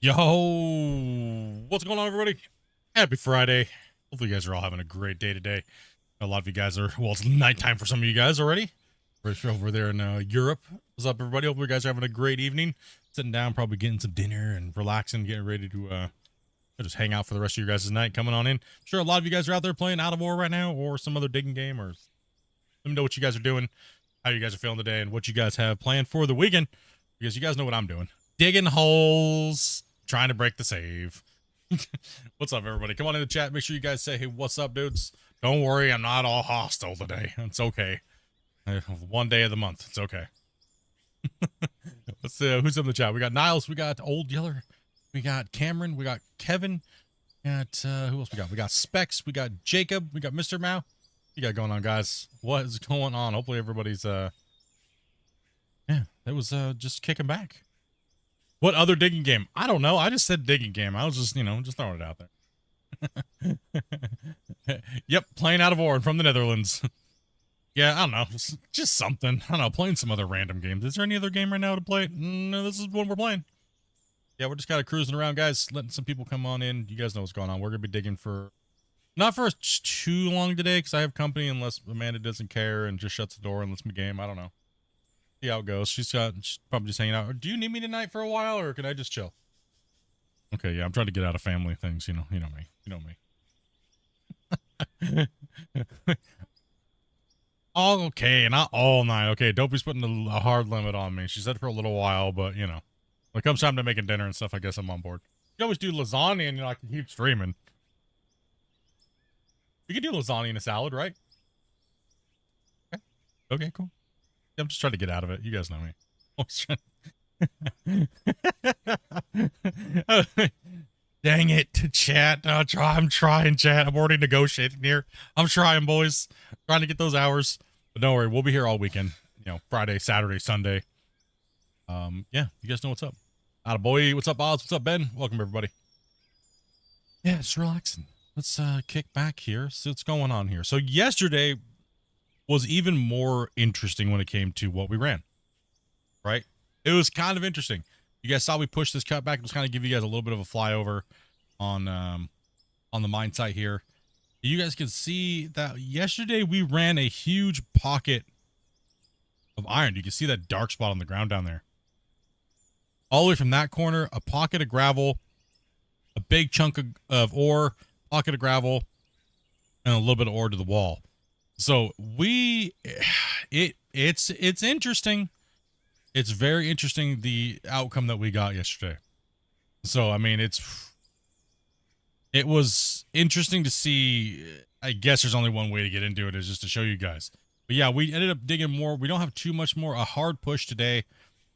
Yo, what's going on, everybody? Happy Friday. Hopefully you guys are all having a great day today. A lot of you guys are, well, it's nighttime for some of you guys already. We're over there in Europe. What's up, everybody? Hopefully you guys are having a great evening. Sitting down, probably getting some dinner and relaxing, getting ready to just hang out for the rest of your guys' night. Coming on in. I'm sure a lot of you guys are out there playing Out of War right now or some other digging game, or let me know what you guys are doing, how you guys are feeling today, and what you guys have planned for the weekend, because you guys know what I'm doing. Digging holes, trying to break the save. What's up, everybody? Come on in the chat. Make sure you guys say, hey, what's up, dudes? Don't worry, I'm not all hostile today. It's okay. One day of the month. It's okay. Let's see who's in the chat. We got Niles. We got Old Yeller. We got Cameron. We got Kevin. We got, who else we got? We got Specs. We got Jacob. We got Mr. Mao. What you got going on, guys? What is going on? Hopefully everybody's, yeah, it was, just kicking back. What other digging game? I don't know. I just said digging game. I was just, you know, just throwing it out there. Yep, playing Out of War from the Netherlands. Yeah, I don't know. Just something. I don't know, playing some other random games. Is there any other game right now to play? No, this is what we're playing. Yeah, we're just kind of cruising around, guys, letting some people come on in. You guys know what's going on. We're going to be digging for, not for too long today, because I have company, unless Amanda doesn't care and just shuts the door and lets me game. I don't know. See how it goes. She's probably just hanging out. Do you need me tonight for a while, or can I just chill? Okay, yeah, I'm trying to get out of family things. You know me. You know me. Oh, okay, not all night. Okay, Dopey's putting a hard limit on me. She said for a little while, but you know, when it comes time to making dinner and stuff, I guess I'm on board. You always do lasagna, and you know, I can keep streaming. You can do lasagna in a salad, right? Okay, okay, cool. I'm just trying to get out of it. You guys know me. Dang it, chat. I'm trying, chat. I'm already negotiating here. I'm trying, boys. Trying to get those hours. But don't worry, we'll be here all weekend. You know, Friday, Saturday, Sunday. Yeah, you guys know what's up. Atta boy, what's up, Oz? What's up, Ben? Welcome, everybody. Yeah, just relaxing. Let's kick back here. See what's going on here. So yesterday was even more interesting when it came to what we ran. Right? It was kind of interesting. You guys saw we pushed this cut back. Just kind of give you guys a little bit of a flyover on the mine site here. You guys can see that yesterday we ran a huge pocket of iron. You can see that dark spot on the ground down there. All the way from that corner, a pocket of gravel, a big chunk of ore, pocket of gravel, and a little bit of ore to the wall. So it's interesting. It's very interesting, the outcome that we got yesterday. So, I mean, it was interesting to see. I guess there's only one way to get into it, is just to show you guys. But yeah, we ended up digging more. We don't have too much more. A hard push today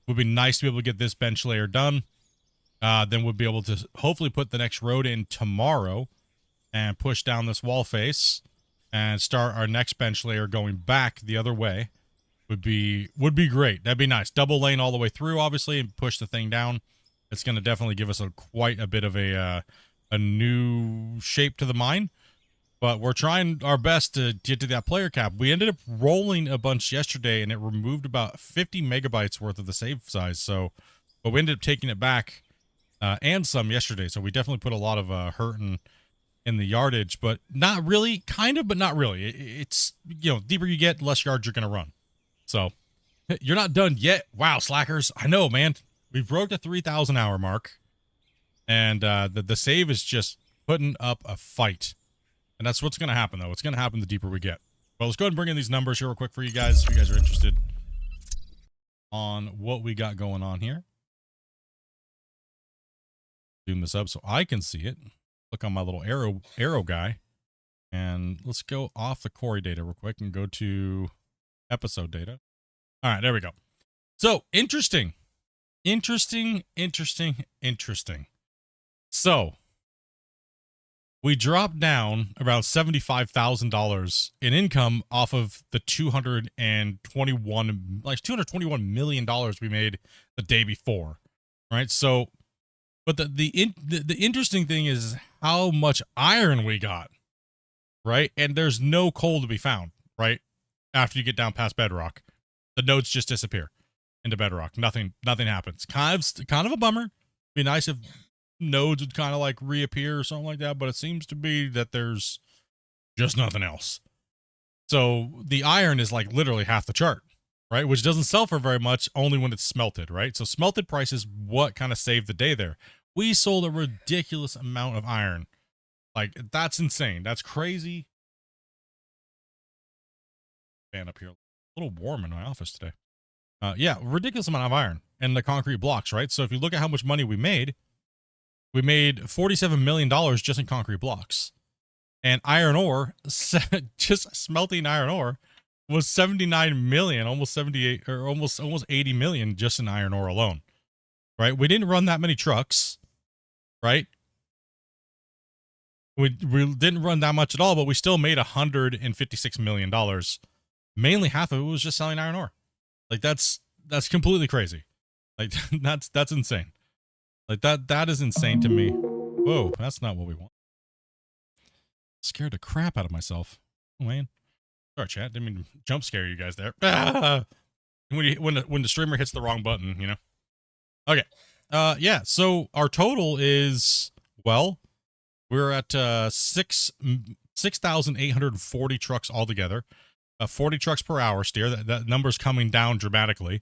would be nice to be able to get this bench layer done. Then we'll be able to hopefully put the next road in tomorrow and push down this wall face and start our next bench layer going back the other way. Would be great. That'd be nice. Double lane all the way through, obviously, and push the thing down. It's going to definitely give us quite a bit of a new shape to the mine. But we're trying our best to get to that player cap. We ended up rolling a bunch yesterday, and it removed about 50 megabytes worth of the save size. So, but we ended up taking it back and some yesterday. So we definitely put a lot of hurt in the yardage, but not really. Kind of, but not really. It's, you know, deeper you get, less yards you're going to run. So, you're not done yet. Wow, slackers. I know, man. We broke the 3,000 hour mark. And the save is just putting up a fight. And that's what's going to happen, though. It's going to happen the deeper we get. Well, let's go ahead and bring in these numbers here real quick for you guys, if you guys are interested on what we got going on here. Zoom this up so I can see it. Click on my little arrow guy. And let's go off the quarry data real quick and go to episode data. All right, there we go. So, interesting. So, we dropped down around $75,000 in income off of the $221 million we made the day before, right? So, but the interesting thing is how much iron we got, right? And there's no coal to be found, right? After you get down past bedrock, the nodes just disappear into bedrock. Nothing happens. Kind of a bummer. Be nice if nodes would kind of like reappear or something like that, but it seems to be that there's just nothing else. So the iron is like literally half the chart, right? Which doesn't sell for very much, only when it's smelted, right? So smelted price is what kind of saved the day there. We sold a ridiculous amount of iron. Like, that's insane. That's crazy. Fan up here. A little warm in my office today. Yeah, ridiculous amount of iron and the concrete blocks, right? So if you look at how much money we made $47 million just in concrete blocks. And iron ore, just smelting iron ore, was 79 million, almost 78, or almost 80 million just in iron ore alone, right? We didn't run that many trucks, right? We didn't run that much at all, but we still made $156 million. Mainly half of it was just selling iron ore. Like, that's completely crazy. Like, that's insane. Like, that is insane to me. Whoa, that's not what we want. Scared the crap out of myself. Wayne. Sorry, chat. Didn't mean to jump scare you guys there. Ah! When the streamer hits the wrong button, you know? Okay. Yeah, so our total is, well, we're at 6,840 trucks altogether. 40 trucks per hour steer. That number's coming down dramatically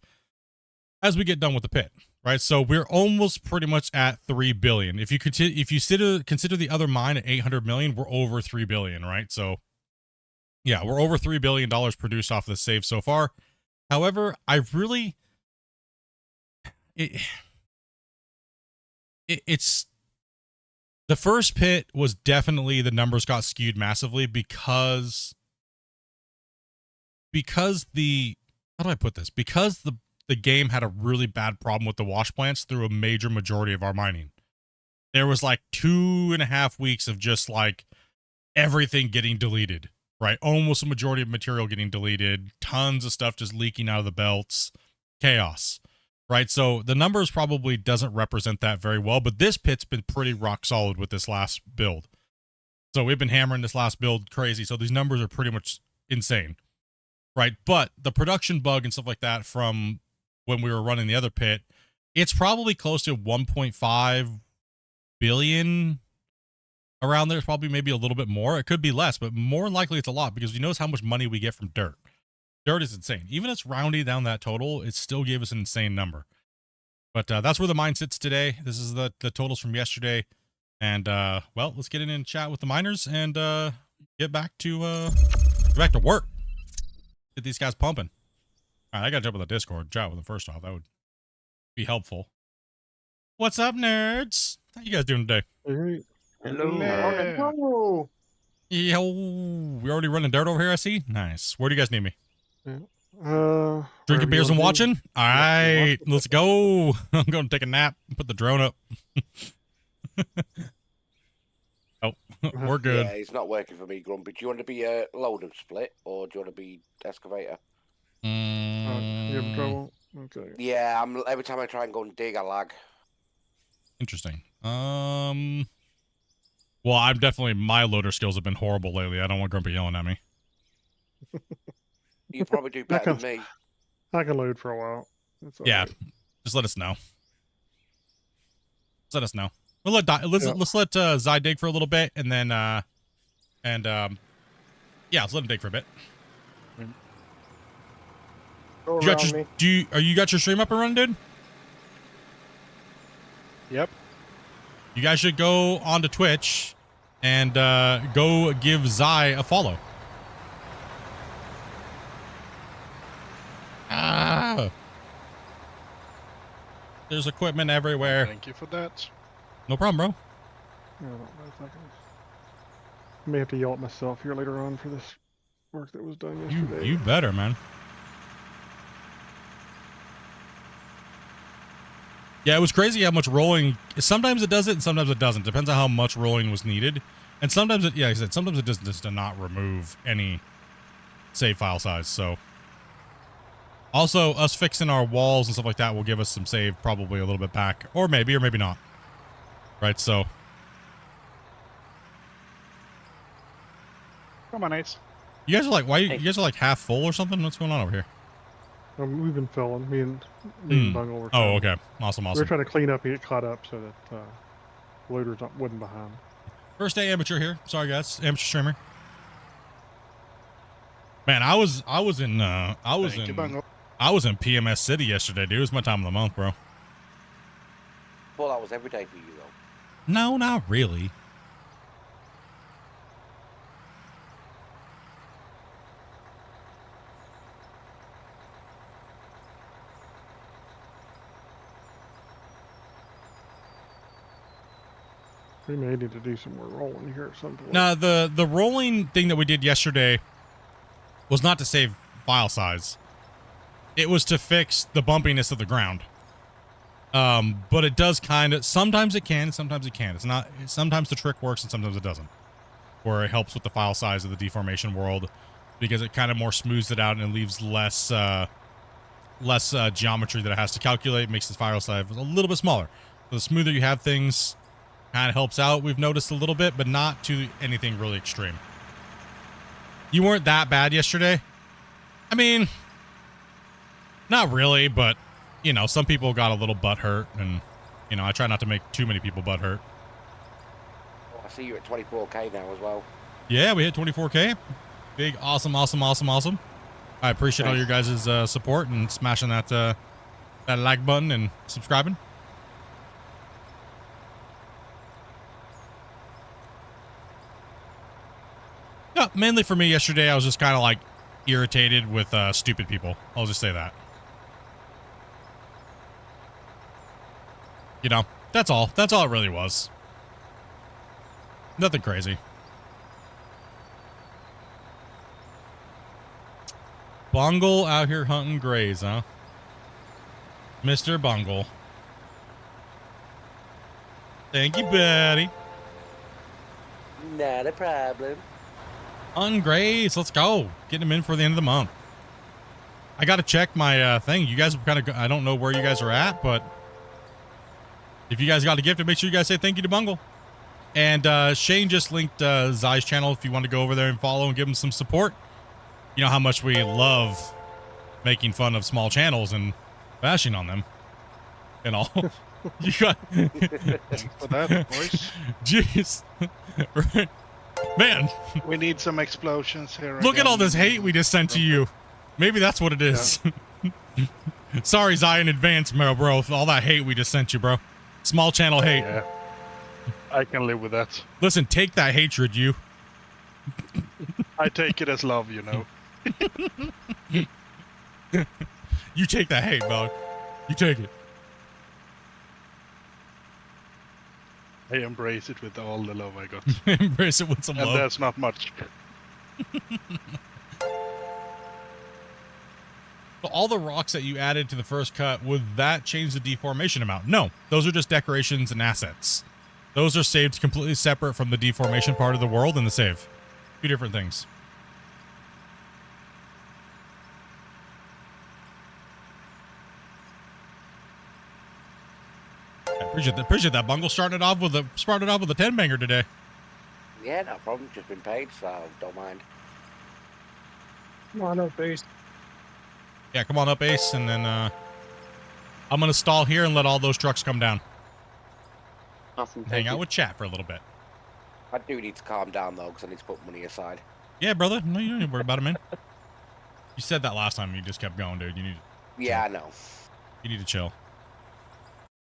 as we get done with the pit, right? So we're almost pretty much at 3 billion. If you consider the other mine at 800 million, we're over 3 billion, right? So Yeah, we're over $3 billion produced off this save so far. However, it's the first pit was definitely, the numbers got skewed massively because the, how do I put this? Because the game had a really bad problem with the wash plants through a major majority of our mining. There was like 2.5 weeks of just like everything getting deleted, right? Almost a majority of material getting deleted, tons of stuff just leaking out of the belts, chaos, right? So the numbers probably doesn't represent that very well, but this pit's been pretty rock solid with this last build. So we've been hammering this last build crazy. So these numbers are pretty much insane, right? But the production bug and stuff like that from when we were running the other pit, it's probably close to 1.5 billion around there. It's probably maybe a little bit more. It could be less, but more than likely it's a lot because you notice how much money we get from dirt. Dirt is insane. Even if it's rounding down that total, it still gave us an insane number. But that's where the mine sits today. This is the totals from yesterday. And well, let's get in and chat with the miners and get back to work. Get these guys pumping. All right, I gotta jump on the Discord, chat with them first off. That would be helpful. What's up, nerds? How you guys doing today? Hello. Hello. Yo, we already running dirt over here, I see. Nice. Where do you guys need me? Drinking beers and watching? All right, let's go. I'm going to take a nap and put the drone up. Oh, we're good. Yeah, it's not working for me, Grumpy. Do you want to be a loader split or do you want to be excavator? You having trouble? Okay. Yeah, every time I try and go and dig, I lag. Interesting. Well, I'm definitely, my loader skills have been horrible lately. I don't want Grumpy yelling at me. You probably do better than me. I can load for a while. Yeah, right. Just let us know. Just let us know. We'll let's let Zai dig for a little bit, and then yeah, let's let him dig for a bit. You got your stream up and running, dude? Yep. You guys should go onto Twitch and go give Zai a follow. There's equipment everywhere. Thank you for that. No problem, bro. I don't know if I can. I may have to yell at myself here later on for this work that was done yesterday. You better, man. Yeah, it was crazy how much rolling. Sometimes it does it, and sometimes it doesn't. Depends on how much rolling was needed. And sometimes it, yeah, like I said, sometimes it just does not remove any save file size. So, also us fixing our walls and stuff like that will give us some save probably a little bit back, or maybe not. Right? So, come on, Ace. you guys are like, why? You guys are like half full or something? What's going on over here? We've been filling. Me and Bungle were. Oh, okay. Awesome. We're trying to clean up and get caught up so that loaders wasn't behind. First day amateur here. Sorry, guys. Amateur streamer. Man, I was in PMS City yesterday, dude. It was my time of the month, bro. Well, that was every day for you, though. No, not really. We may need to do some more rolling here at some point. No, the rolling thing that we did yesterday was not to save file size. It was to fix the bumpiness of the ground. But it does kind of, sometimes it can, sometimes it can't. It's not, sometimes the trick works and sometimes it doesn't. Where it helps with the file size of the deformation world because it kind of more smooths it out and it leaves less geometry that it has to calculate, makes the file size a little bit smaller. So the smoother you have things, kind of helps out, we've noticed a little bit, but not to anything really extreme. You weren't that bad yesterday. I mean, not really, but, you know, some people got a little butt hurt, and, you know, I try not to make too many people butt hurt. Oh, I see you at 24K now as well. Yeah, we hit 24K. Big, awesome. I appreciate all your guys' support and smashing that like button and subscribing. Yeah, Mainly for me yesterday, I was just kind of like irritated with stupid people. I'll just say that. You know, that's all. That's all it really was. Nothing crazy. Bungle out here hunting grays, huh? Mr. Bungle. Thank you, buddy. Not a problem. Hunting grays. Let's go. Getting them in for the end of the month. I got to check my thing. You guys kind of, I don't know where you guys are at, but if you guys got a gift, make sure you guys say thank you to Bungle. And Shane just linked Zai's channel if you want to go over there and follow and give him some support. You know how much we love making fun of small channels and bashing on them and all. You got Thanks for that, boys. Jeez. Right. Man, We need some explosions here. look at all again. this hate we just sent to you. Maybe that's what it is. Sorry, Zai, in advance, bro. All that hate we just sent you, bro. Small channel hate. Yeah. I can live with that. Listen, take that hatred, you. I take it as love, you know. You take that hate, dog. You take it. I embrace it with all the love I got. Embrace it with some And love. that's not much. So all the rocks that you added to the first cut, would that change the deformation amount? No, those are just decorations and assets. Those are saved completely separate from the deformation part of the world and the save. Two different things. I appreciate that, Bungle. Started off with a 10 banger today. Yeah, no problem. Just been paid, so don't mind. Come on up, Ace. Yeah, come on up, Ace, and then I'm gonna stall here and let all those trucks come down. Awesome. Hang out with chat for a little bit. I do need to calm down though, because I need to put money aside. Yeah, brother. No, you don't need to worry about it, man. You said that last time. You just kept going, dude. Yeah, I know. You need to chill.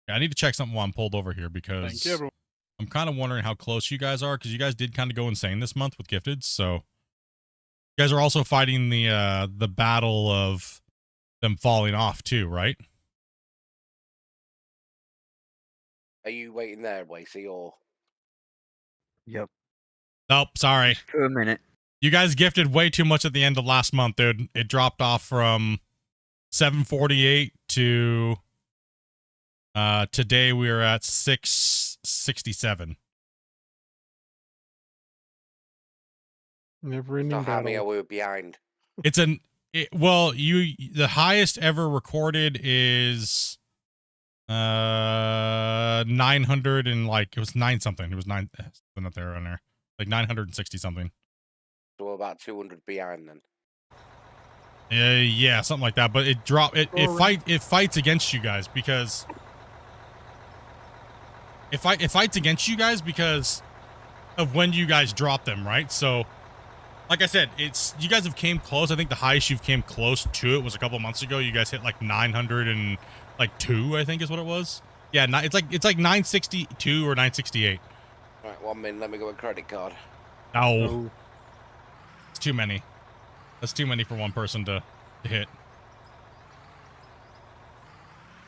Yeah, I need to check something while I'm pulled over here Thank because you, everyone. I'm kind of wondering how close you guys are because you guys did kind of go insane this month with gifted. So you guys are also fighting the battle of them falling off too, right? Are you waiting there, Wasey, or? Yep. Nope, sorry. For a minute. You guys gifted way too much at the end of last month, dude. It dropped off from 748 to today we are at 667. Never ending So how many are battle. we behind? It's the highest ever recorded is 900 and like it was 9 something. It was 9 something up there on there. Like 960 something. So we're about 200 behind then. Yeah, something like that. But it dropped. It fights against you guys because it fights against you guys because of when you guys drop them, right? So, like I said, you guys have came close. I think the highest you've came close to it was a couple months ago. You guys hit like 902, I think is what it was. Yeah, it's like 962 or 968. Right, 1 minute. Let me go with credit card. No, it's too many. That's too many for one person to hit.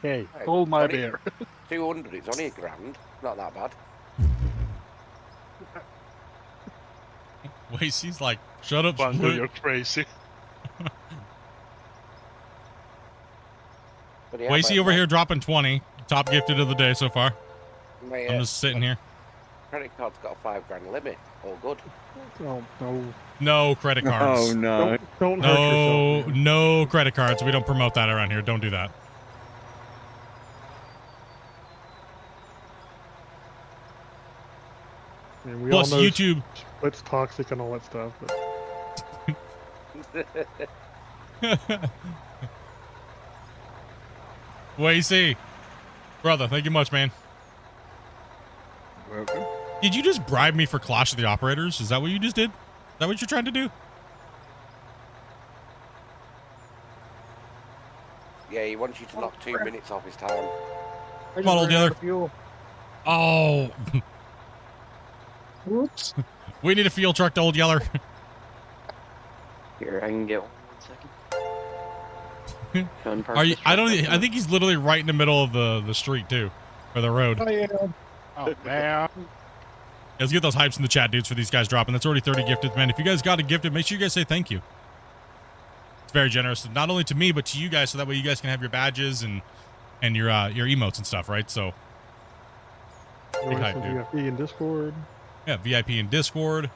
Hey, Hey, Hold my only beer. 200. It's only $1,000. Not that bad. Wasey's like, shut up, Bungle, Split. you're crazy. But yeah, Wasey over here dropping 20. Top gifted of the day so far. My I'm just sitting here. credit card's got a $5,000 limit. All good. oh no. No credit cards. Oh no. Don't hurt No, yourself. no credit cards. We don't promote that around here. Don't do that. Man, we Plus, all know YouTube. Split's toxic and all that stuff, but Wasey. Brother, thank you much, man. Welcome. Did you just bribe me for Clash of the Operators? Is that what you just did? Is that what you're trying to do? Yeah, he wants you to knock 2 minutes off his time. Come on, old dealer. Oh, whoops. we need a fuel truck to Old Yeller. Here, I can get one second. Are you? I don't. I think he's literally right in the middle of the street too, or the road. Oh, yeah. Oh, man. Let's get those hypes in the chat, dudes, for these guys dropping. That's already 30 gifted, man. If you guys got a gifted, make sure you guys say thank you. It's very generous, not only to me but to you guys, so that way you guys can have your badges and your emotes and stuff, right? So, big hype, dude. VIP in Discord. Yeah, VIP in Discord.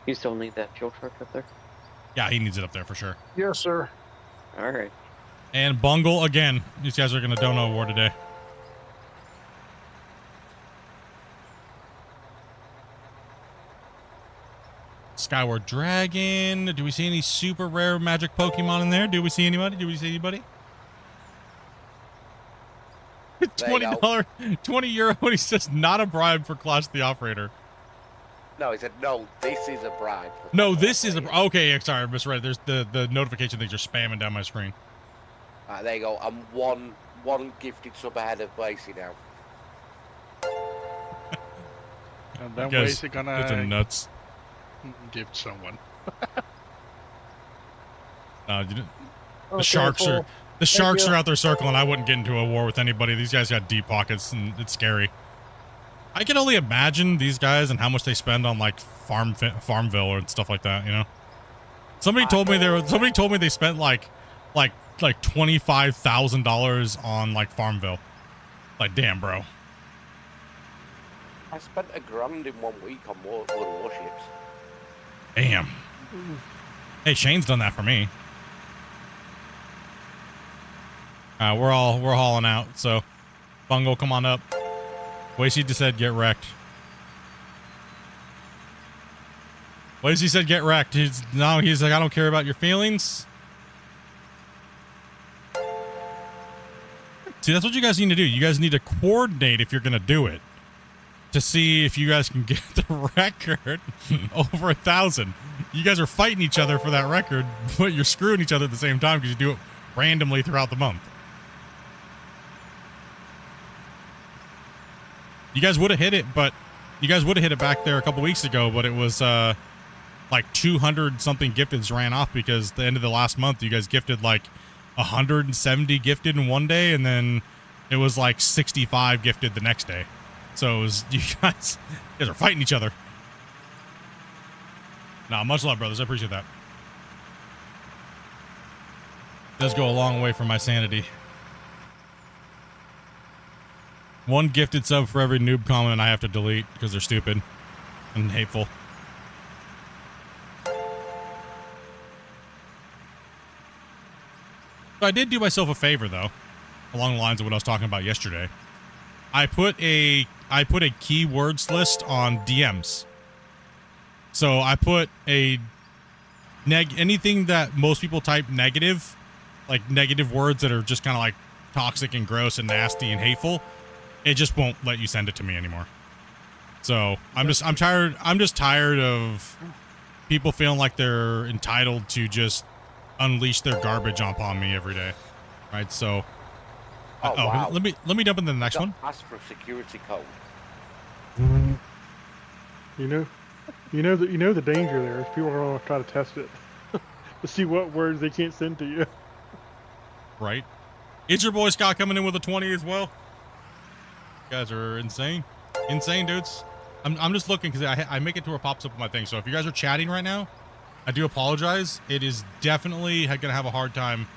You still need that fuel truck up there? Yeah, he needs it up there for sure. Yes, sir. All right. And Bungle again. These guys are gonna dono war today. Skyward Dragon. Do we see any super rare magic Pokemon in there? Do we see anybody? Do we see anybody? $20, 20 euro. And he says not a bribe for Clash the Operator. No, he said, no, this is a bribe. No, this is a... Okay, sorry, I misread. There's the notification things are spamming down my screen. There you go. I'm one gifted sub ahead of Bracey now. And then Guys, Wazy gonna it's nuts. gift someone. No, you didn't. The sharks are... The sharks are out there circling. I wouldn't get into a war with anybody. These guys got deep pockets, and it's scary. I can only imagine these guys and how much they spend on like Farmville or stuff like that. You know, somebody told me they spent like $25,000 on like Farmville. Like, damn, bro. I spent $1,000 in 1 week on warships. Damn. Hey, Shane's done that for me. We're hauling out. So, Bungle, come on up. Wacy just said get wrecked. Wacy said get wrecked. He's like, I don't care about your feelings. See, that's what you guys need to do. You guys need to coordinate if you're going to do it. To see if you guys can get the record over 1,000. You guys are fighting each other for that record, but you're screwing each other at the same time because you do it randomly throughout the month. You guys would have hit it, but you guys would have hit it back there a couple weeks ago, but it was like 200 something gifteds ran off because the end of the last month you guys gifted like 170 gifted in one day, and then it was like 65 gifted the next day. So it was, you guys are fighting each other. Nah, much love, brothers. I appreciate that. It does go a long way for my sanity. One gifted sub for every noob comment I have to delete because they're stupid and hateful. So I did do myself a favor though, along the lines of what I was talking about yesterday. I put a keywords list on DMs. So I put anything that most people type negative, like negative words that are just kind of like toxic and gross and nasty and hateful. It just won't let you send it to me anymore. So I'm just tired of people feeling like they're entitled to just unleash their garbage upon me every day. Right? So Wow. let me jump into the next one. Ask for a security code. You know the danger there is people are gonna try to test it to see what words they can't send to you. Right? Is your boy Scott coming in with a 20 as well? You guys are insane. Insane, dudes. I'm just looking because I make it to where it pops up on my thing. So if you guys are chatting right now, I do apologize. It is definitely going to have a hard time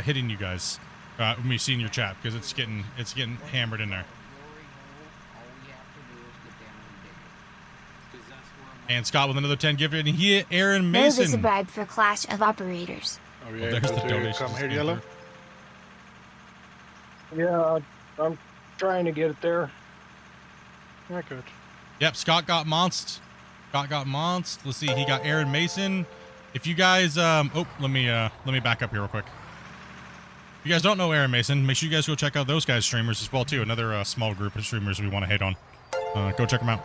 hitting you guys. Me seeing your chat because it's getting hammered in there. And Scott with another 10 gifted. And he hit Aaron Mason. There is a bribe for Clash of Operators. Oh, Well, yeah, there's the donation. come here, Yellow. Yeah, I'm trying to get it there. Yeah, good. Yep, Scott got monst. Let's see, he got Aaron Mason. If you guys, let me back up here real quick. If you guys don't know Aaron Mason, make sure you guys go check out those guys' streamers as well too. Another small group of streamers we want to hate on. Go check them out.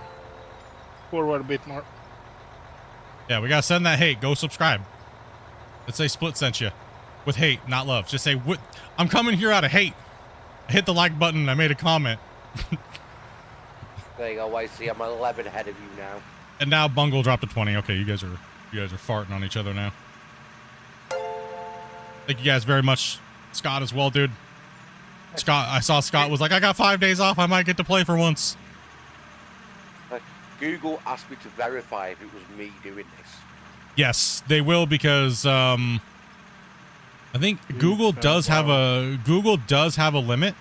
Forward a bit more. Yeah, we gotta send that hate. Go subscribe. Let's say Split sent you. with hate, not love. Just say, "What? I'm coming here out of hate." I hit the like button. I made a comment. There you go, Wasey. I'm 11 ahead of you now. And now Bungle dropped to 20. Okay, you guys are farting on each other now. Thank you guys very much. Scott as well, dude. Scott, I saw Scott was like, I got 5 days off. I might get to play for once. Google asked me to verify if it was me doing this. Yes, they will because I think Google does have a limit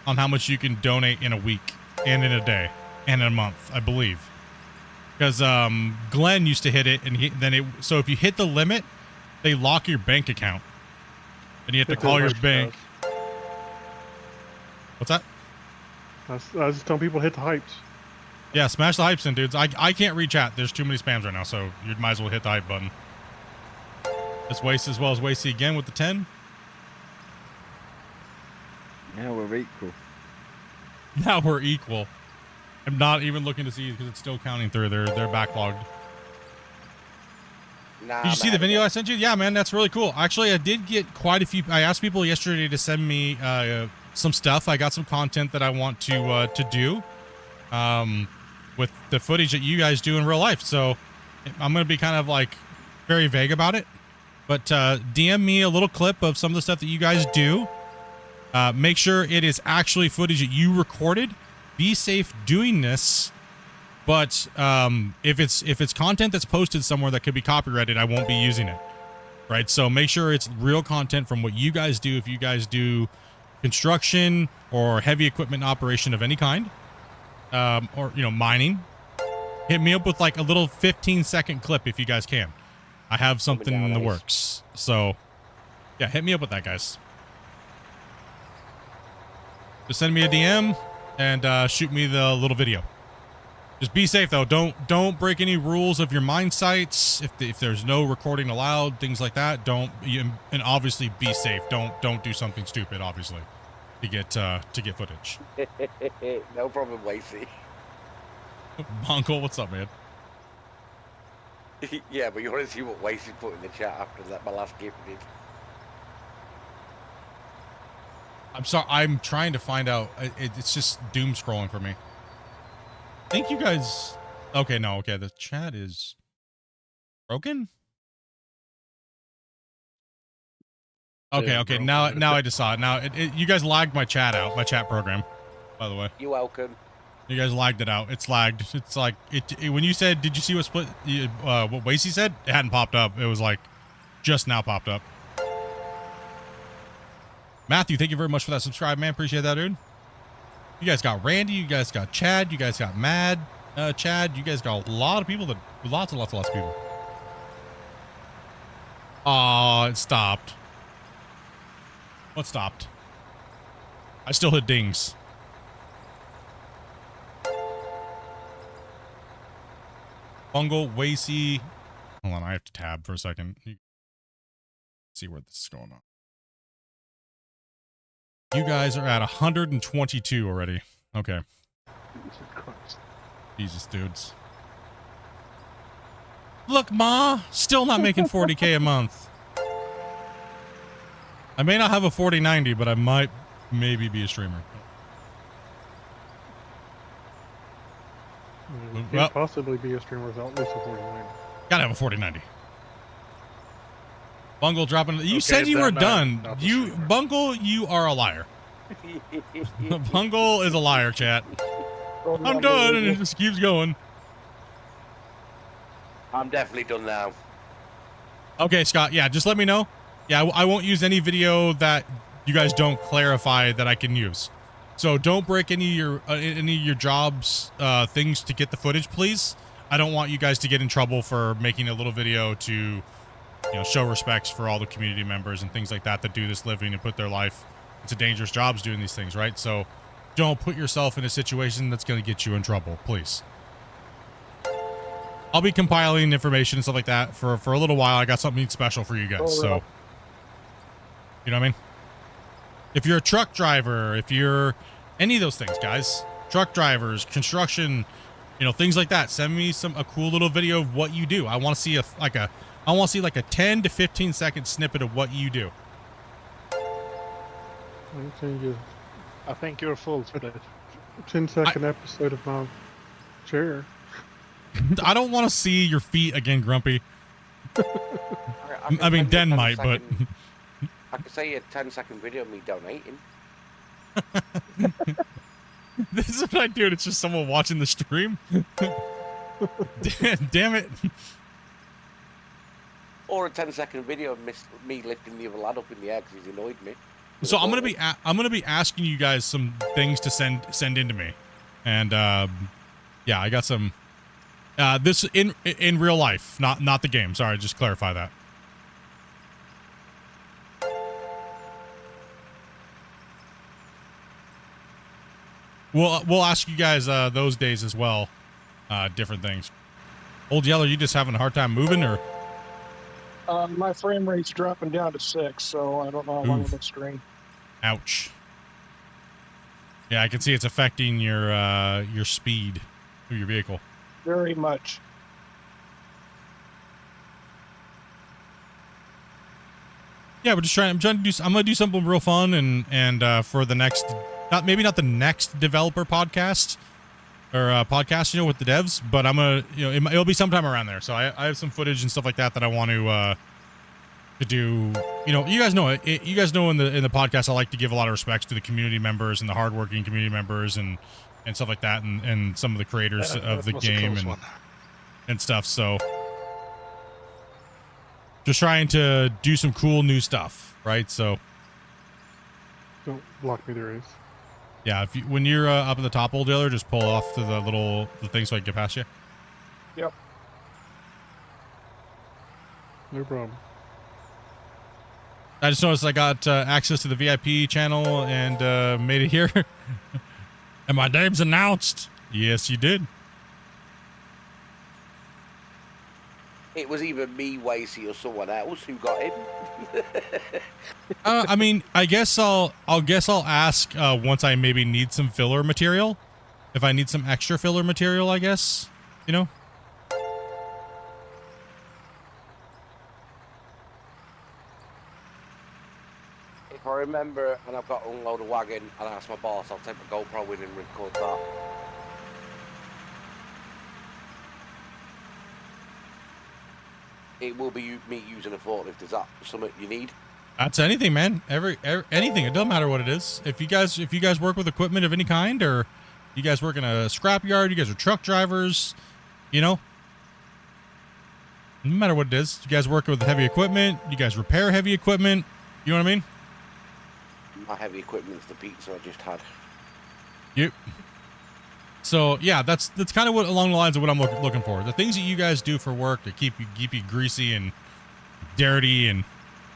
on how much you can donate in a week and in a day and in a month, I believe. Because Glenn used to hit it, and so if you hit the limit, they lock your bank account, and you have to call your bank. What's that? I was just telling people to hit the hypes. Yeah, smash the hypes in, dudes. I can't read chat. There's too many spams right now, so you might as well hit the hype button. It's Waste as well as Wasty again with the 10. Now we're equal. Now we're equal. I'm not even looking to see because it's still counting through. They're backlogged. Nah, Did you see the video I sent you? Yeah, man, that's really cool. Actually, I did get quite a few. I asked people yesterday to send me some stuff. I got some content that I want to do with the footage that you guys do in real life. So I'm going to be kind of like very vague about it. But DM me a little clip of some of the stuff that you guys do. Make sure it is actually footage that you recorded. Be safe doing this. But if it's content that's posted somewhere that could be copyrighted, I won't be using it. Right? So make sure it's real content from what you guys do. If you guys do construction or heavy equipment operation of any kind, or mining, hit me up with like a little 15-second clip if you guys can. I have something in the works. So yeah, hit me up with that, guys. Just send me a DM and shoot me the little video. Just be safe though. Don't break any rules of your mine sites. If there's no recording allowed, things like that. And obviously be safe. Don't do something stupid, obviously, to get footage. No problem, Wasey. Uncle, what's up, man? Yeah, but you want to see what Wasey put in the chat after that my last gift did. I'm sorry. I'm trying to find out. It's just doom scrolling for me. I think you guys. Okay, no. Okay, the chat is broken. Okay. Now I just saw it. Now you guys lagged my chat out. My chat program. By the way. You're welcome. You guys lagged it out. It's lagged. It's like when you said, "Did you see what what Wasey said?" It hadn't popped up. It was like just now popped up. Matthew, thank you very much for that subscribe, man. Appreciate that, dude. You guys got Randy. You guys got Chad. You guys got Mad Chad. You guys got a lot of people. Lots of people. Oh, it stopped. What stopped? I still hit dings. Bungle, Wasey. Hold on, I have to tab for a second. See where this is going on. You guys are at 122 already. Okay. Jesus, dudes. Look, Ma, still not making 40K a month. I may not have a 4090, but I might maybe be a streamer. You can't possibly be a streamer without at least a 49. Gotta have a 4090. Bungle dropping. You said you were done. Bungle, you are a liar. Bungle is a liar, chat. I'm done, and it just keeps going. I'm definitely done now. Okay, Scott. Yeah, just let me know. Yeah, I won't use any video that you guys don't clarify that I can use. So don't break any of your jobs things to get the footage, please. I don't want you guys to get in trouble for making a little video to, show respects for all the community members and things like that do this living and put their life into dangerous jobs doing these things, right? So don't put yourself in a situation that's going to get you in trouble, please. I'll be compiling information and stuff like that for a little while. I got something special for you guys, so you know what I mean? If you're a truck driver, if you're any of those things, guys, truck drivers, construction, things like that, send me a cool little video of what you do. I want to see like a 10 to 15 second snippet of what you do. I'm saying you I think you're full, Split. 10-second episode of my chair. I don't want to see your feet again, Grumpy. Alright, I mean, can send you a Den might, but 10-second I could say a 10-second video of me donating. this is what I do. It's just someone watching the stream. Damn it. Or a 10-second video of me lifting the other lad up in the air because he's annoyed me. So I'm gonna be asking you guys some things to send into me, and yeah, I got some. This in real life, not the game. Sorry, just clarify that. We'll ask you guys those days as well, different things. Old Yeller, you just having a hard time moving, or? My frame rate's dropping down to 6, so I don't know how long Oof. it'll screen. Ouch. Yeah, I can see it's affecting your speed of your vehicle. Very much. Yeah, we're just trying. I'm gonna do something real fun and for the next, maybe not the next developer podcast or podcast, with the devs, but I'm gonna, it'll be sometime around there. So I have some footage and stuff like that I want to do. You guys know it. You guys know in the podcast I like to give a lot of respects to the community members and the hardworking community members and stuff like that, and some of the creators of the game and stuff. So just trying to do some cool new stuff, right? So Don't block me, there is. yeah, when you're up at the top, Old Yeller, just pull off to the thing so I can get past you. Yep. No problem. I just noticed I got access to the VIP channel and made it here. And my name's announced. Yes, you did. It was either me, Wasey, or someone else who got him. I mean, I guess I'll ask once I maybe need some filler material. If I need some extra filler material, I guess, If I remember and I've got to unload a wagon and ask my boss, I'll take my GoPro in and record that. It will be me using a forklift. Is that something you need? That's anything, man. Anything. It doesn't matter what it is. If you guys work with equipment of any kind, or you guys work in a scrapyard, you guys are truck drivers, no matter what it is. You guys work with heavy equipment. You guys repair heavy equipment. You know what I mean? My heavy equipment's the pizza I just had. Yep. So yeah, that's kind of what along the lines of what I'm looking for. The things that you guys do for work to keep you greasy and dirty, and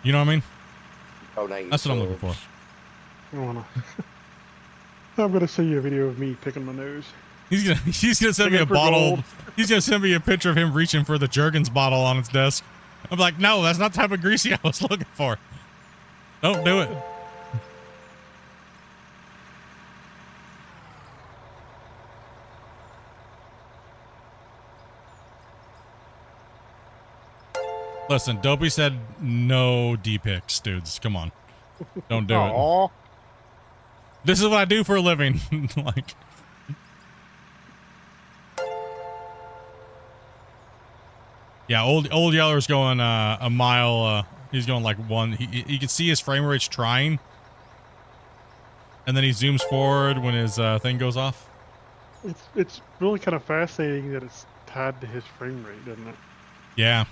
you know what I mean. That's what I'm looking for. I'm gonna send you a video of me picking my nose. He's gonna send me a bottle. Gold. He's gonna send me a picture of him reaching for the Jergens bottle on his desk. I'm like, no, that's not the type of greasy I was looking for. Don't do it. Listen, Dopey said no D-pics, dudes. Come on. Don't do it. This is what I do for a living. Like, yeah, old Yeller's going a mile. He's going like one. You can see his frame rate's trying, and then he zooms forward when his thing goes off. It's really kind of fascinating that it's tied to his frame rate, doesn't it? Yeah.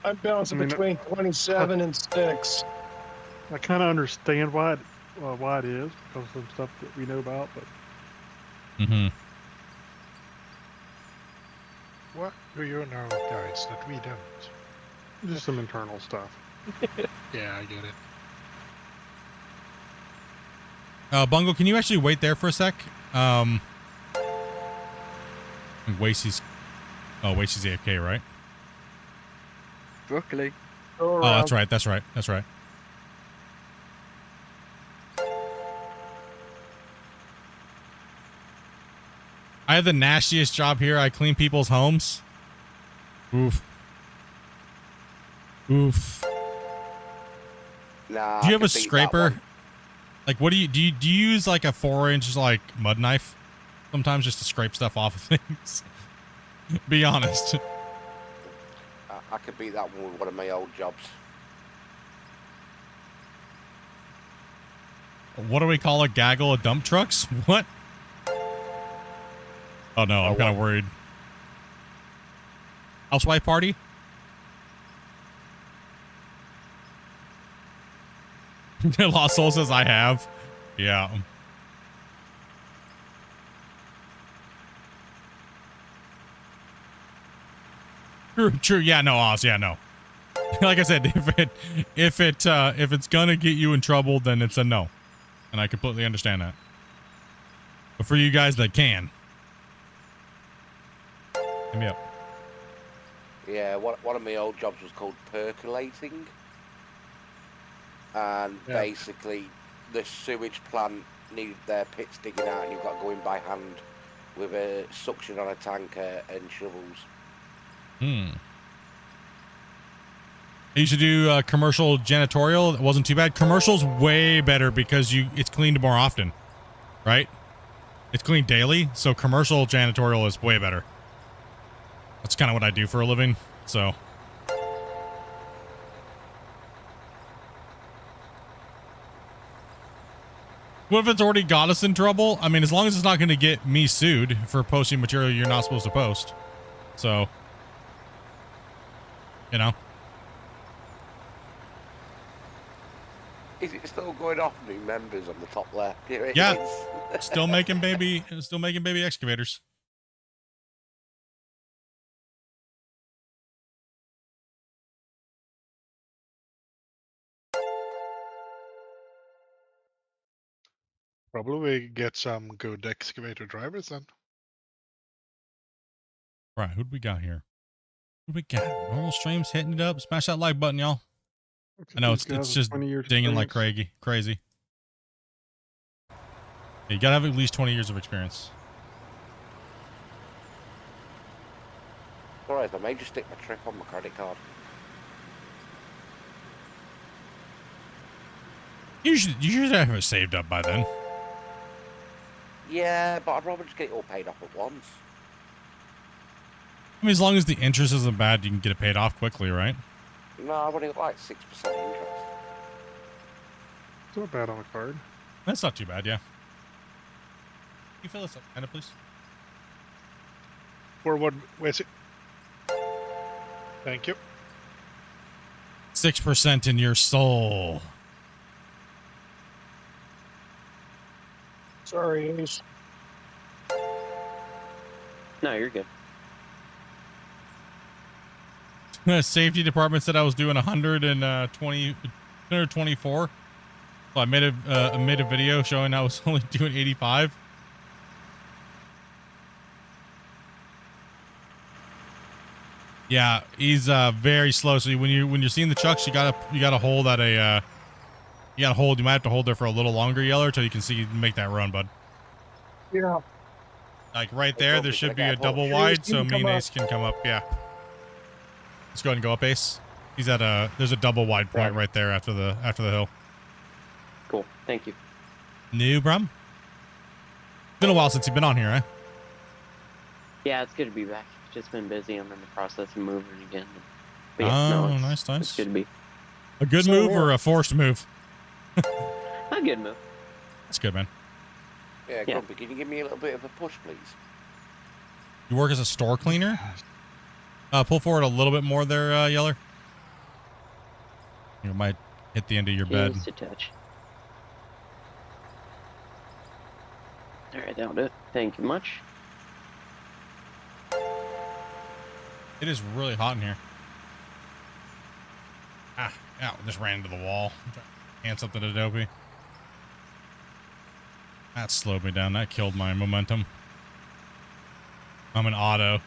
I'm bouncing between 27 and 6. I kind of understand why it is, because of some stuff that we know about, but Mm-hmm. What do you know, guys, that we don't? just some internal stuff. Yeah, I get it. Bungo, can you actually wait there for a sec? Wasey's AFK, right? Broccoli. Go Oh, around. that's right. That's right. That's right. I have the nastiest job here. I clean people's homes. Oof. Oof. Nah, Do you I have a can beat that scraper? one. Like, what do you use like a 4-inch like mud knife sometimes just to scrape stuff off of things? Be honest. I could beat that one with one of my old jobs. What do we call a gaggle of dump trucks? What? Oh no, I'm kind of worried. Housewife party? Lost Soul says I have. Yeah. True. Yeah, no, Oz. Yeah, no. Like I said, if it's gonna get you in trouble, then it's a no. And I completely understand that. But for you guys that can, hit me up. Yeah, one of my old jobs was called percolating. And basically, the sewage plant needed their pits digging out, and you've got to go in by hand with a suction on a tanker and shovels. I used to do commercial janitorial. It wasn't too bad. Commercial's way better because it's cleaned more often, right? It's cleaned daily, so commercial janitorial is way better. That's kind of what I do for a living, so. What if it's already got us in trouble? I mean, as long as it's not going to get me sued for posting material you're not supposed to post. So, you know. Is it still going off new members on the top left? Here it Yeah. is. Still making baby excavators. Probably get some good excavator drivers then. Right, who'd we got here? Who'd we got? Normal streams hitting it up. Smash that like button, y'all. I know it's just 20 years dinging like experience. crazy. You gotta have at least 20 years of experience. Alright, I may just stick my trip on my credit card. You should have it saved up by then. Yeah, but I'd rather just get it all paid off at once. I mean, as long as the interest isn't bad, you can get it paid off quickly, right? No, I've only got like 6% interest. It's not bad on a card. That's not too bad, yeah. Can you fill this up, Anna, please? Forward, where's it? Thank you. 6% in your soul. Sorry, Ace. No, you're good. Safety department said I was doing 124. So I made a video showing I was only doing 85. Yeah, he's very slow. So when you're seeing the trucks, you gotta hold at a you might have to hold there for a little longer, Yeller, till you can see make that run, bud. Yeah. Like right there should be a double wide, so me and Ace can come up. Yeah. Let's go ahead and go up, Ace. He's at there's a double wide point right there after the hill. Cool. Thank you. New Brum. Been a while since you've been on here, eh? Yeah, it's good to be back. Just been busy. I'm in the process of moving again. But yeah, no, nice. It's good to be. A good move or a forced move? A good move. That's good, man. Yeah, Grumpy, can you give me a little bit of a push, please? You work as a store cleaner? Pull forward a little bit more there, Yeller. You might hit the end of your bed. Just a touch. All right, that'll do it. Thank you much. It is really hot in here. Ow, just ran into the wall. Hand something to Dopey. That slowed me down. That killed my momentum. I'm an auto.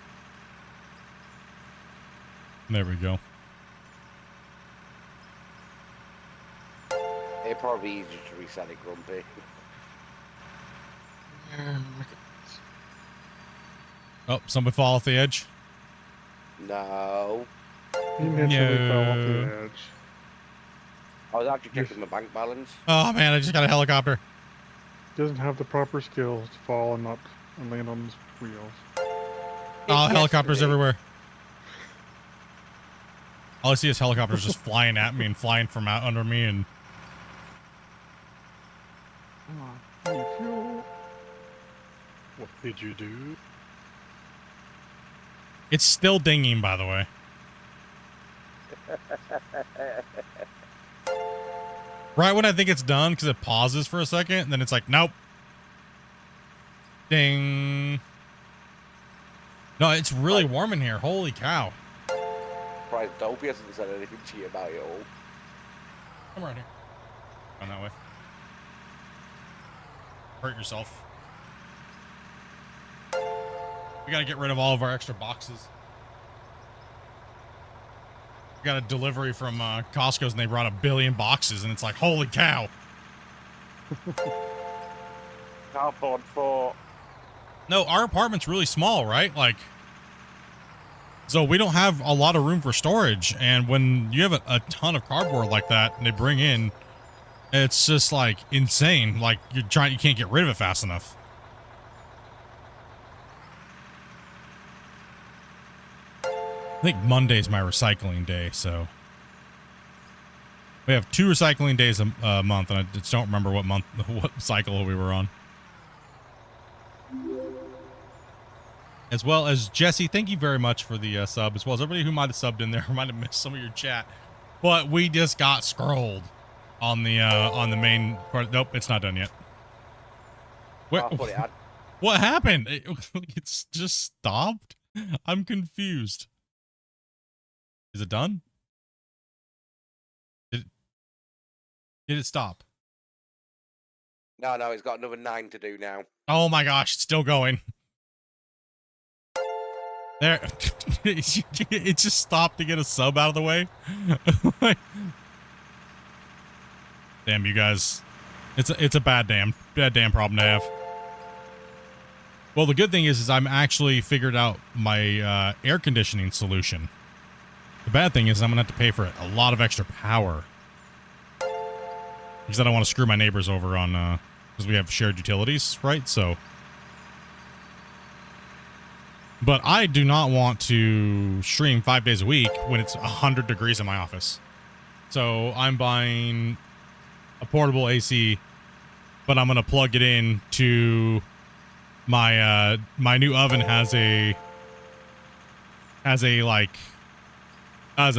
There we go. It'd probably be easier to reset it, Grumpy. Oh, somebody fall off the edge. No. He instantly fell off the edge. I was actually checking my bank balance. Oh man, I just got a helicopter. Doesn't have the proper skills to fall and not and land on his wheels. Oh, helicopters Yesterday- everywhere. All I see is helicopters just flying at me and flying from out under me, and Need fuel. What did you do? it's still dinging, by the way. Right when I think it's done, because it pauses for a second, and then it's like, nope. Ding. No, it's really warm in here. Holy cow. Surprised Dopey hasn't said anything to you about it all. Come around here. Going that way. Hurt yourself. We gotta get rid of all of our extra boxes. We got a delivery from Costco's, and they brought 1 billion boxes, and it's like, holy cow. Cardboard for No, our apartment's really small, right? Like, so we don't have a lot of room for storage, and when you have a ton of cardboard like that, and they bring in, it's just like insane. Like you can't get rid of it fast enough. I think Monday's my recycling day, so we have 2 recycling days a month, and I just don't remember what cycle we were on. As well as Jesse, thank you very much for the sub, as well as everybody who might have subbed in there, might have missed some of your chat, but we just got scrolled on the main part. Nope, it's not done yet. I'll put it on. What happened? It's just stopped. I'm confused. Is it done? Did it stop? No, it's got another 9 to do now. Oh my gosh, it's still going. There, it just stopped to get a sub out of the way. Damn, you guys, it's a bad damn problem to have. Well, the good thing is I'm actually figured out my air conditioning solution. The bad thing is I'm gonna have to pay for a lot of extra power because I don't want to screw my neighbors over on because we have shared utilities, right? So. But I do not want to stream 5 days a week when it's 100 degrees in my office. So I'm buying a portable AC, but I'm going to plug it in to my my new oven has a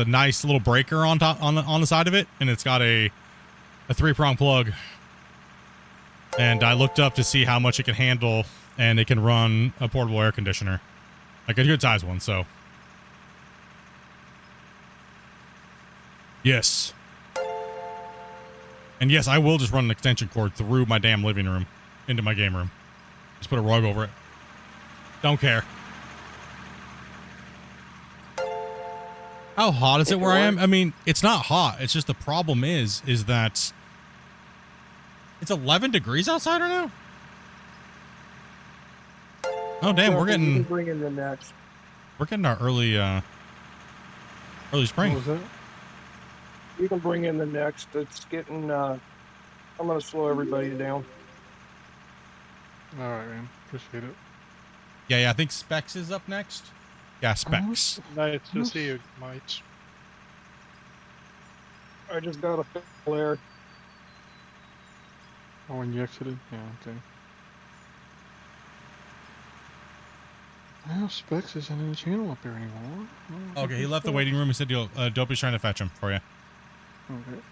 nice little breaker on top on the side of it, and it's got a 3-prong plug. And I looked up to see how much it can handle, and it can run a portable air conditioner. Like a good size one, so. Yes. And yes, I will just run an extension cord through my damn living room into my game room. Just put a rug over it. Don't care. How hot is it where I am? I mean, it's not hot. It's just the problem is that it's 11 degrees outside right now. Oh damn, we're You getting can bring in the next. our early spring. What was that? You can bring in the next. It's getting. I'm gonna slow everybody down. All right, man. Appreciate it. Yeah, I think Specs is up next. Yeah, Specs. Nice to see you, mates. I just got a flare. Oh, when you exited? Yeah, okay. Well, Specs isn't in the channel up there anymore. Oh, Okay, he left the waiting room. He said Dopey's trying to fetch him for you. Okay.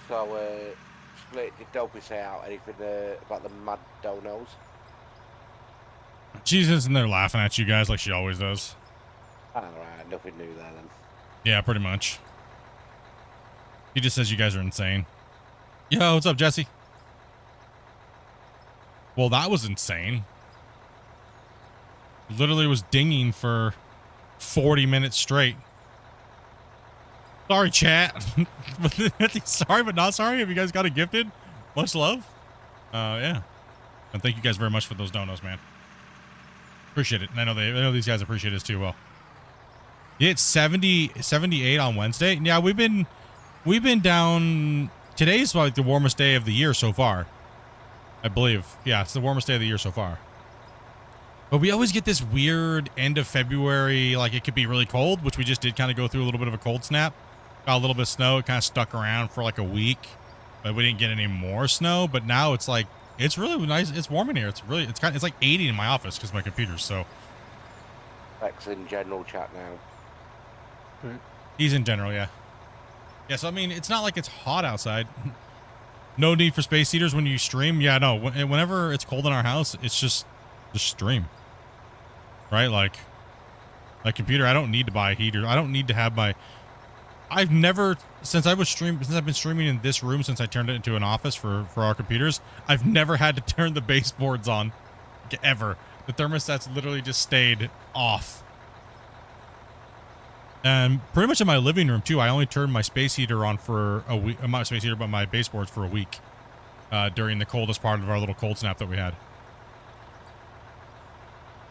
So, Split, did Dopey say out anything about the mad donos? She's just in there laughing at you guys like she always does. Alright, nothing new there then. Yeah, pretty much. He just says you guys are insane. Yo, what's up, Jesse? Well, that was insane. Literally was dinging for 40 minutes straight. Sorry, chat. Sorry, but not sorry. Have you guys got it gifted? Much love. Yeah. And thank you guys very much for those donos, man. Appreciate it. And I know these guys appreciate us too well. Yeah, it's 78 on Wednesday. Yeah, we've been down. Today's like the warmest day of the year so far, I believe. Yeah, it's the warmest day of the year so far. But we always get this weird end of February, like it could be really cold, which we just did kind of go through a little bit of a cold snap. Got a little bit of snow. It kind of stuck around for like a week, but we didn't get any more snow. But now it's like, it's really nice. It's warm in here. It's like 80 in my office because my computer's so. X in general chat now. He's in general, yeah. Yeah, so I mean, it's not like it's hot outside. No need for space heaters when you stream. Yeah, no. Whenever it's cold in our house, it's just stream. Right? Like computer, I don't need to buy a heater. I don't need to have my. I've never since I've been streaming in this room since I turned it into an office for our computers. I've never had to turn the baseboards on, ever. The thermostat's literally just stayed off. And pretty much in my living room too, I only turned my space heater on for a week. Not space heater, but my baseboards for a week during the coldest part of our little cold snap that we had.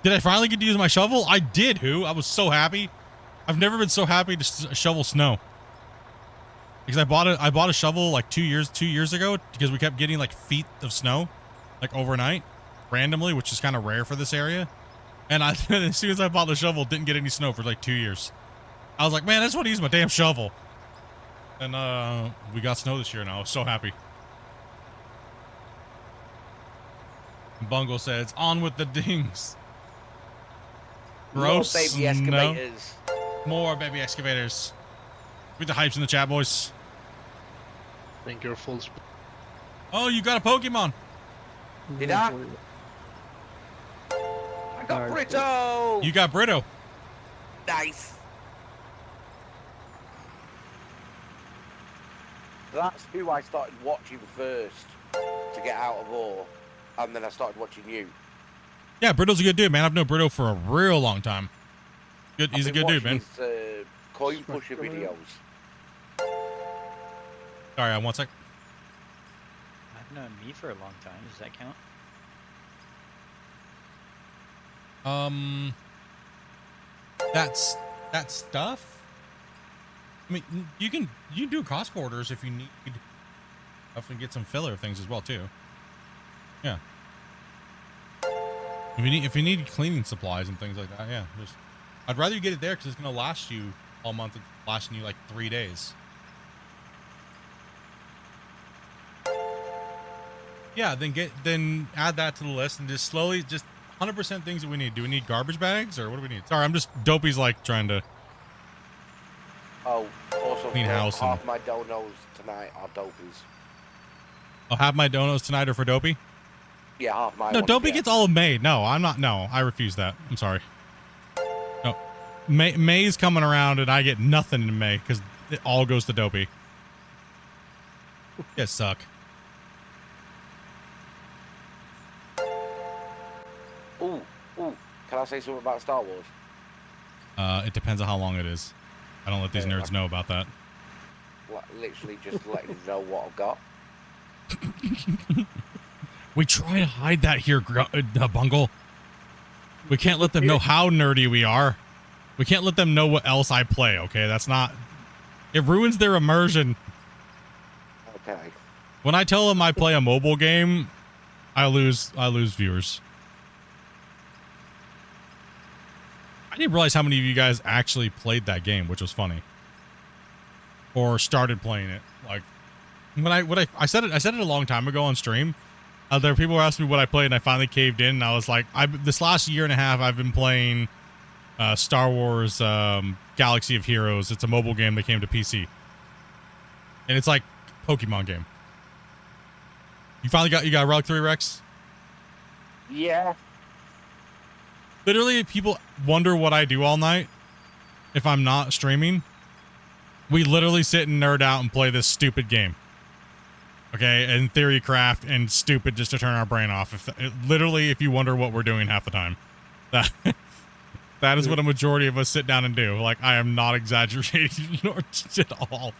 Did I finally get to use my shovel? I did. I was so happy. I've never been so happy to shovel snow. Because I bought a shovel like 2 years ago because we kept getting like feet of snow, like overnight, randomly, which is kind of rare for this area. And as soon as I bought the shovel, didn't get any snow for like 2 years. I was like, man, I just want to use my damn shovel. And we got snow this year, and I was so happy. Bungle says, "On with the dings." Gross. More baby excavators. More baby excavators. Read the hypes in the chat, boys. Think you're full speed. Oh, you got a Pokemon. Did I? I got Brito. You got Brito. Nice. That's who I started watching first to get out of ore, and then I started watching you. Yeah, Brito's a good dude, man. I've known Brito for a real long time. Good, he's a good dude, man. His, coin pusher videos. Sorry, one sec. I've known me for a long time. Does that count? That's that stuff. I mean, you can do cost orders if you need. Definitely get some filler things as well too. Yeah. If you need cleaning supplies and things like that, yeah. I'd rather you get it there because it's gonna last you all month. It's lasting you like 3 days. Yeah, then add that to the list and just slowly 100% things that we need. Do we need garbage bags or what do we need? Sorry, I'm just Dopey's like trying to. Oh, also clean house half my donos tonight are Dopies. I'll have my donos tonight or for Dopey. Yeah, half my. No, Dopey gets all of May. No, I'm not. No, I refuse that. I'm sorry. No, May's coming around and I get nothing in May because it all goes to Dopey. You guys suck. Ooh, can I say something about Star Wars? It depends on how long it is. I don't let these nerds know about that. Literally just letting you know what I've got. We try to hide that here, Bungle. We can't let them know how nerdy we are. We can't let them know what else I play, okay? That's not... It ruins their immersion. Okay. When I tell them I play a mobile game, I lose viewers. I didn't realize how many of you guys actually played that game, which was funny. Or started playing it. Like, I said it a long time ago on stream. There were people who asked me what I played, and I finally caved in. And I was like, this last year and a half, I've been playing Star Wars Galaxy of Heroes. It's a mobile game that came to PC, and it's like Pokemon game. You got Relic 3, Rex? Yeah. Literally, people wonder what I do all night if I'm not streaming. We literally sit and nerd out and play this stupid game. Okay, and theory craft and stupid just to turn our brain off. If you wonder what we're doing half the time, that is what a majority of us sit down and do. Like, I am not exaggerating at all.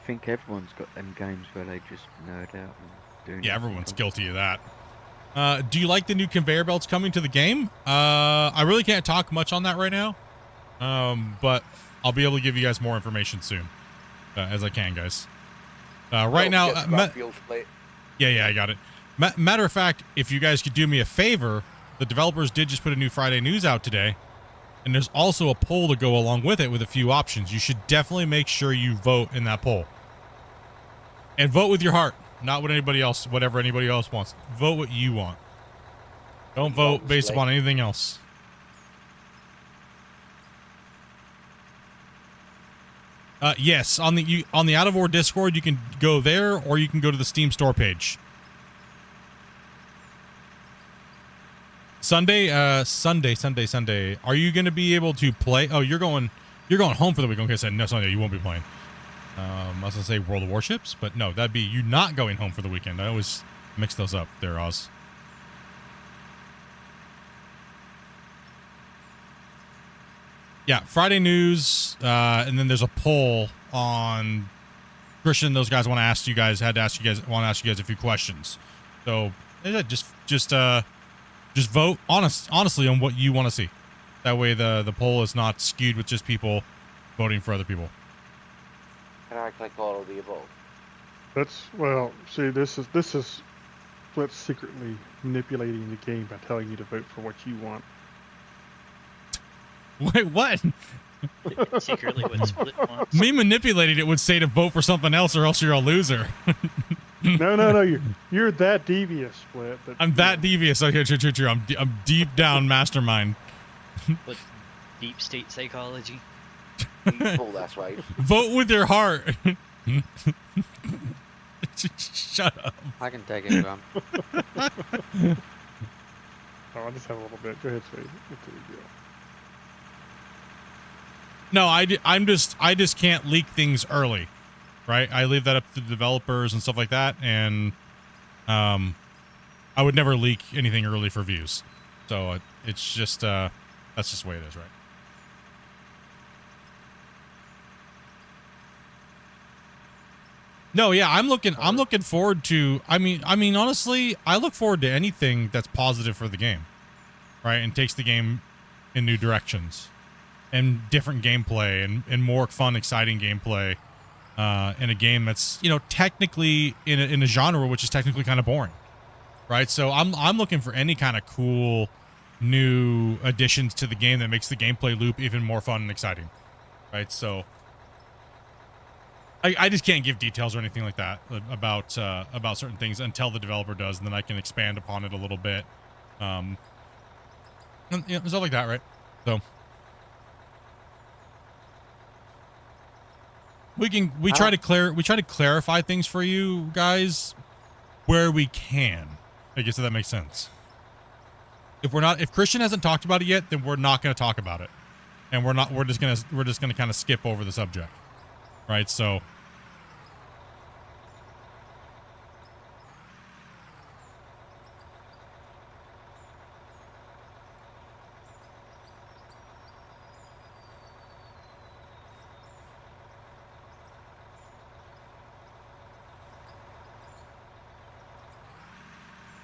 I think everyone's got them games where they just nerd out and do. Yeah, everyone's guilty of that. Do you like the new conveyor belts coming to the game? I really can't talk much on that right now. But I'll be able to give you guys more information soon, as I can, guys. Right now, yeah, I got it. Matter of fact, if you guys could do me a favor, the developers did just put a new Friday news out today, and there's also a poll to go along with it with a few options. You should definitely make sure you vote in that poll, and vote with your heart, not what anybody else, whatever anybody else wants. Vote what you want. Don't vote based upon anything else. Yes, on the Out of War Discord, you can go there, or you can go to the Steam store page. Sunday. Are you going to be able to play? Oh, you're going home for the weekend. Okay, I said no, Sunday you won't be playing. I was gonna say World of Warships, but no, that'd be you not going home for the weekend. I always mix those up there, Oz. Yeah, Friday news, and then there's a poll on Christian. Those guys want to ask you guys a few questions. So yeah, just vote honestly on what you want to see. That way the poll is not skewed with just people voting for other people. Can I click all of the above? See, this is Split secretly manipulating the game by telling you to vote for what you want. Wait, what? Secretly what Split wants. Me manipulating it would say to vote for something else or else you're a loser. No, you're that devious, Split. I'm that devious. Okay, true. I'm deep down mastermind. With deep state psychology. Evil, that's right. Vote with your heart. Shut up. I can take it, Ron. Oh, I just have a little bit. Go ahead, Steve. No, I just can't leak things early, right? I leave that up to the developers and stuff like that, and I would never leak anything early for views. So it's just that's just the way it is, right? No, yeah, I'm looking forward to. I mean, honestly, I look forward to anything that's positive for the game, right? And takes the game in new directions. And different gameplay and more fun, exciting gameplay in a game that's, technically in a genre which is technically kind of boring, right? So I'm looking for any kind of cool new additions to the game that makes the gameplay loop even more fun and exciting, right? So I just can't give details or anything like that about certain things until the developer does, and then I can expand upon it a little bit, and, stuff like that, right? So. We try to clarify things for you guys where we can. I guess if that makes sense. If Christian hasn't talked about it yet, then we're not going to talk about it, and we're just gonna kind of skip over the subject, right? So.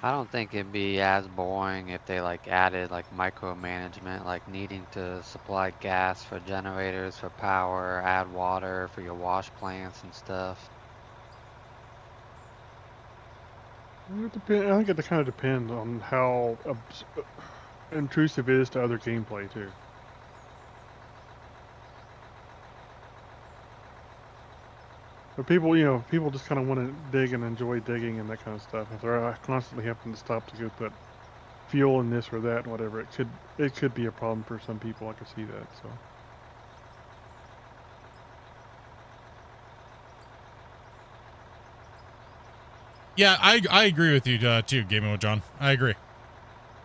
I don't think it'd be as boring if they added micromanagement, like needing to supply gas for generators for power, add water for your wash plants and stuff. I think it kind of depends on how intrusive it is to other gameplay too. But people just kind of want to dig and enjoy digging and that kind of stuff. If they're constantly having to stop to go put fuel in this or that and whatever, it could be a problem for some people. I could see that. So. Yeah, I agree with you too, Gaming with John. I agree.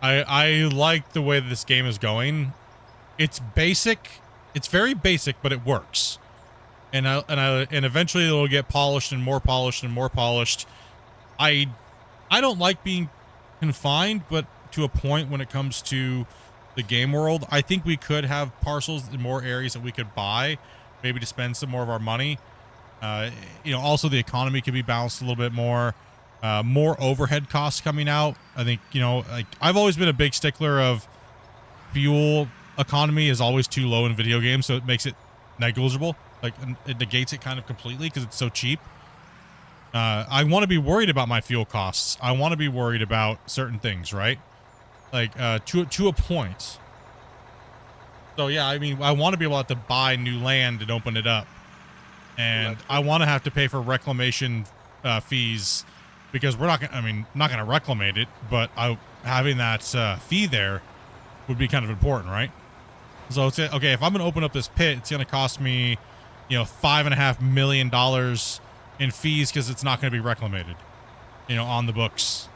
I like the way that this game is going. It's basic. It's very basic, but it works. And eventually it'll get polished and more polished and more polished. I don't like being confined, but to a point when it comes to the game world, I think we could have parcels in more areas that we could buy, maybe to spend some more of our money. Also the economy could be balanced a little bit more. more overhead costs coming out. I think, you know, like I've always been a big stickler of fuel economy is always too low in video games, so it makes it negligible. Like it negates it kind of completely because it's so cheap. I want to be worried about my fuel costs. I want to be worried about certain things, right? Like to a point. So yeah, I mean, I want to be able to buy new land and open it up, and I want to have to pay for reclamation fees because we're not gonna. I mean, not gonna reclamate it, but having that fee there would be kind of important, right? So it's okay. If I'm gonna open up this pit, it's gonna cost me, you know, $5.5 million in fees because it's not gonna be reclamated, you know, on the books.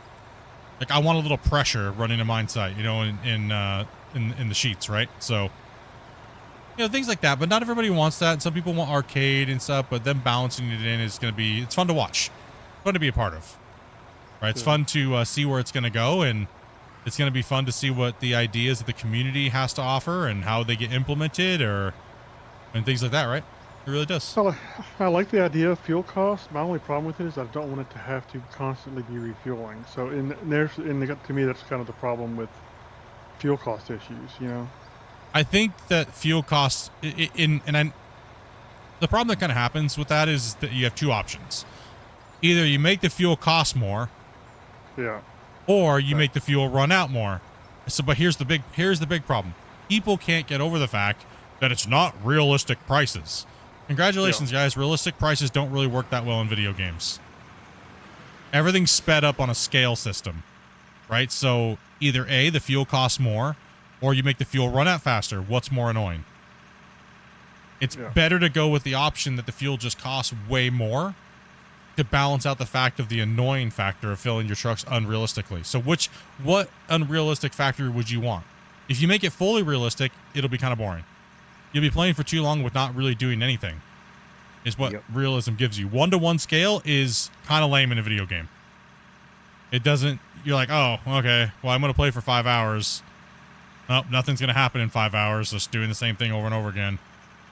Like I want a little pressure running a mine site, you know, in the sheets, right? So. You know, things like that, but not everybody wants that. Some people want arcade and stuff, but them balancing it in is going to be, it's fun to watch, fun to be a part of, right? It's fun to see where it's going to go, and it's going to be fun to see what the ideas that the community has to offer and how they get implemented and things like that, right? It really does. I like the idea of fuel costs. My only problem with it is I don't want it to have to constantly be refueling. So to me, that's kind of the problem with fuel cost issues, you know? I think that fuel costs the problem that kind of happens with that is that you have two options. Either you make the fuel cost more, yeah, or you make the fuel run out more. So, but here's the big problem. People can't get over the fact that it's not realistic prices. Congratulations, guys. Realistic prices don't really work that well in video games. Everything's sped up on a scale system, right? So either A, the fuel costs more, or you make the fuel run out faster. What's more annoying? It's better to go with the option that the fuel just costs way more to balance out the fact of the annoying factor of filling your trucks unrealistically. So what unrealistic factor would you want? If you make it fully realistic, it'll be kind of boring. You'll be playing for too long with not really doing anything, is what realism gives you. 1-to-1 scale is kind of lame in a video game. It doesn't, you're like, oh, okay, well, I'm going to play for 5 hours. Oh, nothing's going to happen in 5 hours, just doing the same thing over and over again.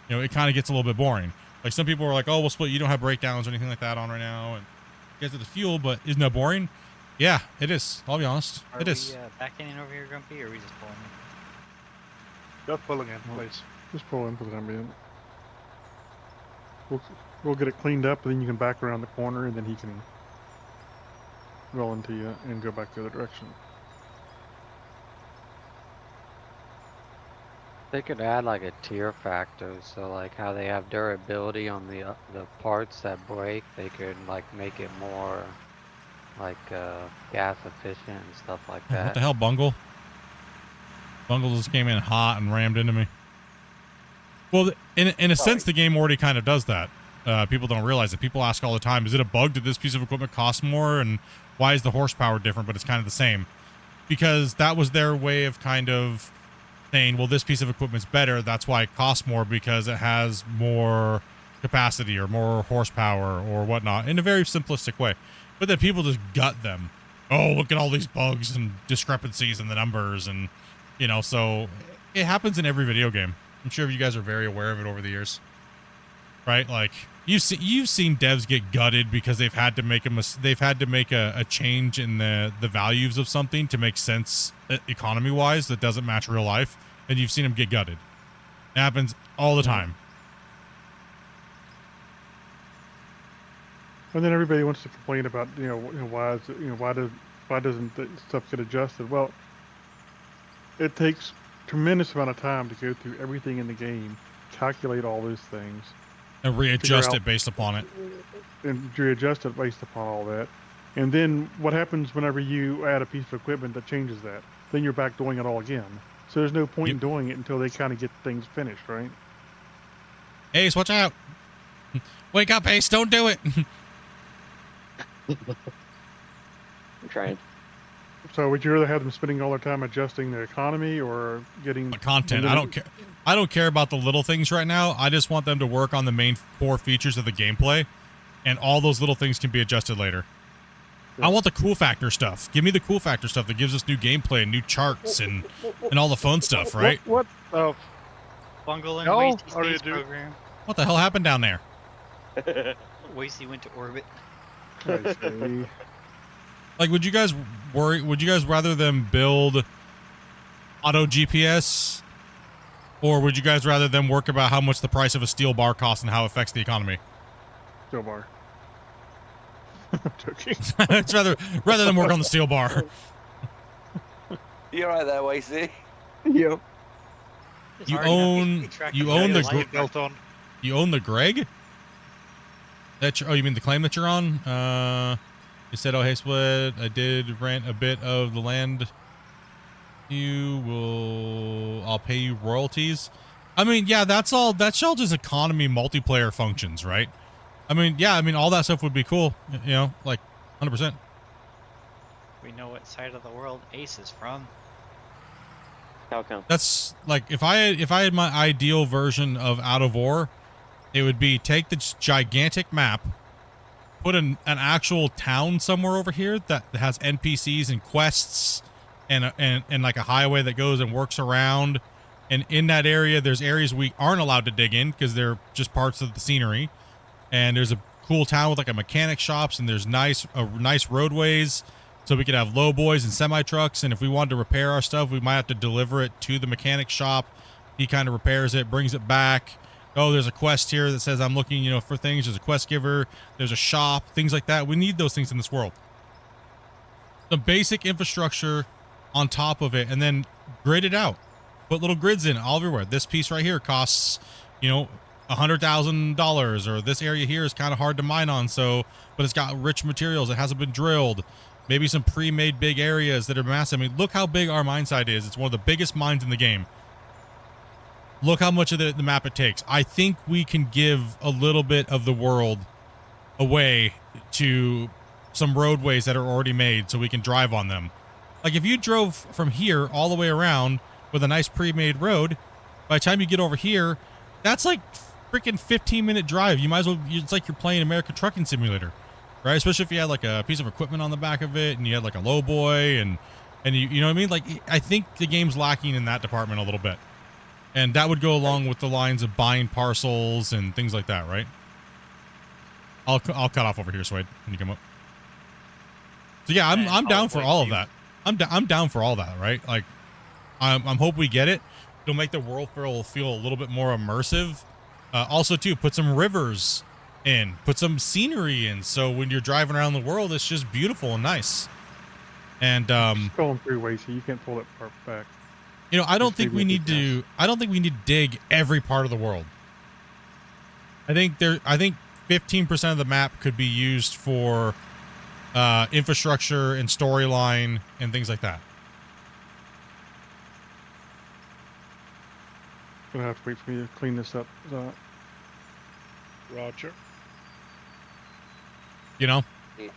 You know, it kind of gets a little bit boring. Like some people are like, oh, well, Split, you don't have breakdowns or anything like that on right now. And you guys have the fuel, but isn't that boring? Yeah, it is. I'll be honest. It is. Are we backing in over here, Grumpy, or are we just pulling in? Just pulling in, please. Just pull in for the time being. We'll get it cleaned up, and then you can back around the corner, and then he can roll into you and go back the other direction. They could add like a tier factor, so like how they have durability on the parts that break, they could like make it more like gas efficient and stuff like that. What the hell, Bungle? Bungle just came in hot and rammed into me. Well, in a sense, the game already kind of does that. People don't realize it. People ask all the time, is it a bug? Did this piece of equipment cost more? And why is the horsepower different, but it's kind of the same? Because that was their way of kind of saying, well, this piece of equipment's better. That's why it costs more, because it has more capacity or more horsepower or whatnot, in a very simplistic way. But then people just gut them. Oh, look at all these bugs and discrepancies in the numbers. And, you know, so it happens in every video game. I'm sure you guys are very aware of it over the years, right? Like you've seen devs get gutted because they've had to make a change in the values of something to make sense economy wise that doesn't match real life, and you've seen them get gutted. It happens all the time. And then everybody wants to complain about why doesn't the stuff get adjusted? Well, it takes tremendous amount of time to go through everything in the game, calculate all those things, and readjust it based upon it. And readjust it based upon all that. And then what happens whenever you add a piece of equipment that changes that? Then you're back doing it all again. So there's no point in doing it until they kind of get things finished, right? Ace, watch out. Wake up, Ace, don't do it. I'm trying. So would you rather have them spending all their time adjusting the economy or getting the content? I don't care. I don't care about the little things right now. I just want them to work on the main core features of the gameplay, and all those little things can be adjusted later. Yeah. I want the cool factor stuff. Give me the cool factor stuff that gives us new gameplay and new charts and all the fun stuff, right? What the Bungle and Wasty space program. What the hell happened down there? Wasty went to orbit. I see. Like, would you guys rather them build auto GPS, or would you guys rather them work about how much the price of a steel bar costs and how it affects the economy? Steel bar. I'm joking. It's rather than work on the steel bar. You're right there, Wasey. Yep. You own the Life built on. You own the Greg? Oh, you mean the claim that you're on? You said, oh, hey, Split, I did rent a bit of the land. I'll pay you royalties. I mean, yeah, that's all just economy multiplayer functions, right? I mean, yeah, all that stuff would be cool, you know, like 100%. We know what side of the world Ace is from. How come? That's like, if I had my ideal version of Out of War, it would be take this gigantic map, put an actual town somewhere over here that has NPCs and quests and like a highway that goes and works around. And in that area, there's areas we aren't allowed to dig in because they're just parts of the scenery. And there's a cool town with like a mechanic shops, and there's nice roadways, so we could have low boys and semi trucks. And if we wanted to repair our stuff, we might have to deliver it to the mechanic shop. He kind of repairs it, brings it back. Oh, there's a quest here that says I'm looking, you know, for things. There's a quest giver. There's a shop, things like that. We need those things in this world. The basic infrastructure on top of it, and then grid it out. Put little grids in all everywhere. This piece right here costs, you know, $100,000, or this area here is kind of hard to mine on, but it's got rich materials. It hasn't been drilled. Maybe some pre-made big areas that are massive. I mean, look how big our mine site is. It's one of the biggest mines in the game. Look how much of the map it takes. I think we can give a little bit of the world away to some roadways that are already made so we can drive on them. Like if you drove from here all the way around with a nice pre-made road, by the time you get over here, that's like freaking 15-minute drive. You might as well, it's like you're playing American Trucking Simulator, right? Especially if you had like a piece of equipment on the back of it and you had like a low boy and you know what I mean? Like, I think the game's lacking in that department a little bit. And that would go along with the lines of buying parcels and things like that, right? I'll cut off over here, Swade, when you come up. So yeah, I'm down for all of that. I'm down for all that, right? Like, I'm hope we get it. It'll make the world feel a little bit more immersive. Also, too, put some rivers in, put some scenery in, so when you're driving around the world, it's just beautiful and nice. And going through ways, so you can't pull that part back. You know, I don't think we need to dig every part of the world. I think 15% of the map could be used for infrastructure and storyline and things like that. Gonna have to wait for me to clean this up. Roger. You know?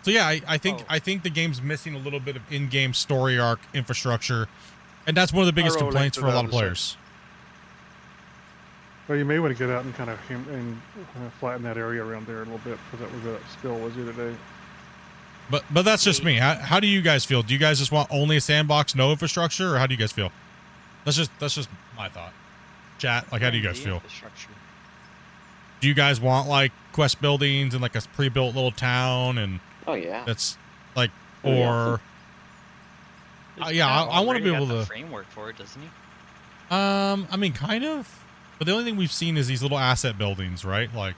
So yeah, I think the game's missing a little bit of in-game story arc infrastructure. And that's one of the biggest complaints for a lot of players. Well, you may want to get out and kind of flatten that area around there a little bit, because that was a spill was the other day. But that's just me. How do you guys feel? Do you guys just want only a sandbox, no infrastructure, or how do you guys feel? That's just my thought. Chat, like, how do you guys feel? Do you guys want like quest buildings and like a pre-built little town and? Oh yeah. That's like, or. Yeah, I want to be able to. The framework for it, doesn't he? I mean, kind of. But the only thing we've seen is these little asset buildings, right? Like.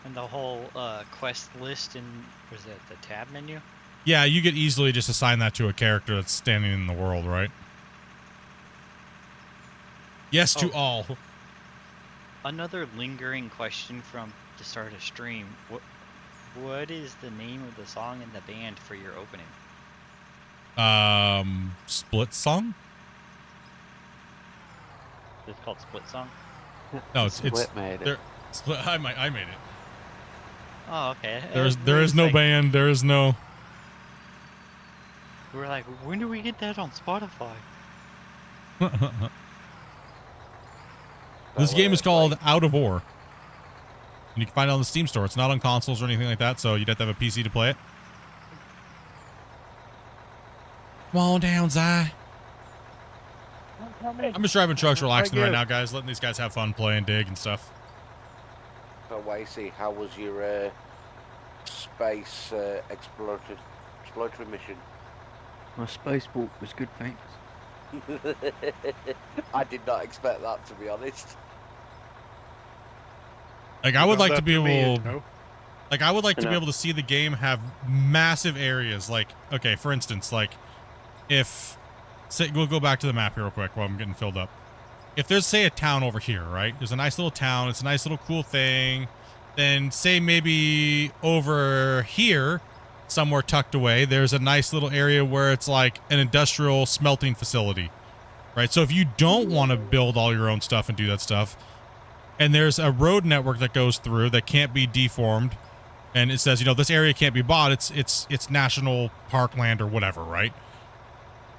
And the whole quest list and was it the tab menu? Yeah, you could easily just assign that to a character that's standing in the world, right? Yes to all. Another lingering question from the start of stream. What is the name of the song and the band for your opening? Split Song? It's called Split Song? No, it's made it. Split, I made it. Oh, okay. There is no band, there is no. We were like, when do we get that on Spotify? This game is called Out of War. And you can find it on the Steam store. It's not on consoles or anything like that, so you'd have to have a PC to play it. Come on down, Zai. I'm just driving trucks, relaxing right now, guys. Letting these guys have fun, play and dig and stuff. So, Wasey, how was your space exploratory mission. My space walk was good, thanks. I did not expect that, to be honest. Like I would like to be able, No? like I would like to be No. able to see the game have massive areas. Like, okay, for instance, like if, say, we'll go back to the map here real quick while I'm getting filled up. If there's, say, a town over here, right? There's a nice little town. It's a nice little cool thing. Then say maybe over here, somewhere tucked away, there's a nice little area where it's like an industrial smelting facility, right? So if you don't want to build all your own stuff and do that stuff, and there's a road network that goes through that can't be deformed, and it says, you know, this area can't be bought. It's national park land or whatever, right?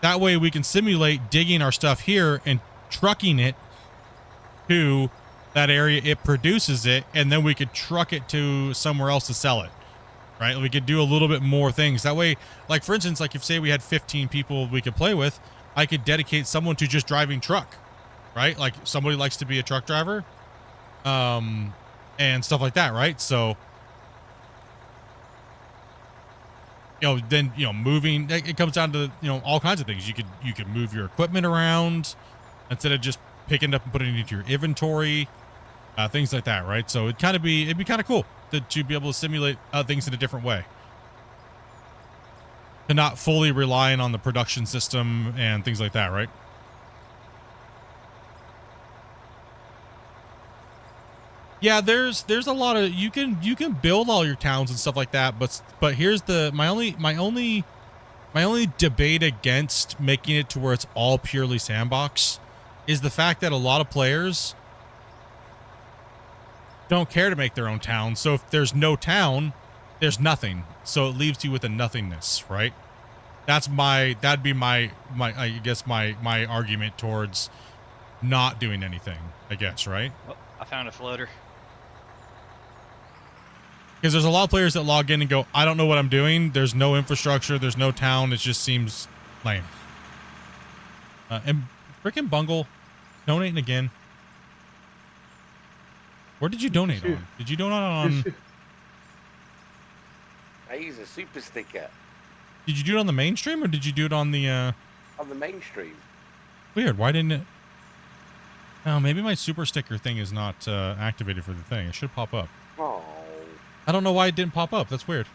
That way we can simulate digging our stuff here and trucking it to that area it produces it, and then we could truck it to somewhere else to sell it, right? We could do a little bit more things that way. Like, for instance, like if say we had 15 people we could play with, I could dedicate someone to just driving truck, right? Like somebody likes to be a truck driver, and stuff like that, right? So, you know, then, you know, moving, it comes down to, you know, all kinds of things. You could move your equipment around instead of just picking it up and putting it into your inventory, things like that, right? So it'd be kind of cool to be able to simulate things in a different way, to not fully relying on the production system and things like that, right? Yeah, there's a lot of, you can build all your towns and stuff like that, but here's my only debate against making it to where it's all purely sandbox is the fact that a lot of players don't care to make their own town. So if there's no town, there's nothing. So it leaves you with a nothingness, right? That'd be my I guess my argument towards not doing anything, I guess, right? Oh, I found a floater. Because there's a lot of players that log in and go, I don't know what I'm doing. There's no infrastructure. There's no town. It just seems lame. And freaking Bungle donating again. Where did you donate on? Did you donate on? I use a super sticker Did you do it on the mainstream or did you do it on the? on the mainstream. Weird. Why didn't it? Oh, maybe my super sticker thing is not activated for the thing. It should pop up. Oh. I don't know why it didn't pop up. That's weird.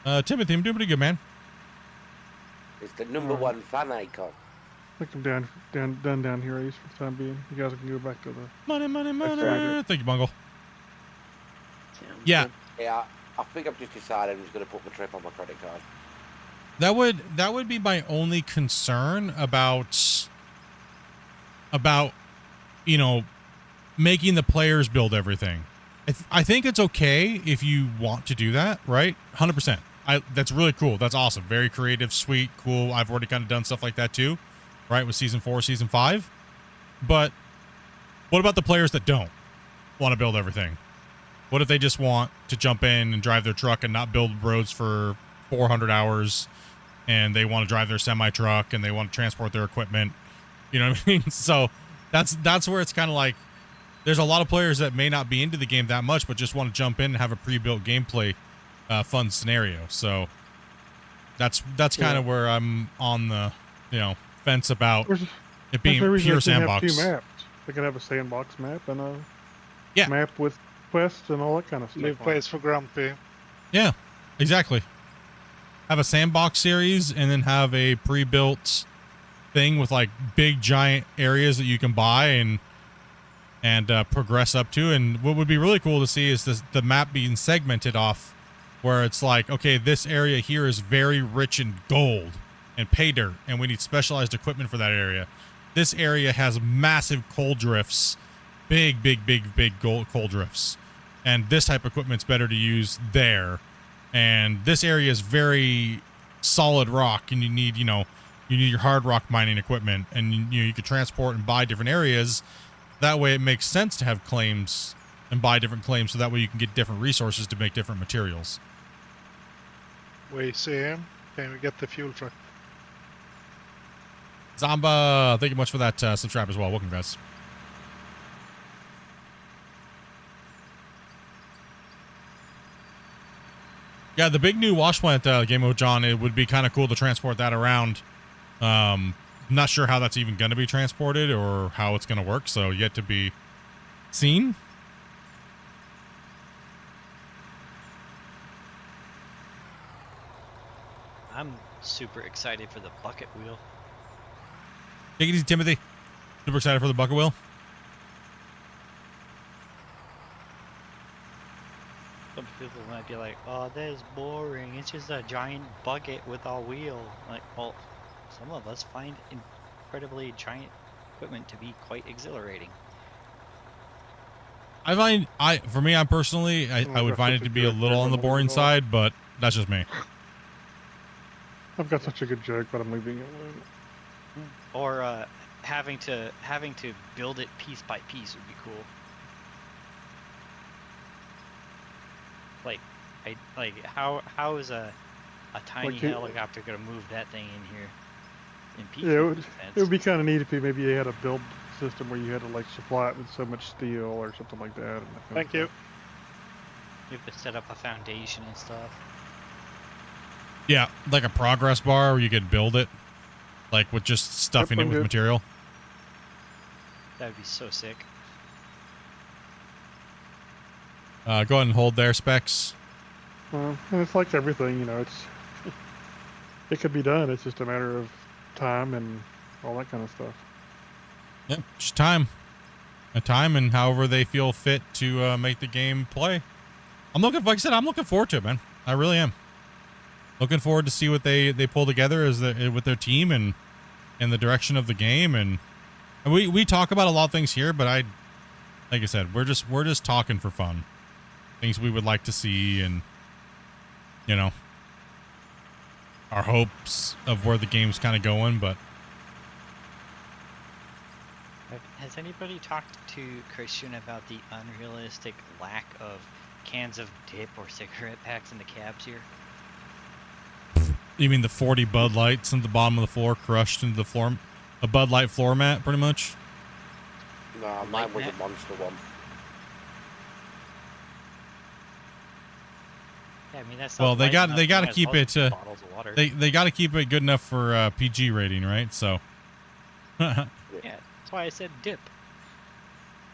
Timothy, I'm doing pretty good, man. It's the number one fan icon. I think I'm done down here, Ace, for the time being. You guys can go back to the... Money. Extractor. Thank you, Bungle. Sounds Yeah. good. Yeah, I think I've just decided I'm just going to put my trip on my credit card. That would be my only concern about you know, making the players build everything. I think it's okay if you want to do that, right? 100%. That's really cool. That's awesome. Very creative, sweet, cool. I've already kind of done stuff like that too, right? With season 4, season 5. But what about the players that don't want to build everything? What if they just want to jump in and drive their truck and not build roads for 400 hours, and they want to drive their semi truck and they want to transport their equipment? You know what I mean? So that's where it's kind of like, there's a lot of players that may not be into the game that much, but just want to jump in and have a pre-built gameplay fun scenario. So that's kind of where I'm on the, you know, fence about it being pure sandbox. Have 2 maps. They can have a sandbox map and a Yeah. map with quests and all that kind of stuff. Leave place for Grumpy. Yeah, exactly. Have a sandbox series and then have a pre-built thing with like big giant areas that you can buy and progress up to. And what would be really cool to see is the map being segmented off, where it's like, okay, this area here is very rich in gold and pay dirt, and we need specialized equipment for that area. This area has massive coal drifts, big coal drifts, and this type of equipment's better to use there. And this area is very solid rock, and you need your hard rock mining equipment, and you could transport and buy different areas. That way it makes sense to have claims and buy different claims, so that way you can get different resources to make different materials. We see him. Can we get the fuel truck? Zamba, thank you much for that subscribe as well. Welcome, guys. Yeah, the big new wash plant game mode, John, it would be kind of cool to transport that around. Not sure how that's even going to be transported or how it's going to work, so yet to be seen. I'm super excited for the bucket wheel. Take it easy, Timothy. Super excited for the bucket wheel. Some people might be like, oh, that is boring. It's just a giant bucket with a wheel. Like, well, some of us find incredibly giant equipment to be quite exhilarating. I find, for me, I personally, I would find it to be a little on the boring side, but that's just me. I've got such a good joke, but I'm leaving it alone. Or having to build it piece by piece would be cool. How is a tiny helicopter gonna move that thing in here in pieces? Yeah, it would be kind of neat if maybe you had a build system where you had to like supply it with so much steel or something like that. Thank you. You have to set up a foundation and stuff. Yeah, like a progress bar where you could build it, like with just stuffing it with material. That would be so sick. Go ahead and hold there, Specs. And it's like everything, you know, it could be done. It's just a matter of time and all that kind of stuff. Yep, just time. A time and however they feel fit to make the game play. Like I said, I'm looking forward to it, man. I really am. Looking forward to see what they pull together with their team and the direction of the game. And we talk about a lot of things here, but like I said, we're just talking for fun. Things we would like to see, and you know, our hopes of where the game's kind of going. But has anybody talked to Christian about the unrealistic lack of cans of dip or cigarette packs in the cabs here? You mean the 40 Bud Lights on the bottom of the floor, crushed into the floor, a Bud Light floor mat, pretty much? No, mine was a monster one. Yeah, I mean that's. Well, they got to keep it. They got to keep it good enough for PG rating, right? So. Yeah, that's why I said dip.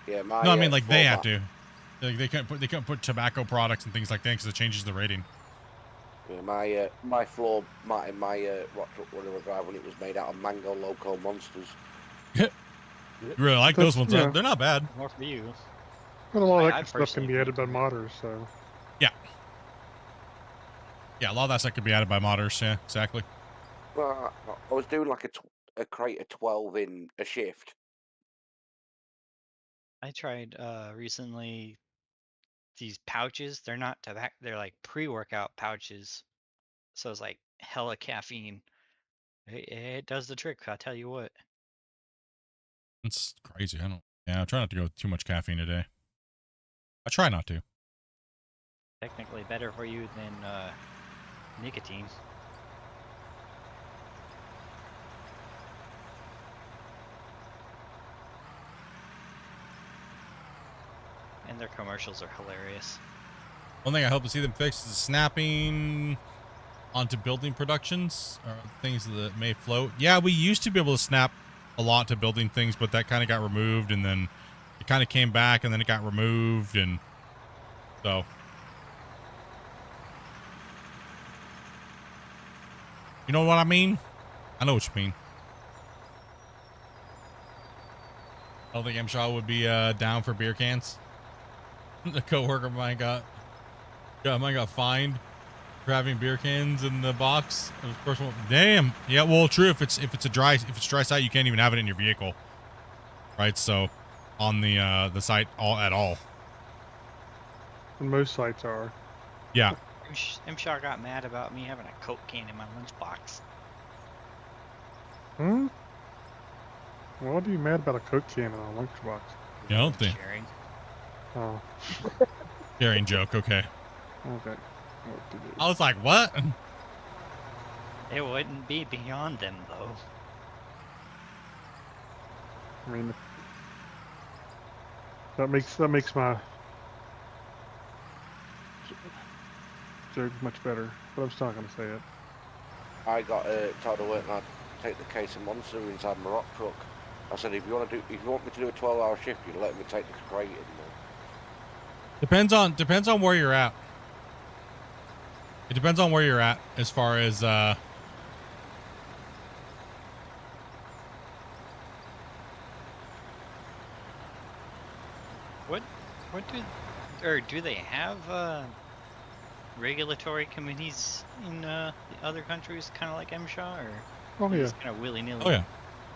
Yeah, no, I mean like they have to. They can't put tobacco products and things like that because it changes the rating. Yeah, my floor mat in my rock truck whatever drive when it was made out of Mango Loco Monsters. You really like those ones? Yeah. They're not bad. More for you. And a lot of that stuff can be added by modders, so. Yeah. Yeah, a lot of that stuff could be added by modders. Yeah, exactly. Well, I was doing like a crate of 12 in a shift. I tried recently these pouches. They're not tobacco. They're like pre-workout pouches. So it's like hella caffeine. It does the trick. I'll tell you what. It's crazy. I try not to go with too much caffeine a day. I try not to. Technically better for you than nicotine. And their commercials are hilarious. One thing I hope to see them fix is snapping onto building productions or things that may float. Yeah, we used to be able to snap a lot to building things, but that kind of got removed, and then it kind of came back, and then it got removed, and so. You know what I mean? I know what you mean. I don't think M. Shaw would be down for beer cans. The coworker of mine got fined for having beer cans in the box. Damn. Yeah, well, true. If it's dry site, you can't even have it in your vehicle, right? So, on the site at all. And most sites are. Yeah. M. Shaw got mad about me having a Coke can in my lunchbox. Hmm. Well, what are you mad about a Coke can in a lunchbox? Yeah, I don't think. Sharing. Oh. Sharing joke. Okay. Okay. I was like, what? It wouldn't be beyond them, though. I mean, that makes my they're much better. But I'm still not going to say it. I got told I weren't allowed to take the case of Monster inside my rock truck. I said, if you want me to do a 12-hour shift, you let me take the crate in there. Depends on where you're at. It depends on where you're at as far as do they have regulatory committees in the other countries, kind of like MSHA, or Oh yeah. just kind of willy nilly? Oh yeah.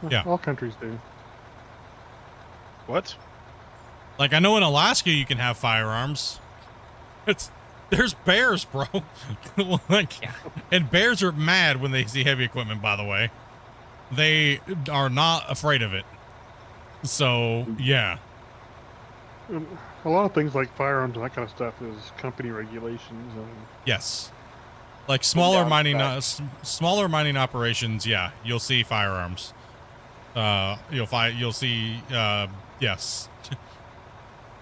Yeah. All countries do. What? Like I know in Alaska you can have firearms. There's bears, bro. Like, Yeah. and bears are mad when they see heavy equipment, by the way. They are not afraid of it. So, yeah. A lot of things like firearms and that kind of stuff is company regulations. And Yes. Like smaller down mining specs. smaller mining operations, yeah, you'll see firearms. You'll see yes.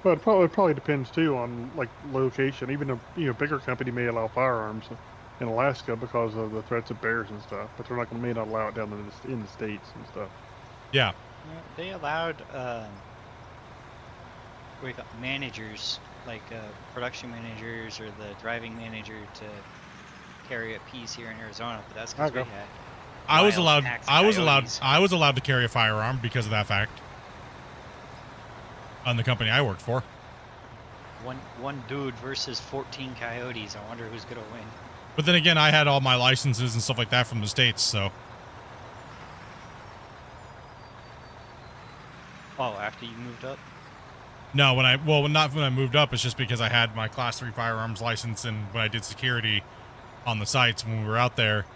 but it probably depends too on like location. Even a bigger company may allow firearms in Alaska because of the threats of bears and stuff, but they're not may not allow it down in the states and stuff. Yeah. They allowed managers, like production managers or the driving manager, to carry a piece here in Arizona, but that's because we Okay. had I was wild allowed packs of I coyotes. was allowed to carry a firearm because of that fact. On the company I worked for. One dude versus 14 coyotes. I wonder who's gonna win. But then again, I had all my licenses and stuff like that from the States, so Oh, after you moved up? no, not when I moved up, it's just because I had my class 3 firearms license, and when I did security on the sites when we were out there,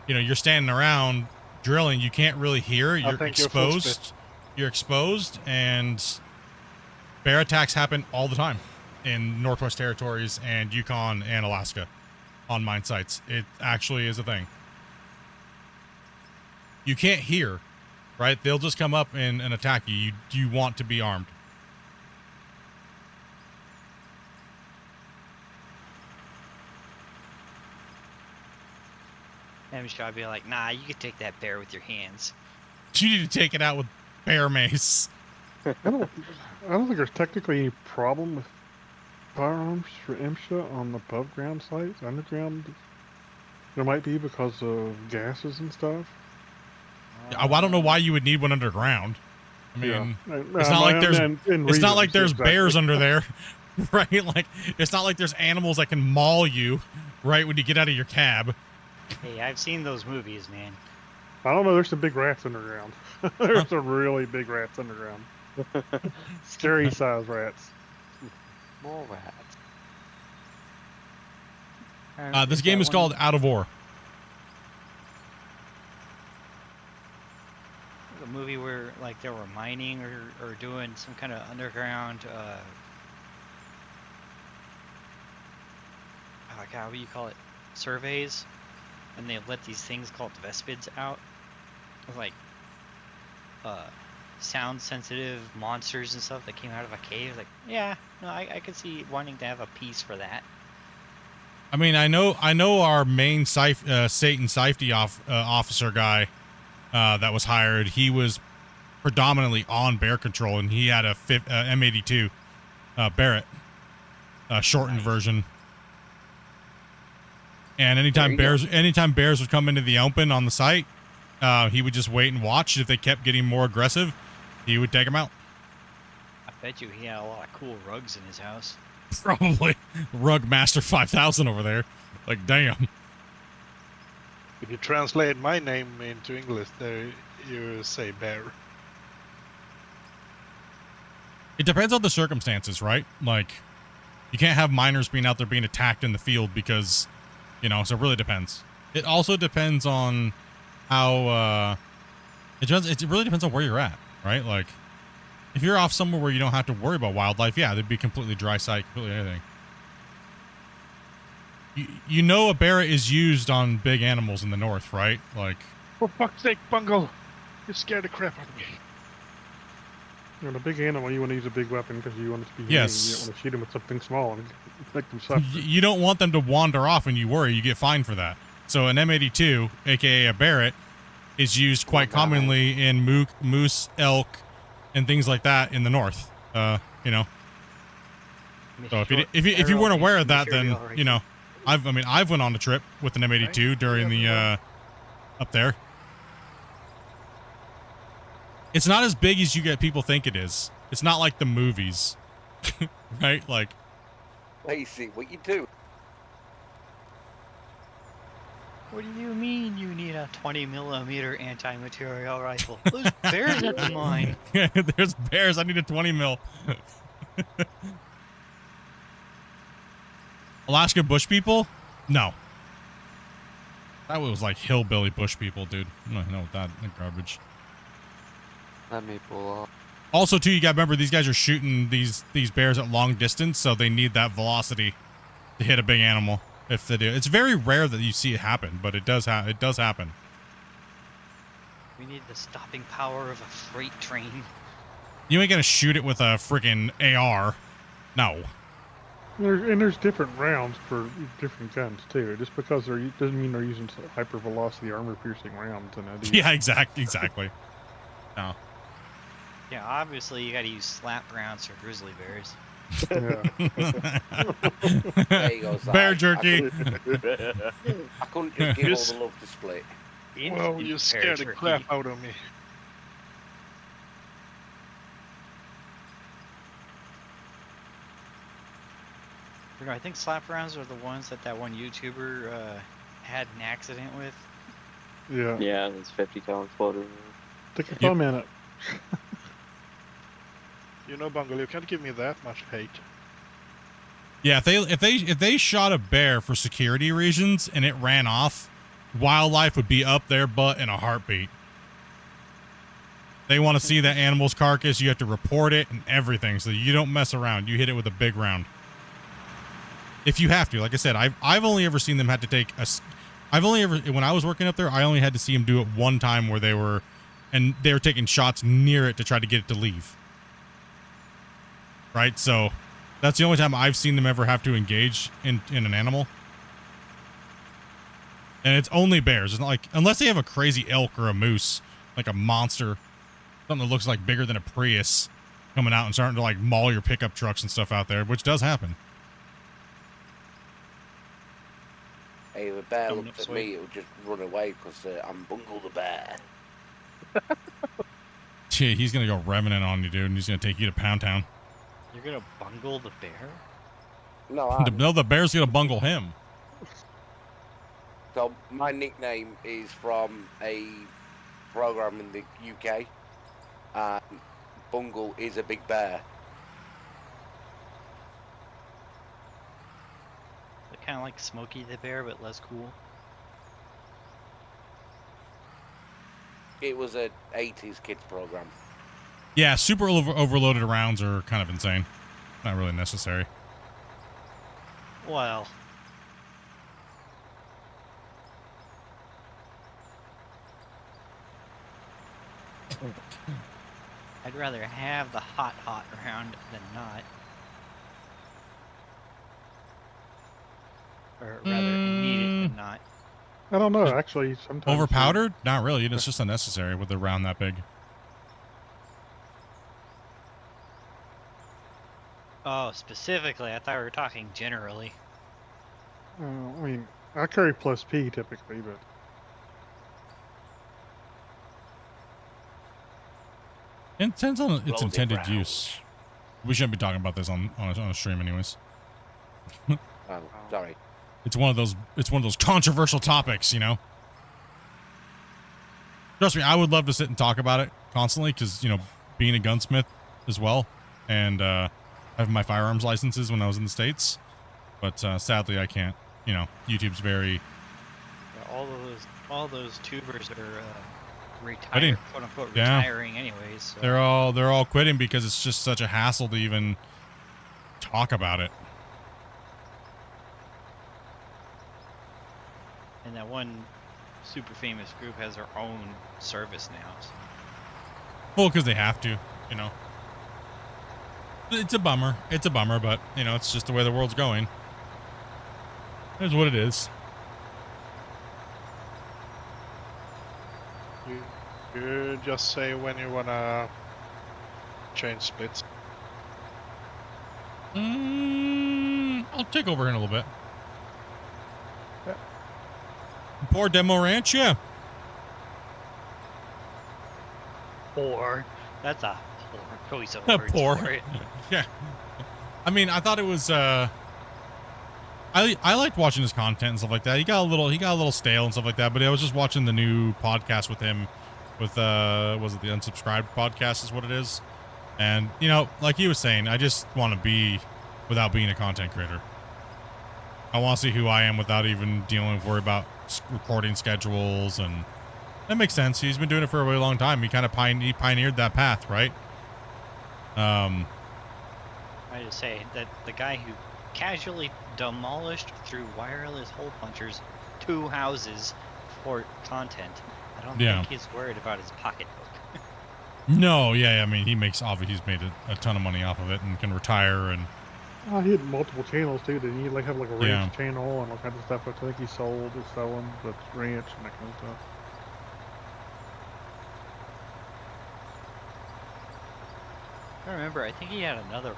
you're standing around drilling, you can't really hear, you're think you're full spit. exposed. You're exposed, and bear attacks happen all the time in Northwest Territories and Yukon and Alaska on mine sites. It actually is a thing. You can't hear, right? They'll just come up and attack you. You want to be armed. MSHA would be like, nah, you could take that bear with your hands. You need to take it out with bear mace. I don't think there's technically any problem with firearms for MSHA on above ground sites. Underground, there might be because of gases and stuff. I don't know why you would need one underground. I mean, Yeah. it's not like there's it's not like there's bears under there, right? Like it's not like there's animals that can maul you, right, when you get out of your cab. Hey, I've seen those movies, man. I don't know. There's some big rats underground. There's some really big rats underground. Scary size rats. More rats. This game is called Out of War. The movie where like they were mining or doing some kind of underground oh god, what do you call it? Surveys, and they let these things called Vespids out. With like sound sensitive monsters and stuff that came out of a cave. Like, yeah, no, I could see wanting to have a piece for that. I mean, I know our main Satan safety officer guy that was hired. He was predominantly on bear control, and he had a M82 Barrett shortened version. And anytime bears would come into the open on the site, he would just wait and watch. If they kept getting more aggressive, he would take them out. I bet you he had a lot of cool rugs in his house. Probably Rug Master 5000 over there. Like, damn. If you translate my name into English, there you say bear. It depends on the circumstances, right? Like, you can't have miners being out there being attacked in the field because, so it really depends. It also depends on how, it really depends on where you're at, right? Like, if you're off somewhere where you don't have to worry about wildlife, yeah, there'd be completely dry site, completely anything. A bear is used on big animals in the north, right? Like, For fuck's sake, Bungle! You scared the crap out of me. You know, the big animal, you want to use a big weapon because you want it to be humane. Yes. You don't want to shoot them with something small and make them suffer. You don't want them to wander off and you worry. You get fined for that. So an M82, aka a Barrett, is used quite commonly in moose, elk, and things like that in the north. You know. So if you weren't aware of that, then you know, I've went on a trip with an M82 during the up there. It's not as big as people think it is. It's not like the movies, right? Like, Basic, what you do? What do you mean you need a 20mm anti-material rifle? Those bears at mine. There's bears. I need a 20 mil. Alaska bush people? No. That was like hillbilly bush people, dude. I don't know that garbage. Let me pull off. Also, too, you gotta remember these guys are shooting these bears at long distance, so they need that velocity to hit a big animal. If they do, it's very rare that you see it happen, but it does happen. We need the stopping power of a freight train. You ain't gonna shoot it with a freaking AR. No. There's different rounds for different guns too. Just because doesn't mean they're using hyper velocity armor piercing rounds. Yeah, exactly. No. Yeah, obviously you gotta use slap rounds for grizzly bears. Yeah. There you go, Si. Bear jerky. I couldn't just give all the love to Split. Well, you scared the crap out of me. You know, I think slap rounds are the ones that one YouTuber had an accident with. Yeah. Yeah, it's 50 cal exploded. Stick your thumb in it. You know, Bungle, you can't give me that much hate. Yeah, if they shot a bear for security reasons and it ran off, wildlife would be up their butt in a heartbeat. They want to see that animal's carcass. You have to report it and everything, so you don't mess around. You hit it with a big round. If you have to, like I said, I've only ever seen them had to take when I was working up there, I only had to see them do it one time where they were taking shots near it to try to get it to leave. Right, so that's the only time I've seen them ever have to engage in an animal. And it's only bears. It's not like, unless they have a crazy elk or a moose, like a monster, something that looks like bigger than a Prius coming out and starting to like maul your pickup trucks and stuff out there, which does happen. Hey, if a bear looked at me, it would just run away because I'm Bungle the Bear. Gee, he's going to go revenant on you, dude, and he's going to take you to Pound Town. You're gonna bungle the bear? No, the bear's going to bungle him. So my nickname is from a program in the UK. Bungle is a big bear. Kind of like Smokey the Bear, but less cool. It was a 80s kids program. Yeah, super overloaded rounds are kind of insane. Not really necessary. Well, I'd rather have the hot round than not. Or rather, need it than not. I don't know, actually. Sometimes Overpowdered? Not really. It's just unnecessary with a round that big. Oh, specifically, I thought we were talking generally. I mean, I carry plus P typically, but It depends on its Loaded intended rounds. use. We shouldn't be talking about this on a stream, anyways. Oh, sorry. It's one of those controversial topics, you know. Trust me, I would love to sit and talk about it constantly because, you know, being a gunsmith as well, and having my firearms licenses when I was in the States, but sadly I can't. You know, YouTube's very. Yeah, all those tubers are Quitting. quote unquote Yeah. retiring anyways. So. They're all quitting because it's just such a hassle to even talk about it. And that one super famous group has their own service now. So. Well, because they have to, you know. It's a bummer. It's a bummer, but you know, it's just the way the world's going. Here's what it is. You just say when you wanna change splits. I'll take over here in a little bit. Yeah. Poor Demo Ranch, yeah. Or that's a poor choice of words Poor. for it. Yeah. I mean, I thought it was I liked watching his content and stuff like that. He got a little stale and stuff like that, but I was just watching the new podcast with him with was it the Unsubscribed podcast is what it is. And you know, like he was saying, I just want to be without being a content creator. I want to see who I am without even worry about recording schedules, and that makes sense. He's been doing it for a really long time. He kind of pioneered that path, right? I just say that the guy who casually demolished through wireless hole punchers 2 houses for content, I don't think he's worried about his pocketbook. No, yeah, I mean, he's made a ton of money off of it and can retire and. He had multiple channels too. Didn't he? Like have like a ranch Yeah. channel and all kinds of stuff. Which I think he sold or selling the ranch and that kind of stuff. I remember, I think he had another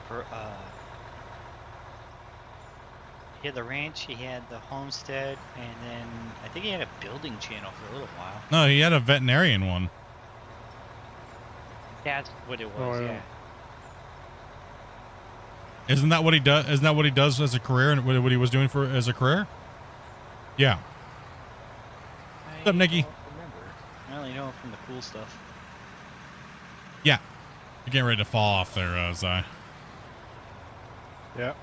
he had the ranch, he had the homestead, and then I think he had a building channel for a little while. No, he had a veterinarian one. That's what it was, Oh, yeah. yeah. Isn't that what he does? Isn't that what he does as a career and what he was doing as a career? Yeah. What's up, Nikki? Don't remember. I only know him from the cool stuff. Yeah. You're getting ready to fall off there, Zai. Yeah.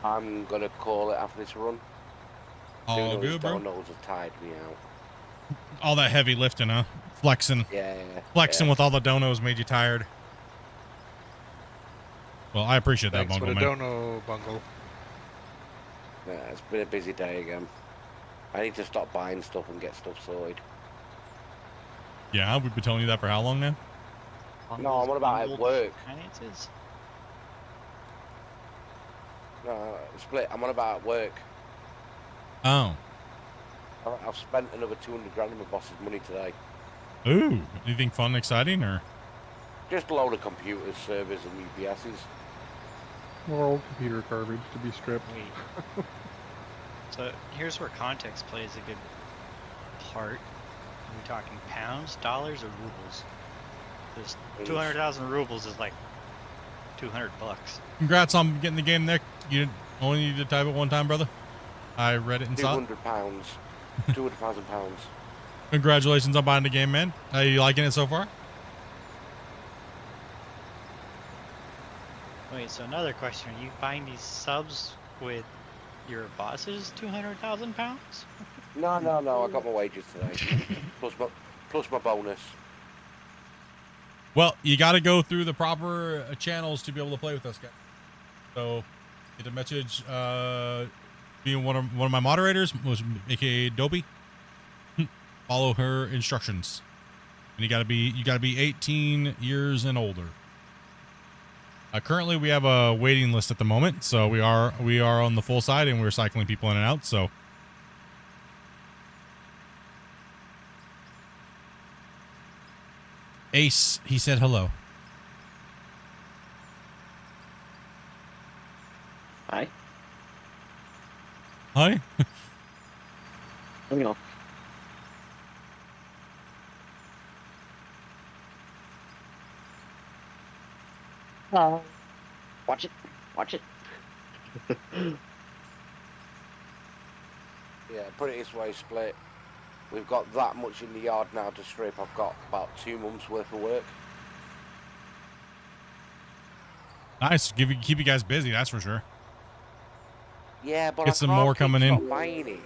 I'm gonna call it after this run. All good, bro. Donos have tired me out. All that heavy lifting, huh? Flexing. Yeah. Flexing yeah. with all the donos made you tired. Well, I appreciate that, Thanks for Bungle, the man. dono, Bungle. Yeah, it's been a busy day again. I need to stop buying stuff and get stuff sorted. Yeah, we've been telling you that for how long now? No, I'm on about at work. Finances? No, Split. I'm on about at work. Oh. I've spent another 200 grand of my boss's money today. Ooh. Anything fun, exciting, or? Just a load of computers, servers, and UPSs. More old computer garbage to be stripped. Wait. So here's where context plays a good part. Are we talking pounds, dollars, or rubles? Because 200,000 rubles is like 200 bucks. Congrats on getting the game, Nick. You only need to type it one time, brother. I read it and saw it. £200. £200,000. Congratulations on buying the game, man. Are you liking it so far? Wait, so another question. Are you buying these subs with your boss's 200,000 pounds? No. I got my wages today. plus my bonus. Well, you got to go through the proper channels to be able to play with us, guys. So, get a message. Being one of my moderators, aka Dobie. Follow her instructions, and you got to be 18 years and older. Currently, we have a waiting list at the moment, so we are on the full side, and we're cycling people in and out. So. Ace, he said hello. Hi. Hi. Let me know. Watch it. Watch it. Yeah, put it this way, Split. We've got that much in the yard now to strip. I've got about 2 months worth of work. Nice. Keep you guys busy, that's for sure. Yeah, but Get I some can't more keep coming in. stop buying it.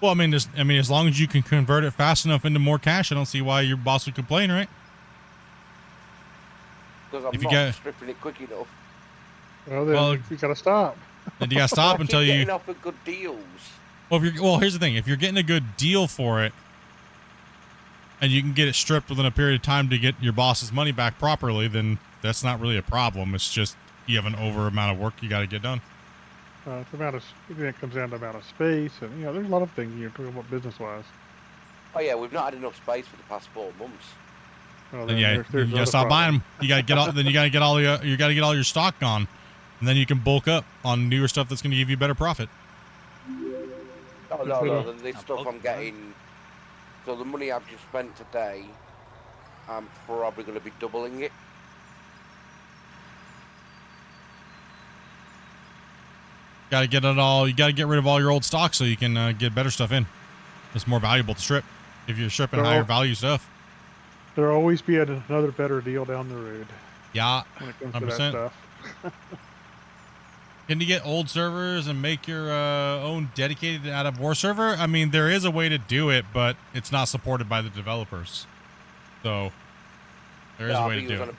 Well, I mean, as long as you can convert it fast enough into more cash, I don't see why your boss would complain, right? Because I'm If you not get- stripping it quick enough. Well, then you got to stop. Then you got to stop I keep until getting you. offered good deals. Well, here's the thing: if you're getting a good deal for it, and you can get it stripped within a period of time to get your boss's money back properly, then that's not really a problem. It's just you have an over amount of work you got to get done. It's it comes down to amount of space, and there's a lot of things you're talking about business-wise. Oh yeah, we've not had enough space for the past 4 months. Well, Then there's you gotta other stop buying problems. them. You gotta get all. Then you gotta get all your stock gone, and then you can bulk up on newer stuff that's gonna give you better profit. Oh no, this stuff I'm getting. So the money I've just spent today, I'm probably going to be doubling it. Gotta get it all. You gotta get rid of all your old stock so you can get better stuff in. It's more valuable to strip if you're stripping higher value stuff. There'll always be another better deal down the road. Yeah, when it comes 100%. to that stuff. Can you get old servers and make your own dedicated out of war server? I mean, there is a way to do it, but it's not supported by the developers. So there is a way to do it.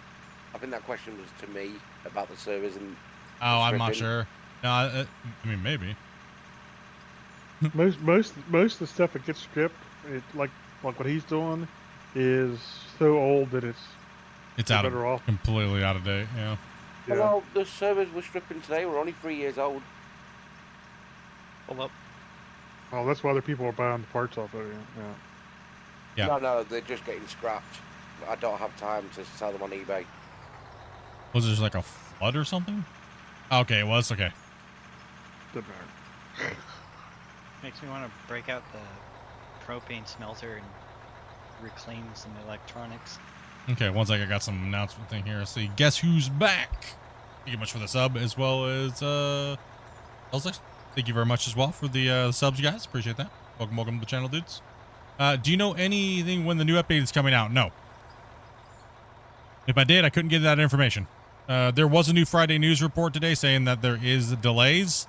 I think that question was to me about the servers and. Oh, I'm not sure. No, I mean maybe. most of the stuff that gets stripped, like what he's doing, is so old that it's better off. Completely out of date. Yeah. Yeah. Well, the servers we're stripping today were only 3 years old. Hold up. Oh, that's why other people are buying the parts off of it. Yeah. No, they're just getting scrapped. I don't have time to sell them on eBay. Was there like a flood or something? Okay, well, it's okay. Doesn't matter. Makes me want to break out the propane smelter and reclaim some electronics. Okay, one second, I got some announcement thing here. Let's see. Guess who's back? Thank you much for the sub, as well as Elsa. Thank you very much as well for the subs, guys. Appreciate that. Welcome to the channel, dudes. Do you know anything when the new update is coming out? No. If I did, I couldn't get that information. There was a new Friday news report today saying that there is delays.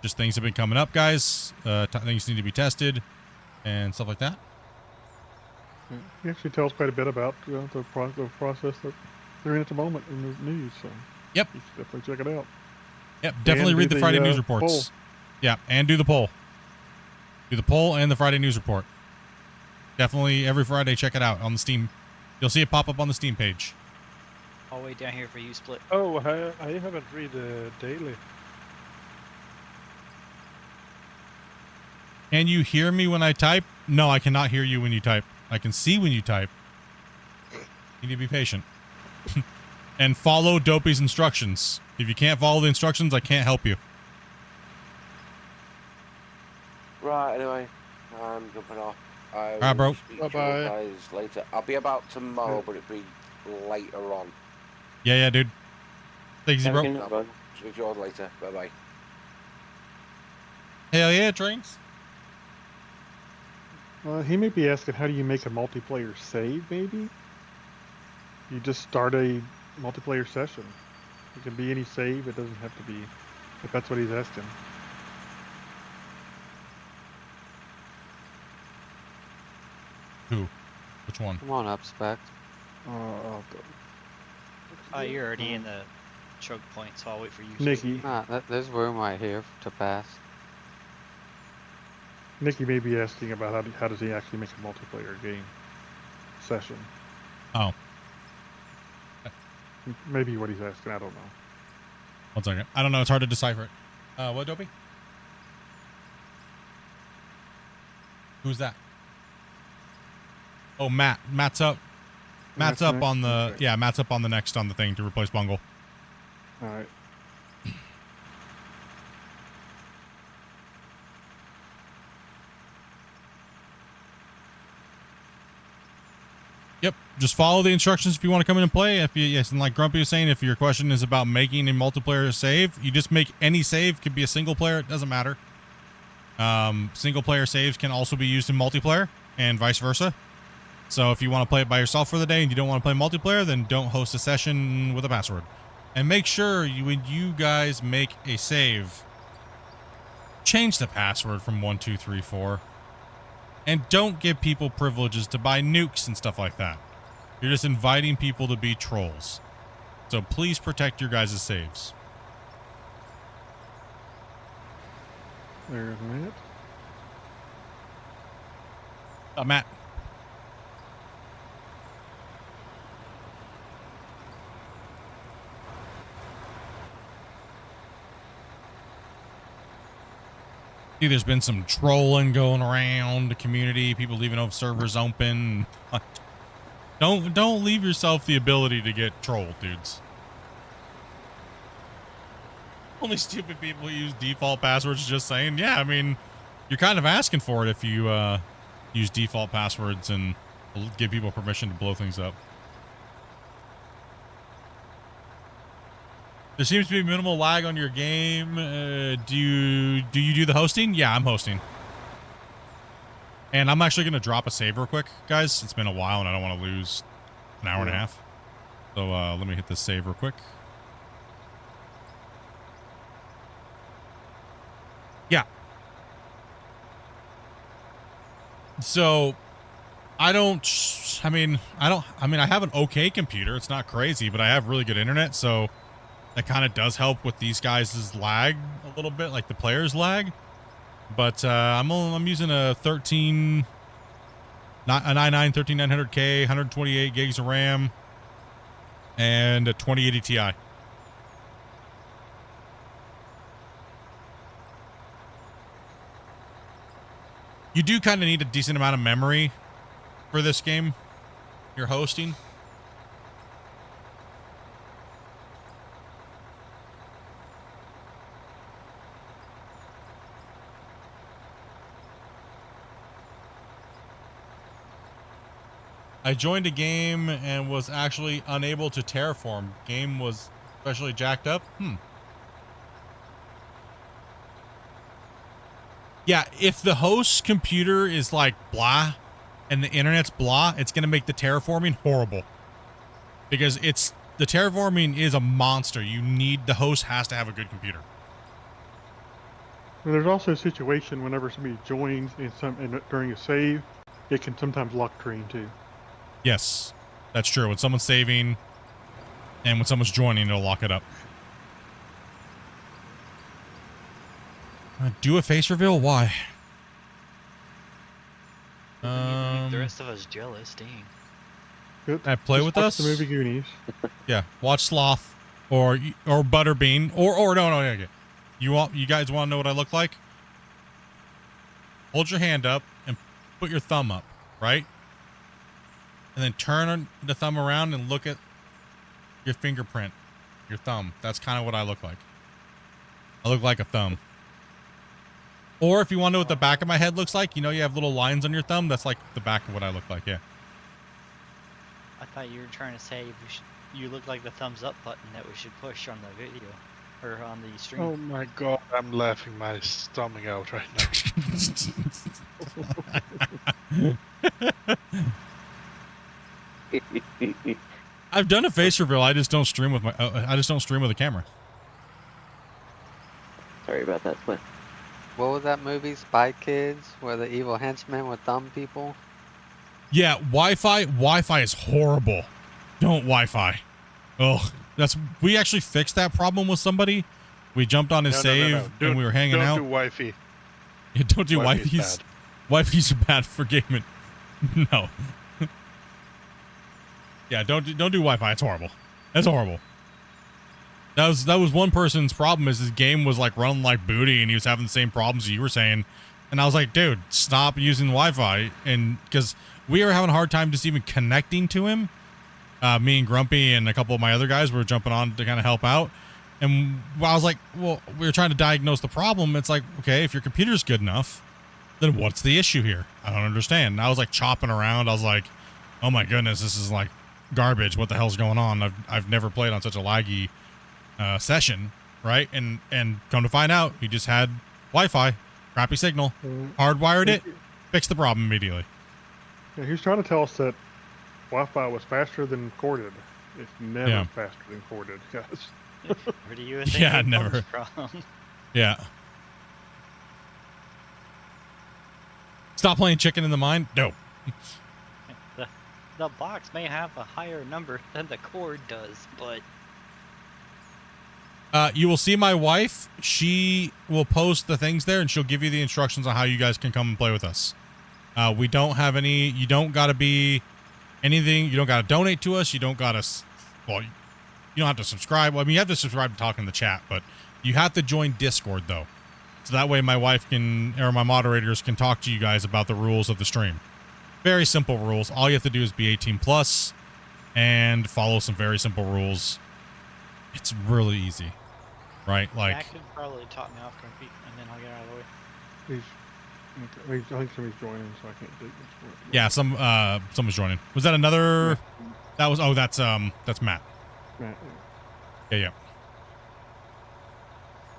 Just things have been coming up, guys. Things need to be tested and stuff like that. He actually tells quite a bit about the process that they're in at the moment in the news. So yep, you should definitely check it out. Yep, definitely read the Friday news reports. Poll. Yeah, and do the poll. Do the poll and the Friday news report. Definitely every Friday, check it out on the Steam. You'll see it pop up on the Steam page. All the way down here for you, Split. Oh, I haven't read the daily. Can you hear me when I type? No, I cannot hear you when you type. I can see when you type. You need to be patient. And follow Dopey's instructions. If you can't follow the instructions, I can't help you. Right, anyway, I'm jumping off. All right, bro. Bye-bye. Guys later. I'll be about tomorrow, but it'll be later on. Yeah, dude. Thanks, bro. No, speak to you all later. Bye-bye. Hell yeah, trains. He may be asking, how do you make a multiplayer save, maybe? You just start a multiplayer session. It can be any save. It doesn't have to be, if that's what he's asking. Who? Which one? Come on up, Spec. You're already in the choke point, so I'll wait for you. Nikki. Nah, there's room right here to pass. Nikki may be asking about how does he actually make a multiplayer game session. Oh. Maybe what he's asking, I don't know. 1 second. I don't know. It's hard to decipher it. What, Dopey? Who's that? Oh, Matt. Matt's up. Matt's up on the... Okay. Yeah, Matt's up on the next on the thing to replace Bungle. All right. Yep. Just follow the instructions if you want to come in and play. If you, yes, and like Grumpy was saying, if your question is about making a multiplayer save, you just make any save. Could be a single player. It doesn't matter. Single player saves can also be used in multiplayer and vice versa. So if you want to play it by yourself for the day and you don't want to play multiplayer, then don't host a session with a password. And make sure when you guys make a save, change the password from 1234. And don't give people privileges to buy nukes and stuff like that. You're just inviting people to be trolls. So please protect your guys' saves. There's Matt. Matt. See, there's been some trolling going around the community, people leaving servers open. Don't leave yourself the ability to get trolled, dudes. Only stupid people use default passwords. Just saying. Yeah, I mean, you're kind of asking for it if you use default passwords and give people permission to blow things up. There seems to be minimal lag on your game. Do you do the hosting? Yeah, I'm hosting. And I'm actually going to drop a save real quick, guys. It's been a while and I don't want to lose an hour and a half. So let me hit this save real quick. Yeah. So I have an okay computer. It's not crazy, but I have really good internet. So that kind of does help with these guys' lag a little bit, like the players' lag. But I'm using a 13900K, 128 gigs of RAM, and a 2080 Ti. You do kind of need a decent amount of memory for this game you're hosting. I joined a game and was actually unable to terraform. Game was especially jacked up. Yeah, if the host's computer is like blah and the internet's blah, it's going to make the terraforming horrible. Because the terraforming is a monster. The host has to have a good computer. And there's also a situation whenever somebody joins during a save, it can sometimes lock train too. Yes, that's true. When someone's saving and when someone's joining, it'll lock it up. Do a face reveal? Why? Make the rest of us jealous, dang. Play with us? The movie Goonies. Yeah, watch Sloth or Butterbean or no. You guys want to know what I look like? Hold your hand up and put your thumb up, right? And then turn the thumb around and look at your fingerprint, your thumb. That's kind of what I look like. I look like a thumb. Or if you want to know what the back of my head looks like, you have little lines on your thumb. That's like the back of what I look like, yeah. I thought you were trying to say you look like the thumbs up button that we should push on the video or on the stream. Oh my god, I'm laughing my stomach out right now. I've done a face reveal. I just don't stream with a camera. Sorry about that, Split. What was that movie, Spy Kids, where the evil henchmen would thumb people? Yeah, Wi-Fi is horrible. Don't Wi-Fi. Oh, we actually fixed that problem with somebody. We jumped on his save and we were hanging out. Don't do Wi-Fi. Yeah, don't do Wi-Fi's. Wi-Fi's are bad for gaming. No. Yeah, don't do Wi-Fi. It's horrible. That's horrible. That was one person's problem. Is his game was like running like booty, and he was having the same problems you were saying. And I was like, dude, stop using Wi-Fi. And because we were having a hard time just even connecting to him. Me and Grumpy and a couple of my other guys were jumping on to kind of help out. And I was like, well, we were trying to diagnose the problem. It's like, okay, if your computer's good enough, then what's the issue here? I don't understand. And I was like chopping around. I was like, oh my goodness, this is like garbage. What the hell's going on? I've never played on such a laggy session, right? And come to find out, he just had Wi-Fi, crappy signal, hardwired it, fixed the problem immediately. Yeah, he was trying to tell us that Wi-Fi was faster than corded. It's never faster than corded, guys. Where do you think it never. comes from? Yeah. Stop playing chicken in the mine? No. The box may have a higher number than the cord does, but you will see my wife. She will post the things there, and she'll give you the instructions on how you guys can come and play with us. We don't have any. You don't got to be anything. You don't got to donate to us. You don't got to. Well, you don't have to subscribe. Well, I mean, you have to subscribe to talk in the chat, but you have to join Discord though, so that way my wife can or my moderators can talk to you guys about the rules of the stream. Very simple rules. All you have to do is be 18 plus and follow some very simple rules. It's really easy, right? Like Jack could probably talk me off compete, and then I'll get out of the way. I think somebody's joining, so I can't do it. yeah, someone's joining. Was that another? That was that's Matt. Matt, Yeah.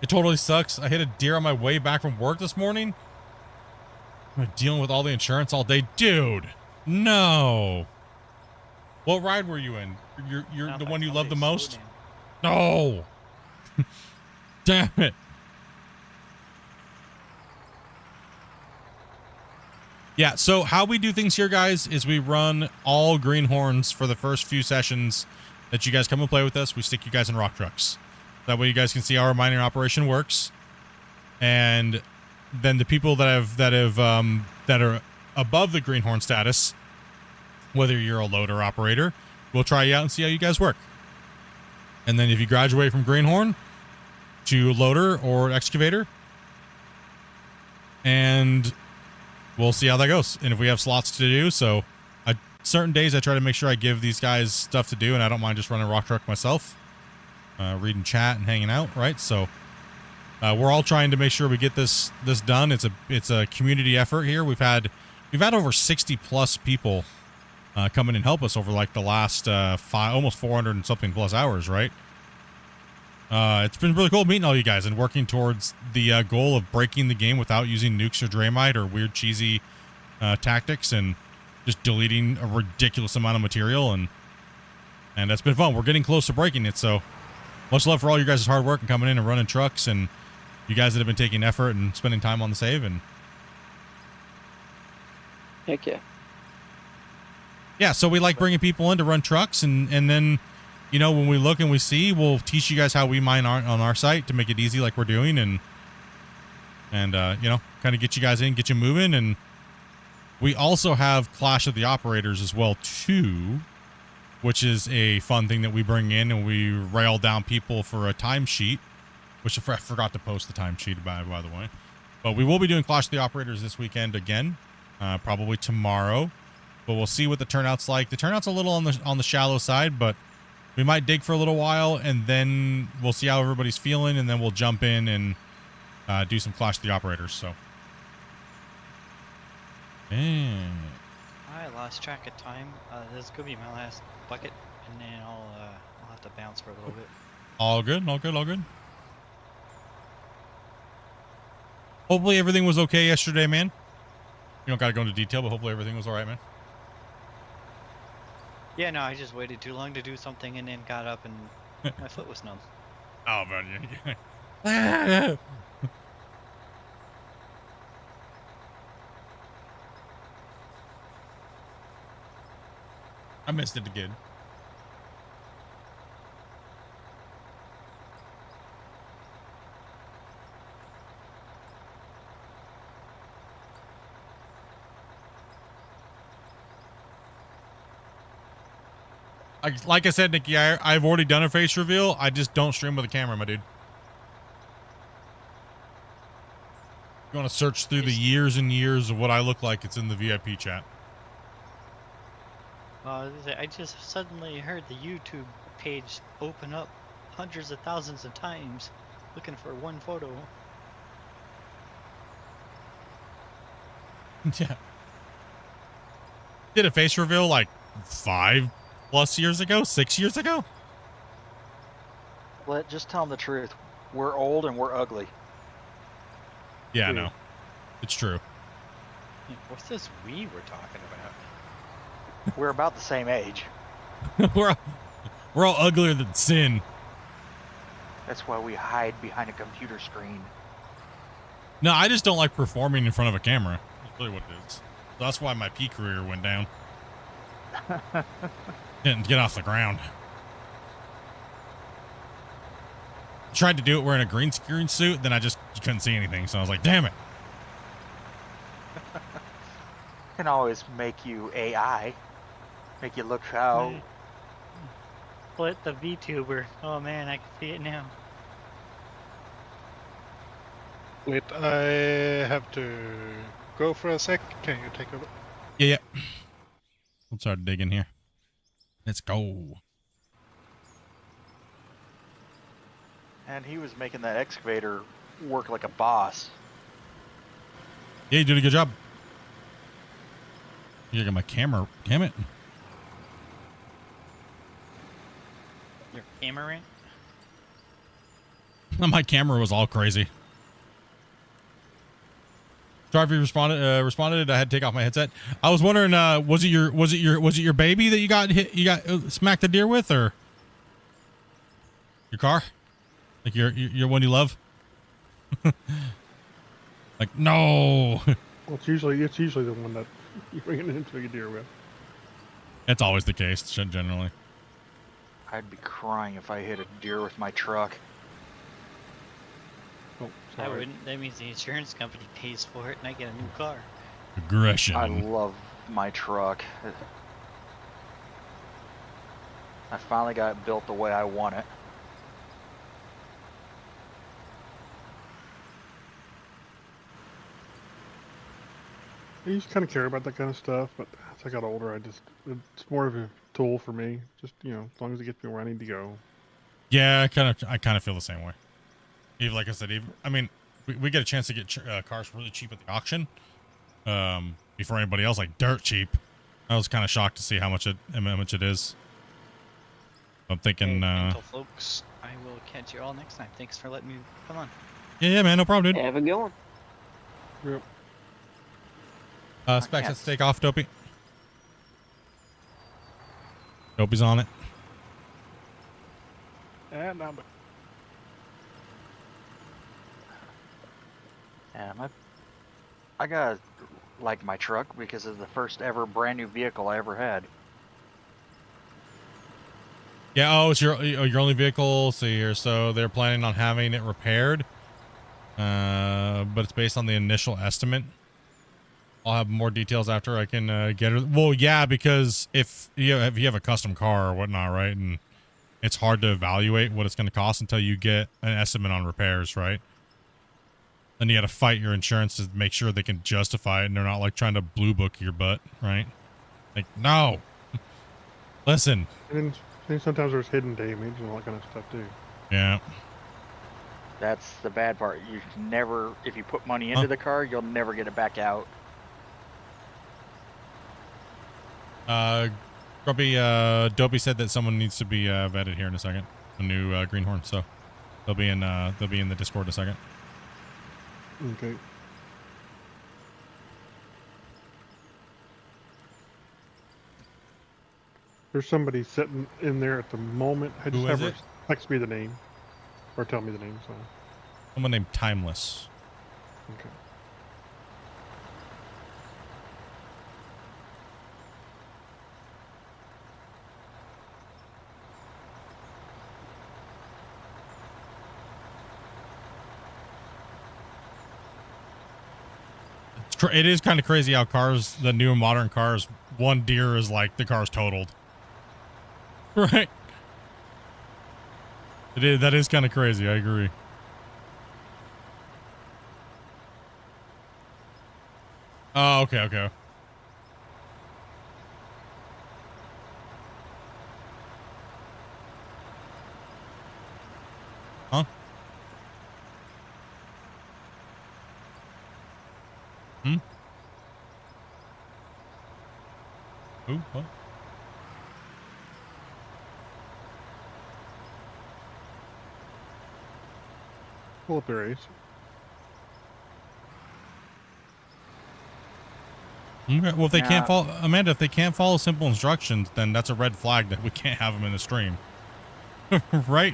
It totally sucks. I hit a deer on my way back from work this morning. I'm dealing with all the insurance all day, dude. No. What ride were you in? You're the one you love the most? No. Damn it. Yeah, so how we do things here, guys, is we run all greenhorns for the first few sessions that you guys come and play with us. We stick you guys in rock trucks. That way you guys can see how our mining operation works. And then the people that are above the greenhorn status, whether you're a loader operator, we'll try you out and see how you guys work. And then if you graduate from greenhorn to loader or excavator, and we'll see how that goes. And if we have slots to do, so certain days I try to make sure I give these guys stuff to do, and I don't mind just running a rock truck myself, reading chat and hanging out, right? So we're all trying to make sure we get this done. It's a community effort here. We've had over 60 plus people come in and help us over like the last almost 400 and something plus hours, right? It's been really cool meeting all you guys and working towards the goal of breaking the game without using nukes or Draymite or weird cheesy tactics, and just deleting a ridiculous amount of material, and that's been fun. We're getting close to breaking it, so much love for all you guys' hard work and coming in and running trucks, and you guys that have been taking effort and spending time on the save. And Heck yeah. yeah, so we like bringing people in to run trucks, and then, you know, when we look and we see, we'll teach you guys how we mine on our site to make it easy like we're doing, and you know, kind of get you guys in, get you moving. And we also have Clash of the Operators as well too, which is a fun thing that we bring in, and we rail down people for a timesheet, which I forgot to post the timesheet by the way. But we will be doing Clash of the Operators this weekend again, probably tomorrow. But we'll see what the turnout's like. The turnout's a little on the shallow side, but we might dig for a little while, and then we'll see how everybody's feeling, and then we'll jump in and do some Clash of the Operators. So. I lost track of time. This is gonna be my last bucket, and then I'll have to bounce for a little bit. All good. Hopefully everything was okay yesterday, man. You don't gotta go into detail, but hopefully everything was all right, man. Yeah, no, I just waited too long to do something, and then got up, and my foot was numb. Oh man, yeah. I missed it again. Like I said, Nikki, I've already done a face reveal. I just don't stream with a camera, my dude. If you want to search through the years and years of what I look like, it's in the VIP chat. I just suddenly heard the YouTube page open up hundreds of thousands of times looking for one photo. Yeah. Did a face reveal like 5+ years ago, 6 years ago. Just tell them the truth. We're old and we're ugly. Yeah, no, it's true. What's this we were talking about? We're about the same age. we're all uglier than sin. That's why we hide behind a computer screen. No, I just don't like performing in front of a camera. That's really what it is. That's why my P career went down. Didn't get off the ground. Tried to do it wearing a green screen suit, then I just couldn't see anything, so I was like, damn it. can always make you AI. Make you look how. Split the VTuber. Oh man, I can see it now. Wait, I have to go for a sec. Can you take over? Yeah. We'll start digging here. Let's go. And he was making that excavator work like a boss. Yeah, you did a good job. You got my camera. Damn it. Your camera? My camera was all crazy. Sorry if you responded. I had to take off my headset. I was wondering, was it your baby that you got smacked the deer with, or your car? Like your one you love? Like, no. Well, it's usually the one that you bring it into a deer with. That's always the case, generally. I'd be crying if I hit a deer with my truck. Oh, I sorry. wouldn't. That means the insurance company pays for it and I get a new car. Aggression. I love my truck. I finally got it built the way I want it. I used to kind of care about that kind of stuff, but as I got older, it's more of a tool for me. Just, as long as it gets me where I need to go. Yeah, I kind of feel the same way. Even like I said, we get a chance to get cars really cheap at the auction. Before anybody else, like dirt cheap. I was kind of shocked to see how much it is. I'm thinking, Gentle folks, I will catch you all next time. Thanks for letting me come on. yeah, man, no problem, dude. Have a good one. Yep. Specs, let's take off, Dopey. Dopey's on it. And I'm Yeah, I got like my truck because it's the first ever brand new vehicle I ever had. Yeah, it's your only vehicle. So they're planning on having it repaired. But it's based on the initial estimate. I'll have more details after I can get it. Well, yeah, because if you have a custom car or whatnot, right, and it's hard to evaluate what it's going to cost until you get an estimate on repairs, right? Then you got to fight your insurance to make sure they can justify it, and they're not like trying to blue book your butt, right? Like, no. Listen. And then sometimes there's hidden damage and all that kind of stuff too. Yeah. That's the bad part. You never, if you put money into the car, you'll never get it back out. Grubby, Dopey said that someone needs to be vetted here in a second. A new greenhorn, so they'll be in the Discord in a second. Okay. There's somebody sitting in there at the moment. I just Who is have her it? text me the name, or tell me the name. So. Someone named Timeless. Okay. It is kind of crazy how cars, the new modern cars, one deer is like the car's totaled. Right. It is. That is kind of crazy. I agree. Oh, okay, okay. Huh? Hmm? Who? What? Pull up their ace. Okay. Well, if they can't follow, Amanda, if they can't follow simple instructions, then that's a red flag that we can't have them in the stream. Right?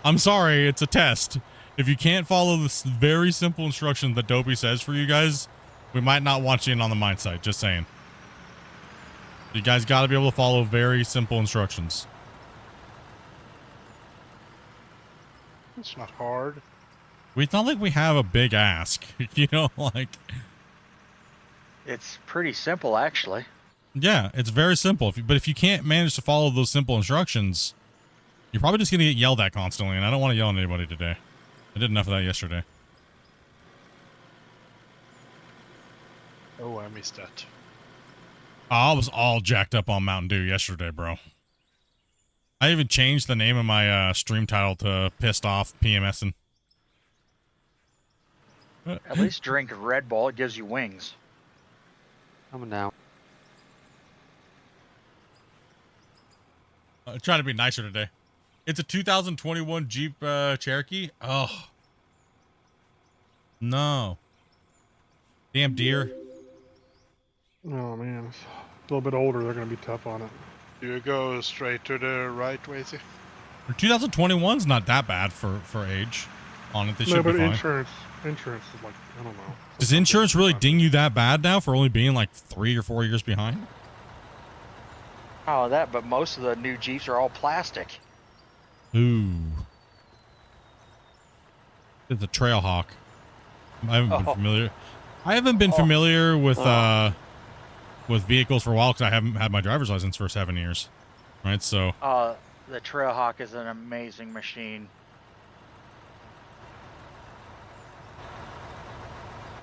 I'm sorry, it's a test. If you can't follow this very simple instructions that Dopey says for you guys, we might not want you in on the mine site. Just saying. You guys got to be able to follow very simple instructions. It's not hard. It's not like we have a big ask, you know, like. It's pretty simple, actually. Yeah, it's very simple. But if you can't manage to follow those simple instructions, you're probably just going to get yelled at constantly, and I don't want to yell at anybody today. I did enough of that yesterday. Oh, I missed that. I was all jacked up on Mountain Dew yesterday, bro. I even changed the name of my stream title to Pissed Off PMSing. At least drink Red Bull. It gives you wings. Coming down. Trying to be nicer today. It's a 2021 Jeep Cherokee. Oh. No. Damn deer. Oh man, it's a little bit older. They're going to be tough on it. Do you go straight to the right, Wazy? 2021's not that bad for age on it. They should No, be but fine. insurance is like, I don't know. Does insurance really ding you that bad now for only being like 3 or 4 years behind? Oh, that, but most of the new Jeeps are all plastic. Ooh. It's a Trailhawk. I haven't been familiar. I haven't been familiar with vehicles for a while because I haven't had my driver's license for 7 years. Right, so. The Trailhawk is an amazing machine.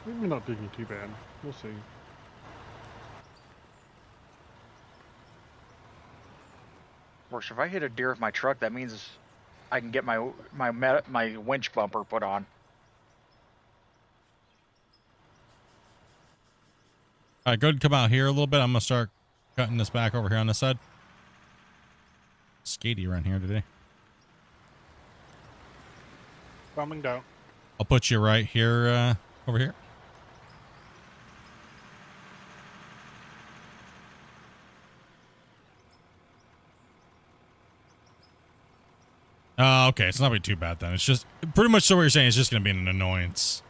It may not dig me too bad. We'll see. Of course, if I hit a deer with my truck, that means I can get my winch bumper put on. All right, go ahead and come out here a little bit. I'm going to start cutting this back over here on this side. Skatey around here today. Coming down. I'll put you right here, over here. Okay, it's not going to be too bad then. It's just pretty much so what you're saying. It's just going to be an annoyance.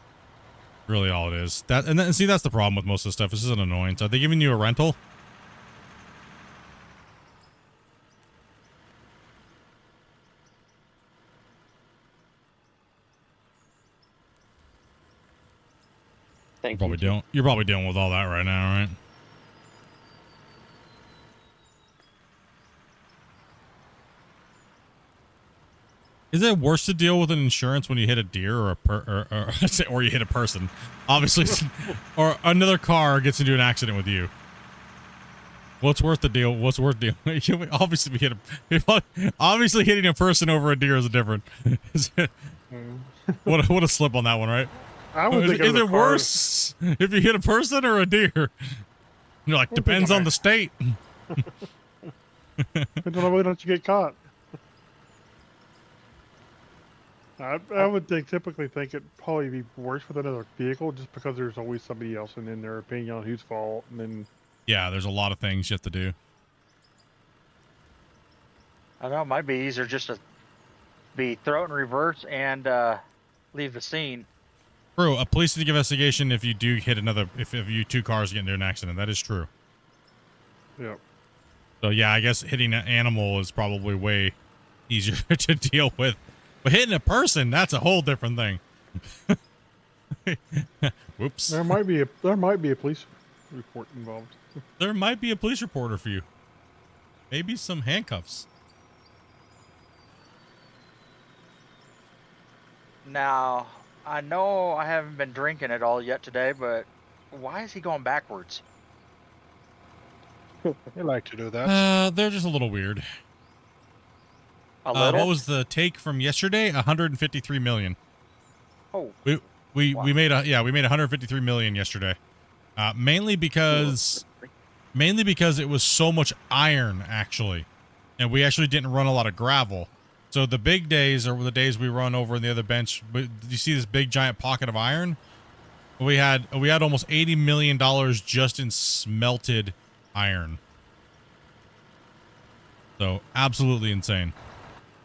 Really, all it is. See, that's the problem with most of the stuff. This is an annoyance. Are they giving you a rental? Thank you. You're probably dealing with all that right now, right? Is it worse to deal with an insurance when you hit a deer or or you hit a person? Obviously, or another car gets into an accident with you. What's worth the deal? What's worth dealing? Obviously hitting a person over a deer is different. What a slip on that one, right? I would think is it worse if you hit a person or a deer? You're like, depends on the state. Depends on whether or not you get caught. I would typically think it'd probably be worse with another vehicle just because there's always somebody else in their opinion on whose fault. And then, yeah, there's a lot of things you have to do. I know it might be easier just to throw it in reverse and leave the scene. True, a police investigation if you do hit if you two cars get into an accident. That is true. Yep. So yeah, I guess hitting an animal is probably way easier to deal with. But hitting a person, that's a whole different thing. Whoops. There might be a police report involved. There might be a police reporter for you. Maybe some handcuffs. Now, I know I haven't been drinking at all yet today, but why is he going backwards? You like to do that. They're just a little weird. A little? What was the take from yesterday? 153 million. Oh. We made 153 million yesterday. Mainly because it was so much iron actually, and we actually didn't run a lot of gravel. So the big days are the days we run over in the other bench. But you see this big giant pocket of iron? We had almost $80 million just in smelted iron. So absolutely insane.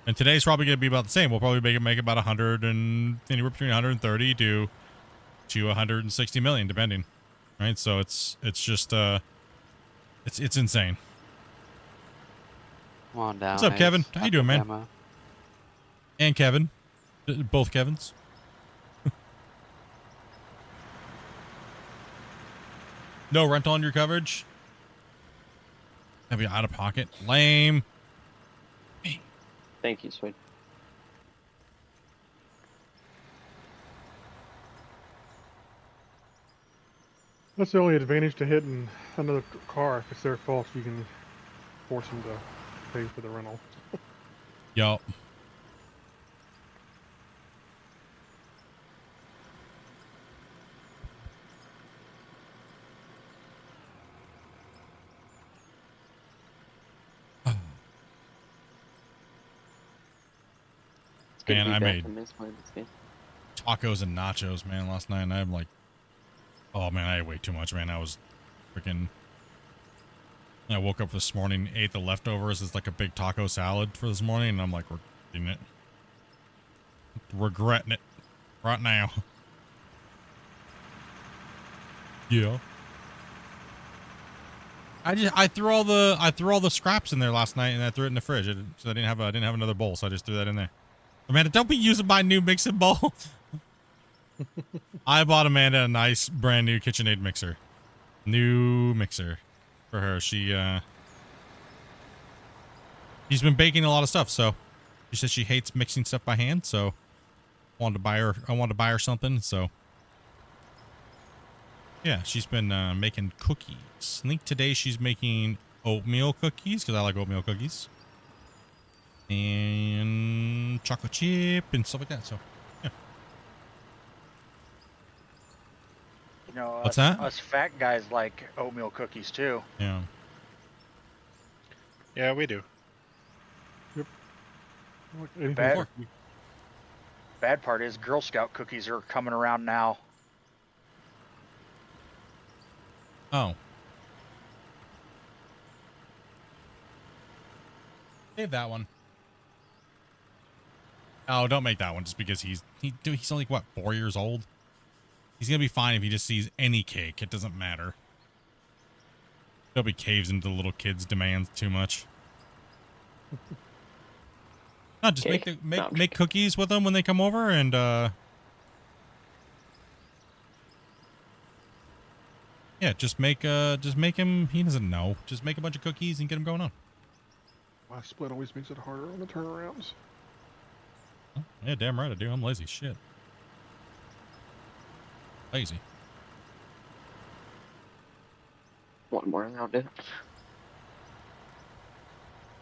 And today's probably going to be about the same. We'll probably make about 100 and anywhere between 130 to 160 million, depending. Right? So it's just it's insane. Come on down. What's up, Kevin? How you doing, man? Emma. And Kevin, both Kevins. No rental on your coverage? That'd be out of pocket. Lame. Thank you, Sweet. That's the only advantage to hitting another car. If it's their fault, you can force them to pay for the rental. Yup. It's good Man, to be I back made in this one, this game. tacos and nachos, man, last night, and I'm like, oh man, I ate way too much, man. I was freaking. I woke up this morning, ate the leftovers as like a big taco salad for this morning, and I'm like, regretting it. Regretting it right now. Yeah. I threw all the scraps in there last night, and I threw it in the fridge. So I didn't have another bowl, so I just threw that in there. Amanda, don't be using my new mixing bowl. I bought Amanda a nice brand new KitchenAid mixer. New mixer for her. She's been baking a lot of stuff, so she said she hates mixing stuff by hand, so I wanted to buy her something, so yeah, she's been making cookies. I think today she's making oatmeal cookies because I like oatmeal cookies. And chocolate chip and stuff like that. So, yeah. You know, What's that? Us fat guys like oatmeal cookies too. Yeah. Yeah, we do. Anything Bad, for- bad part is Girl Scout cookies are coming around now. Oh. Save that one. Oh, don't make that one just because he's only, what, 4 years old? He's going to be fine if he just sees any cake. It doesn't matter. Nobody caves into the little kids' demands too much. No, just Okay. make cookies with them when they come over, and yeah, just make him. He doesn't know. Just make a bunch of cookies and get him going on. My split always makes it harder on the turnarounds. Oh, yeah, damn right I do. I'm lazy. Shit. Lazy. One more and I'll do it.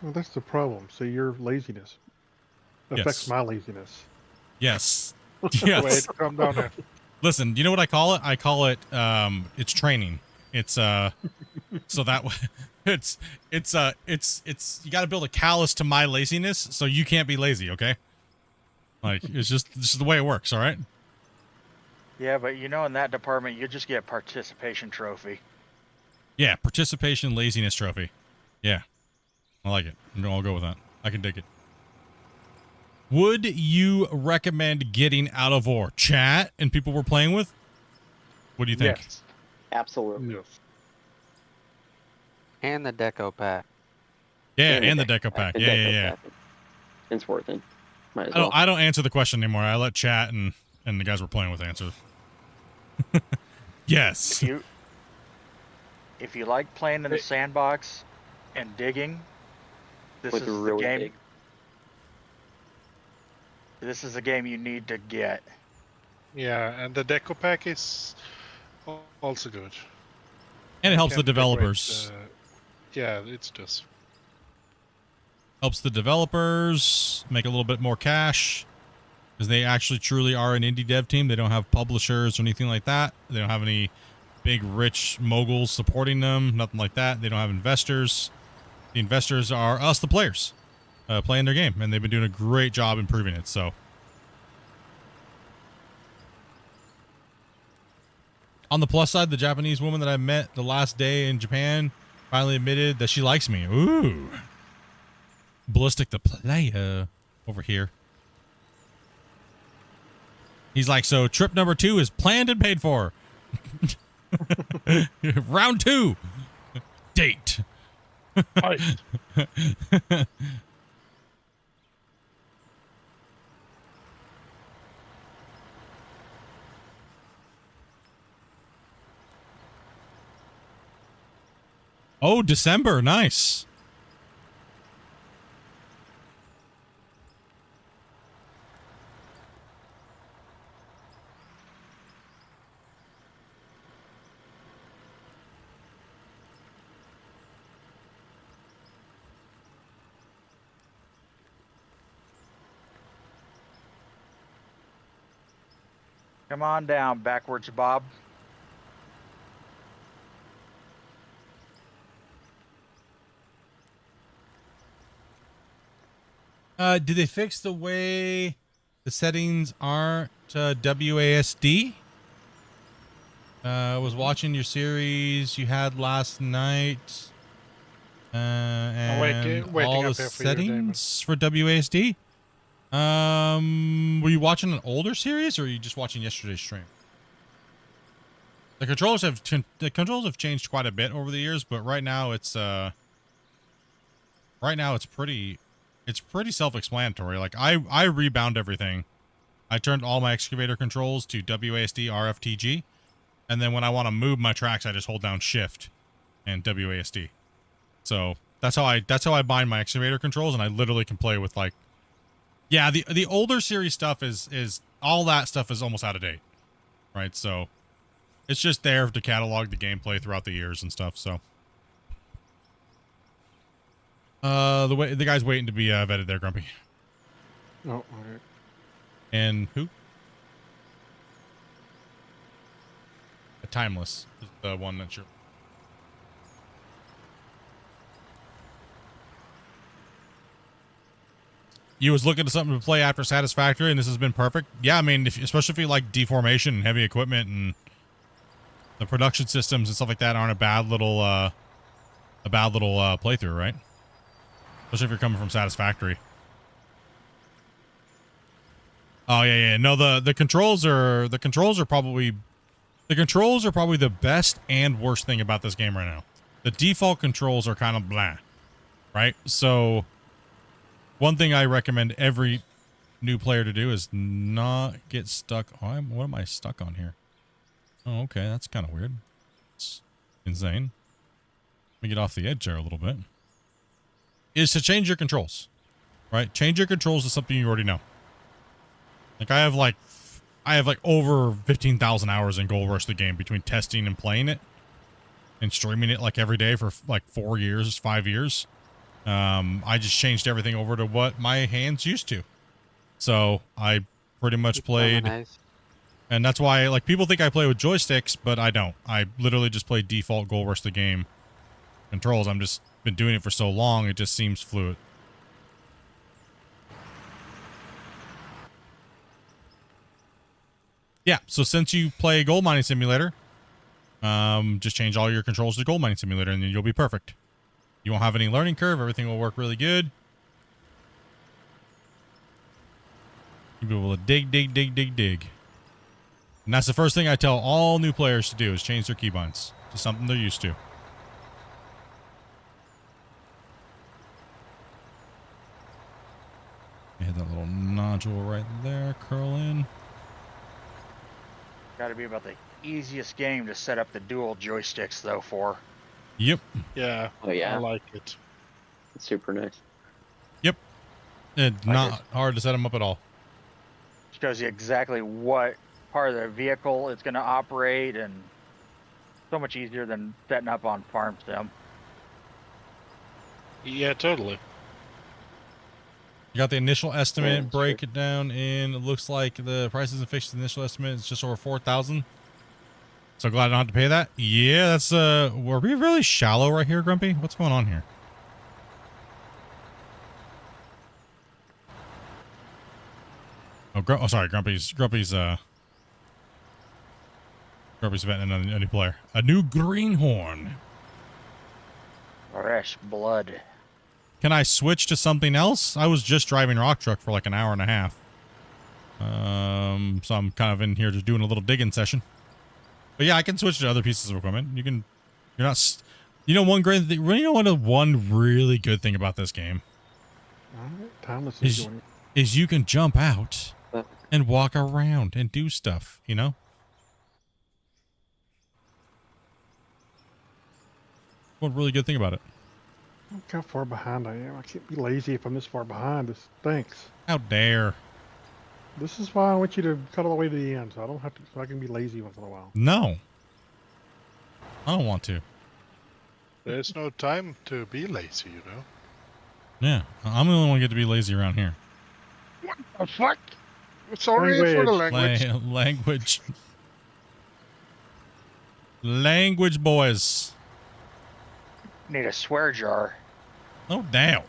Well, that's the problem. See, your laziness affects Yes. my laziness. Yes. Wait, Yes. calm down now. Listen, you know what I call it? I call it it's training. It's so that way it's you got to build a callus to my laziness so you can't be lazy, okay? Like it's just the way it works, all right? Yeah, but you know, in that department, you just get participation trophy. Yeah, participation laziness trophy. Yeah. I like it. I'll go with that. I can dig it. Would you recommend getting out of war? Chat and people we're playing with? What do you think? Yes. Absolutely. Yes. And the deco pack. Yeah, and the deco pack. The Yeah, deco yeah. pack. It's worth it. Might as well. I don't answer the question anymore. I let chat and the guys we're playing with answer. Yes. If you like playing in the sandbox and digging, this Like is the really game. big. This is a game you need to get. Yeah, and the deco pack is also good. And it helps the Can developers. decorate, yeah, it's just. Helps the developers make a little bit more cash because they actually truly are an indie dev team. They don't have publishers or anything like that. They don't have any big rich moguls supporting them, nothing like that. They don't have investors. The investors are us, the players, playing their game, and they've been doing a great job improving it. So on the plus side, the Japanese woman that I met the last day in Japan finally admitted that she likes me. Ooh. Ballistic the player over here. He's like, so trip number 2 is planned and paid for. Round 2. Date. Nice. Oh, December. Nice. Come on down, backwards Bob. Did they fix the way the settings aren't WASD? I was watching your series you had last night. And waiting all up the here for you, Damon. settings for WASD. Were you watching an older series or are you just watching yesterday's stream? The controls have changed quite a bit over the years, but right now it's pretty self-explanatory. Like I rebound everything. I turned all my excavator controls to WASD RFTG, and then when I want to move my tracks, I just hold down Shift and WASD. So that's how I bind my excavator controls, and I literally can play with like, yeah, the older series stuff is all that stuff is almost out of date, right? So it's just there to catalog the gameplay throughout the years and stuff. So the guy's waiting to be vetted there, Grumpy. Oh, okay. And who? A Timeless is the one that you're. You was looking to something to play after Satisfactory, and this has been perfect. Yeah, I mean, especially if you like deformation and heavy equipment, and the production systems and stuff like that aren't a bad little playthrough, right? Especially if you're coming from Satisfactory. Oh yeah. No, the controls are probably the best and worst thing about this game right now. The default controls are kind of blah, right? So one thing I recommend every new player to do is not get stuck. Oh, what am I stuck on here? Oh, okay, that's kind of weird. It's insane. Let me get off the edge there a little bit. Is to change your controls, right? Change your controls to something you already know. Like I have like over 15,000 hours in Gold Rush the game between testing and playing it and streaming it like every day for like 5 years. I just changed everything over to what my hands used to. So I pretty much played, and that's why like people think I play with joysticks, but I don't. I literally just play default Gold Rush the game controls. I'm just been doing it for so long, it just seems fluid. Yeah, so since you play Gold Mining Simulator, just change all your controls to Gold Mining Simulator and then you'll be perfect. You won't have any learning curve. Everything will work really good. You'll be able to dig. And that's the first thing I tell all new players to do is change their keybinds to something they're used to. Hit that little nodule right there, curl in. Got to be about the easiest game to set up the dual joysticks though for. Yep. Yeah. Oh yeah. I like it. It's super nice. Yep. It's not hard to set them up at all. Shows you exactly what part of the vehicle it's going to operate, and so much easier than setting up on Farm Sim. Yeah, totally. You got the initial estimate, Yeah, break it down in, it looks like the price isn't fixed. The initial estimate is just over 4,000. So glad I don't have to pay that. Yeah, that's, were we really shallow right here, Grumpy? What's going on here? Oh, sorry, Grumpy's vetting a new player. A new greenhorn. Fresh blood. Can I switch to something else? I was just driving rock truck for like an hour and a half. So I'm kind of in here just doing a little digging session. But yeah, I can switch to other pieces of equipment. You know, one really good thing about this game is you can jump out and walk around and do stuff, you know? one really good thing about it. Look how far behind I am. I can't be lazy if I'm this far behind. This stinks. How dare. This is why I want you to cut all the way to the end, so I don't have to. So I can be lazy once in a while. No. I don't want to. There's no time to be lazy, you know. Yeah. I'm the only one who get to be lazy around here. What the fuck? Sorry for the language. Language. Language, boys. Need a swear jar. No doubt.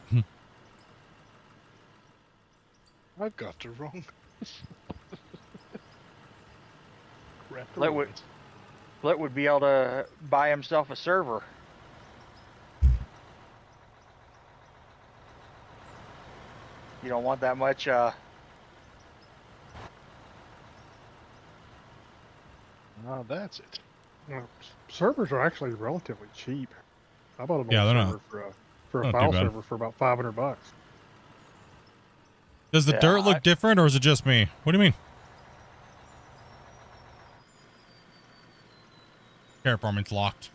I got the wrong. Split would be able to buy himself a server. You don't want that much, No, that's it. Servers are actually relatively cheap. I bought an Yeah, old they're server for a not too file bad. server for about $500. Does the dirt look different, or is it just me? What do you mean? Terraforming's locked.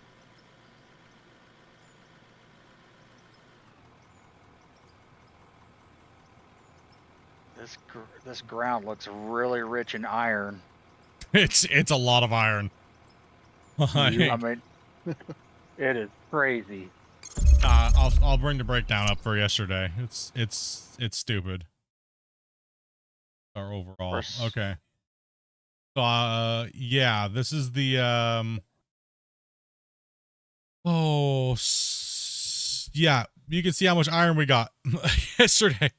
This ground looks really rich in iron. It's a lot of iron. I mean, it is crazy. I'll bring the breakdown up for yesterday. It's stupid. Or overall. Okay. So yeah, this is the yeah, you can see how much iron we got yesterday.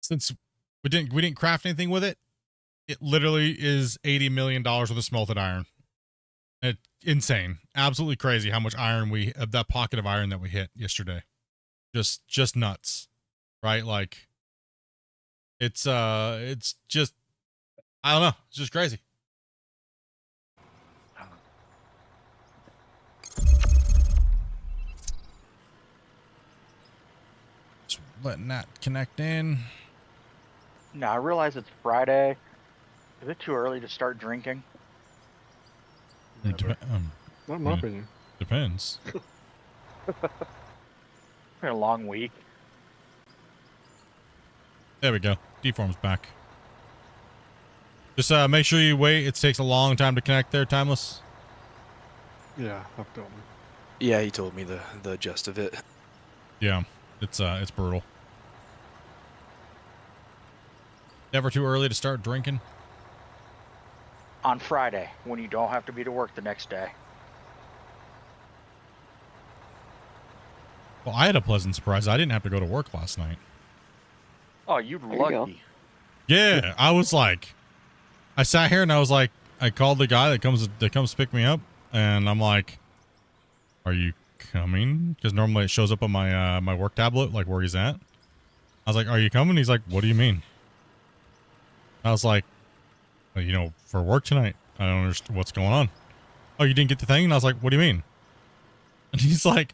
Since we didn't craft anything with it, it literally is $80 million worth of smelted iron. It's insane. Absolutely crazy how much iron that pocket of iron that we hit yesterday. Just nuts. Right? Like it's just, I don't know. It's just crazy. Just letting that connect in. Now, I realize it's Friday. Is it too early to start drinking? Not in my opinion. Depends. It's been a long week. There we go. Deform's back. Just make sure you wait. It takes a long time to connect there, Timeless. Yeah, I've told him. Yeah, he told me the gist of it. Yeah, it's brutal. Never too early to start drinking. On Friday, when you don't have to be to work the next day. Well, I had a pleasant surprise. I didn't have to go to work last night. Oh, you're lucky. Yeah, I was like, I sat here and I was like, I called the guy that comes to pick me up, and I'm like, "Are you coming?" Because normally it shows up on my my work tablet, like where he's at. I was like, "Are you coming?" He's like, "What do you mean?" I was like, well, "You know, for work tonight. I don't understand what's going on." "Oh, you didn't get the thing?" And I was like, "What do you mean?" And he's like,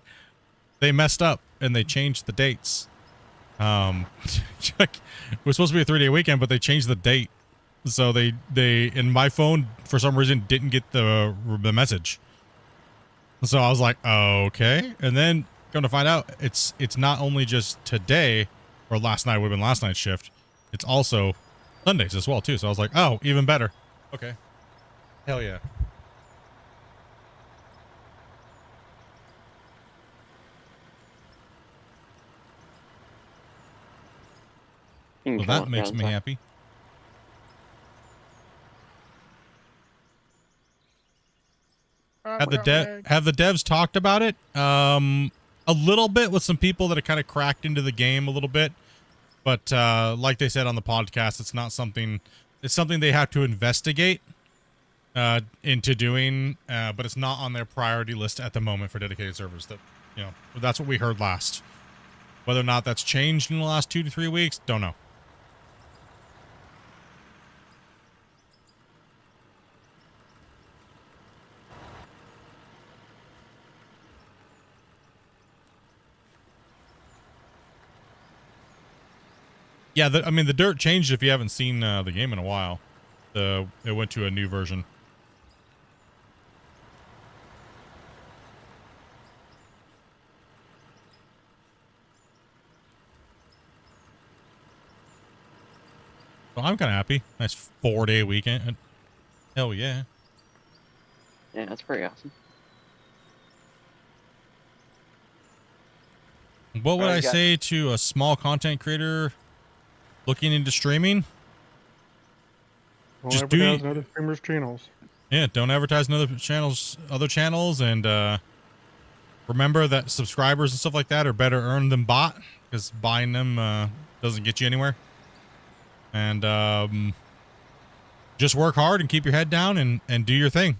"They messed up and they changed the dates. It was supposed to be a 3-day weekend, but they changed the date. So they in my phone for some reason didn't get the message." So I was like, okay. And then come to find out, it's not only just today or last night would have been last night's shift. It's also Sundays as well too. So I was like, oh, even better. Okay. Hell yeah. Well, that makes me happy. Have the devs talked about it? A little bit with some people that have kind of cracked into the game a little bit, but like they said on the podcast, it's not something. It's something they have to investigate into doing, but it's not on their priority list at the moment for dedicated servers. That that's what we heard last. Whether or not that's changed in the last 2 to 3 weeks, don't know. Yeah, I mean, the dirt changed if you haven't seen the game in a while. It went to a new version. So I'm kind of happy. Nice 4-day weekend. Hell yeah. Yeah, that's pretty awesome. What would Well, I you got- say to a small content creator looking into streaming? Don't Just advertise on other streamers' channels. Yeah, don't advertise in other channels, and remember that subscribers and stuff like that are better earned than bought, because buying them doesn't get you anywhere. And just work hard and keep your head down and do your thing.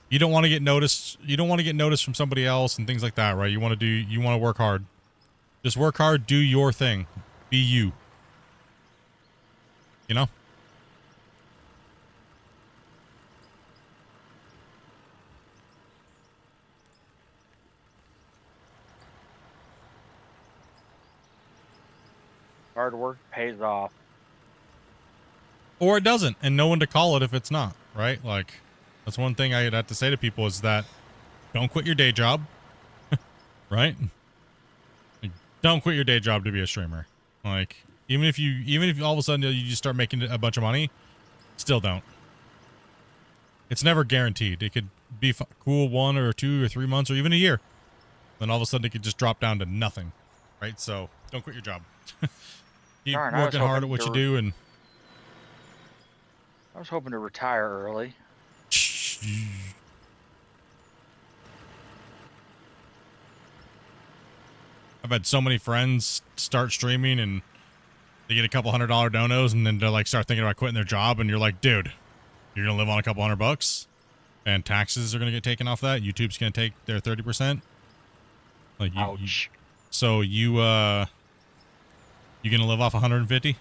You don't want to get noticed. You don't want to get noticed from somebody else and things like that, right? You want to work hard. Just work hard, do your thing. Be you. You know? Hard work pays off. Or it doesn't, and no one to call it if it's not, right? Like, that's one thing I'd have to say to people is that don't quit your day job, right? Like, don't quit your day job to be a streamer. Like, even if all of a sudden you just start making a bunch of money, still don't. It's never guaranteed. It could be cool 1 or 2 or 3 months or even a year. Then all of a sudden it could just drop down to nothing, right? So don't quit your job. Keep Darn, I was working hard at hoping what to you do, and I was hoping to retire early. I've had so many friends start streaming and they get a couple $100 donos and then they like start thinking about quitting their job, and you're like, dude, you're gonna live on a couple $100 and taxes are gonna get taken off that. YouTube's gonna take their 30%. Like, Ouch. So you gonna live off 150?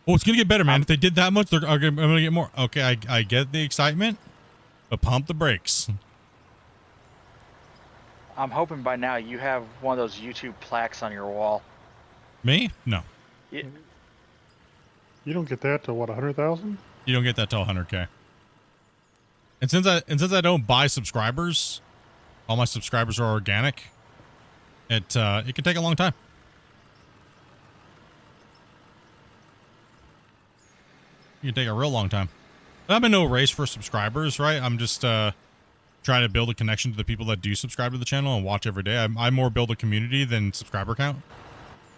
Oh, it's gonna get better, man. If they did that much, I'm gonna get more. Okay, I get the excitement, but pump the brakes. I'm hoping by now you have one of those YouTube plaques on your wall. Me? No. Yeah. You don't get that till what, 100,000? You don't get that till 100K. And since I don't buy subscribers, all my subscribers are organic. It can take a long time. It can take a real long time. But I'm in no race for subscribers, right? I'm just trying to build a connection to the people that do subscribe to the channel and watch every day. I more build a community than subscriber count.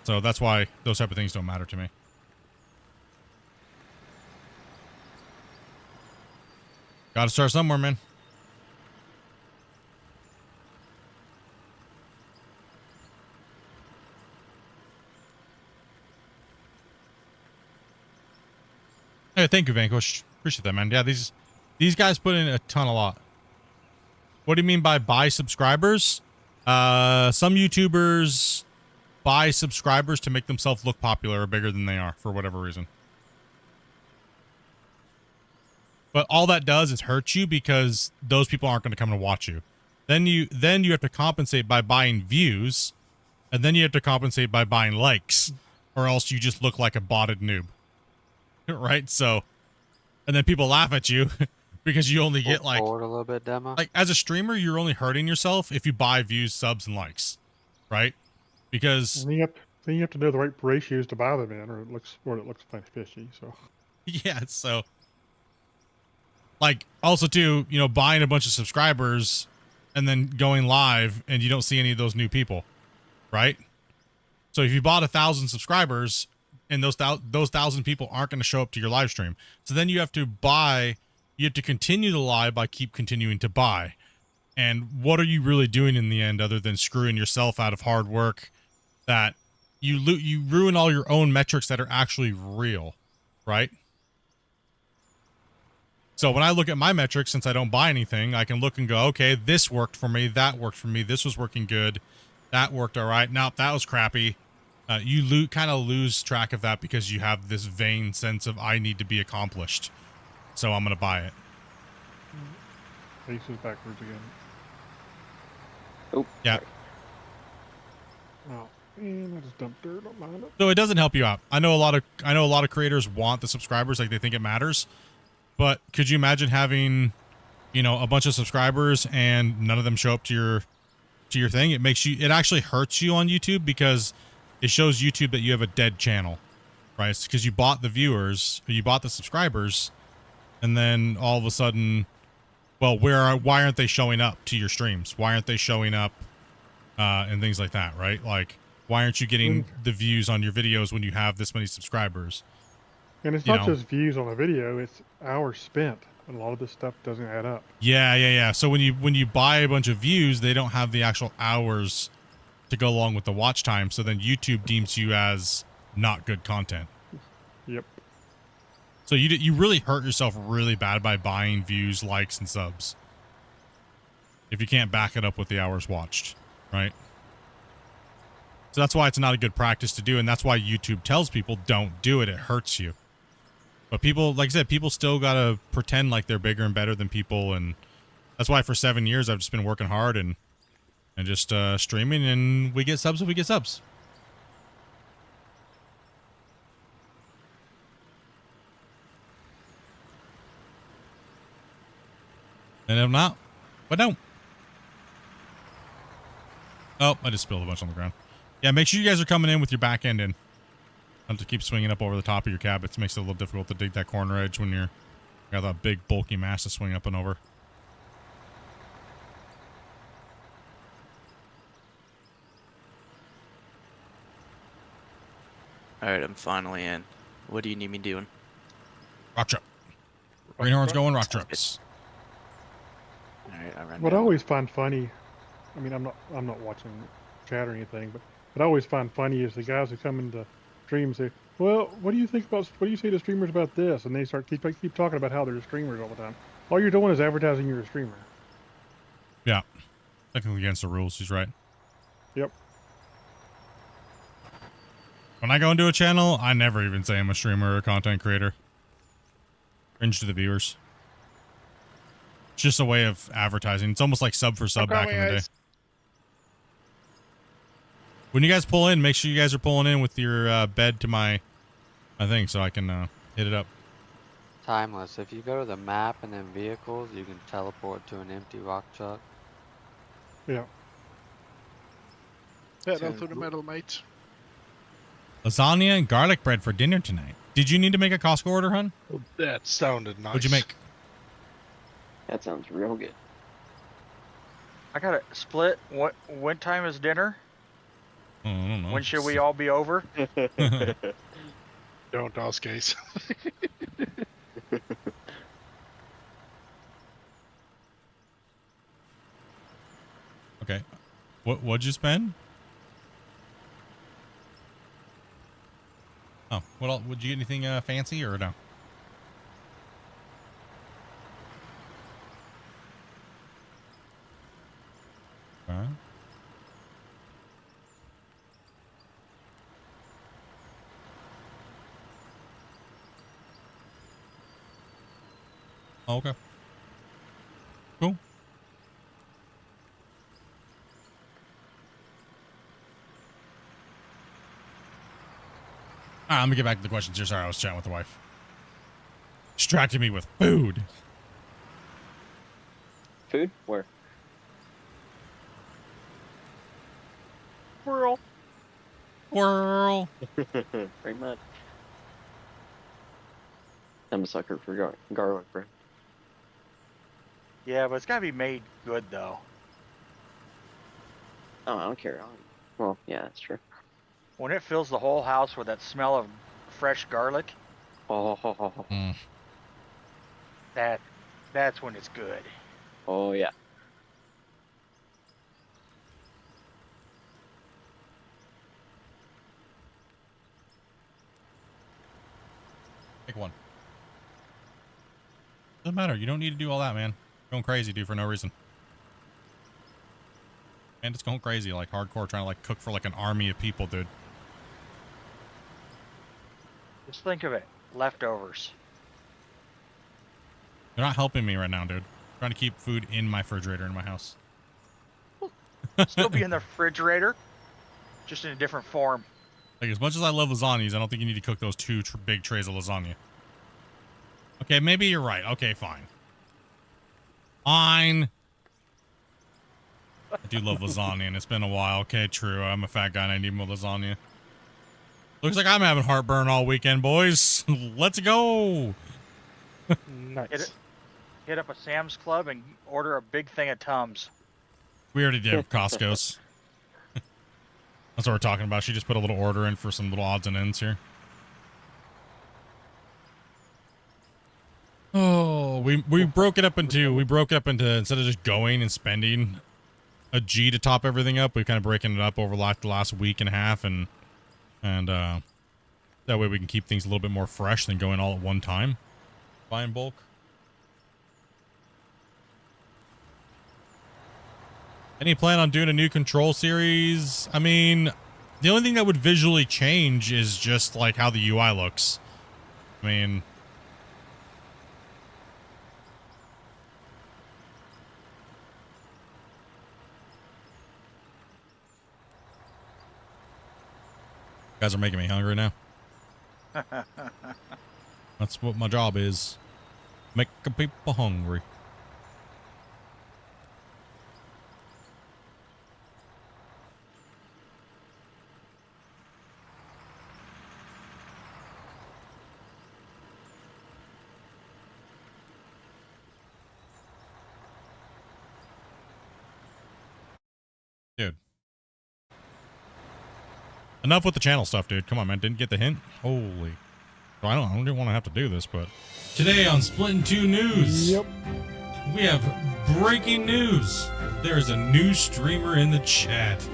So that's why those type of things don't matter to me. Gotta start somewhere, man. Hey, thank you, Vanquish. Appreciate that, man. Yeah, these guys put in a ton of lot. What do you mean by buy subscribers? Some YouTubers buy subscribers to make themselves look popular or bigger than they are for whatever reason. But all that does is hurt you because those people aren't going to come and watch you. Then you have to compensate by buying views, and then you have to compensate by buying likes, or else you just look like a botted noob. Right? So, and then people laugh at you because you only get like, forward a little bit, demo. like as a streamer, you're only hurting yourself if you buy views, subs, and likes, right? Because And then you have to know the right ratios to buy them in, or it looks kind of fishy. So yeah, so like also too, you know, buying a bunch of subscribers and then going live and you don't see any of those new people, right? So if you bought 1,000 subscribers and those 1,000 people aren't going to show up to your live stream, so then you have to continue to lie by continuing to buy. And what are you really doing in the end other than screwing yourself out of hard work that you ruin all your own metrics that are actually real, right? So when I look at my metrics, since I don't buy anything, I can look and go, okay, this worked for me, that worked for me, this was working good, that worked all right, nope, that was crappy. You kind of lose track of that because you have this vain sense of I need to be accomplished, so I'm going to buy it. faces backwards again. Oh. Yeah. Oh, man, I just dumped dirt on mine. So it doesn't help you out. I know a lot of creators want the subscribers, like they think it matters. But could you imagine having, you know, a bunch of subscribers and none of them show up to your thing? It actually hurts you on YouTube because it shows YouTube that you have a dead channel, right? Because you bought the viewers, or you bought the subscribers, and then all of a sudden, well, why aren't they showing up to your streams? Why aren't they showing up and things like that, right? Like, why aren't you getting the views on your videos when you have this many subscribers? And it's not just views on a video; it's hours spent, and a lot of this stuff doesn't add up. Yeah. So when you buy a bunch of views, they don't have the actual hours to go along with the watch time. So then YouTube deems you as not good content. Yep. So you really hurt yourself really bad by buying views, likes, and subs if you can't back it up with the hours watched, right? So that's why it's not a good practice to do, and that's why YouTube tells people don't do it. It hurts you. But people, like I said, people still gotta pretend like they're bigger and better than people, and that's why for 7 years I've just been working hard and just streaming, and we get subs if we get subs. And if not, but don't. Oh, I just spilled a bunch on the ground. Yeah, make sure you guys are coming in with your back end in. Not to keep swinging up over the top of your cab. It makes it a little difficult to dig that corner edge when you got that big bulky mass to swing up and over. Alright, I'm finally in. What do you need me doing? Rock truck. Greenhorn's going rock trucks. Alright, I ran What I down. always find funny, I mean, I'm not watching chat or anything, but what I always find funny is the guys who come into streams say, "Well, what do you think about? What do you say to streamers about this?" And they start keep talking about how they're streamers all the time. All you're doing is advertising you're a streamer. Yeah, technically against the rules. He's right. Yep. When I go into a channel, I never even say I'm a streamer or a content creator. Cringe to the viewers. It's just a way of advertising. It's almost like sub for sub back in the day. When you guys pull in, make sure you guys are pulling in with your bed to my thing so I can hit it up. Timeless. If you go to the map and then vehicles, you can teleport to an empty rock truck. Yeah. Pedal to the metal, mate. Lasagna and garlic bread for dinner tonight. Did you need to make a Costco order, hun? Oh, that sounded nice. What'd you make? That sounds real good. I got it split. When time is dinner? Oh, I don't know. When should we all be over? Don't ask, Ace. Okay. What'd you spend? Oh, what else? Would you get anything fancy or no? Okay. Oh, okay. Cool. All right, I'm gonna get back to the questions here. Sorry, I was chatting with the wife. Distracted me with food. Food? Where? Squirrel. Whirl. Very much. I'm a sucker for garlic bread. Yeah, but it's gotta be made good though. Oh, I don't care. Well, yeah, that's true. When it fills the whole house with that smell of fresh garlic, Mm. that's when it's good. Oh, yeah. Take one. Doesn't matter. You don't need to do all that, man. Going crazy, dude, for no reason. And it's going crazy, like hardcore, trying to like cook for like an army of people, dude. Just think of it. Leftovers. They're not helping me right now, dude. I'm trying to keep food in my refrigerator in my house. Still be in the refrigerator, just in a different form. Like, as much as I love lasagnas, I don't think you need to cook those two big trays of lasagna. Okay, maybe you're right. Okay, fine. Fine. I do love lasagna, and it's been a while. Okay, true. I'm a fat guy, and I need more lasagna. Looks like I'm having heartburn all weekend, boys. Let's go. Hit, hit up a Sam's Club and order a big thing of Tums. We already did Costco's. That's what we're talking about. She just put a little order in for some little odds and ends here. Oh, we broke it up into instead of just going and spending a G to top everything up, we're kind of breaking it up over like the last week and a half, and that way we can keep things a little bit more fresh than going all at one time. Buy in bulk. Any plan on doing a new control series? I mean, the only thing that would visually change is just like how the UI looks. I mean, you guys are making me hungry now. That's what my job is. Making people hungry. Dude. Enough with the channel stuff, dude. Come on, man. Didn't get the hint? Holy. I don't even want to have to do this, but... Today on Splitintwo News. Yep. We have breaking news. There's a new streamer in the chat.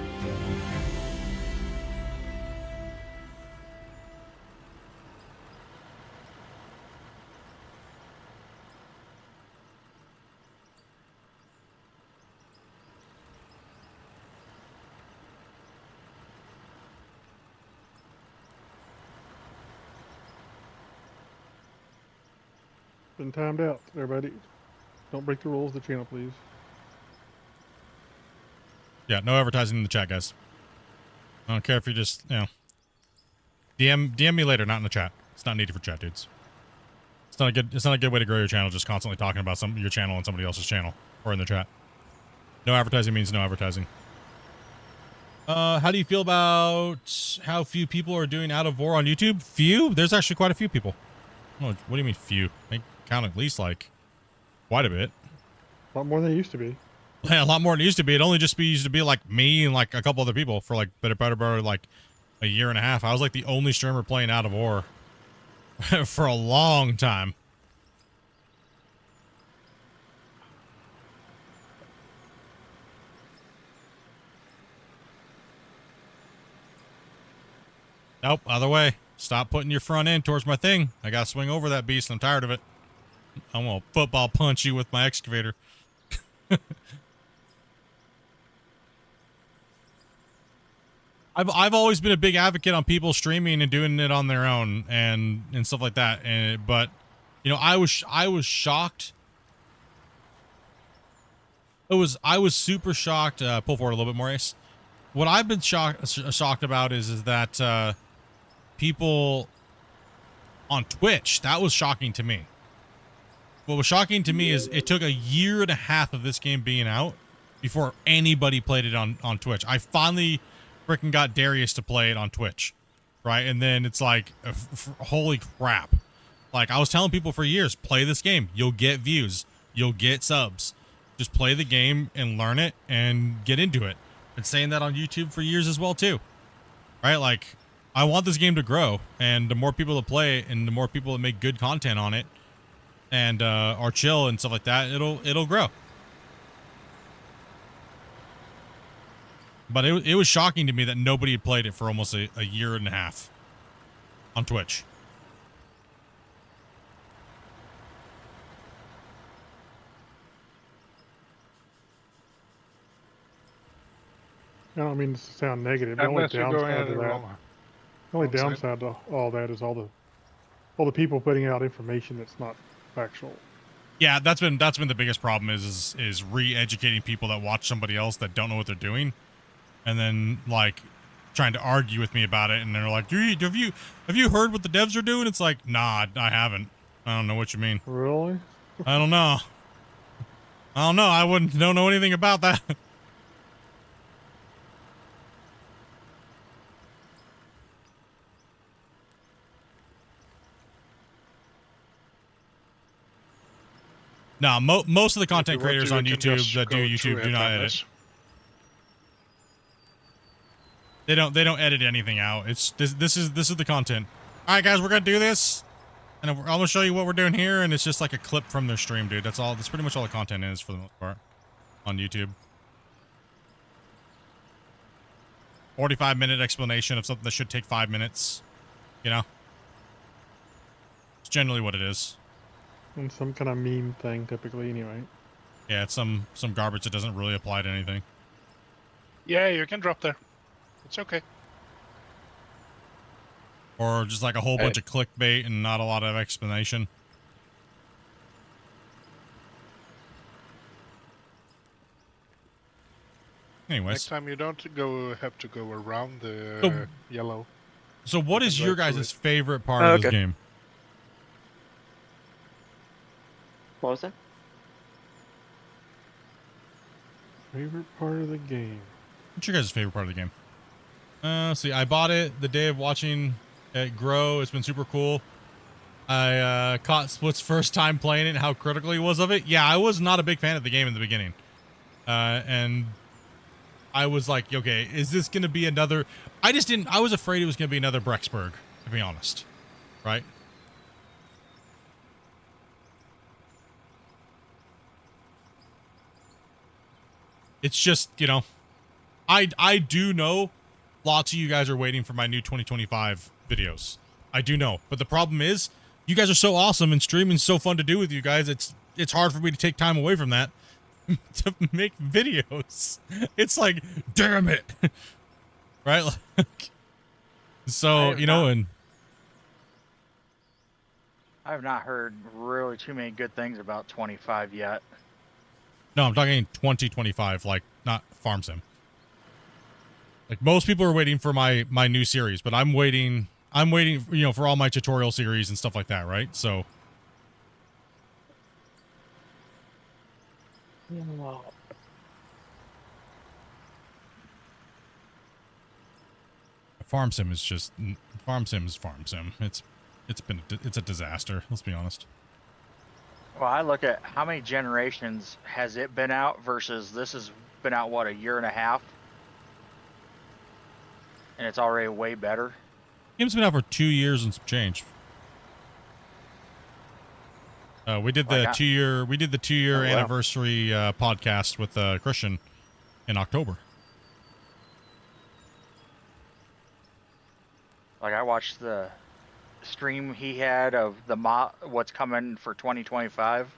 Been timed out, everybody. Don't break the rules of the channel, please. Yeah, no advertising in the chat, guys. I don't care if you just, you know, DM me later, not in the chat. It's not needed for chat, dudes. It's not a good way to grow your channel, just constantly talking about your channel and somebody else's channel or in the chat. No advertising means no advertising. How do you feel about how few people are doing Out of War on YouTube? Few? There's actually quite a few people. Oh, what do you mean few? I count at least like quite a bit. A lot more than it used to be. Yeah, a lot more than it used to be. It only just used to be like me and like a couple other people for like better like a year and a half. I was like the only streamer playing Out of War for a long time. Nope, other way. Stop putting your front end towards my thing. I gotta swing over that beast. I'm tired of it. I'm gonna football punch you with my excavator. I've always been a big advocate on people streaming and doing it on their own and stuff like that. But you know, I was shocked. I was super shocked. Pull forward a little bit more, Ace. What I've been shocked about is that people on Twitch, that was shocking to me. What was shocking to me is it took a year and a half of this game being out before anybody played it on Twitch. I finally freaking got Darius to play it on Twitch, right? And then it's like, holy crap. Like, I was telling people for years, play this game. You'll get views. You'll get subs. Just play the game and learn it and get into it. Been saying that on YouTube for years as well, too. Right? Like, I want this game to grow, and the more people that play it and the more people that make good content on it and are chill and stuff like that, it'll grow. But it was shocking to me that nobody had played it for almost a year and a half on Twitch. I don't mean to sound negative. The Unless you're going at it the wrong. only Wrong side. downside to all that is all the people putting out information that's not factual. Yeah, that's been the biggest problem is re-educating people that watch somebody else that don't know what they're doing, and then like trying to argue with me about it, and they're like, have you heard what the devs are doing? It's like, nah, I haven't. I don't know what you mean. Really? I don't know. I don't know anything about that. No, most of the content If you want creators to, on you can YouTube just that do go YouTube through do it not on edit. this. They don't edit anything out. It's this is the content. All right, guys, we're gonna do this, and I'm gonna show you what we're doing here, and it's just like a clip from their stream, dude. That's all. That's pretty much all the content is for the most part on YouTube. 45-minute explanation of something that should take 5 minutes. You know, it's generally what it is. And some kind of meme thing, typically, anyway. Yeah, it's some garbage that doesn't really apply to anything. Yeah, you can drop there. It's okay. Or just like a whole bunch of clickbait and not a lot of explanation. Anyways. Next time you don't have to go around the yellow. So what is your right through guys' it. favorite part of this game? What was that? Favorite part of the game? What's your guys' favorite part of the game? See, I bought it the day of watching it grow. It's been super cool. I caught Split's first time playing it and how critical he was of it. Yeah, I was not a big fan of the game in the beginning. And I was like, okay, is this going to be another... I was afraid it was going to be another Brexburg, to be honest. Right? It's just, you know, I do know lots of you guys are waiting for my new 2025 videos. I do know. But the problem is, you guys are so awesome and streaming's so fun to do with you guys. It's hard for me to take time away from that to make videos. It's like, damn it. Right? So, you know, and I have not heard really too many good things about 25 yet. no, I'm talking 2025, like not Farm Sim. Like most people are waiting for my new series, but I'm waiting, you know, for all my tutorial series and stuff like that, right? So Farm Sim is just Farm Sim is Farm Sim. It's a disaster, let's be honest. Well, I look at how many generations has it been out versus this has been out, what, a year and a half? And it's already way better. Game's been out for 2 years and some change. We did the 2-year anniversary podcast with Christian in October. Like, I watched the stream he had of the what's coming for 2025.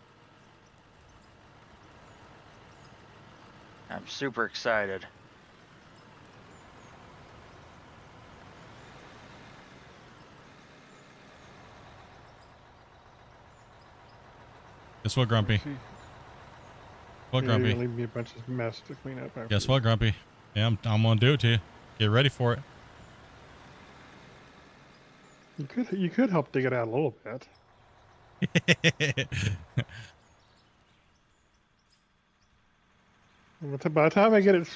I'm super excited. Guess what, Grumpy? What, Yeah, Grumpy? you're gonna leave me a bunch of mess to clean up after. Guess what, Grumpy? Yeah, I'm gonna do it to you. Get ready for it. You could help dig it out a little bit. By the time I get it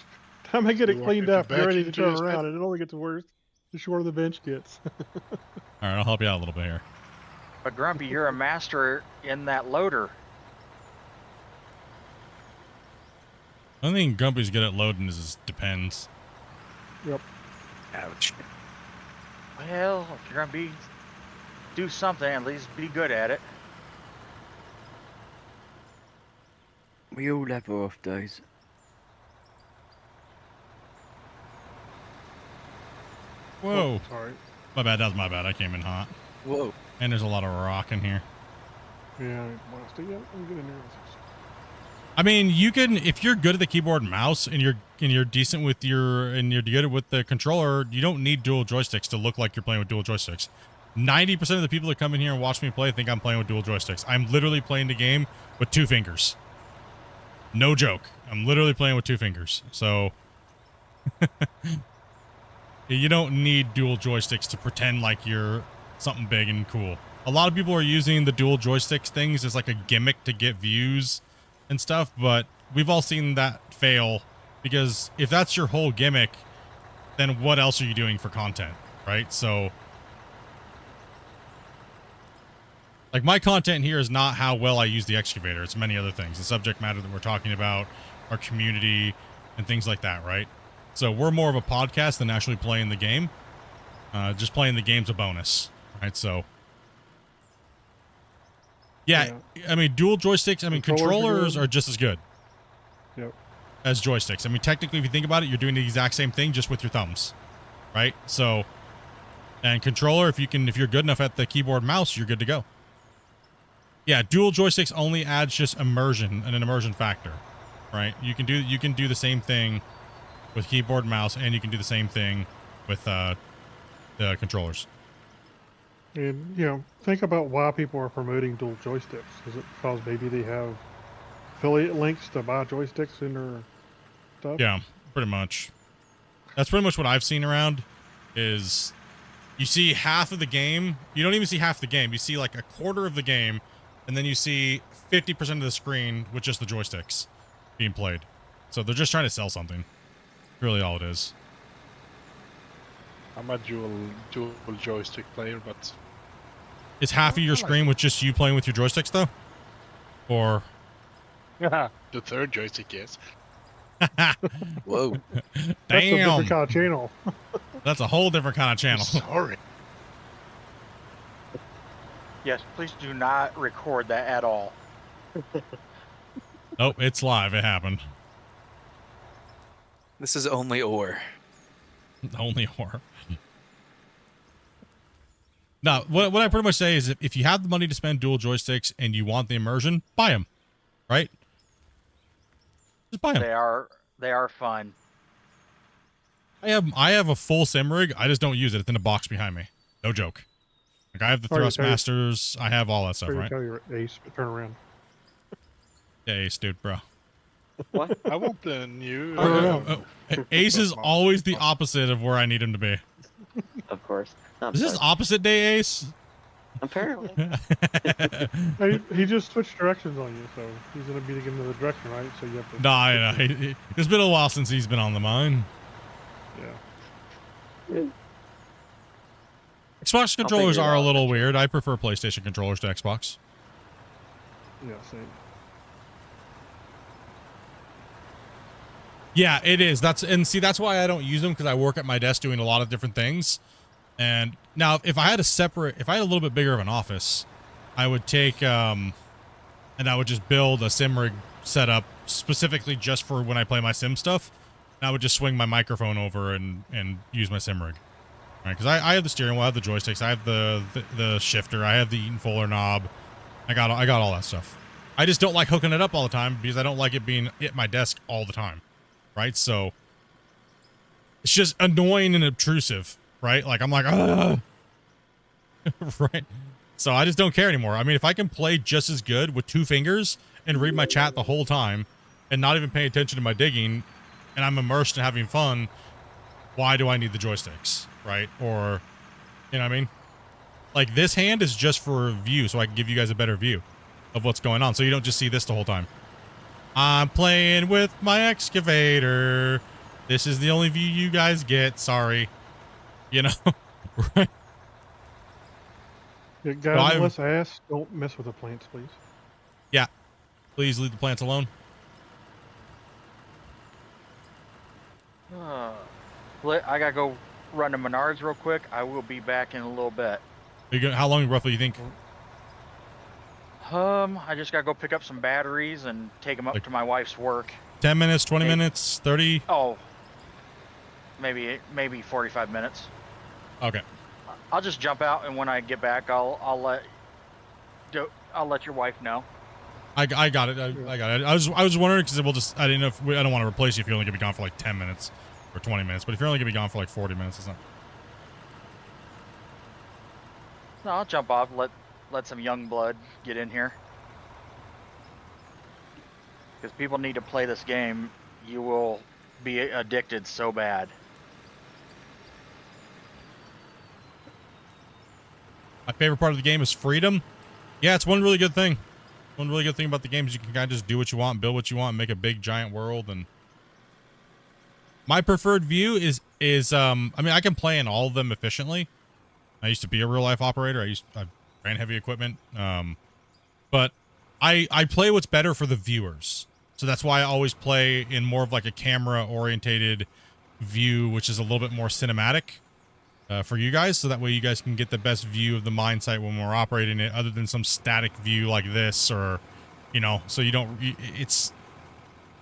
You want me cleaned to up, back you're ready to into turn his around, bed? and it only gets worse the shorter the bench gets. All right, I'll help you out a little bit here. But Grumpy, you're a master in that loader. I think Grumpy's good at loading is depends. Yep. Ouch. Well, if you're gonna do something, at least be good at it. We all have our off days. Whoa. Oh, sorry. My bad, that was my bad. I came in hot. Whoa. And there's a lot of rock in here. Yeah, well, still get in there. I mean, you can, if you're good at the keyboard and mouse and you're decent with you're good with the controller, you don't need dual joysticks to look like you're playing with dual joysticks. 90% of the people that come in here and watch me play think I'm playing with dual joysticks. I'm literally playing the game with 2 fingers. No joke. I'm literally playing with 2 fingers. So you don't need dual joysticks to pretend like you're something big and cool. A lot of people are using the dual joysticks things as like a gimmick to get views and stuff, but we've all seen that fail, because if that's your whole gimmick, then what else are you doing for content, right? So Like, my content here is not how well I use the excavator. It's many other things. The subject matter that we're talking about, our community, and things like that, right? So we're more of a podcast than actually playing the game. Just playing the game's a bonus, right? So, yeah, I mean, dual joysticks, I mean, controllers are just as good. Yep. As joysticks. I mean, technically, if you think about it, you're doing the exact same thing just with your thumbs, right? So, and controller, if you're good enough at the keyboard mouse, you're good to go. Yeah, dual joysticks only adds just immersion and an immersion factor, right? You can do the same thing with keyboard, mouse, and you can do the same thing with the controllers. And, you know, think about why people are promoting dual joysticks. Is it because maybe they have affiliate links to buy joysticks in their stuff? Yeah, pretty much. That's pretty much what I've seen around is you see half of the game. You don't even see half the game. You see like a quarter of the game, and then you see 50% of the screen with just the joysticks being played. So they're just trying to sell something. Really all it is. I'm a dual joystick player, but Is half of your screen with just you playing with your joysticks though? Or the third joystick, yes. Whoa. That's a damn. different kind of channel. That's a whole different kind of channel. Sorry. Yes, please do not record that at all. Nope, it's live. It happened. This is only ore. Only horror. No, what I pretty much say is if you have the money to spend dual joysticks and you want the immersion, buy them, right? Just buy them. They are fun. I have a full sim rig. I just don't use it. It's in a box behind me. No joke. Like I have the Thrustmasters. I have all that stuff, right? Tell your Ace, but turn around. Yeah, Ace, dude, bro. What? I want the new. Ace is always the opposite of where I need him to be. Of course. I'm Is this sorry. opposite day, Ace? Apparently. He just switched directions on you, so he's gonna be in the direction, right? So you have to. Nah, I know. It's been a while since he's been on the mine. Yeah. Xbox controllers figure it are a out little weird. I prefer PlayStation controllers to Xbox. Yeah. Same. Yeah, it is. That's why I don't use them, because I work at my desk doing a lot of different things. And now if I had a little bit bigger of an office, I would take and I would just build a sim rig setup specifically just for when I play my sim stuff. And I would just swing my microphone over and use my sim rig. Right? Because I have the steering wheel, I have the joysticks, I have the shifter, I have the Eaton Fuller knob. I got all that stuff. I just don't like hooking it up all the time because I don't like it being at my desk all the time. Right? So it's just annoying and obtrusive, right? Like I'm like, ah, right? So I just don't care anymore. I mean, if I can play just as good with 2 fingers and read my chat the whole time and not even pay attention to my digging and I'm immersed in having fun, why do I need the joysticks, right? Or, you know what I mean? Like this hand is just for view, so I can give you guys a better view of what's going on. So you don't just see this the whole time. I'm playing with my excavator. This is the only view you guys get. Sorry. You know? Right? Yeah, guys, unless I ask, don't mess with the plants, please. Yeah. Please leave the plants alone. I gotta go run to Menards real quick. I will be back in a little bit. How long roughly you think? I just gotta go pick up some batteries and take them up to my wife's work. 10 minutes, 20 minutes, 30? Oh, maybe 45 minutes. Okay. I'll just jump out, and when I get back, I'll let your wife know. I got it. I got it. I was wondering because I didn't know if I don't want to replace you if you're only gonna be gone for like 10 minutes or 20 minutes. But if you're only gonna be gone for like 40 minutes, it's not. No, I'll jump off. Let some young blood get in here. Because people need to play this game. You will be addicted so bad. My favorite part of the game is freedom. Yeah, it's one really good thing. One really good thing about the game is you can kind of just do what you want, build what you want, and make a big giant world. And my preferred view is I mean, I can play in all of them efficiently. I used to be a real life operator. I and heavy equipment. But I play what's better for the viewers. So that's why I always play in more of like a camera orientated view, which is a little bit more cinematic for you guys. So that way you guys can get the best view of the mine site when we're operating it, other than some static view like this, or, you know, so you don't, it's,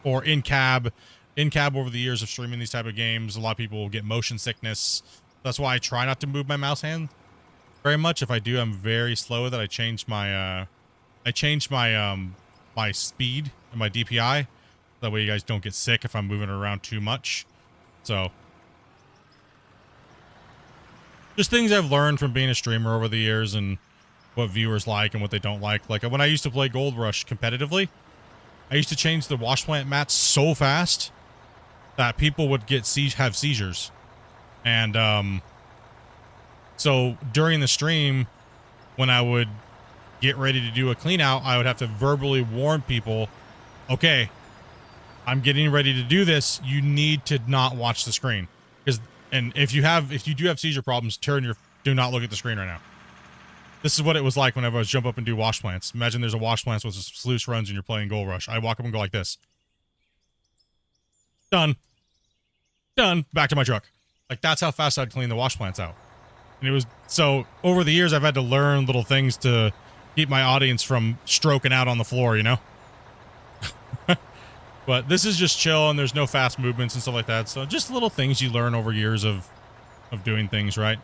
or in cab over the years of streaming these type of games, a lot of people will get motion sickness. That's why I try not to move my mouse hand very much. If I do, I'm very slow with it. I changed my my speed and my DPI. That way you guys don't get sick if I'm moving it around too much. So just things I've learned from being a streamer over the years and what viewers like and what they don't like. Like when I used to play Gold Rush competitively, I used to change the wash plant mats so fast that people would have seizures. And so during the stream, when I would get ready to do a clean out, I would have to verbally warn people, okay, I'm getting ready to do this. You need to not watch the screen. And if you do have seizure problems, do not look at the screen right now. This is what it was like whenever I was jump up and do wash plants. Imagine there's a wash plant with sluice runs and you're playing Gold Rush. I walk up and go like this. Done. Back to my truck. Like, that's how fast I'd clean the wash plants out. And it was, so over the years, I've had to learn little things to keep my audience from stroking out on the floor, you know? But this is just chill and there's no fast movements and stuff like that. So just little things you learn over years of doing things, right?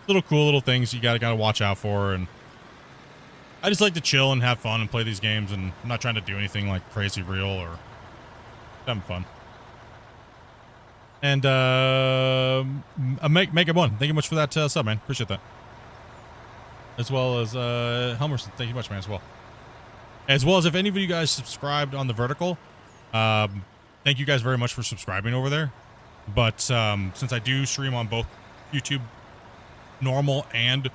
Little cool little things you gotta watch out for. And I just like to chill and have fun and play these games, and I'm not trying to do anything like crazy real or having fun. And make it one. Thank you much for that sub, man. Appreciate that. As well as Helmerson, thank you much, man, as well. As well as if any of you guys subscribed on the vertical, thank you guys very much for subscribing over there. But since I do stream on both YouTube normal and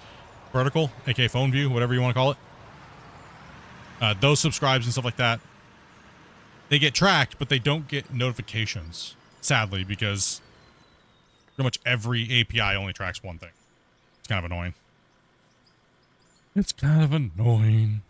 vertical, aka phone view, whatever you want to call it, those subscribes and stuff like that, they get tracked, but they don't get notifications, sadly, because pretty much every API only tracks one thing. It's kind of annoying. It's kind of annoying.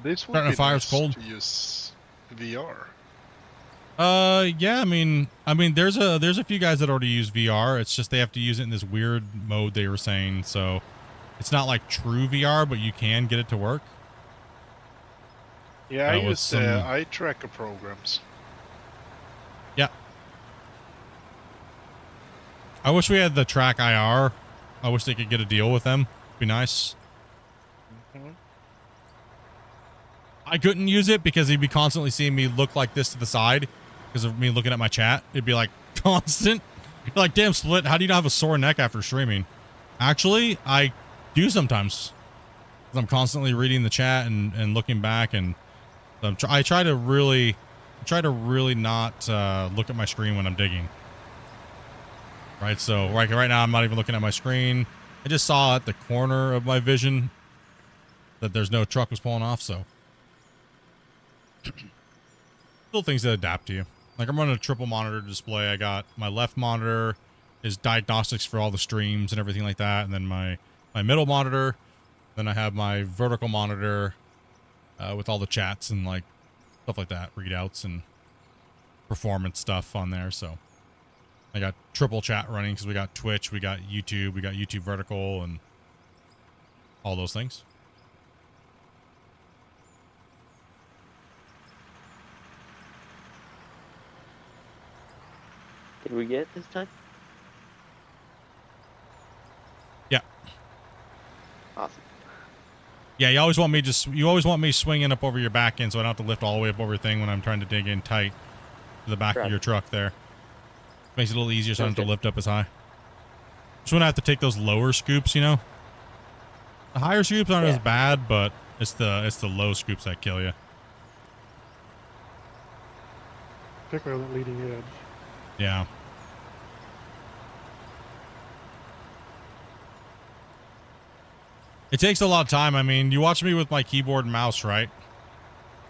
This would Starting be to fire, nice it's cold. to use VR. Yeah, I mean, there's a few guys that already use VR. It's just they have to use it in this weird mode they were saying. So it's not like true VR, but you can get it to work. Yeah, I with use some- eye tracker programs. Yeah. I wish we had the track IR. I wish they could get a deal with them. Be nice. Mhm. I couldn't use it because he'd be constantly seeing me look like this to the side because of me looking at my chat. It'd be like constant. You're like, damn, Split, how do you not have a sore neck after streaming? Actually, I do sometimes. 'Cause I'm constantly reading the chat and looking back, and I try to really not look at my screen when I'm digging. Right, so right now I'm not even looking at my screen. I just saw at the corner of my vision that there's no truck was pulling off, so little things that adapt to you. Like I'm running a triple monitor display. I got my left monitor is diagnostics for all the streams and everything like that, and then my middle monitor, then I have my vertical monitor with all the chats and like stuff like that, readouts and performance stuff on there. So I got triple chat running because we got Twitch, we got YouTube vertical, and all those things. Did we get it this time? Yeah. Awesome. Yeah, you always want me swinging up over your back end, so I don't have to lift all the way up over your thing when I'm trying to dig in tight to the back of your truck there. Makes it a little easier so I don't have to lift up as high. Just when I have to take those lower scoops, you know. The higher scoops aren't as bad, but it's the low scoops that kill you. Particularly on the leading edge. Yeah. It takes a lot of time. I mean, you watch me with my keyboard and mouse, right?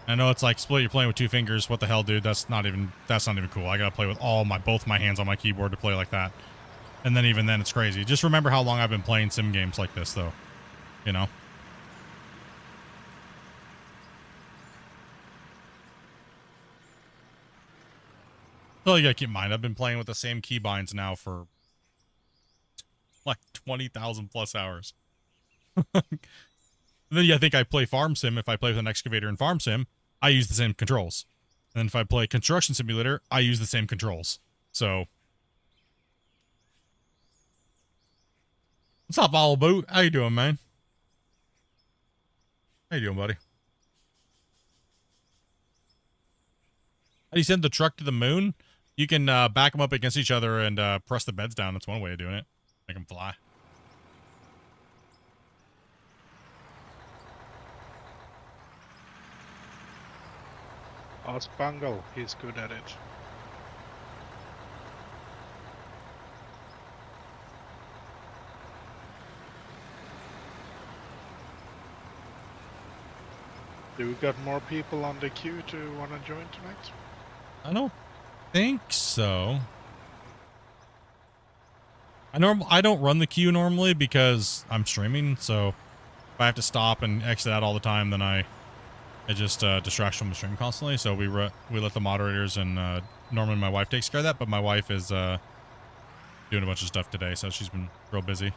I know it's like Split, you're playing with 2 fingers. What the hell, dude? That's not even cool. I gotta play with both my hands on my keyboard to play like that. And then even then, it's crazy. Just remember how long I've been playing sim games like this, though. You know? So you gotta keep in mind, I've been playing with the same keybinds now for like 20,000 plus hours. Then I think I play Farm Sim. If I play with an excavator in Farm Sim, I use the same controls. And if I play Construction Simulator, I use the same controls. So, what's up, All Boot? How you doing, man? How you doing, buddy? How do you send the truck to the moon? You can back them up against each other and press the beds down. That's one way of doing it. Make them fly. Ask Bungle, he's good at it. Do we got more people on the queue to want to join tonight? I don't think so. I don't run the queue normally because I'm streaming, so if I have to stop and exit out all the time, then it just distracts from the stream constantly. So we let the moderators and normally my wife takes care of that, but my wife is doing a bunch of stuff today, so she's been real busy.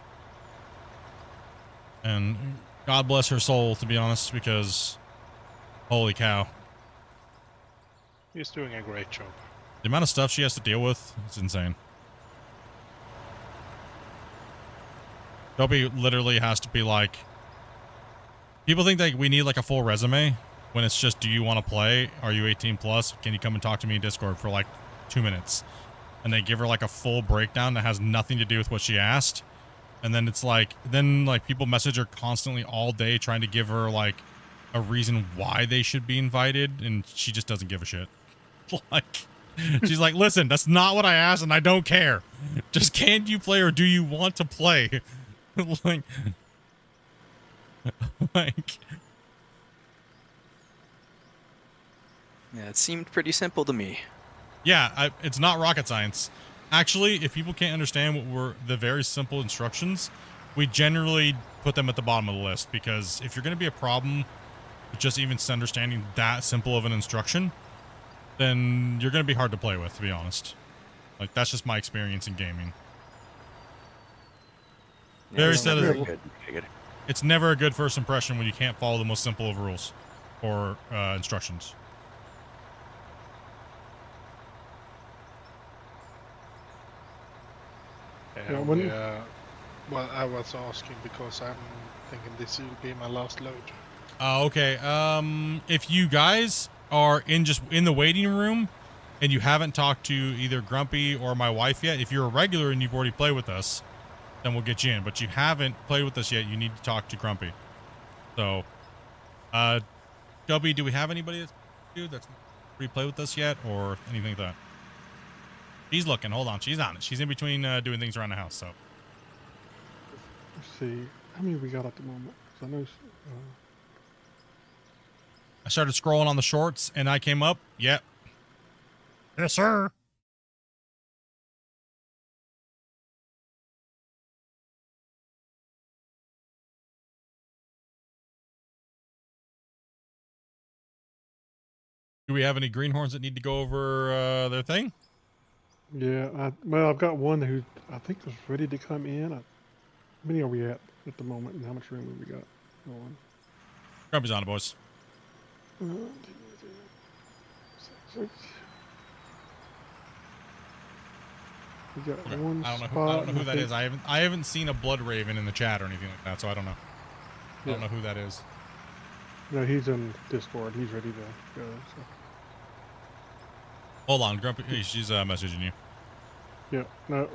And God bless her soul, to be honest, because holy cow. He's doing a great job. The amount of stuff she has to deal with, it's insane. Dobby literally has to be like, people think that we need like a full resume when it's just, do you want to play? Are you 18 plus? Can you come and talk to me in Discord for like 2 minutes? And they give her like a full breakdown that has nothing to do with what she asked. And then it's like, people message her constantly all day trying to give her like a reason why they should be invited. And she just doesn't give a shit. Like, she's like, listen, that's not what I asked and I don't care. Just can you play or do you want to play? like, yeah, it seemed pretty simple to me. Yeah, it's not rocket science. Actually, if people can't understand what were the very simple instructions, we generally put them at the bottom of the list, because if you're going to be a problem with just even understanding that simple of an instruction, then you're going to be hard to play with, to be honest. Like, that's just my experience in gaming. Very said it. It's never a good first impression when you can't follow the most simple of rules or instructions. Well, I was asking because I'm thinking this will be my last load. Okay. If you guys are in the waiting room and you haven't talked to either Grumpy or my wife yet, if you're a regular and you've already played with us, then we'll get you in. But you haven't played with us yet, you need to talk to Grumpy. So, Gubby, do we have anybody that's pre-played with us yet or anything like that? She's looking. Hold on. She's on it. She's in between doing things around the house, so. Let's see. How many we got at the moment? 'Cause I know. I started scrolling on the shorts and I came up. Yep. Yes, sir. Do we have any greenhorns that need to go over their thing? Yeah, well, I've got one who I think was ready to come in. How many are we at the moment, and how much room have we got going? Grumpy's on it, boys. We got Okay. one I don't spot, know who that is. I haven't seen a blood raven in the chat or anything like that, so I don't know. I don't know who that is. No, he's in Discord. He's ready to go. So. Hold on, Grumpy. She's messaging you. Yeah. No,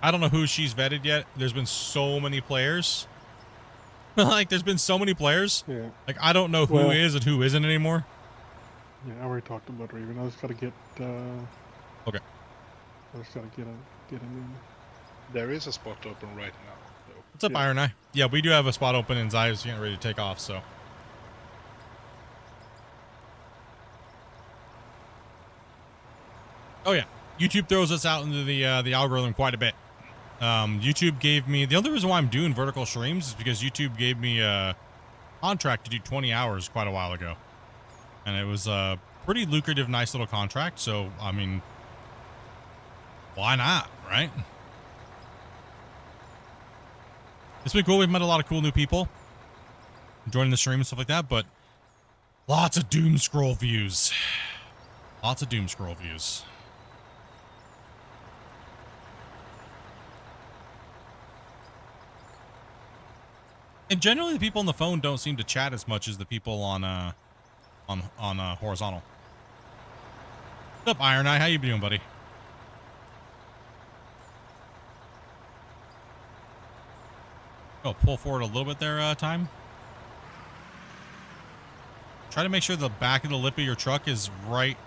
I don't know who she's vetted yet. There's been so many players. Like, there's been so many players. Yeah. Like, I don't know who is and who isn't anymore. Yeah, I already talked to Blood Raven. I just gotta get. Okay. I just gotta get him in. There is a spot open right now. So. What's up, Iron Eye? Yeah, we do have a spot open, and Zai's getting ready to take off, so. Oh yeah, YouTube throws us out into the algorithm quite a bit. YouTube gave me, the only reason why I'm doing vertical streams is because YouTube gave me a contract to do 20 hours quite a while ago. And it was a pretty lucrative, nice little contract. So, I mean, why not, right? It's been cool. We've met a lot of cool new people joining the stream and stuff like that, but lots of doom scroll views. Lots of doom scroll views. And generally, the people on the phone don't seem to chat as much as the people on horizontal. What's up, Iron Eye? How you doing, buddy? Oh, pull forward a little bit there, time. Try to make sure the back of the lip of your truck is right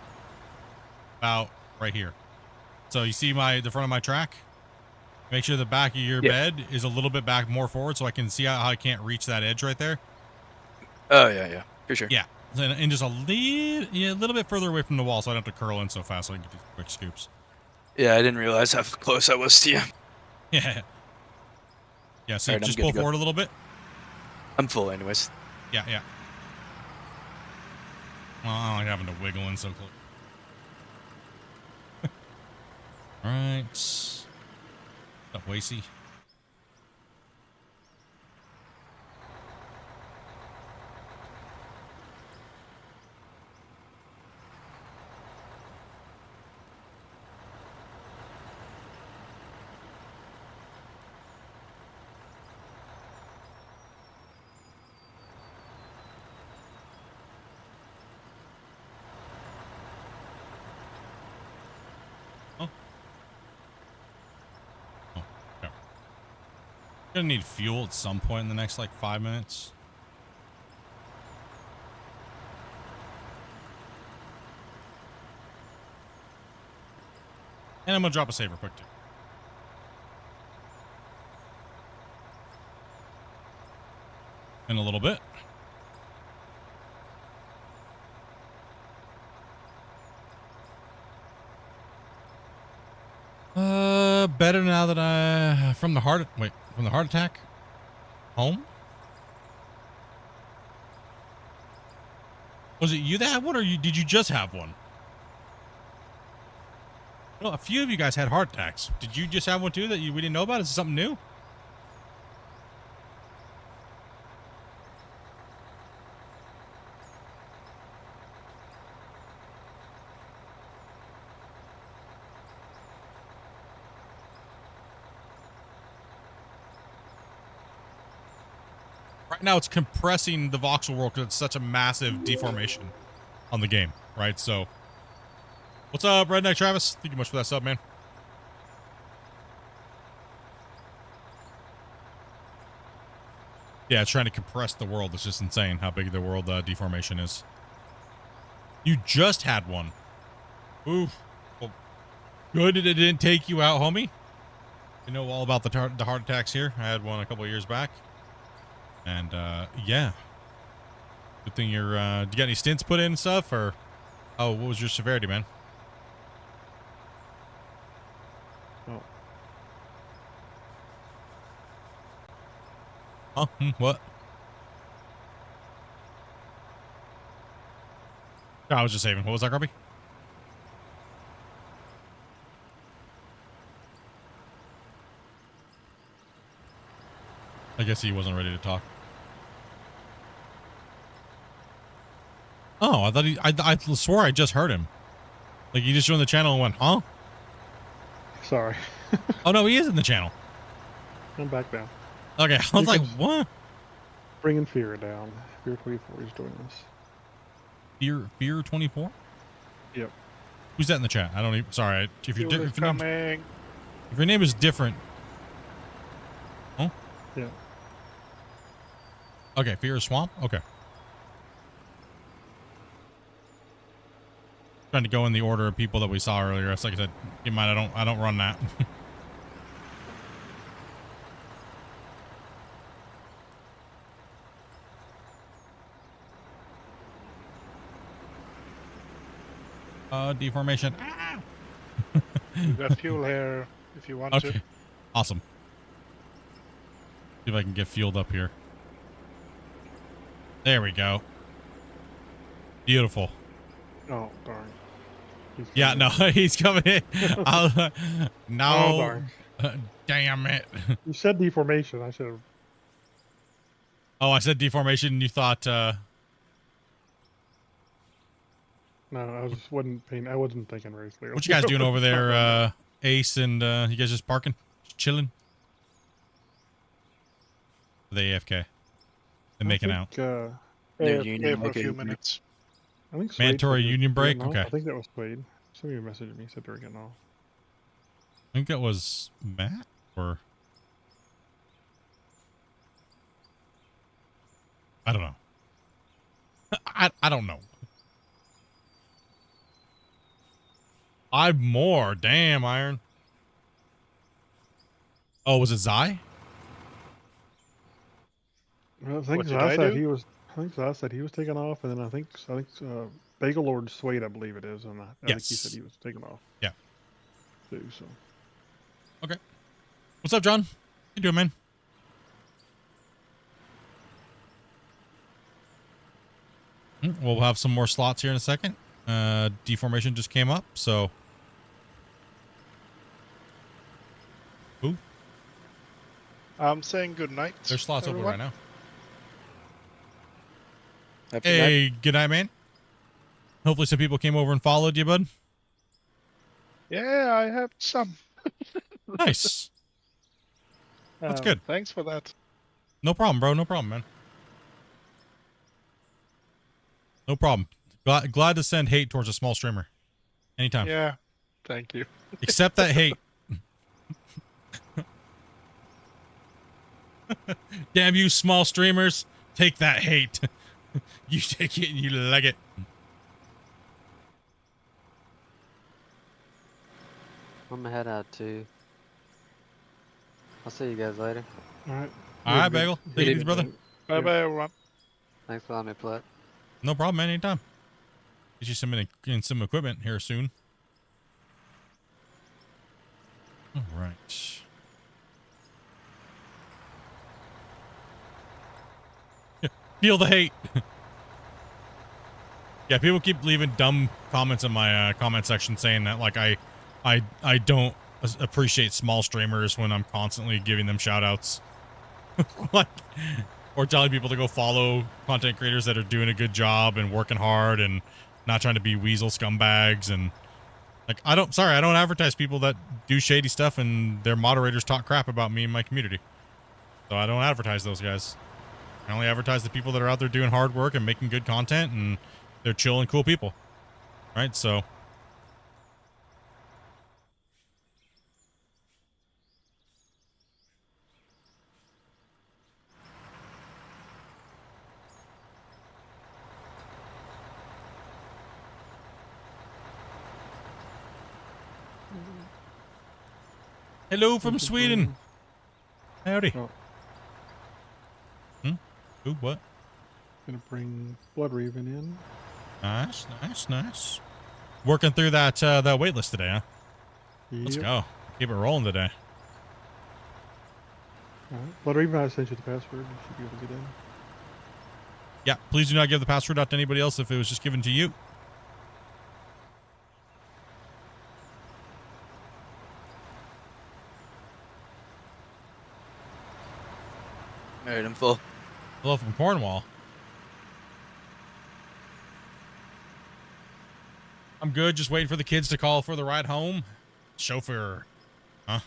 about right here. So you see the front of my track? Make sure the back of your bed is a little bit back more forward so I can see how I can't reach that edge right there. Oh, yeah, for sure. Yeah. And just a little bit further away from the wall so I don't have to curl in so fast so I can get these quick scoops. Yeah, I didn't realize how close I was to you. Yeah. Yeah, so Right, just pull forward a little bit. I'm full anyways. Yeah. Well, I don't like having to wiggle in so close. All right. What's up, Wasey? Gonna need fuel at some point in the next like 5 minutes. And I'm gonna drop a saver quick too. In a little bit. Better now that from the heart attack home. Was it you that had one, or did you just have one? Well, a few of you guys had heart attacks. Did you just have one too that we didn't know about? Is it something new? Right now it's compressing the voxel world because it's such a massive deformation on the game, right? So, what's up, Redneck Travis? Thank you much for that sub, man. Yeah, it's trying to compress the world. It's just insane how big the world deformation is. You just had one. Oof. Well, good that it didn't take you out, homie. You know all about the heart attacks here. I had one a couple of years back. And, yeah. Good thing you're, do you got any stints put in and stuff, or, oh, what was your severity, man? Oh. Huh? What? No, I was just saving. What was that, Grubby? I guess he wasn't ready to talk. Oh, I thought I swore I just heard him. Like, he just joined the channel and went, huh? Sorry. Oh, no, he is in the channel. I'm back down. Okay, I was like, what? Bringing Fear down. Fear 24 is doing this. Fear 24? Yep. Who's that in the chat? I don't even, sorry. If your name is different. Oh? Yeah. Okay, Fear Swamp? Okay. Trying to go in the order of people that we saw earlier. It's like I said, keep in mind, I don't run that. Deformation. We've got fuel here if you want Okay. to. Awesome. See if I can get fueled up here. There we go. Beautiful. Oh darn. Yeah, no, he's coming in. No. Oh darn. Damn it. You said deformation. I should have. Oh, I said deformation. You thought, No, I just wasn't paying. I wasn't thinking very clearly. what you guys doing over there, Ace, and you guys just parking? Just chilling? The AFK. And making out. No Their yeah, union for a few okay. minutes. I think Swade Mandatory said they were union break? getting off. Okay. I think that was Swade. Somebody messaged me, said they were getting off. I think that was Matt or I don't know. I don't know. I'm more. Damn, Iron. Oh, was it Zai? Well, I think What did Zaz I said do? he was. I think Zaz said he was taking off, and then I think Bagel Lord Swade, I believe it is, and I think he said Yes. he was taking off. Yeah. Too, so. Okay. What's up, John? How you doing, man? We'll have some more slots here in a second. Deformation just came up, so. Ooh, I'm saying good night. there's slots open right everyone. now. Happy night. Hey, good night, man. Hopefully some people came over and followed you, bud. Yeah, I have some. Nice. That's good. Thanks for that. No problem, bro. No problem, man. No problem. Glad to send hate towards a small streamer. Anytime. Yeah, thank you. Accept that hate. Damn you, small streamers. Take that hate. You take it and you like it. I'm gonna head out too. I'll see you guys later. All right. All right, Bagel. Take it easy, brother. Bye bye, everyone. Thanks for letting me play. No problem, man. Anytime. Get you some equipment here soon. All right. Feel the hate. Yeah, people keep leaving dumb comments in my comment section saying that like I don't appreciate small streamers when I'm constantly giving them shout outs. Like, or telling people to go follow content creators that are doing a good job and working hard and not trying to be weasel scumbags. And like, I don't advertise people that do shady stuff and their moderators talk crap about me and my community. So I don't advertise those guys. I only advertise the people that are out there doing hard work and making good content, and they're chill and cool people. Right? So. Hello from Sweden. Howdy. Oh. Ooh, what? Gonna bring Blood Raven in. Nice, nice, nice. Working through that wait list today, huh? Let's Yep. go. Keep it rolling today. All right. Blood Raven, I sent you the password. You should be able to get in. Yeah, please do not give the password out to anybody else if it was just given to you. All right, I'm full. Hello from Cornwall. I'm good, just waiting for the kids to call for the ride home. Chauffeur. Huh?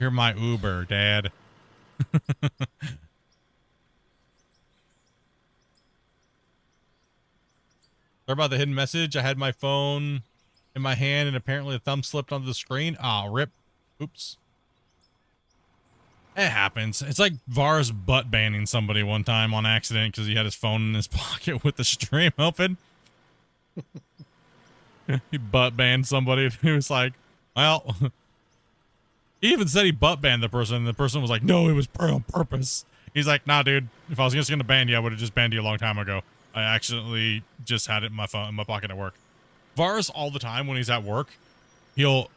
You're my Uber, Dad. Sorry about the hidden message. I had my phone in my hand and apparently the thumb slipped onto the screen. Ah, rip. Oops. It happens. It's like Vars butt banning somebody one time on accident because he had his phone in his pocket with the stream open. He butt banned somebody. He was like, well, he even said he butt banned the person. And the person was like, no, it was on purpose. He's like, nah, dude. If I was just gonna ban you, I would have just banned you a long time ago. I accidentally just had it in my phone, in my pocket at work. Varus all the time when he's at work, he'll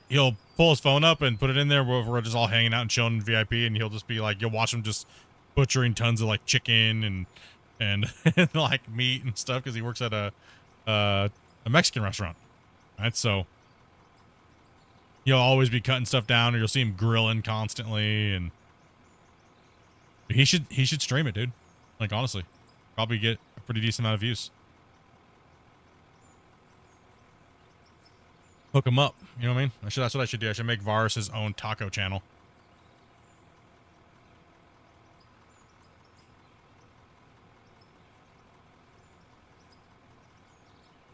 pull his phone up and put it in there where we're just all hanging out and chilling in VIP, and he'll just be like, you'll watch him just butchering tons of like chicken and like meat and stuff because he works at a Mexican restaurant, right? So he'll always be cutting stuff down, or you'll see him grilling constantly, and he should stream it, dude. Like honestly, probably get a pretty decent amount of views. Hook him up, you know what I mean? That's what I should do. I should make Varus his own taco channel.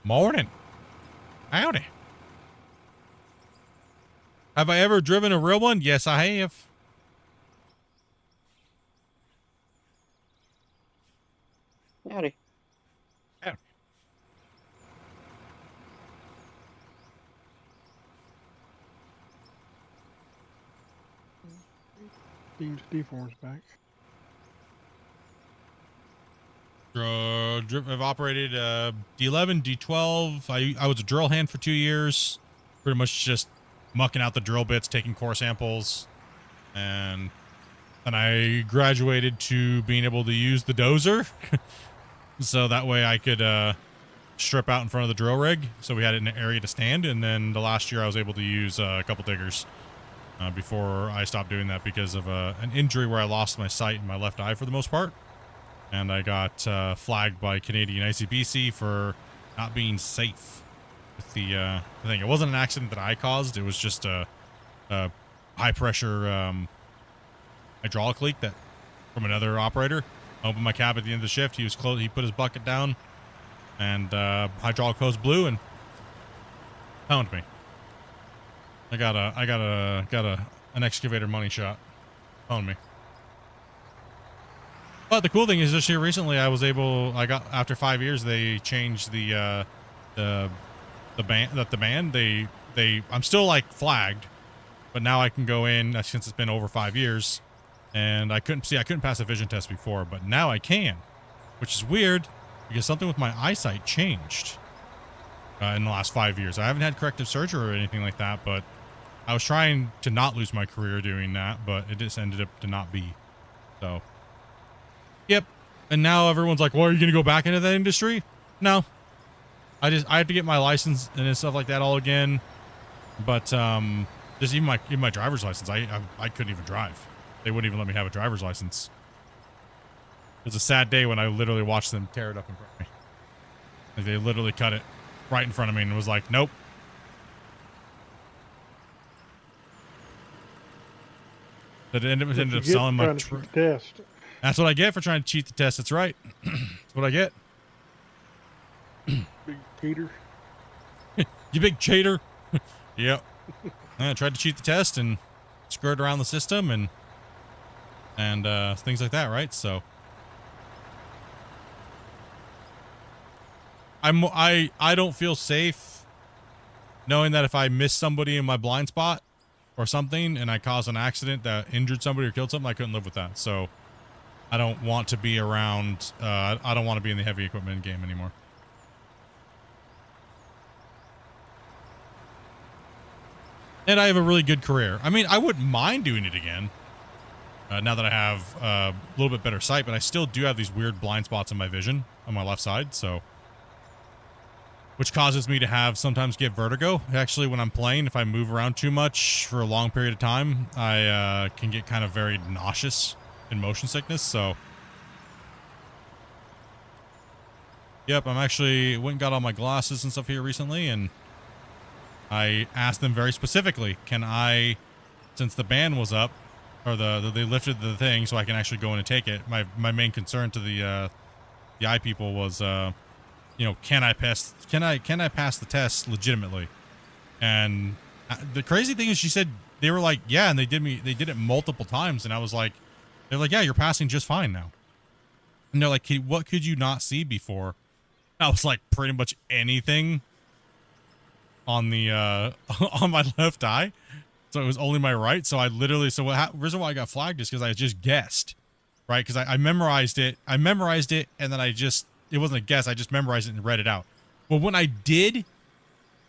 Morning. Howdy. Have I ever driven a real one? Yes, I have. Howdy. Howdy. D4's back. I've operated D11, D12. I was a drill hand for 2 years. Pretty much just mucking out the drill bits, taking core samples. And then I graduated to being able to use the dozer. So that way I could strip out in front of the drill rig. So we had an area to stand. And then the last year I was able to use a couple diggers before I stopped doing that because of an injury where I lost my sight in my left eye for the most part. And I got flagged by Canadian ICBC for not being safe with the thing. It wasn't an accident that I caused. It was just a high pressure hydraulic leak that from another operator. I opened my cab at the end of the shift. He was close. He put his bucket down, and hydraulic hose blew and found me. I got an excavator money shot. Found me. But the cool thing is, this year recently, I got after 5 years, they changed the ban. I'm still like flagged, but now I can go in since it's been over 5 years, and I couldn't pass a vision test before, but now I can, which is weird because something with my eyesight changed in the last 5 years. I haven't had corrective surgery or anything like that, but I was trying to not lose my career doing that, but it just ended up to not be. So. Yep. And now everyone's like, well, are you going to go back into that industry? No. I have to get my license and stuff like that all again. But just even my driver's license, I couldn't even drive. They wouldn't even let me have a driver's license. It was a sad day when I literally watched them tear it up in front of me. Like they literally cut it right in front of me and was like, nope. But it ended up selling my test. That's what I get for trying to cheat the test. That's right. That's what I get. Big cheater. You big cheater. Yep. I tried to cheat the test and skirt around the system and things like that, right? So I don't feel safe knowing that if I miss somebody in my blind spot or something and I cause an accident that injured somebody or killed something, I couldn't live with that. So I don't want to be around, I don't want to be in the heavy equipment game anymore. And I have a really good career. I mean, I wouldn't mind doing it again now that I have a little bit better sight, but I still do have these weird blind spots in my vision on my left side, so. Which causes me to sometimes get vertigo. Actually, when I'm playing, if I move around too much for a long period of time, I can get kind of very nauseous. In motion sickness, so yep, I'm actually went and got all my glasses and stuff here recently, and I asked them very specifically, can I, since the ban was up, or they lifted the thing so I can actually go in and take it. My main concern to the eye people was can I pass the test legitimately? And the crazy thing is, she said they were like, yeah, and they did it multiple times, and I was like, they're like, yeah, you're passing just fine now. And they're like, what could you not see before? I was like, pretty much anything on the on my left eye. So it was only my right. So I literally, the reason why I got flagged is because I just guessed. right? Because I memorized it. I memorized it, and then it wasn't a guess. I just memorized it and read it out. Well, when I did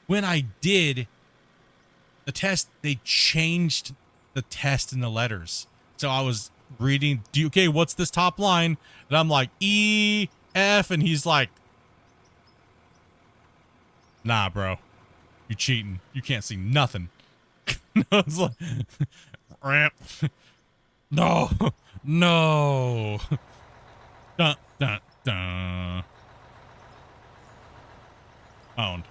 the test, they changed the test and the letters. So I was reading, okay, what's this top line? And I'm like, E, F, and he's like, nah, bro, you cheating. You can't see nothing. I was like, ramp. No, no. Dun, dun, dun. Owned.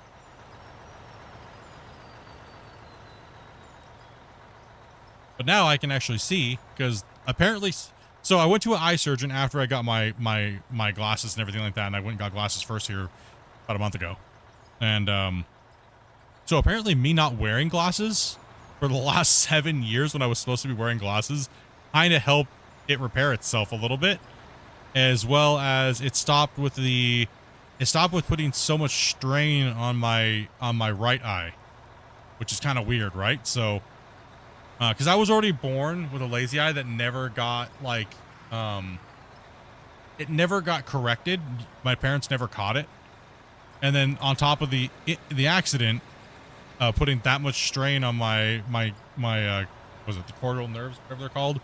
But now I can actually see, because apparently, so I went to an eye surgeon after I got my glasses and everything like that, and I went and got glasses first here about a month ago. And so apparently me not wearing glasses for the last 7 years when I was supposed to be wearing glasses kind of helped it repair itself a little bit, as well as it stopped with putting so much strain on my right eye, which is kind of weird, right? So because I was already born with a lazy eye that never got it never got corrected. My parents never caught it, and then on top of the accident, putting that much strain on my was it the cortical nerves, whatever they're called,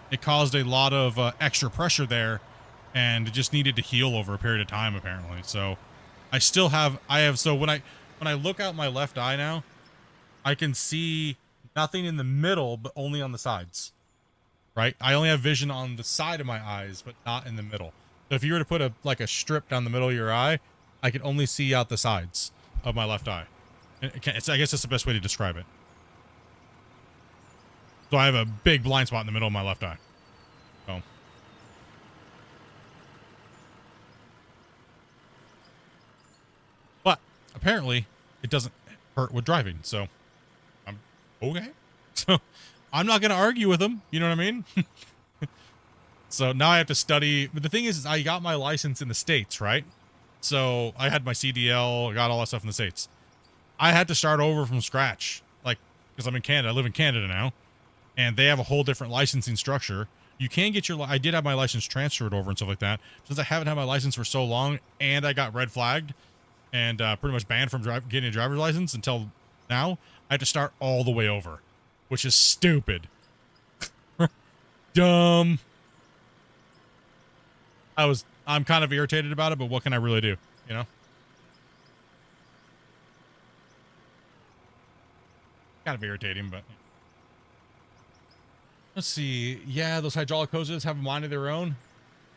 it caused a lot of extra pressure there, and it just needed to heal over a period of time apparently. So I have so when I look out my left eye now, I can see nothing in the middle, but only on the sides, right? I only have vision on the side of my eyes, but not in the middle. So if you were to put a strip down the middle of your eye, I could only see out the sides of my left eye. And I guess that's the best way to describe it. So I have a big blind spot in the middle of my left eye. So. But apparently it doesn't hurt with driving, so I'm okay. So I'm not going to argue with him. You know what I mean? So now I have to study. But the thing is I got my license in the States, right? So I had my CDL, I got all that stuff in the States. I had to start over from scratch, like, because I'm in Canada. I live in Canada now, and they have a whole different licensing structure. You can get I did have my license transferred over and stuff like that. Since I haven't had my license for so long, and I got red flagged and pretty much banned from getting a driver's license until now, I had to start all the way over, which is stupid. Dumb. I'm kind of irritated about it, but what can I really do, you know? Kind of irritating, but let's see. Yeah, those hydraulic hoses have a mind of their own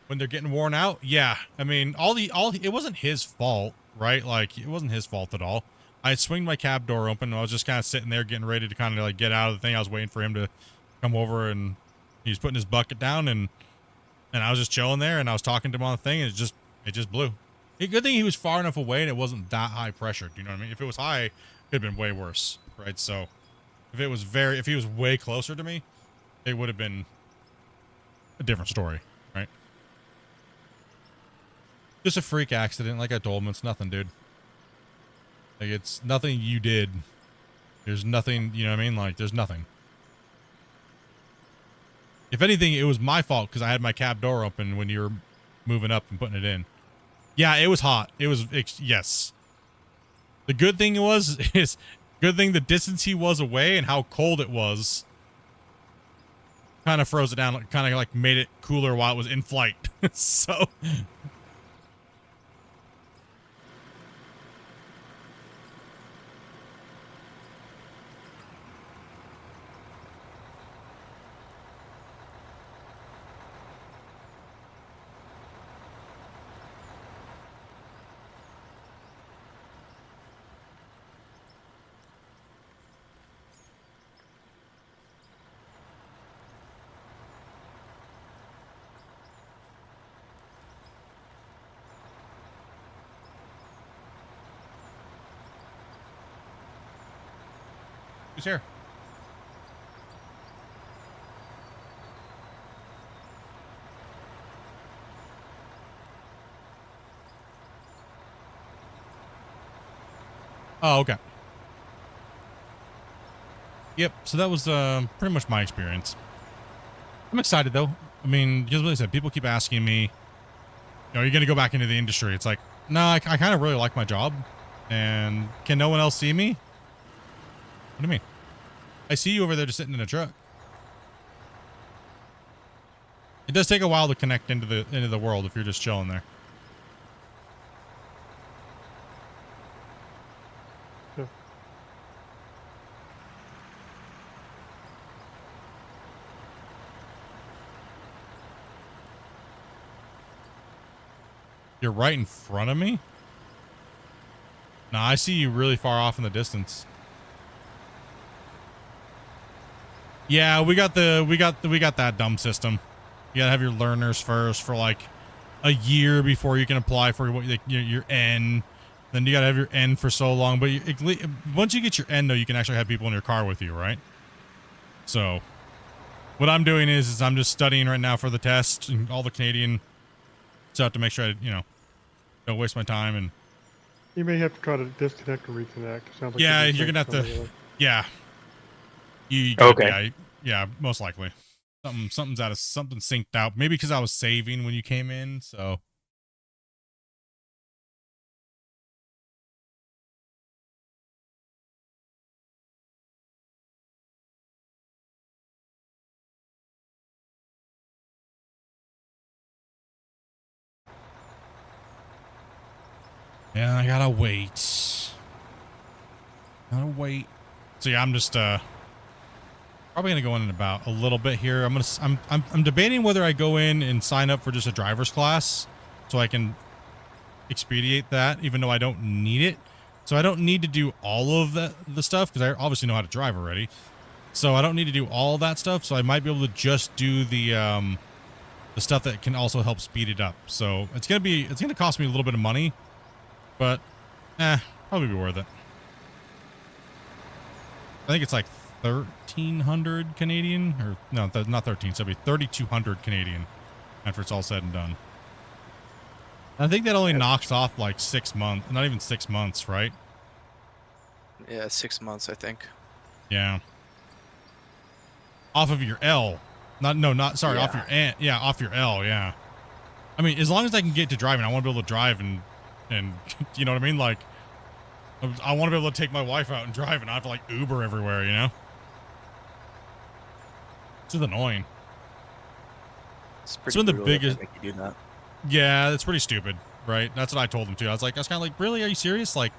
when they're getting worn out. Yeah, I mean, it wasn't his fault, right? Like, it wasn't his fault at all. I swinged my cab door open. I was just kind of sitting there getting ready to kind of like get out of the thing. I was waiting for him to come over, and he was putting his bucket down, and I was just chilling there, and I was talking to him on the thing, and it just blew. Good thing he was far enough away and it wasn't that high pressure. Do you know what I mean? If it was high, it could have been way worse, right? So if he was way closer to me, it would have been a different story, right? Just a freak accident, like I told him. It's nothing, dude. Like, it's nothing you did. There's nothing, you know what I mean? Like, there's nothing. If anything, it was my fault because I had my cab door open when you were moving up and putting it in. Yeah, it was hot. Yes. The good thing the distance he was away and how cold it was kind of froze it down, kind of like made it cooler while it was in flight. So who's here? Oh, okay. Yep, so that was pretty much my experience. I'm excited though. I mean, just what I said, people keep asking me, you're going to go back into the industry. It's like, no, I kind of really like my job. And can no one else see me? What do you mean? I see you over there just sitting in a truck. It does take a while to connect into the world if you're just chilling there. Yeah. You're right in front of me? Nah, I see you really far off in the distance. Yeah, we got that dumb system. You gotta have your learners first for like a year before you can apply for your N. Then you gotta have your N for so long. But once you get your N, though, you can actually have people in your car with you, right? So, what I'm doing is I'm just studying right now for the test and all the Canadian stuff to make sure I, don't waste my time. And you may have to try to disconnect and reconnect. It sounds like yeah, you're gonna have to. Yeah. Okay. Yeah, most likely. Something's something synced out. Maybe because I was saving when you came in, so. Yeah, I gotta wait. So yeah, I'm just probably gonna go in about a little bit here. I'm debating whether I go in and sign up for just a driver's class so I can expedite that, even though I don't need it. So I don't need to do all of the stuff because I obviously know how to drive already. So I don't need to do all that stuff. So I might be able to just do the stuff that can also help speed it up. So it's gonna cost me a little bit of money, but probably be worth it. I think it's like 1,300 Canadian, or no, not 13. So it'll be 3,200 Canadian after it's all said and done. I think that only knocks off like 6 months, not even 6 months, right? Yeah, 6 months, I think. Yeah. Off of your L. Off your N. Yeah, off your L, yeah. I mean, as long as I can get to driving, I want to be able to drive and you know what I mean? Like, I want to be able to take my wife out and drive and not have to like Uber everywhere, you know? It's just annoying. It's pretty one of the brutal that they biggest. make you do that. Yeah, that's pretty stupid, right? That's what I told them too. I was kind of like, really? Are you serious? Like,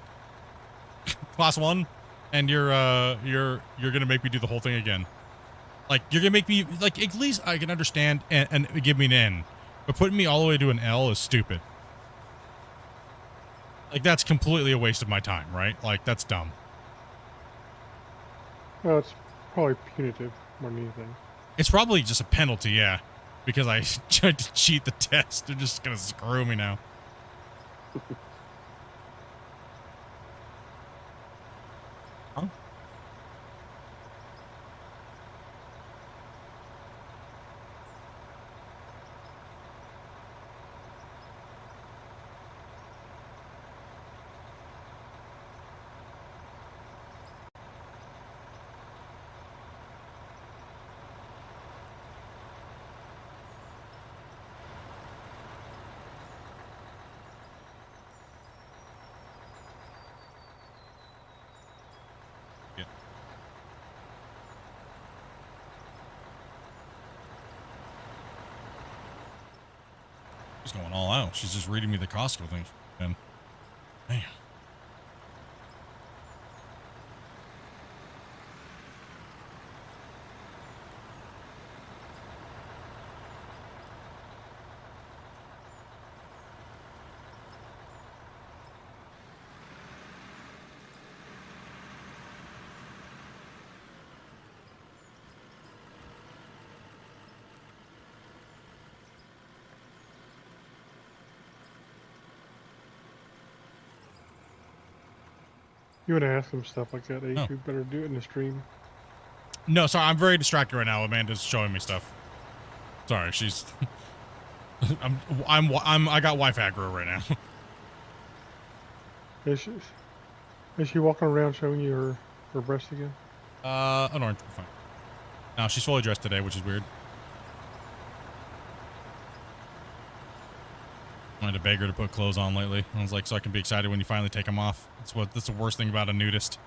class 1, and you're gonna make me do the whole thing again. Like, you're gonna make me like, at least I can understand and give me an N, but putting me all the way to an L is stupid. Like, that's completely a waste of my time, right? Like, that's dumb. Well, it's probably punitive more than anything. It's probably just a penalty, yeah. Because I tried to cheat the test. They're just gonna screw me now. Huh? Yeah. She's going all out. She's just reading me the Costco thing. And damn. You want to ask them stuff like that, Oh. you better do it in the stream. No, sorry, I'm very distracted right now. Amanda's showing me stuff. Sorry, she's. I got wife aggro right now. Is she walking around showing you her breast again? Oh no, fine. No, she's fully dressed today, which is weird. I had to beg her to put clothes on lately. I was like, so I can be excited when you finally take them off. That's the worst thing about a nudist.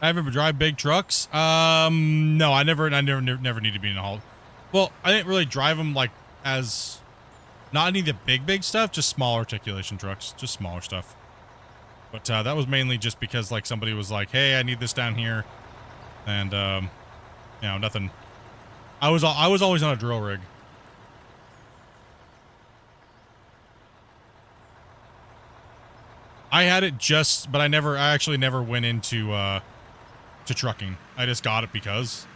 I ever drive big trucks? No, I never need to be in a haul. Well, I didn't really drive them like as not any of the big stuff, just small articulation trucks, just smaller stuff. But that was mainly just because like somebody was like, "Hey, I need this down here," and you know, nothing. I was always on a drill rig. I had it just, but I actually never went into to trucking. I just got it because.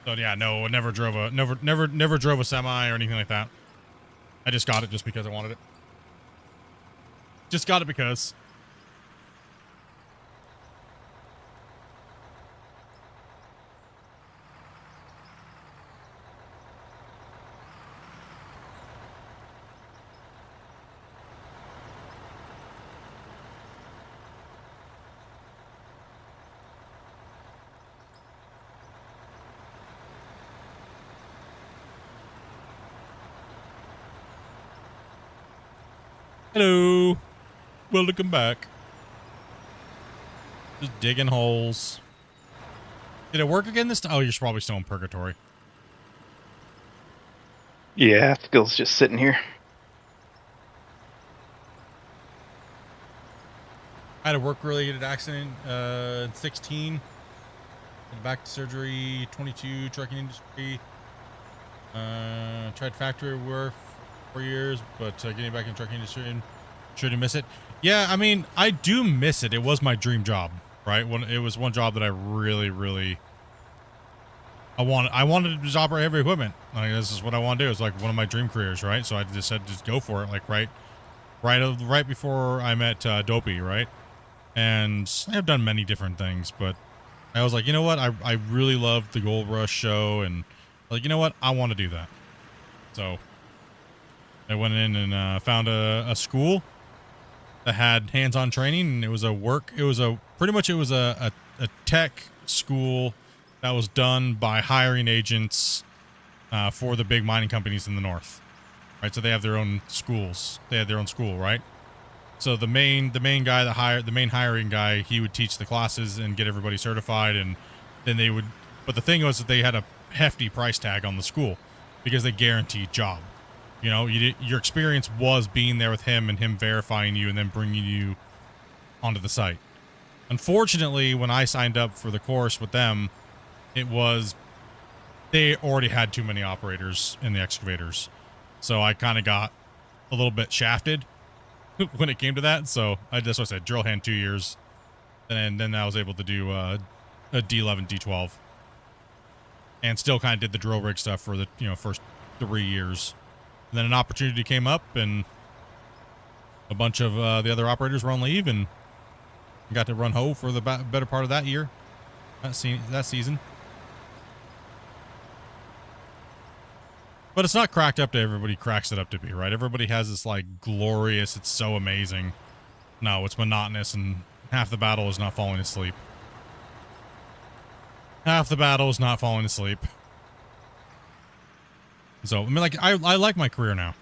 So yeah, no, never drove a semi or anything like that. I just got it just because I wanted it. Just got it because. Hello. Welcome back. Just digging holes. Did it work again this time? Oh, you're probably still in purgatory. Yeah, Skill's just sitting here. I had a work-related accident in 16. Back to surgery, 22, trucking industry. Tried factory work for 4 years, but getting back in the trucking industry and sure to miss it. Yeah, I mean, I do miss it. It was my dream job, right? It was one job that I really I wanted to just operate heavy equipment. Like, this is what I want to do. It's like one of my dream careers, right? So I just said, just go for it. Like right before I met Dopey, right? And I have done many different things, but I was like, you know what? I really loved the Gold Rush show, and like, you know what? I want to do that. So I went in and found a school that had hands-on training, and it was a tech school that was done by hiring agents for the big mining companies in the north, right? So they have their own schools. They had their own school, right? So the main guy the main hiring guy, he would teach the classes and get everybody certified, and then they would. But the thing was that they had a hefty price tag on the school because they guaranteed job. You know, your experience was being there with him and him verifying you and then bringing you onto the site. Unfortunately, when I signed up for the course with them, they already had too many operators in the excavators. So I kind of got a little bit shafted when it came to that. So that's what I said, drill hand 2 years. And then I was able to do a D11, D12. And still kind of did the drill rig stuff for the first 3 years. And then an opportunity came up, and a bunch of the other operators were on leave, and got to run Ho for the better part of that year, that season. But it's not cracked up to everybody cracks it up to be, right? Everybody has this like glorious, it's so amazing. No, it's monotonous, and half the battle is not falling asleep. Half the battle is not falling asleep. So I mean, like I like my career now.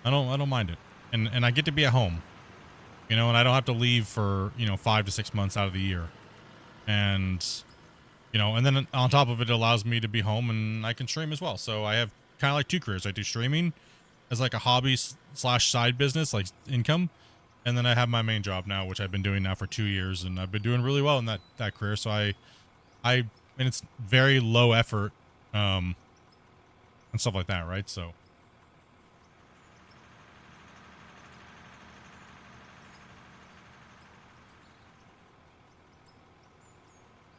I don't mind it, and I get to be at home, and I don't have to leave for 5 to 6 months out of the year, and and then on top of it, it allows me to be home and I can stream as well. So I have kind of like 2 careers. I do streaming as like a hobby / side business, like income, and then I have my main job now, which I've been doing now for 2 years, and I've been doing really well in that career. So and it's very low effort. And stuff like that, right? So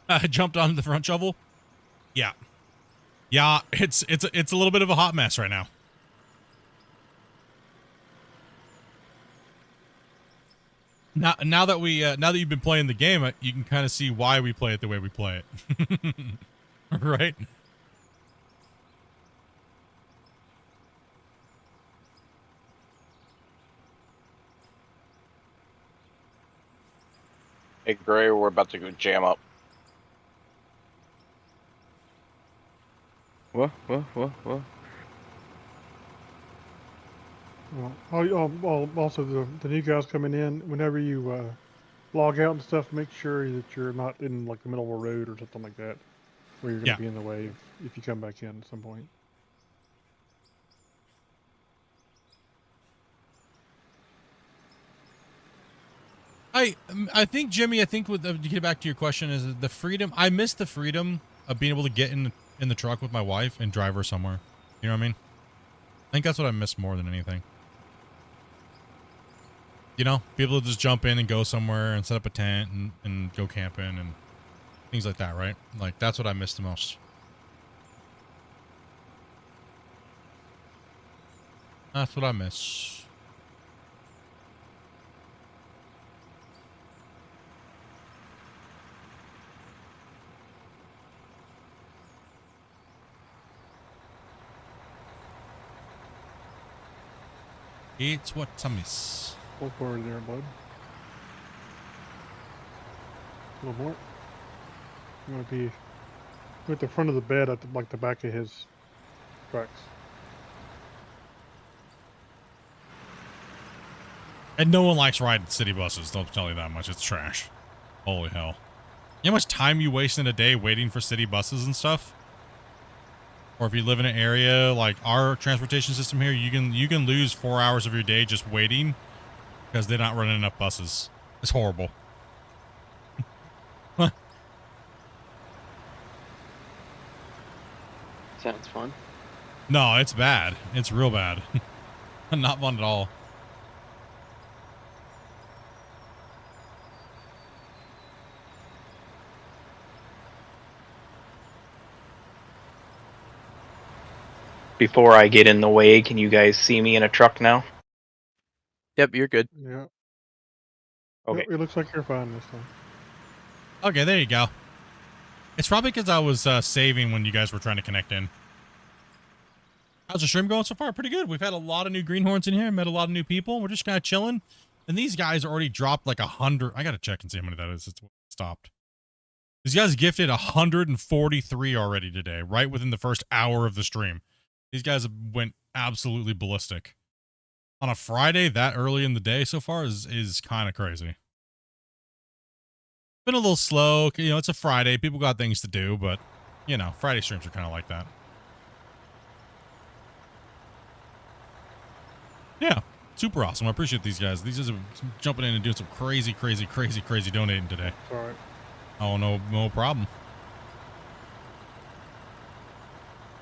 I jumped on the front shovel. Yeah, it's a little bit of a hot mess right now. Now that you've been playing the game, you can kind of see why we play it the way we play it, right? Hey, Gray, we're about to go jam up. What? Well, also the new guys coming in. Whenever you log out and stuff, make sure that you're not in like the middle of a road or something like that, where you're going to be in the way if you come back in at some point. I think, Jimmy, I think with to get back to your question, is the freedom. I miss the freedom of being able to get in the truck with my wife and drive her somewhere. You know what I mean? I think that's what I miss more than anything. You know, be able to just jump in and go somewhere and set up a tent and go camping and things like that, right? Like, that's what I miss the most. That's what I miss. It's what I miss. Look forward there, bud. A little more. I'm going to be at the front of the bed at like the back of his trucks. And no one likes riding city buses. Don't tell you that much. It's trash. Holy hell. You know how much time you waste in a day waiting for city buses and stuff? Or if you live in an area like our transportation system here, you can lose 4 hours of your day just waiting because they're not running enough buses. It's horrible. Sounds fun. No, it's bad. It's real bad. Not fun at all. Before I get in the way, can you guys see me in a truck now? Yep, you're good. Yeah. Okay. It looks like you're fine this time. Okay, there you go. It's probably because I was saving when you guys were trying to connect in. How's the stream going so far? Pretty good. We've had a lot of new greenhorns in here. Met a lot of new people. We're just kind of chilling. And these guys already dropped like 100. I got to check and see how many that is. It's stopped. These guys gifted 143 already today, right within the first hour of the stream. These guys went absolutely ballistic. On a Friday that early in the day so far is kind of crazy. Been a little slow. You know, it's a Friday. People got things to do, but, you know, Friday streams are kind of like that. Yeah, super awesome. I appreciate these guys. These guys are jumping in and doing some crazy donating today. All right. Oh, no problem.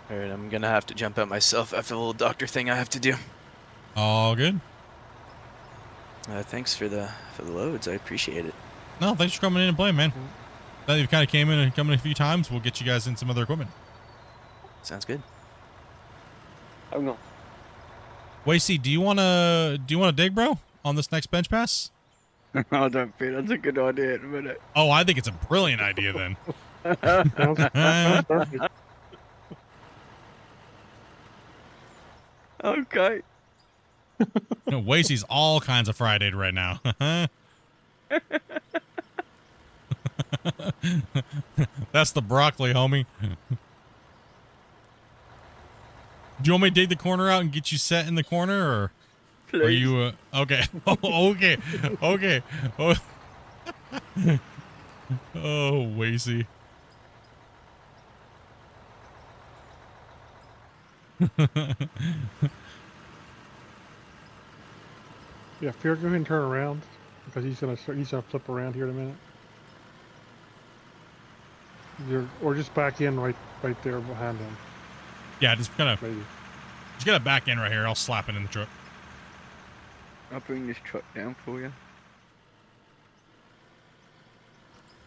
All right, I'm gonna have to jump out myself. I have a little doctor thing I have to do. All good. Thanks for the loads. I appreciate it. No, thanks for coming in and playing, man. Now that you've kind of came in and come in a few times, we'll get you guys in some other equipment. Sounds good. I'm going. Wasey, do you wanna dig, bro, on this next bench pass? I don't think that's a good idea at the minute. Oh, I think it's a brilliant idea then. Sounds perfect. Okay. You know, Wasey's all kinds of Friday'd right now. That's the broccoli, homie. Do you want me to dig the corner out and get you set in the corner, or Please. are you okay? Okay. Oh, oh, Wasey. Yeah, Fear, go ahead and turn around because he's gonna flip around here in a minute. Or just back in right there behind him. Yeah, just gotta Maybe. just gotta back in right here. I'll slap it in the truck. I'll bring this truck down for you.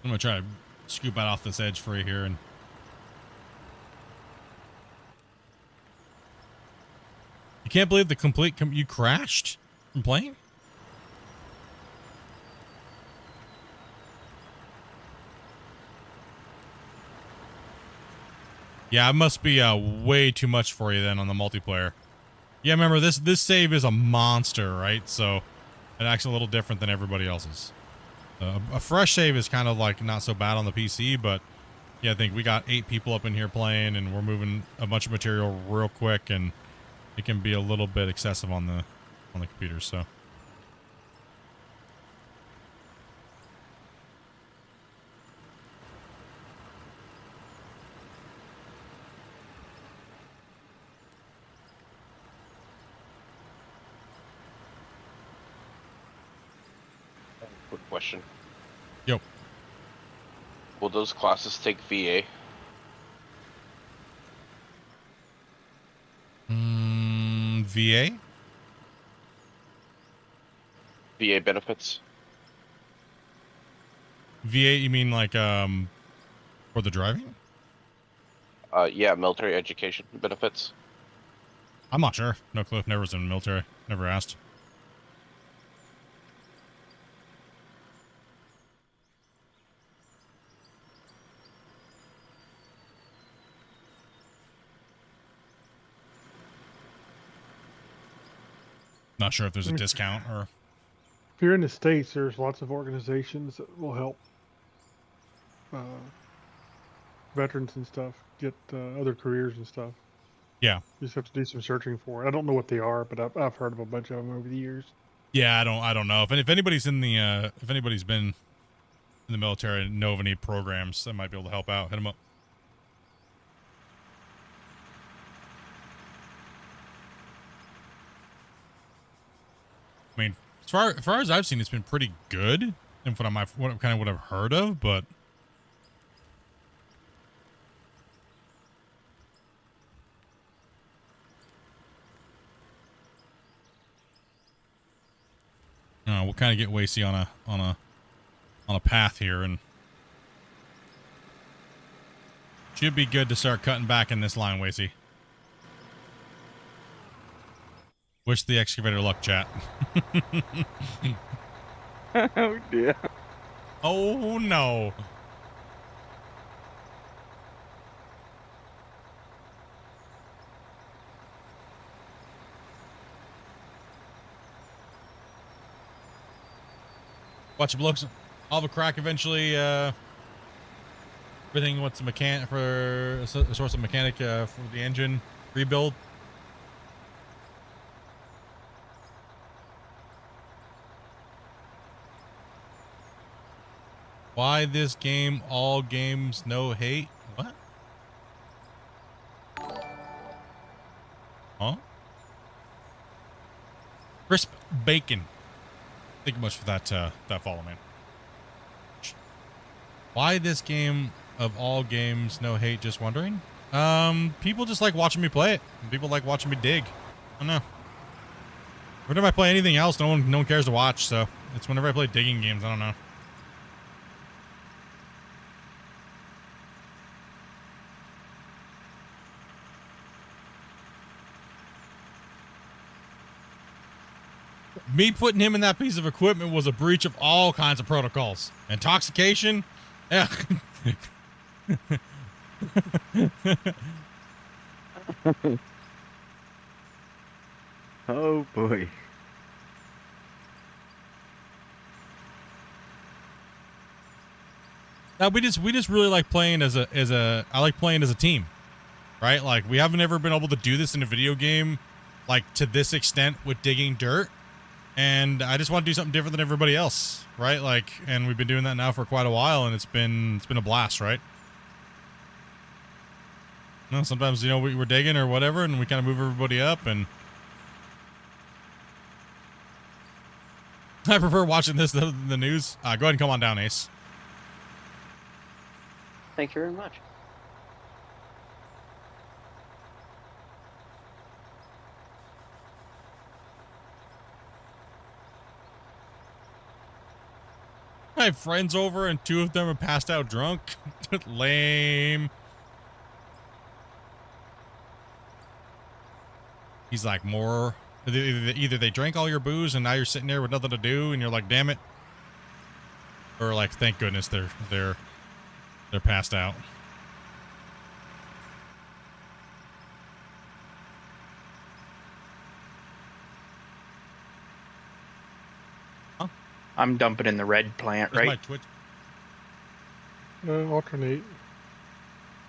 I'm gonna try to scoop out off this edge for you here, and you can't believe the complete you crashed from playing. Yeah, it must be way too much for you then on the multiplayer. Yeah, remember this save is a monster, right? So it acts a little different than everybody else's. A fresh save is kind of like not so bad on the PC, but yeah, I think we got 8 people up in here playing, and we're moving a bunch of material real quick, and it can be a little bit excessive on the computer. So. Quick question. Yo. Will those classes take VA? VA? VA benefits? VA, you mean like, for the driving? Yeah, military education benefits. I'm not sure. No clue. Never was in the military. Never asked. Not sure if there's a discount or... If you're in the States, there's lots of organizations that will help veterans and stuff get other careers and stuff. Yeah. You just have to do some searching for it. I don't know what they are, but I've heard of a bunch of them over the years. Yeah, I don't know. If anybody's in the if anybody's been in the military and know of any programs that might be able to help out, hit them up. I mean, as far as I've seen, it's been pretty good, and what I've heard of, but we'll kind of get Wasey on a path here, and should be good to start cutting back in this line, Wasey. Wish the excavator luck, chat. Oh dear. Oh no. Watch it blokes. I'll have a crack eventually. Everything. What's the mechanic for a source of mechanic for the engine rebuild? Why this game? All games, no hate. What? Huh? Crisp bacon. Thank you much for that that follow, man. Why this game of all games, no hate, just wondering? People just like watching me play it. People like watching me dig. I don't know. Whenever I play anything else, no one cares to watch, so it's whenever I play digging games, I don't know. Me putting him in that piece of equipment was a breach of all kinds of protocols. Intoxication? Yeah. Oh boy. Now we just really like playing I like playing as a team. Right? Like we haven't ever been able to do this in a video game like to this extent with digging dirt. And I just want to do something different than everybody else, right? Like, and we've been doing that now for quite a while, and it's been a blast, right? You know, sometimes, you know, we're digging or whatever, and we kind of move everybody up, and I prefer watching this than the news. Go ahead and come on down, Ace. Thank you very much. I have friends over and 2 of them are passed out drunk. Lame. He's like, more. Either they drank all your booze and now you're sitting there with nothing to do and you're like, damn it. Or like, thank goodness they're passed out. I'm dumping in the red plant, Where's my right? Twitch? Alternate.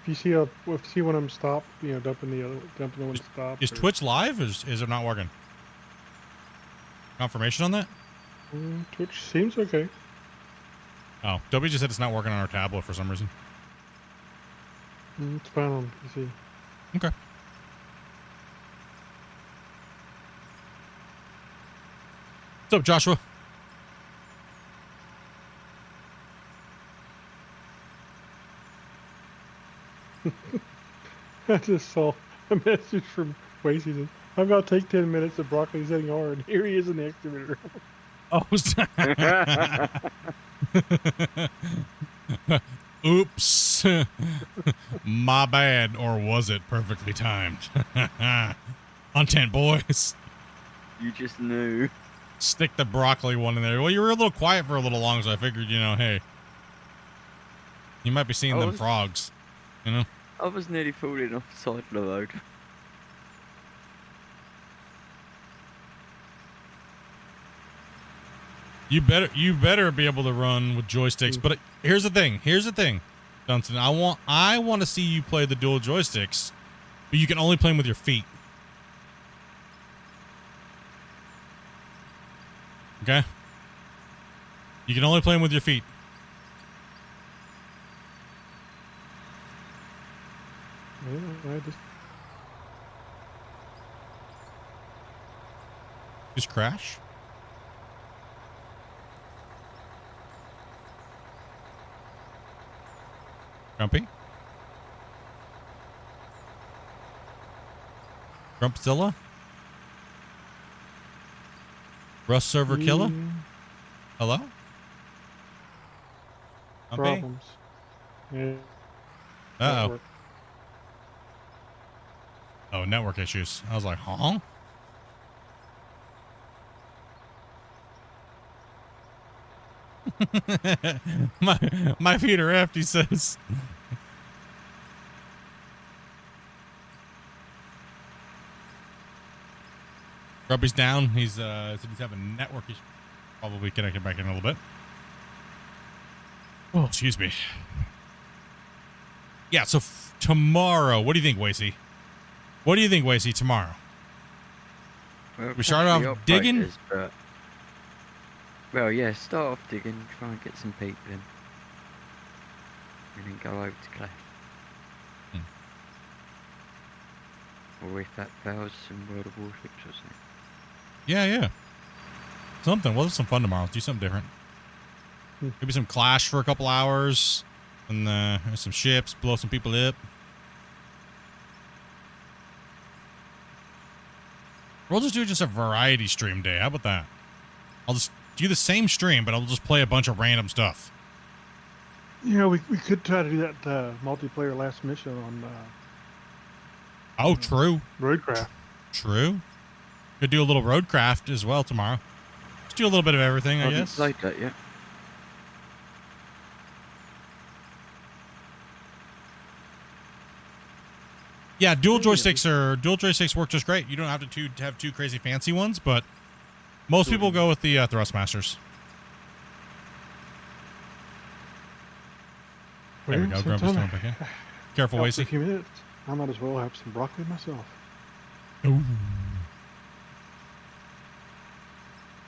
If you see one of them stop, dumping the one stop. Is Twitch live? Is it not working? Confirmation on that? Twitch seems okay. Oh, Dobby just said it's not working on our tablet for some reason. It's fine on PC. Okay. What's up, Joshua? I just saw a message from Waze. He said, I'm going to take 10 minutes of broccoli's hitting hard. Here he is in the excavator. Oh, oops. My bad. Or was it perfectly timed? Content, boys. You just knew. Stick the broccoli one in there. Well, you were a little quiet for a little long, so I figured, hey, you might be seeing them frogs, I was nearly falling off the side of the road. You better be able to run with joysticks. But here's the thing, Dunstan. I want to see you play the dual joysticks, but you can only play them with your feet. Okay? You can only play them with your feet. Yeah, Just crash? Grumpy? Grumpzilla? Rust server killer? Hello? Grumpy? Problems. Yeah. Uh-oh. Oh, network issues. I was like, huh? my feet are empty, says. Grubby's down. He's said he's having network issues. Probably connected back in a little bit. Oh, excuse me. Yeah, so tomorrow, what do you think, Wasey? What do you think, Wasey, tomorrow? Well, We start off digging? Well, yeah, start off digging, try and get some people in. And then go over to Clash. Or if that fails, some World of Warships or something. Yeah. Something. We'll have some fun tomorrow. Do something different. Maybe some Clash for a couple hours. And some ships, blow some people up. We'll just do a variety stream day. How about that? I'll just do the same stream, but I'll just play a bunch of random stuff. Yeah, we could try to do that multiplayer last mission on true. Roadcraft. True. Could do a little Roadcraft as well tomorrow. Just do a little bit of everything, I guess. I haven't played that yet. Yeah, dual joysticks work just great. You don't have to have two crazy fancy ones, but most people go with the Thrustmasters. There we go. Grumpy's coming back in. Careful, For a Wasey. few minutes, I might as well have some broccoli myself. Ooh.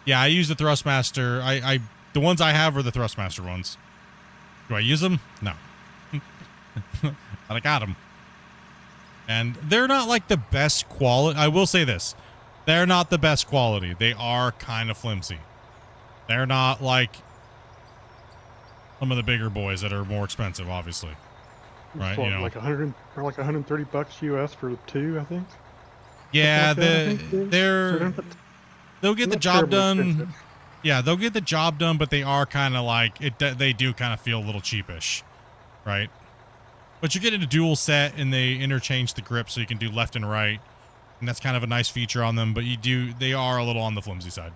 Yeah, I use the Thrustmaster. The ones I have are the Thrustmaster ones. Do I use them? No. But I got them. And they're not like the best quality. I will say this. They're not the best quality. They are kind of flimsy. They're not like some of the bigger boys that are more expensive, obviously. Right? What, like $130 US for two, I think. Yeah, like they'll get the job done. Yeah, they'll get the job done, but they are kind of like they do kind of feel a little cheapish, right? But you get in a dual set and they interchange the grip so you can do left and right. And that's kind of a nice feature on them, but they are a little on the flimsy side.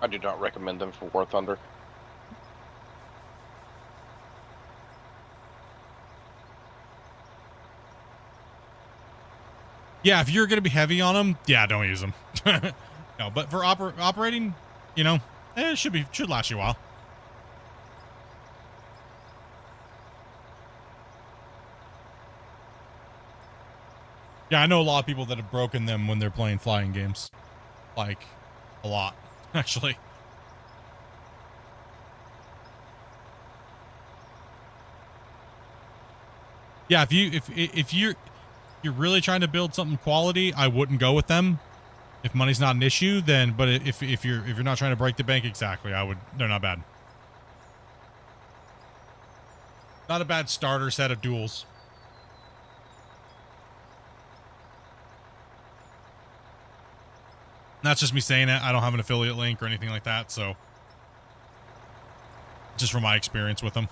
I do not recommend them for War Thunder. Yeah, if you're gonna be heavy on them, yeah, don't use them. No, but for operating, you know, it should last you a while. Yeah, I know a lot of people that have broken them when they're playing flying games, like a lot, actually. Yeah, if you're really trying to build something quality, I wouldn't go with them. If money's not an issue, then but if you're not trying to break the bank, exactly, I would. They're not bad. Not a bad starter set of duels. That's just me saying it. I don't have an affiliate link or anything like that, so just from my experience with them.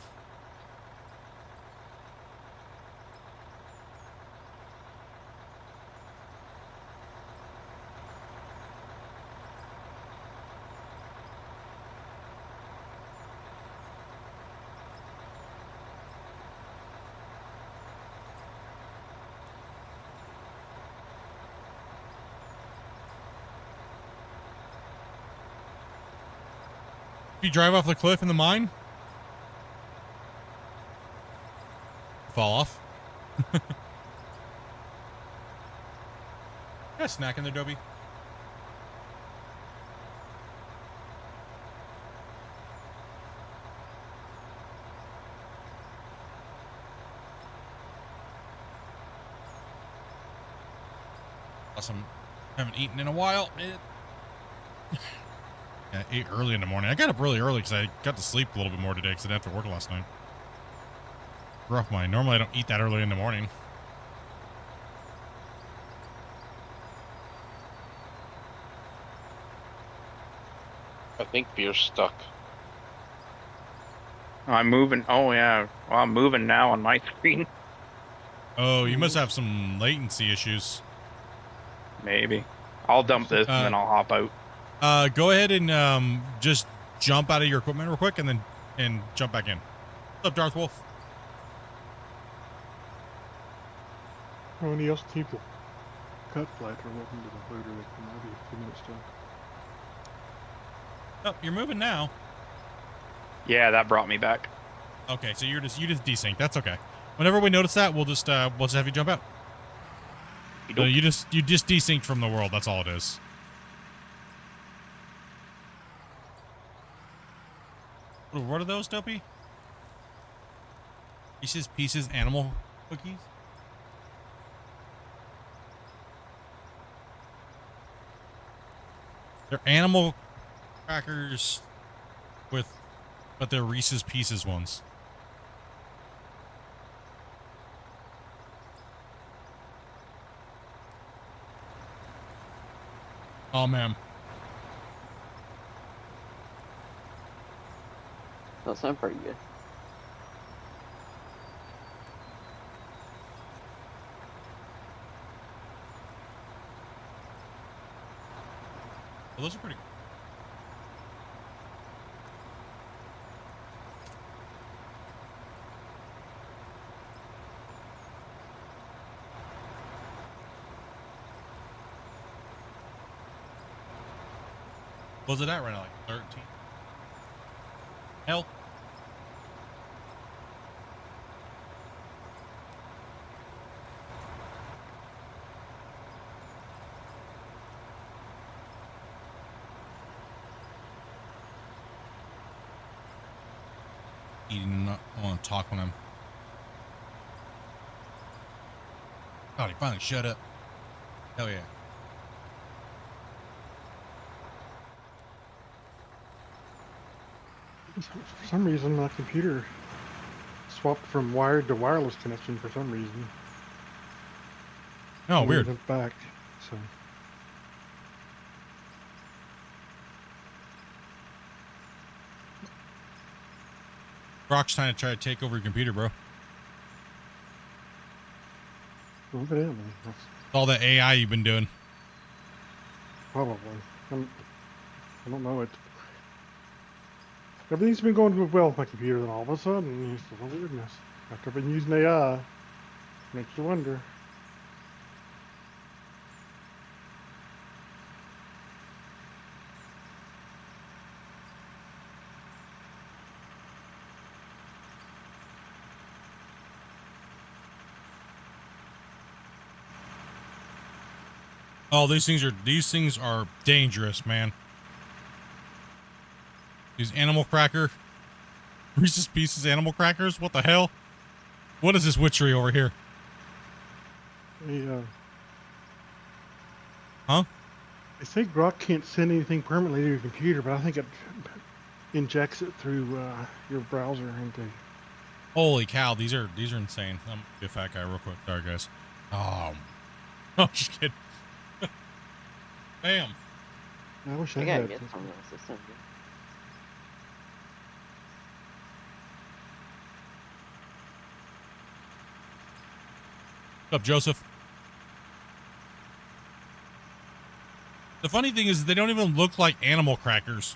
If you drive off the cliff in the mine, fall off. Got a snack in there, Dobie. Awesome. Haven't eaten in a while. I ate early in the morning. I got up really early because I got to sleep a little bit more today because I didn't have to work last night. Rough mind. Normally I don't eat that early in the morning. I think beer's stuck. I'm moving. Oh yeah. Well, I'm moving now on my screen. Oh, you must have some latency issues. Maybe. I'll dump this and then I'll hop out. Go ahead and just jump out of your equipment real quick and jump back in. What's up, Darth Wolf? Oh, any else people cut flight or welcome to the loader. They can be a few minutes still. Oh, you're moving now. Yeah, that brought me back. Okay, so you just desync. That's okay. Whenever we notice that, we'll just have you jump out. So you just desynced from the world. That's all it is. What are those, Dopey? Pieces, animal cookies? They're animal crackers but they're Reese's Pieces ones. Oh, man. That sounds pretty good. Well, those are pretty cool. What's it at right now? Like 13? Hell. Eating, not want to talk when I'm. God, he finally shut up. Hell yeah. For some reason, my computer swapped from wired to wireless connection for some reason. Oh, weird. Went back, so. Brock's trying to take over your computer, bro. Evidently. It's all that AI you've been doing. Probably. I don't know it. Everything's been going well with my computer, then all of a sudden, it's a little weirdness. After I've been using AI, makes you wonder. Oh, these things are dangerous, man. These animal cracker Reese's Pieces animal crackers. What the hell? What is this witchery over here? Yeah. Huh? They say Grok can't send anything permanently to your computer, but I think it injects it through your browser into. Holy cow, these are insane. I'm gonna be a fat guy real quick. Sorry, guys. Oh, just kidding. Bam. I wish I I gotta had. get some of this. This sounds good. What's up, Joseph? The funny thing is they don't even look like animal crackers.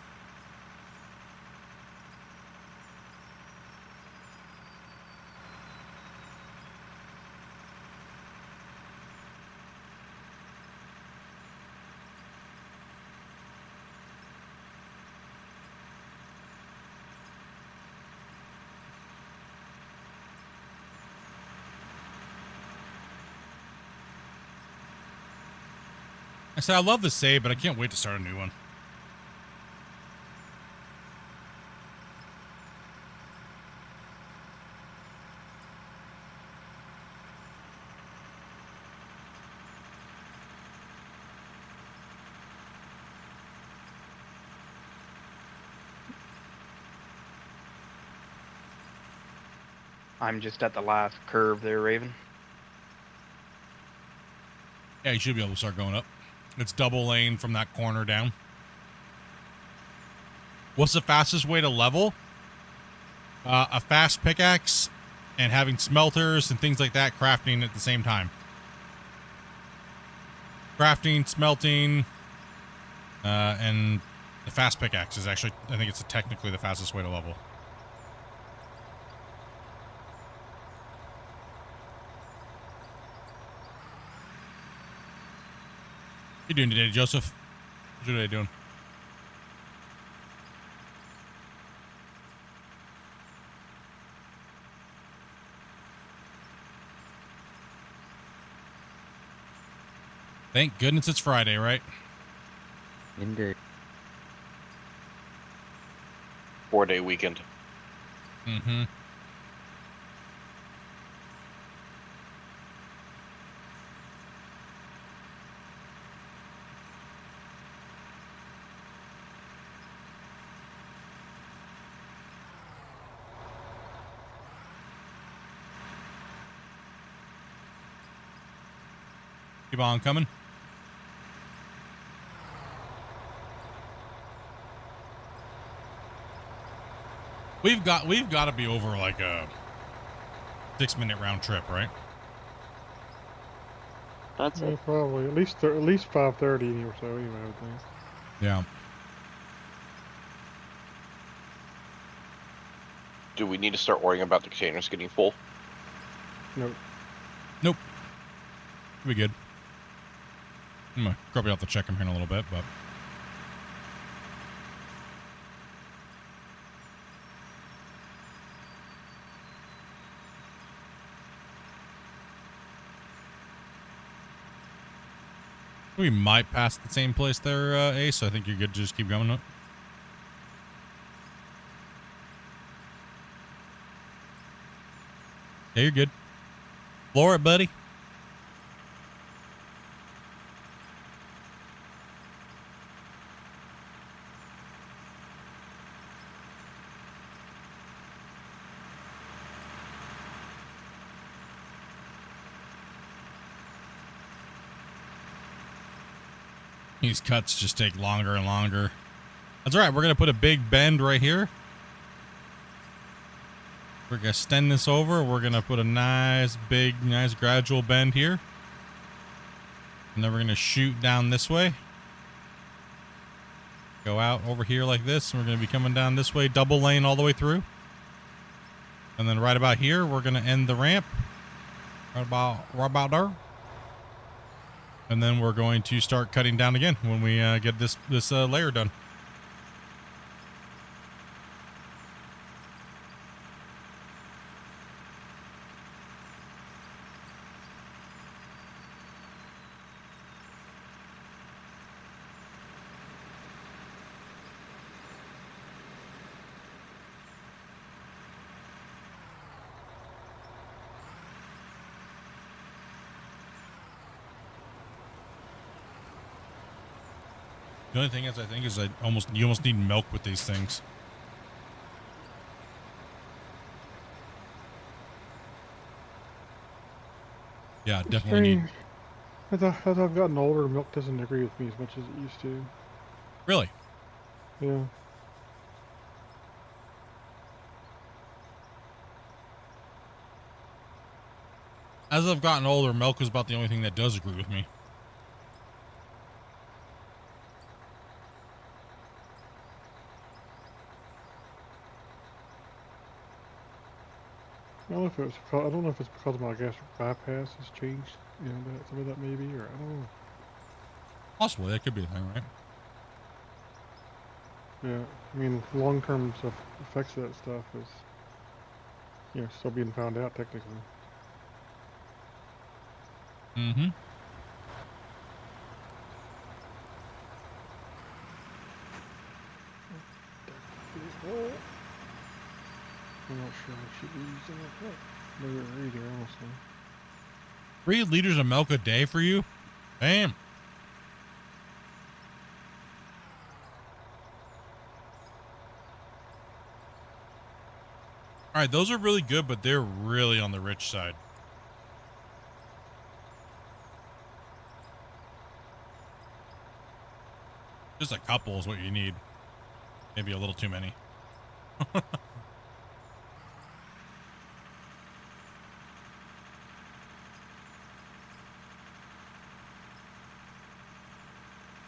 I said I love the save, but I can't wait to start a new one. I'm just at the last curve there, Raven. Yeah, you should be able to start going up. It's double lane from that corner down. What's the fastest way to level? A fast pickaxe and having smelters and things like that crafting at the same time. Crafting, smelting, and the fast pickaxe is actually, I think it's technically the fastest way to level. What you doing today, Joseph? What's your day doing? Thank goodness it's Friday, right? Indeed. 4-day weekend. Mm-hmm. Keep on coming. We've got to be over like a 6-minute round trip, right? That's it. Probably at least 5:30 or so. You know, I would think. Yeah. Do we need to start worrying about the containers getting full? Nope. Nope. We good. I'm gonna probably have to check them here in a little bit, but. We might pass the same place there, Ace. I think you're good to just keep going up. Yeah, you're good. Floor it, buddy. These cuts just take longer and longer. That's all right. We're going to put a big bend right here. We're going to extend this over. We're going to put a nice, big, nice gradual bend here. And then we're going to shoot down this way. Go out over here like this. And we're going to be coming down this way, double lane all the way through. And then right about here, we're going to end the ramp. Right about there. And then we're going to start cutting down again when we get this layer done. The only thing is, I think, is you almost need milk with these things. Yeah, definitely need. As I've gotten older, milk doesn't agree with me as much as it used to. Really? Yeah. As I've gotten older, milk is about the only thing that does agree with me. I don't know if it's because my gastric bypass has changed. You know, some of that maybe, or I don't know. Possibly, that could be a thing, right? Yeah, I mean, long-term effects of that stuff is, you know, still being found out technically. Mm-hmm. I'm not sure I should be using it either, honestly. 3 liters of milk a day for you? Damn. All right, those are really good, but they're really on the rich side. Just a couple is what you need. Maybe a little too many.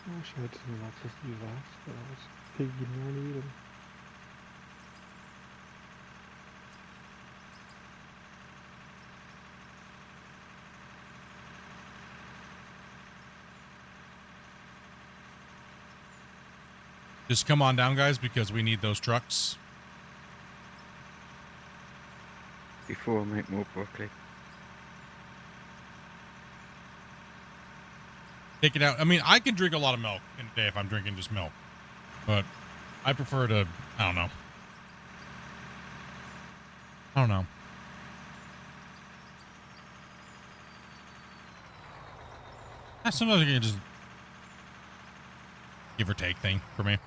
I wish I had some electricity left, but I was pigging on it. Just come on down, guys, because we need those trucks. Before I make more broccoli. Take it out. I mean, I can drink a lot of milk in a day if I'm drinking just milk, but I prefer to, I don't know. Sometimes you can just give or take thing for me.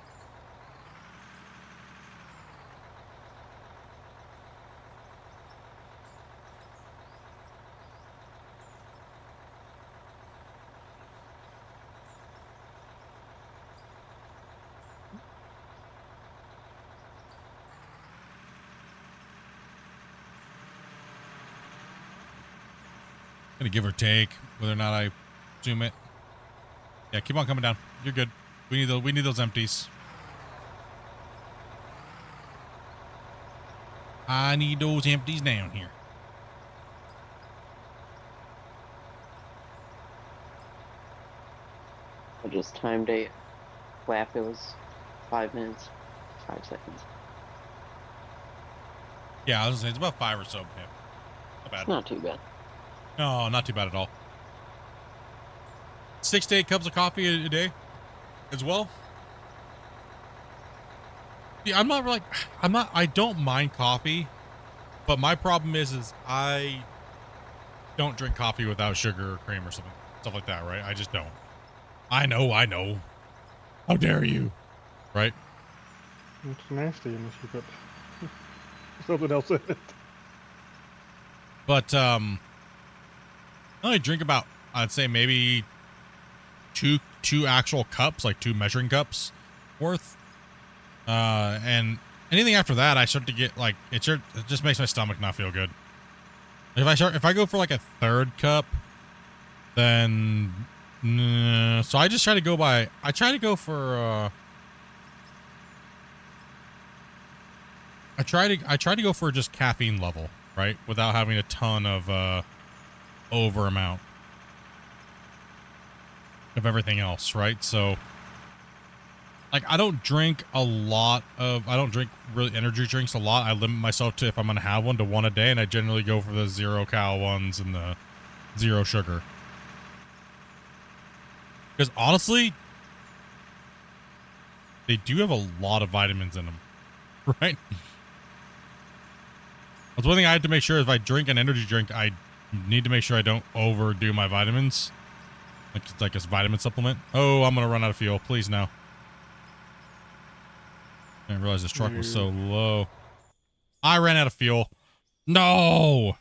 Gonna give or take whether or not I zoom it. Yeah, keep on coming down. You're good. We need those empties. I need those empties down here. I just timed a lap. It was 5 minutes, 5 seconds. Yeah, I was gonna say it's about 5 or so. Yeah. Not bad. It's not too bad. No, not too bad at all. 6 to 8 cups of coffee a day as well. Yeah, I don't mind coffee, but my problem is I don't drink coffee without sugar or cream or stuff like that, right? I just don't. I know. How dare you? Right? It's nasty unless you put something else in it. But I only drink about, I'd say maybe two actual cups, like 2 measuring cups worth. And anything after that, I start to get like it just makes my stomach not feel good. If I go for like a 3rd cup, then so I just try to go by. I try to go for. I try to go for just caffeine level, right, without having a ton of over amount of everything else, right? So like I don't drink really energy drinks a lot. I limit myself to, if I'm gonna have one, to 1 a day, and I generally go for the 0 cal ones and the 0 sugar. Because honestly, they do have a lot of vitamins in them, right? That's one thing I have to make sure. If I drink an energy drink, I need to make sure I don't overdo my vitamins. Like a vitamin supplement. Oh, I'm gonna run out of fuel. Please no. I didn't realize this truck was so low. I ran out of fuel. No!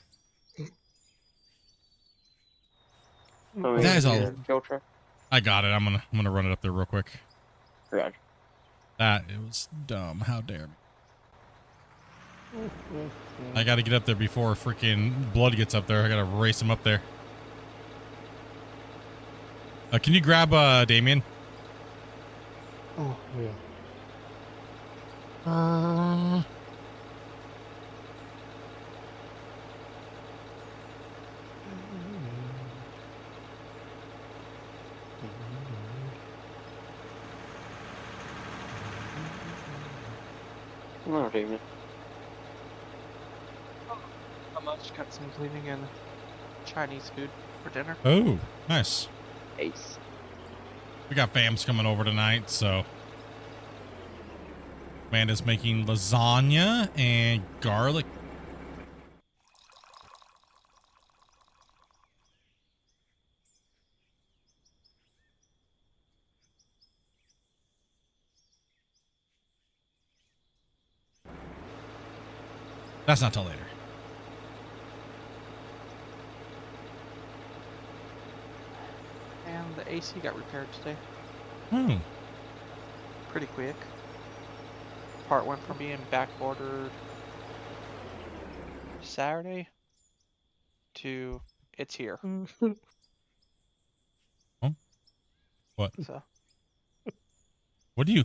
That is a fuel truck. I got it. I'm gonna run it up there real quick. Roger. That it was dumb. How dare me. I gotta get up there before freaking blood gets up there. I gotta race him up there. Can you grab Damien? Oh yeah. No, Damien. How much? Got some cleaning and Chinese food for dinner. Oh, nice. Ace. We got fams coming over tonight, so Amanda's making lasagna and garlic. That's not till later. And the AC got repaired today. Hmm. Pretty quick. Part went from being back ordered Saturday to it's here. Oh. What? So. What do you?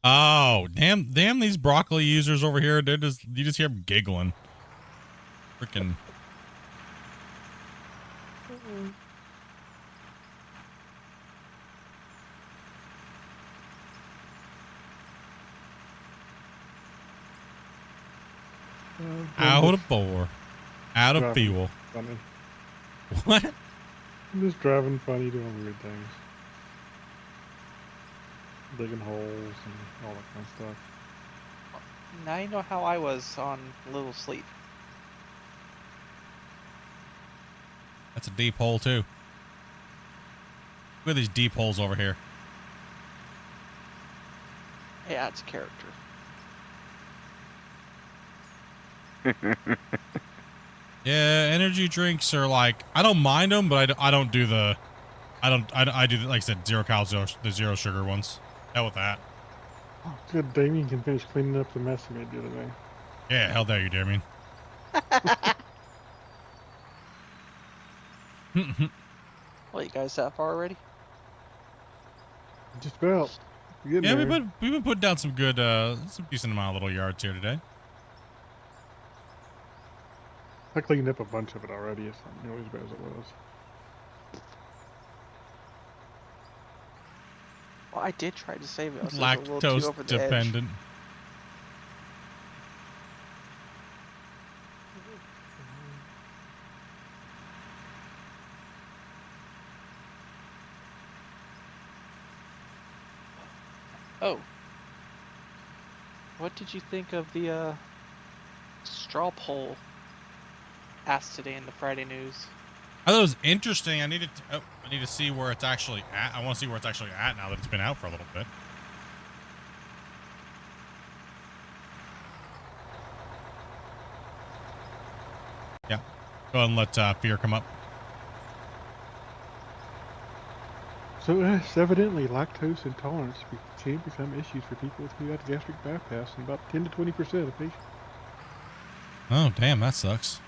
Oh, damn these broccoli users over here. You just hear them giggling. Freaking. Out of bore. Out of fuel. Funny. What? I'm just driving funny, doing weird things. Digging holes and all that kind of stuff. Now you know how I was on little sleep. That's a deep hole too. Look at these deep holes over here. It adds character. Yeah, energy drinks are like, I don't mind them, but I don't do the, I do, like I said, zero calories, the zero sugar ones. Hell with that. Oh, good. Damien can finish cleaning up the mess he made the other day. Yeah, hell dare you, Damien. Well, you guys that far already? Just about. Yeah, we've been putting down some good, some decent amount of little yards here today. I cleaned up a bunch of it already. It's not nearly as bad as it was. Well, I did try to save it. I was a little too Lactose over the edge. dependent. Oh. What did you think of the straw poll asked today in the Friday news? I thought it was interesting. I need to see where it's actually at. I want to see where it's actually at now that it's been out for a little bit. Yeah. Go ahead and let Fear come up. So evidently lactose intolerance can become issues for people who have gastric bypass in about 10 to 20% of patients. Oh, damn, that sucks.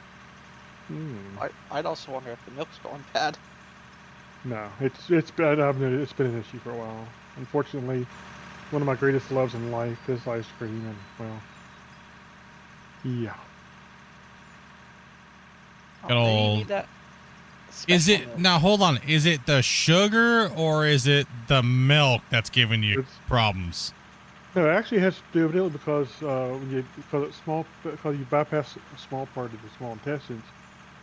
I'd also wonder if the milk's going bad. No, it's been an issue for a while. Unfortunately, one of my greatest loves in life is ice cream, and well, yeah. Good old. Is it now? Hold on. Is it the sugar or is it the milk that's giving you problems? No, it actually has to do with it because because you bypass a small part of the small intestines,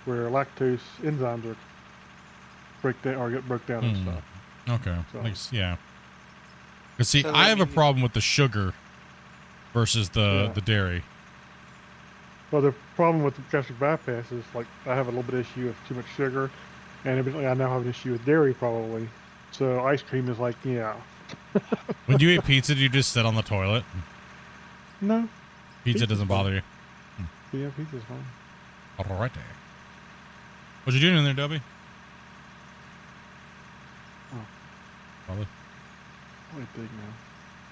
where lactose enzymes are get broke down and stuff. Okay. So. Yeah. Because see, So I have a mean- problem with the sugar versus the dairy. Well, the problem with the gastric bypass is like I have a little bit of issue with too much sugar, and evidently I now have an issue with dairy probably. So ice cream is like, yeah. When you eat pizza, do you just sit on the toilet? No. Pizza doesn't bother you. Yeah, pizza's fine. Alrighty. What you doing in there, Dubby? Oh. Probably. We dig now.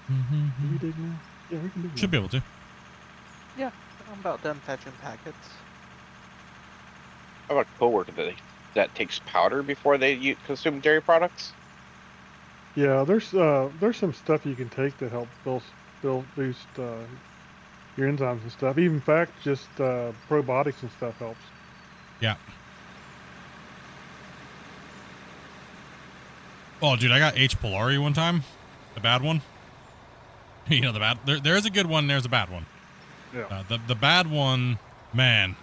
Can we dig now? Yeah, we can dig now. Should be able to. Yeah, I'm about done fetching packets. I have a coworker that takes powder before they consume dairy products. Yeah, there's some stuff you can take that help boost your enzymes and stuff. Even in fact, just probiotics and stuff helps. Yeah. Oh, dude, I got H. pylori one time. The bad one. You know, the bad. There's a good one. There's a bad one. Yeah. The bad one, man.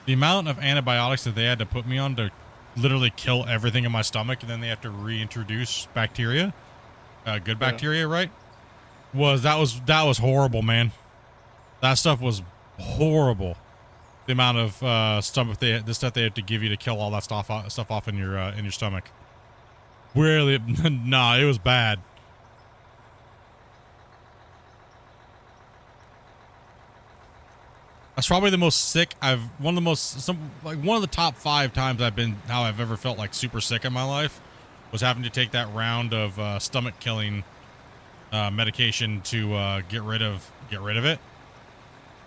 The amount of antibiotics that they had to put me on to literally kill everything in my stomach, and then they have to reintroduce bacteria, good bacteria, right? That was horrible, man. That stuff was horrible. The amount of the stuff they have to give you to kill all that stuff off in your stomach. Really, nah, it was bad. That's probably the most sick one of the top 5 times I've ever felt like super sick in my life was having to take that round of stomach killing medication to get rid of it.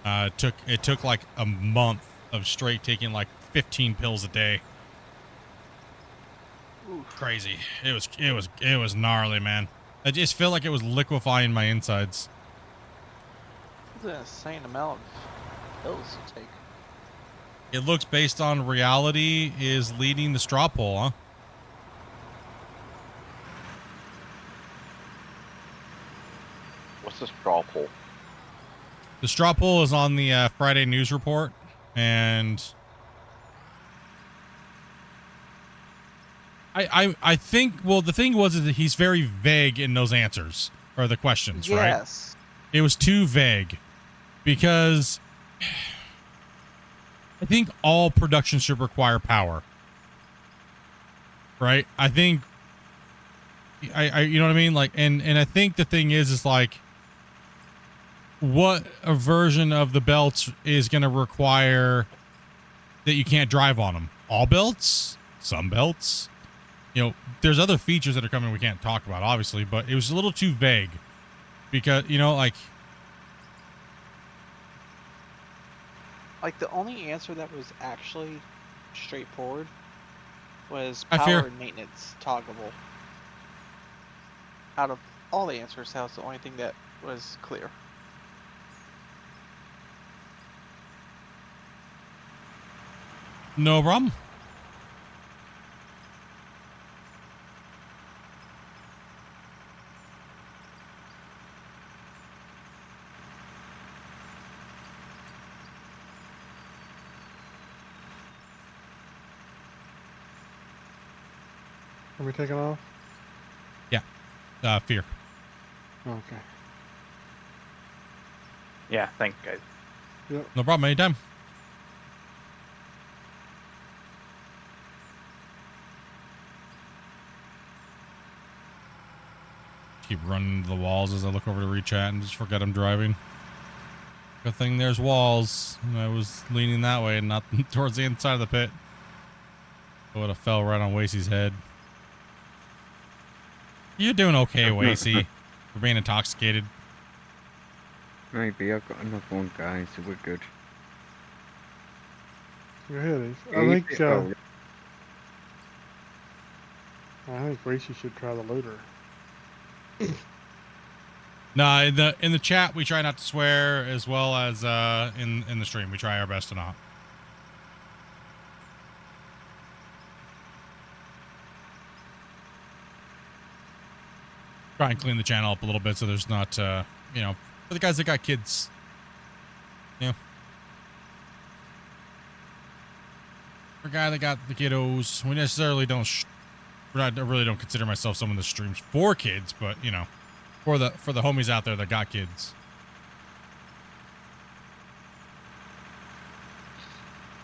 It took like a month of straight taking like 15 pills a day. Oof. Crazy. It was gnarly, man. I just felt like it was liquefying my insides. It's an insane amount of pills to take. It looks based on reality is leading the straw poll, huh? What's the straw poll? The straw poll is on the Friday news report, and I think, well, the thing was is that he's very vague in those answers or the questions, right? Yes. It was too vague because I think all production should require power, right? I think I you know what I mean? Like, and I think the thing is like, what a version of the belts is going to require that you can't drive on them? All belts? Some belts? You know, there's other features that are coming we can't talk about, obviously, but it was a little too vague because, you know, like the only answer that was actually straightforward was I power fear- and maintenance toggable. Out of all the answers, that was the only thing that was clear. no problem. Are we taking off? Yeah. Fear. Okay. Yeah, thanks, guys. Yep. No problem. Anytime. Keep running into the walls as I look over to rechat and just forget I'm driving. Good thing there's walls. And I was leaning that way and not towards the inside of the pit. I would have fell right on Wasey's head. You're doing okay, Wasey, for being intoxicated. Maybe I've got another one, guys, so we're good. Go ahead, Ace. I think Racy should try the loader. No, in the chat we try not to swear, as well as in the stream we try our best to not. Try and clean the channel up a little bit so there's not, you know, for the guys that got kids, you know. For a guy that got the kiddos, we necessarily don't, I really don't consider myself someone that streams for kids, but, you know, for the homies out there that got kids.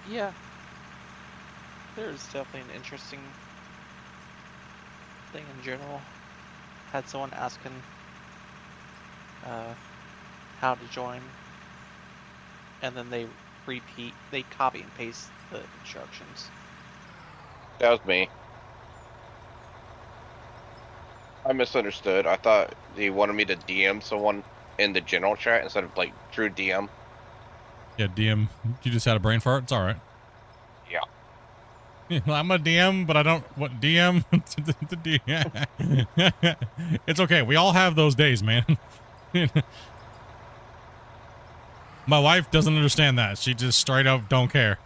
Yeah. There's definitely an interesting thing in general. Had someone asking how to join, and then they copy and paste the instructions. That was me. I misunderstood. I thought they wanted me to DM someone in the general chat instead of like true DM. Yeah, DM. You just had a brain fart. It's all right. Yeah. I'm a DM, but I don't what DM. It's okay. We all have those days, man. My wife doesn't understand that. She just straight up don't care.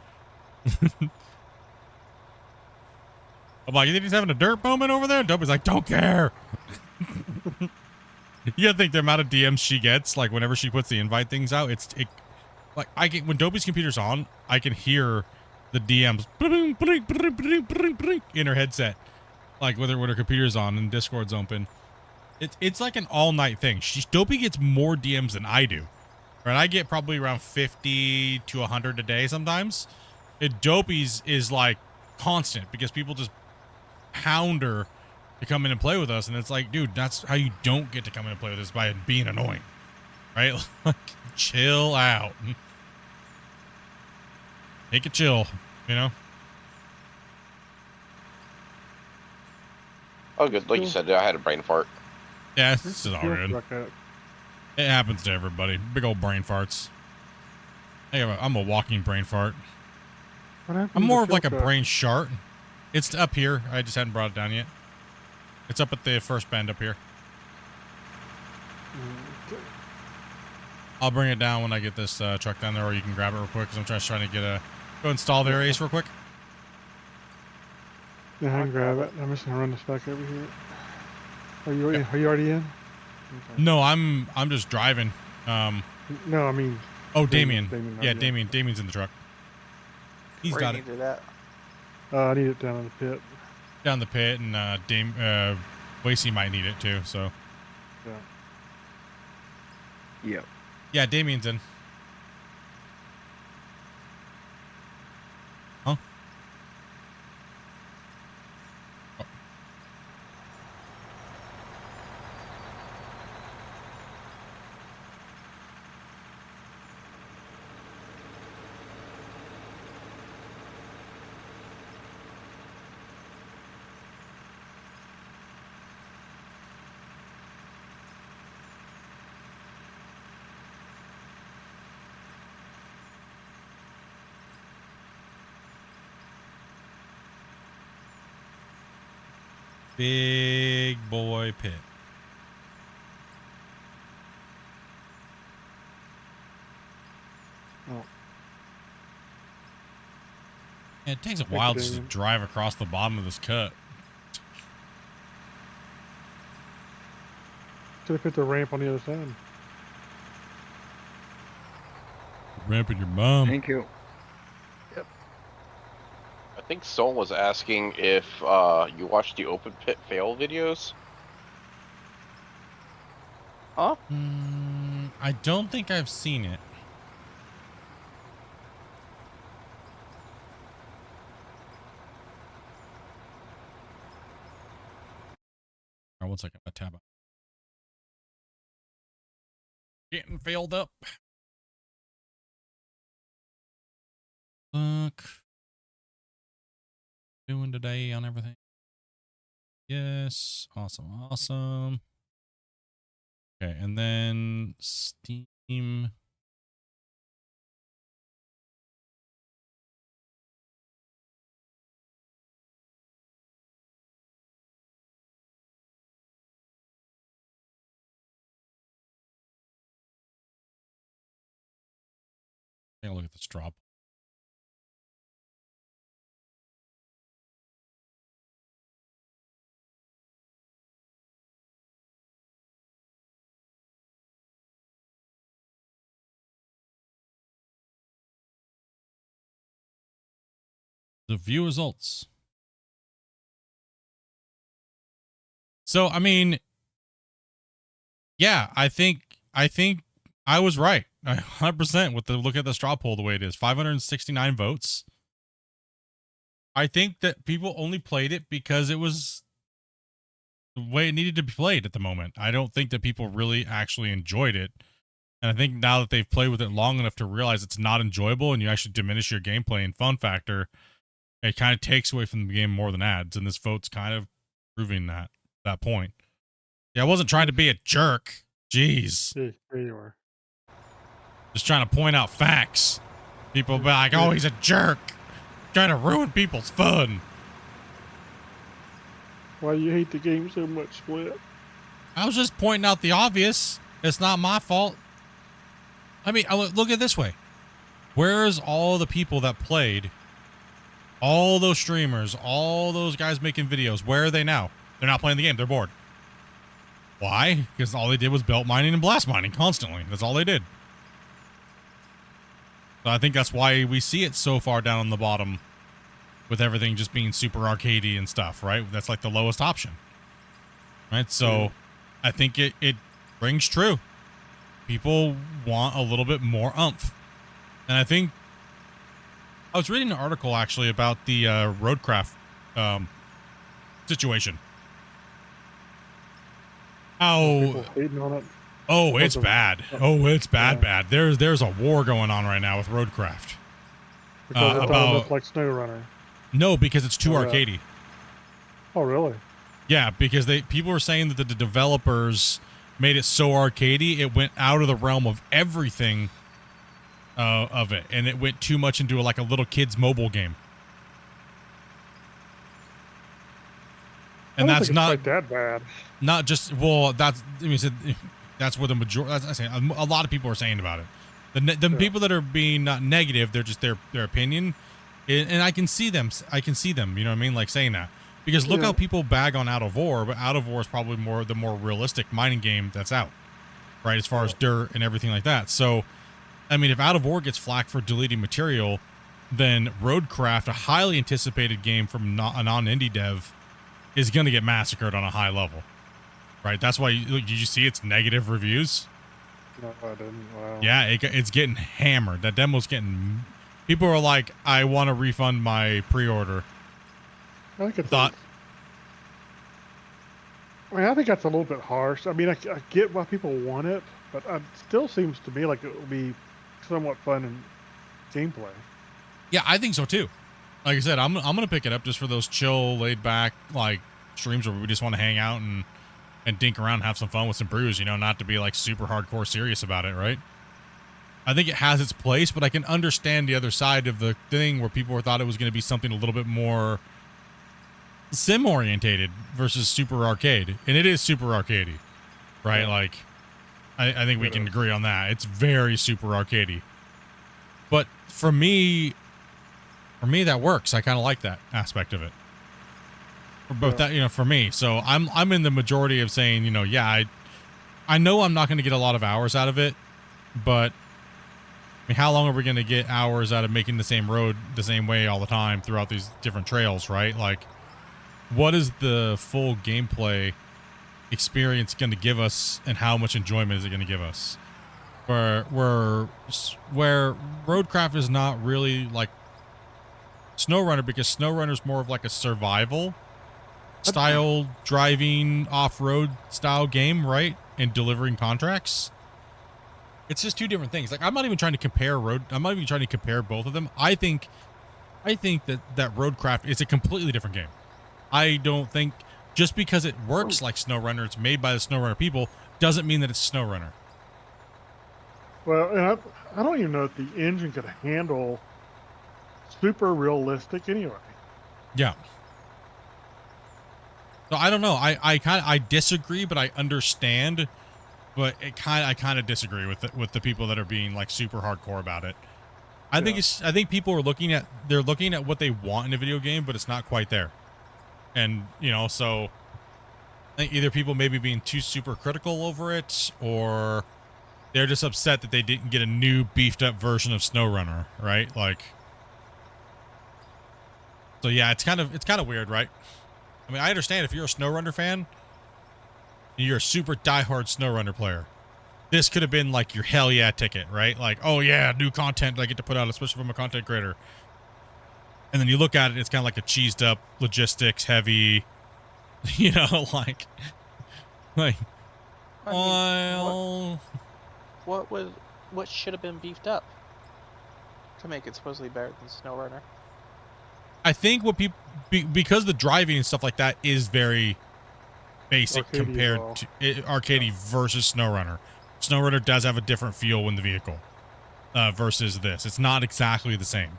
I'm like, you think he's having a dirt moment over there? Dopey's like, don't care. You gotta think the amount of DMs she gets, like whenever she puts the invite things out, like I get when Dopey's computer's on, I can hear the DMs in her headset, like when her computer's on and Discord's open. It's like an all night thing. Dopey gets more DMs than I do. Right, I get probably around 50 to 100 a day sometimes. Dopey's is like constant because people just pound her to come in and play with us, and it's like, dude, that's how you don't get to come in and play with us, by being annoying, right? Like, chill out. Take a chill, you know? Oh, good. Like you said, I had a brain fart. Yeah, this is all good. It happens to everybody. Big old brain farts. I'm a walking brain fart. I'm more of like a brain shart. It's up here. I just hadn't brought it down yet. It's up at the first bend up here. I'll bring it down when I get this truck down there, or you can grab it real quick, because I'm just trying to get go install the Ace real quick. Yeah, I can grab it. I'm just gonna run this back over here. Are you already in? Okay. No, I'm just driving. No, I mean. Oh, Damien. Damien's in the truck. He's got it. Do that. I need it down in the pit. Down the pit, and Wasey might need it too. So. Yeah. Yep. Yeah, Damien's in. Huh? Oh. Big boy pit. Oh. Yeah, it takes a while just to drive across the bottom of this cut. Should have put the ramp on the other side. Ramping your mom. Thank you. Yep. I think someone was asking if you watched the open pit fail videos. Huh? I don't think I've seen it. All right, 1 second. I tab up. Getting failed up. Look. Doing today on everything. Yes. Awesome. Okay, and then Steam. Take a look at this drop. The view results. So, I mean, yeah, I think I was right. 100% with the look at the straw poll the way it is. 569 votes. I think that people only played it because it was the way it needed to be played at the moment. I don't think that people really actually enjoyed it And I think now that they've played with it long enough to realize it's not enjoyable and you actually diminish your gameplay and fun factor, it kind of takes away from the game more than adds. And this vote's kind of proving that point. Yeah, I wasn't trying to be a jerk. Jeez. Yeah, there you are. Just trying to point out facts. People be like, oh, he's a jerk. Trying to ruin people's fun. Why you hate the game so much, Split? I was just pointing out the obvious. It's not my fault. I mean, look at it this way. Where's all the people that played? All those streamers, all those guys making videos, where are they now? They're not playing the game. They're bored. Why? Because all they did was belt mining and blast mining constantly. That's all they did. So I think that's why we see it so far down on the bottom with everything just being super arcadey and stuff, right? That's like the lowest option. Right? So I think it rings true. People want a little bit more oomph. And I think I was reading an article actually about the roadcraft situation. People hating on it. Oh, it's bad. Oh, it's bad. There's a war going on right now with roadcraft. Because it's almost like SnowRunner. No, because it's too arcadey. Oh, really? Yeah, because people were saying that the developers made it so arcadey, it went out of the realm of everything of it, and it went too much into like a little kid's mobile game. And that's not quite that bad. Not just that's where the majority. That's saying a lot of people are saying about it. The people that are being not negative, they're just their opinion, and I can see them. You know what I mean? Like saying that. Because look how people bag on Out of War, but Out of War is probably the more realistic mining game that's out, right? As far as dirt and everything like that. So, I mean, if Out of War gets flack for deleting material, then Roadcraft, a highly anticipated game from a non-indie dev, is going to get massacred on a high level, right? That's why did you see its negative reviews? No, I didn't. Wow. Yeah, it's getting hammered. That demo's getting. People are like, I want to refund my pre-order. I think I think that's a little bit harsh. I mean, I get why people want it, but it still seems to me like it will be somewhat fun in gameplay. Yeah, I think so too. Like I said, I'm gonna pick it up just for those chill, laid back like streams where we just want to hang out and dink around, and have some fun with some brews. You know, not to be like super hardcore serious about it, right? I think it has its place, but I can understand the other side of the thing where people thought it was going to be something a little bit more sim orientated versus super arcade, and it is super arcadey, right? Like I think we can agree on that. It's very super arcadey, but for me that works. I kind of like that aspect of it, but that, you know, for me, so I'm in the majority of saying, you know, yeah, I know I'm not going to get a lot of hours out of it, but I mean, how long are we going to get hours out of making the same road the same way all the time throughout these different trails, right? Like, what is the full gameplay experience going to give us, and how much enjoyment is it going to give us? Where Roadcraft is not really like SnowRunner, because SnowRunner is more of like a survival style driving off-road style game, right? And delivering contracts. It's just two different things. Like, I'm not even trying to compare both of them. I think that Roadcraft is a completely different game. I don't think just because it works like SnowRunner, it's made by the SnowRunner people, doesn't mean that it's SnowRunner. Well, and I don't even know if the engine could handle super realistic anyway. Yeah. So I don't know. I disagree, but I understand. But I kind of disagree with the people that are being like super hardcore about it. I think people are looking at what they want in a video game, but it's not quite there. And, you know, so I think either people maybe being too super critical over it, or they're just upset that they didn't get a new beefed up version of SnowRunner, right? Like, so yeah, it's kind of weird, right? I mean, I understand if you're a SnowRunner fan and you're a super diehard SnowRunner player, this could have been like your hell yeah ticket, right? Like, oh yeah, new content I get to put out, especially from a content creator. And then you look at it, it's kind of like a cheesed up, logistics heavy, you know, like, What what should have been beefed up to make it supposedly better than SnowRunner? I think what people because the driving and stuff like that is very basic Arcade compared well. to arcadey versus SnowRunner. SnowRunner does have a different feel in the vehicle versus this. It's not exactly the same.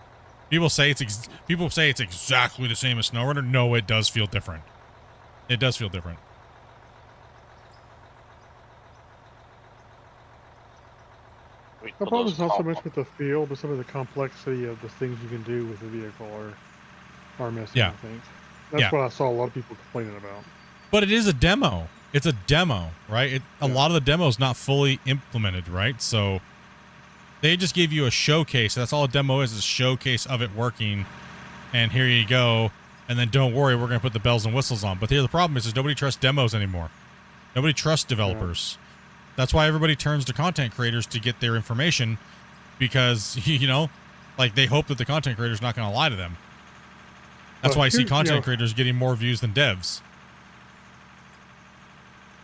People say it's exactly the same as SnowRunner. No, it does feel different. It does feel different. The problem is not so much with the feel, but some of the complexity of the things you can do with the vehicle are missing, Yeah. I think. That's what I saw a lot of people complaining about. But it is a demo. It's a demo, right? A lot of the demo is not fully implemented, right? So they just gave you a showcase. That's all a demo is a showcase of it working. And here you go. And then don't worry, we're going to put the bells and whistles on. But here the problem is nobody trusts demos anymore. Nobody trusts developers. Yeah. That's why everybody turns to content creators to get their information because, you know, like they hope that the content creator's not going to lie to them. That's why I see content creators getting more views than devs.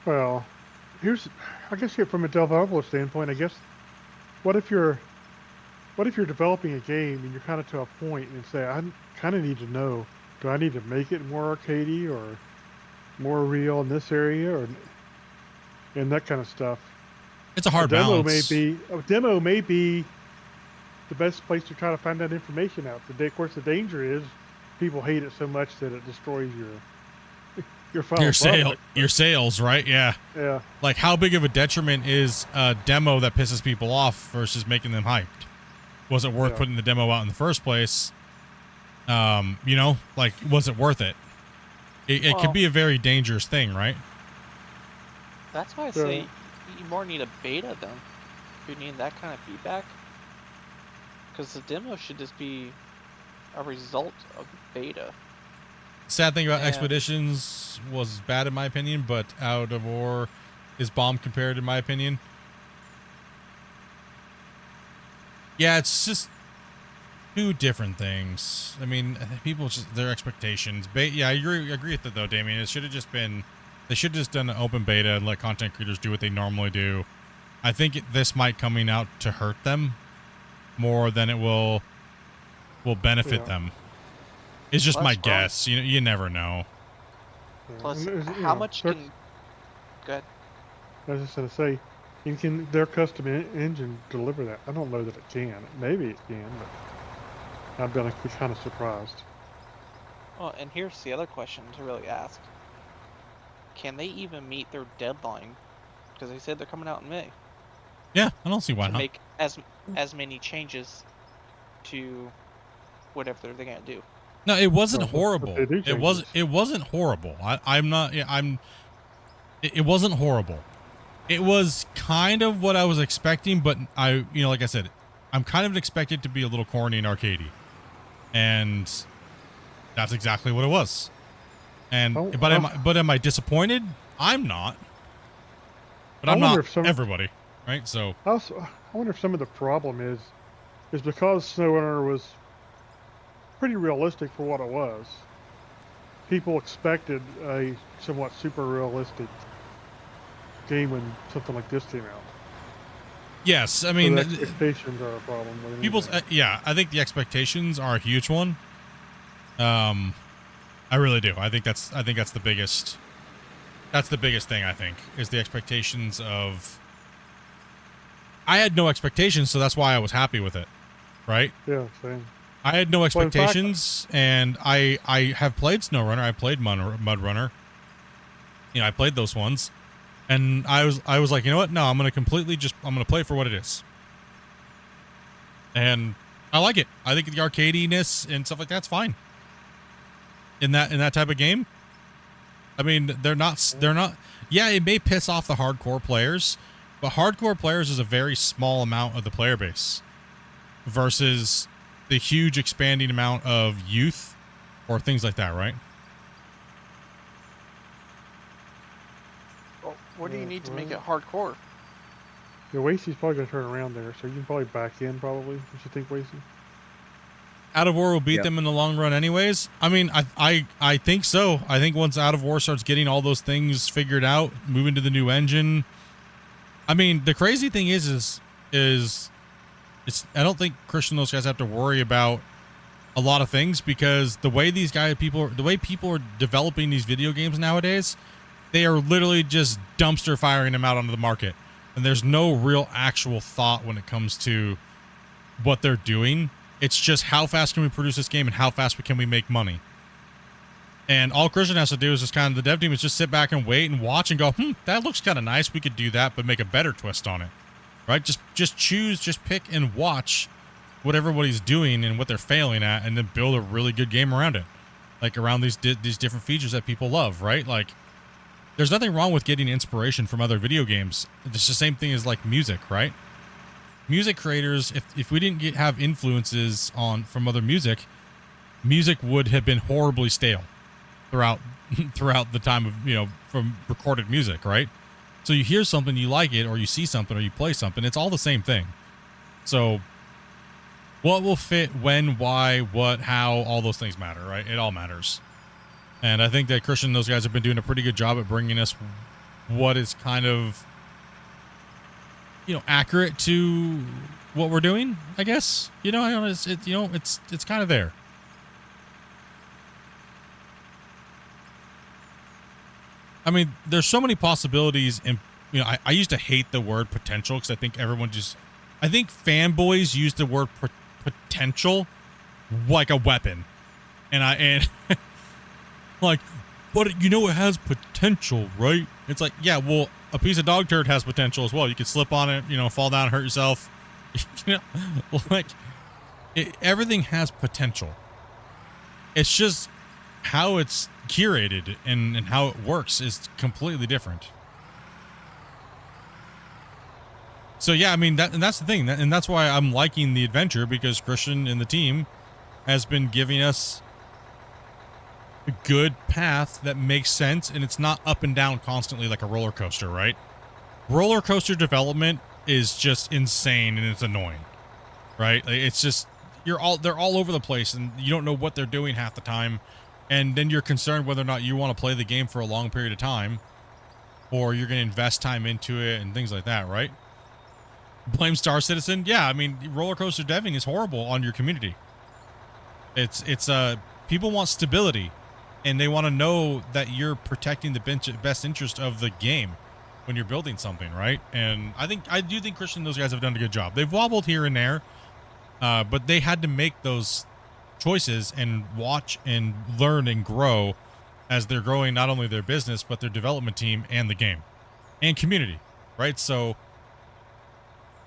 Well, I guess from a developer standpoint, I guess, what if you're developing a game and you're kind of to a point and say, I kind of need to know, do I need to make it more arcadey or more real in this area and that kind of stuff? It's a hard balance. A demo may be the best place to try to find that information out. Of course, the danger is people hate it so much that it destroys your final product. Your sales, right? Yeah. Yeah. Like, how big of a detriment is a demo that pisses people off versus making them hyped? Was it worth putting the demo out in the first place? You know, like, was it worth it? It could be a very dangerous thing, right? That's why I say you more need a beta then. You need that kind of feedback. Because the demo should just be a result of beta. Sad thing about Expeditions was bad in my opinion, but Out of War is bomb compared in my opinion. Yeah, it's just two different things. I mean, people just their expectations. Yeah, I agree with it though, Damien. It should have just been. They should have just done an open beta and let content creators do what they normally do. I think this might coming out to hurt them more than it will benefit them. It's just my guess. You never know. Plus, how much can... Go ahead. I was just going to say, can their custom engine deliver that? I don't know that it can. Maybe it can, but I'm going to be kind of surprised. Oh, and here's the other question to really ask. Can they even meet their deadline? Because they said they're coming out in May. Yeah, I don't see why not. Make as many changes to whatever they're gonna do. No, it wasn't horrible. It wasn't horrible. It wasn't horrible. It was kind of what I was expecting, but like I said, I'm kind of expected to be a little corny and arcadey, and that's exactly what it was. And but am I disappointed? I'm not. But I'm not everybody, right? So I wonder if some of the problem is because SnowRunner was pretty realistic for what it was. People expected a somewhat super realistic game when something like this came out. Yes, I mean, so the expectations are a problem. People's I think the expectations are a huge one. I really do. I think that's the biggest. That's the biggest thing, I think, is the expectations of. I had no expectations, so that's why I was happy with it, right? Yeah, same. I had no expectations, and I have played SnowRunner. I played Mud Runner. I played those ones, and I was like, you know what? No, I'm gonna play for what it is, and I like it. I think the arcadiness and stuff like that's fine. In that type of game, I mean, they're not. Yeah, it may piss off the hardcore players, but hardcore players is a very small amount of the player base, versus the huge expanding amount of youth or things like that, right? Well, what do you need to make it hardcore? Yeah, Wasey's probably gonna turn around there, so you can probably back in. Probably, what you think, Wasey? Out of War will beat them in the long run anyways. I mean, I think so. I think once Out of War starts getting all those things figured out, moving to the new engine, I mean, the crazy thing is it's, I don't think Christian and those guys have to worry about a lot of things, because the way the way people are developing these video games nowadays, they are literally just dumpster firing them out onto the market. And there's no real actual thought when it comes to what they're doing. It's just how fast can we produce this game and how fast can we make money. And all Christian has to do is just kind of, the dev team is just sit back and wait and watch and go, that looks kind of nice. We could do that, but make a better twist on it, right? Just pick and watch what everybody's doing and what they're failing at, and then build a really good game around it, like around these different features that people love, right? Like, there's nothing wrong with getting inspiration from other video games. It's the same thing as like music, right? Music creators, if we didn't have influences from other music would have been horribly stale throughout the time of, from recorded music, right? So you hear something, you like it, or you see something, or you play something, it's all the same thing. So what will fit, when, why, what, how, all those things matter, right? It all matters. And I think that Christian and those guys have been doing a pretty good job at bringing us what is kind of, accurate to what we're doing, I guess. It's kind of there. I mean, there's so many possibilities, and I used to hate the word potential, because I think I think fanboys use the word potential like a weapon, and like, but it has potential, right? It's like, yeah, well, a piece of dog turd has potential as well. You could slip on it, fall down, hurt yourself. Everything has potential. It's just how it's curated and how it works is completely different. So yeah, I mean, that's the thing, and that's why I'm liking the adventure, because Christian and the team has been giving us a good path that makes sense, and it's not up and down constantly like a roller coaster, right? Roller coaster development is just insane, and it's annoying, right? It's just, they're all over the place, and you don't know what they're doing half the time, and then you're concerned whether or not you want to play the game for a long period of time, or you're going to invest time into it and things like that, right? Blame Star Citizen. Yeah, I mean, roller coaster deving is horrible on your community. It's people want stability, and they want to know that you're protecting the best interest of the game when you're building something, right? And I do think Christian and those guys have done a good job. They've wobbled here and there, but they had to make those choices and watch and learn and grow as they're growing not only their business, but their development team and the game and community, right? So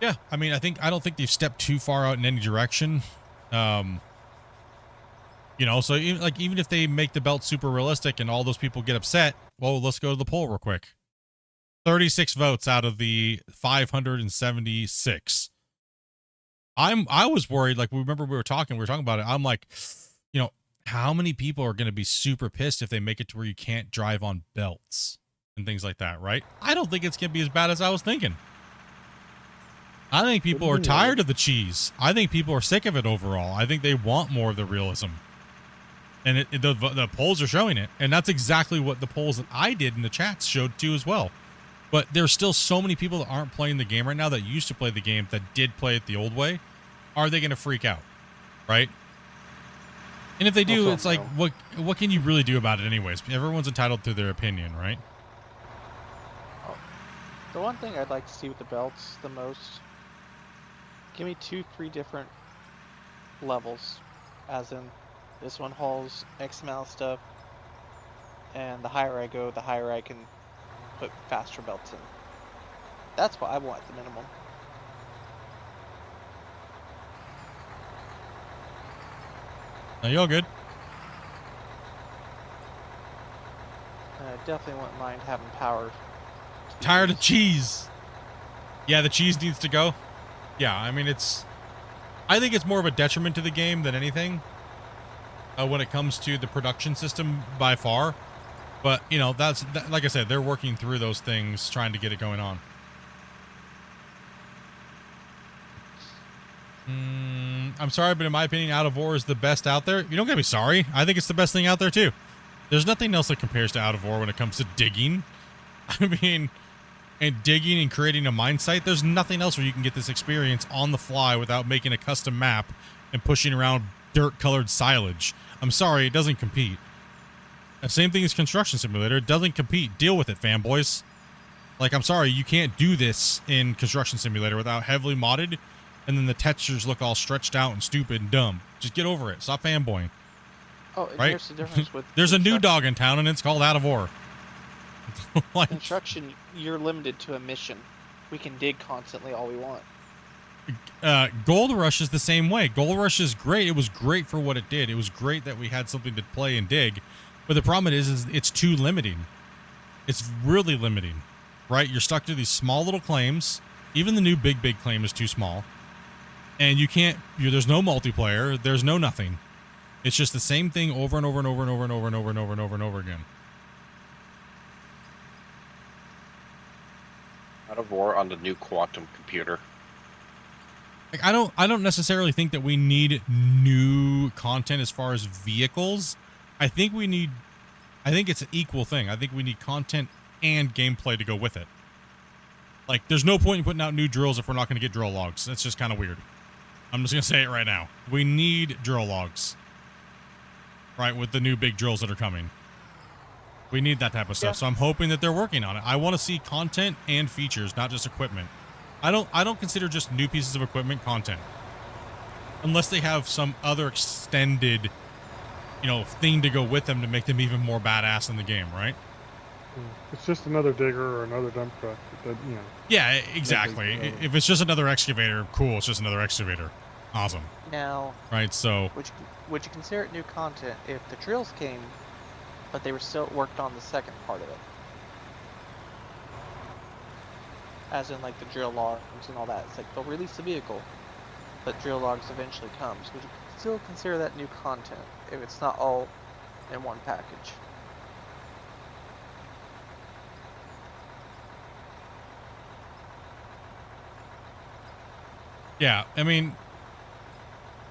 yeah, I mean, I don't think they've stepped too far out in any direction. So even if they make the belt super realistic and all those people get upset, well, let's go to the poll real quick. 36 votes out of the 576. I was worried, like, we were talking about it. I'm like, how many people are going to be super pissed if they make it to where you can't drive on belts and things like that, right? I don't think it's going to be as bad as I was thinking. I think people are tired of the cheese. I think people are sick of it overall. I think they want more of the realism. And the polls are showing it. And that's exactly what the polls that I did in the chats showed too as well. But there's still so many people that aren't playing the game right now that used to play the game, that did play it the old way. Are they going to freak out? Right? And if they do, it's like, what can you really do about it anyways? Everyone's entitled to their opinion, right? The one thing I'd like to see with the belts the most, give me 2-3 different levels, as in this one hauls X amount of stuff, and the higher I go, the higher I can put faster belts in. That's what I want at the minimum. No, you're all good. I definitely wouldn't mind having power. Tired of cheese. Yeah, the cheese needs to go. Yeah, I mean, I think it's more of a detriment to the game than anything when it comes to the production system by far. But, like I said, they're working through those things, trying to get it going on. I'm sorry, but in my opinion, Out of War is the best out there. You don't gotta be sorry. I think it's the best thing out there, too. There's nothing else that compares to Out of War when it comes to digging. I mean, and digging and creating a mine site, there's nothing else where you can get this experience on the fly without making a custom map and pushing around dirt-colored silage. I'm sorry, it doesn't compete. The same thing as Construction Simulator. It doesn't compete. Deal with it, fanboys. Like, I'm sorry, you can't do this in Construction Simulator without heavily modded, and then the textures look all stretched out and stupid and dumb. Just get over it. Stop fanboying. Oh, and right? here's the difference with There's a new dog in town, and it's called Out of Ore. Like, construction. You're limited to a mission. We can dig constantly all we want. Gold Rush is the same way. Gold Rush is great. It was great for what it did. It was great that we had something to play and dig. But the problem is it's too limiting. It's really limiting, right? You're stuck to these small little claims. Even the new big claim is too small. And you can't, there's no multiplayer. There's no nothing. It's just the same thing over and over and over and over and over and over and over and over and over again. Out of War on the new quantum computer. Like, I don't necessarily think that we need new content as far as vehicles. I think it's an equal thing. I think we need content and gameplay to go with it. Like, there's no point in putting out new drills if we're not going to get drill logs. That's just kind of weird. I'm just going to say it right now. We need drill logs. Right, with the new big drills that are coming. We need that type of stuff. So I'm hoping that they're working on it. I want to see content and features, not just equipment. I don't consider just new pieces of equipment content. Unless they have some other extended, thing to go with them to make them even more badass in the game, right? It's just another digger or another dump truck. Yeah, exactly. If it's just another excavator, cool. It's just another excavator. Awesome. Now, right, so would you consider it new content if the drills came, but they were still worked on the second part of it? As in, like, the drill logs and all that. It's like, they'll release the vehicle, but drill logs eventually comes. Would you still consider that new content if it's not all in one package? Yeah, I mean,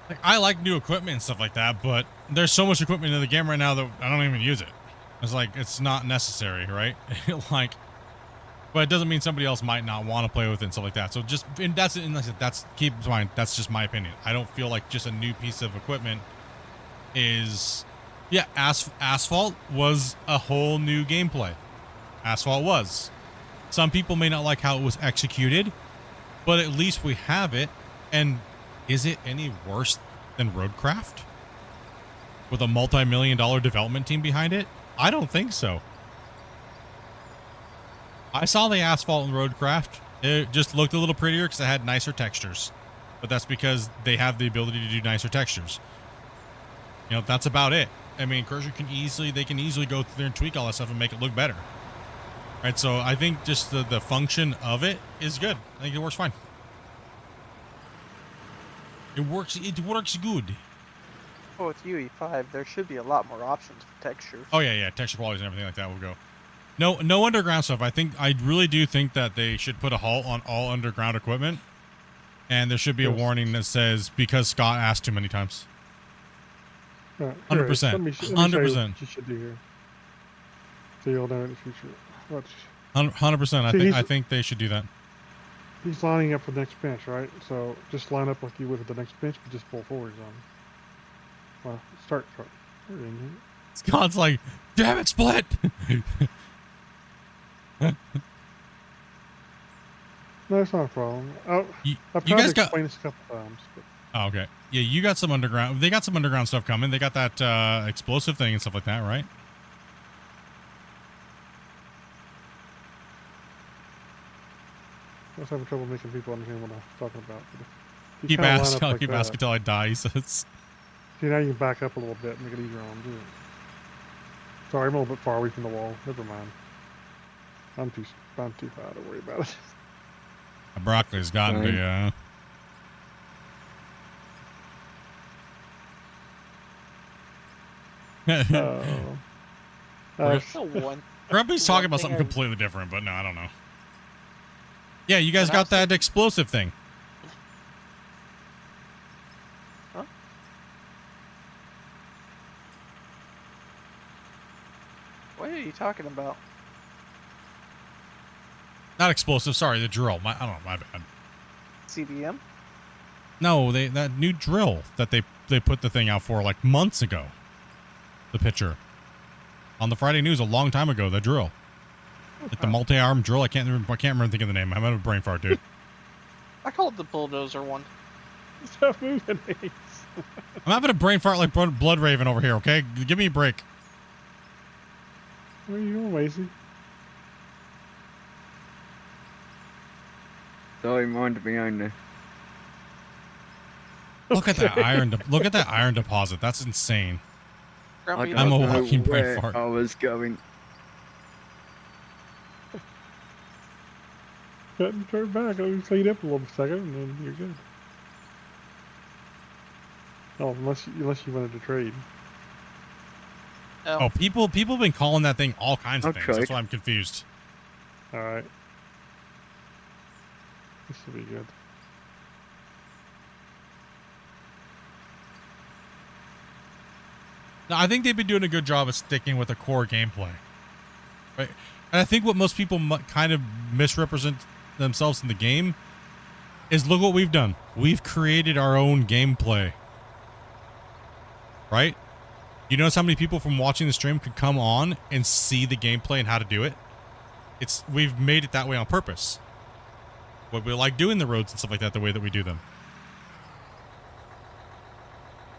like, I like new equipment and stuff like that, but there's so much equipment in the game right now that I don't even use it. It's like, it's not necessary, right? Like, but it doesn't mean somebody else might not want to play with it and stuff like that. So just, and like I said, that's, keep in mind, that's just my opinion. I don't feel like just a new piece of equipment is, yeah, Asphalt was a whole new gameplay. Asphalt was. Some people may not like how it was executed, but at least we have it. And is it any worse than Roadcraft? With a multi-million-dollar development team behind it? I don't think so. I saw the Asphalt in Roadcraft. It just looked a little prettier because it had nicer textures. But that's because they have the ability to do nicer textures. That's about it. I mean, Cursor can easily go through there and tweak all that stuff and make it look better. Right, so I think just the function of it is good. I think it works fine. It works good. Well, with UE5, there should be a lot more options for textures. Oh yeah, texture qualities and everything like that will go. No underground stuff. I really do think that they should put a halt on all underground equipment, and there should be a warning that says because Scott asked too many times. 100%. 100%. You should do here. So you'll know in the future. 100%. I think they should do that. He's lining up for the next bench, right? So just line up like you would with the next bench, but just pull forwards on him. Well, start. Scott's like, damn it, Split! No, it's not a problem. I've you guys tried to explain this a couple times. But... Oh, okay. Yeah, you got some underground. They got some underground stuff coming. They got that explosive thing and stuff like that, right? I was having trouble making people understand what I was talking about. Keep asking until I die, he says. See, now you can back up a little bit and make it easier on them. Sorry, I'm a little bit far away from the wall. Never mind. I'm too far to worry about it. Broccoli's gotten to Grumpy's talking about something completely different, but no, I don't know. Yeah, you guys got that explosive thing. Huh? What are you talking about? Not explosive. Sorry, the drill. I don't know. My bad. CDM? No, that new drill that they put the thing out for like months ago. The picture on the Friday news a long time ago. The drill, like the multi-arm drill. I can't remember think of the name. I'm having a brain fart, dude. I call it the bulldozer one. Stop moving. I'm having a brain fart like Blood Raven over here. Okay, give me a break. Where are you going, Macy? Sorry, mind behind there. Look at that iron. Look at that iron deposit. That's insane. Grumpy, I'm a don't know walking brain where fart. I was going. Cut and turn back. Let me clean up a little second, and then you're good. Oh, unless you wanted to trade. Oh, people have been calling that thing all kinds of I'll things. trade. That's why I'm confused. All right. This will be good. No, I think they've been doing a good job of sticking with the core gameplay, right? And I think what most people kind of misrepresent themselves in the game is look what we've done. We've created our own gameplay, right? You notice how many people from watching the stream could come on and see the gameplay and how to do it? We've made it that way on purpose. What we like doing the roads and stuff like that, the way that we do them.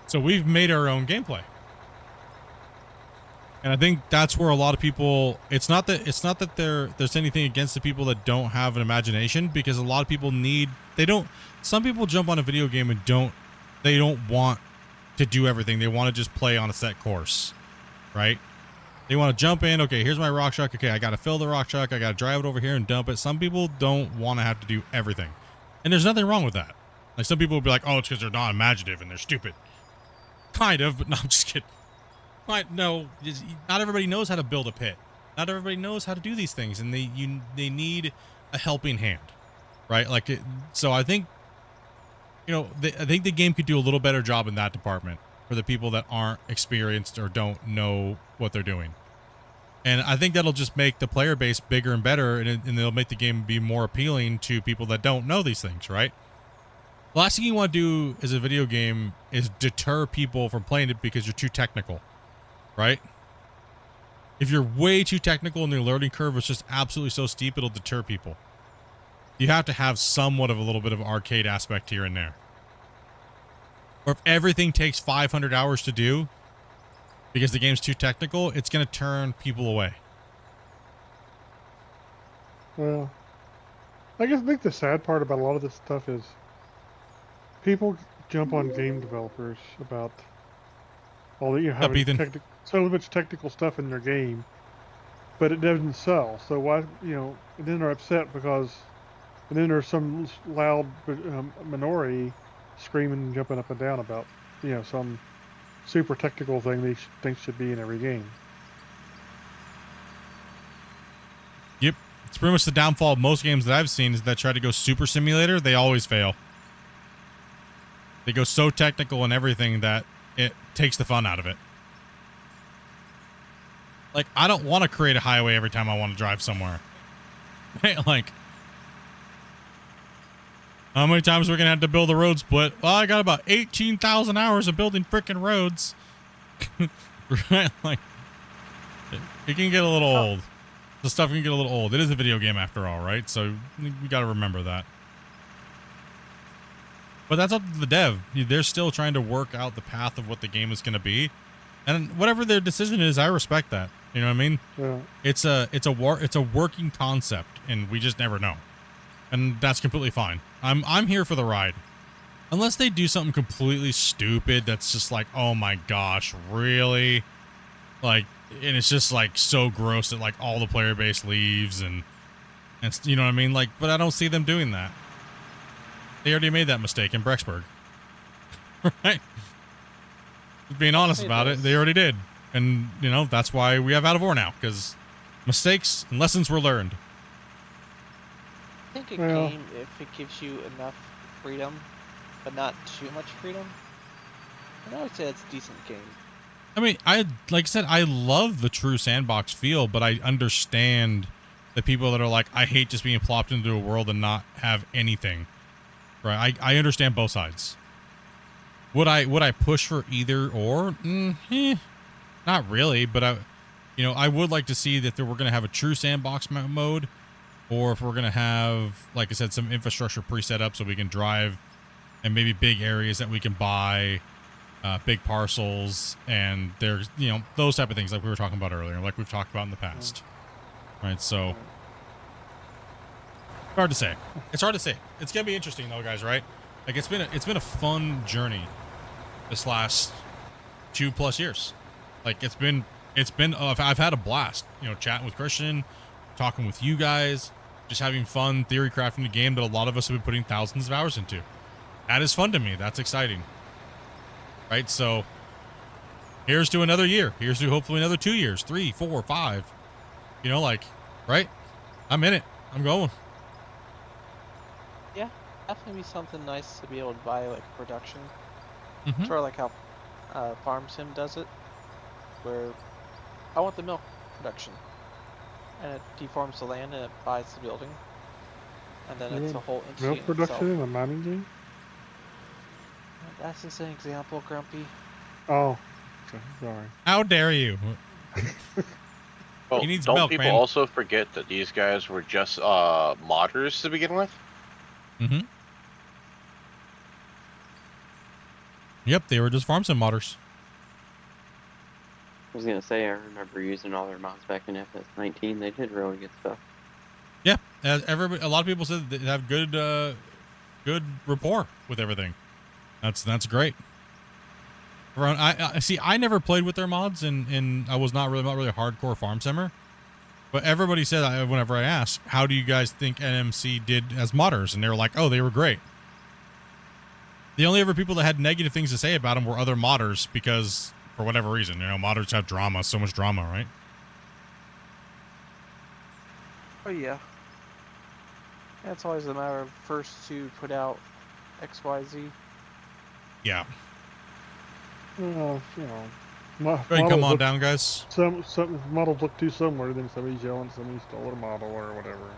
So we've made our own gameplay. And I think that's where a lot of people, it's not that there's anything against the people that don't have an imagination, because a lot of people some people jump on a video game and they don't want to do everything. They want to just play on a set course, right? They want to jump in. Okay, here's my rock truck. Okay, I got to fill the rock truck. I got to drive it over here and dump it. Some people don't want to have to do everything. And there's nothing wrong with that. Like, some people will be like, oh, it's because they're not imaginative and they're stupid. Kind of, but no, I'm just kidding. No, not everybody knows how to build a pit. Not everybody knows how to do these things, and they need a helping hand, right? So I think, I think the game could do a little better job in that department for the people that aren't experienced or don't know what they're doing. And I think that'll just make the player base bigger and better, and they'll make the game be more appealing to people that don't know these things, right? The last thing you want to do as a video game is deter people from playing it because you're too technical. Right? If you're way too technical and the learning curve is just absolutely so steep, it'll deter people. You have to have somewhat of a little bit of arcade aspect here and there. Or if everything takes 500 hours to do because the game's too technical, it's going to turn people away. Well, I think the sad part about a lot of this stuff is people jump on game developers about all the having so much technical stuff in their game, but it doesn't sell. So why, and then they're upset because, and then there's some loud minority screaming and jumping up and down about, some super technical thing they think should be in every game. Yep, it's pretty much the downfall of most games that I've seen is that try to go super simulator, they always fail. They go so technical and everything that it takes the fun out of it. Like, I don't want to create a highway every time I want to drive somewhere. Like, how many times we're going to have to build a road split? Well, I got about 18,000 hours of building freaking roads. Right? Like, it can get a little old. The stuff can get a little old. It is a video game after all, right? So we got to remember that. But that's up to the dev. They're still trying to work out the path of what the game is going to be. And whatever their decision is, I respect that. You know what I mean? Yeah. It's a working concept, and we just never know. And that's completely fine. I'm here for the ride. Unless they do something completely stupid that's just like, oh my gosh, really? Like, and it's just like so gross that like all the player base leaves and you know what I mean? Like, but I don't see them doing that. They already made that mistake in Brexburg. Right? Being honest about it, they already did. And, that's why we have Out of War now, because mistakes and lessons were learned. I think a game, if it gives you enough freedom, but not too much freedom, I would say it's a decent game. I mean, like I said, I love the true sandbox feel, but I understand the people that are like, I hate just being plopped into a world and not have anything. Right? I understand both sides. Would I push for either or? Not really, but I would like to see that we're going to have a true sandbox mode, or if we're going to have, like I said, some infrastructure preset up so we can drive, and maybe big areas that we can buy, big parcels, and there's, those type of things like we were talking about earlier, like we've talked about in the past. Right? So hard to say. It's hard to say. It's going to be interesting though, guys, right? Like it's been a fun journey this last 2+ years. Like it's been I've had a blast, chatting with Christian, talking with you guys, just having fun theory crafting the game that a lot of us have been putting thousands of hours into. That is fun to me. That's exciting. Right? So here's to another year. Here's to hopefully another 2 years, 3, 4, 5. Right? I'm in it. I'm going. Yeah, definitely be something nice to be able to buy like production. Mhm. Sort of like how Farm Sim does it, where I want the milk production, and it deforms the land and it buys the building, and then it's a whole entity milk in production itself. in a mining game. That's just an example, Grumpy. Oh, okay, sorry. How dare you? Well, He needs don't milk, people man. also forget that these guys were just modders to begin with? Mm-hmm. Yep, they were just farm sim modders. I was gonna say, I remember using all their mods back in FS19. They did really good stuff. Yeah, a lot of people said they have good rapport with everything. That's great. I see. I never played with their mods, and I was not really a hardcore farm simmer. But everybody said, whenever I asked, how do you guys think NMC did as modders, and they were like, oh, they were great. The only ever people that had negative things to say about them were other modders, because for whatever reason, modders have drama, so much drama, right? Oh yeah. Yeah, it's always a matter of first to put out XYZ. Yeah. Well, Go ahead and come on down, guys. Some models look too similar, then somebody's yelling somebody stole a model or whatever.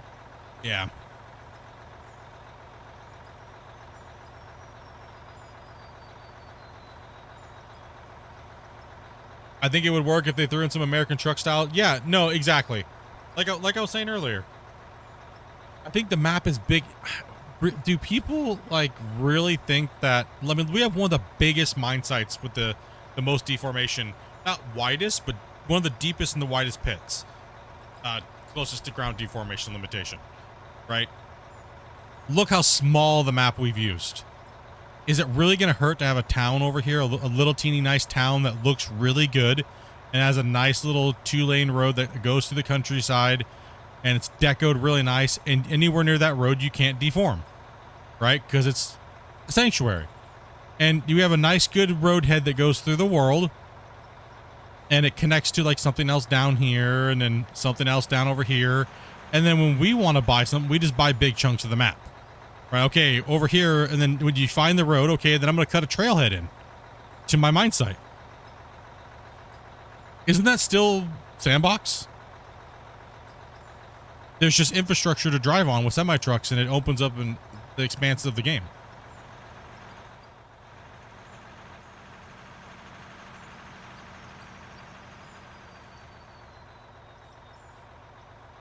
Yeah. I think it would work if they threw in some American truck style. Yeah, no, exactly. Like I was saying earlier. I think the map is big. Do people really think that? I mean, we have one of the biggest mine sites with the most deformation. Not widest, but one of the deepest and the widest pits. Closest to ground deformation limitation. Right? Look how small the map we've used. Is it really going to hurt to have a town over here, a little teeny nice town that looks really good and has a nice little 2-lane road that goes through the countryside, and it's decoed really nice, and anywhere near that road you can't deform, right? Because it's a sanctuary. And you have a nice good road head that goes through the world, and it connects to something else down here, and then something else down over here. And then when we want to buy something, we just buy big chunks of the map. Right, okay, over here, and then when you find the road, okay, then I'm going to cut a trailhead in to my mine site. Isn't that still sandbox? There's just infrastructure to drive on with semi-trucks, and it opens up in the expanse of the game.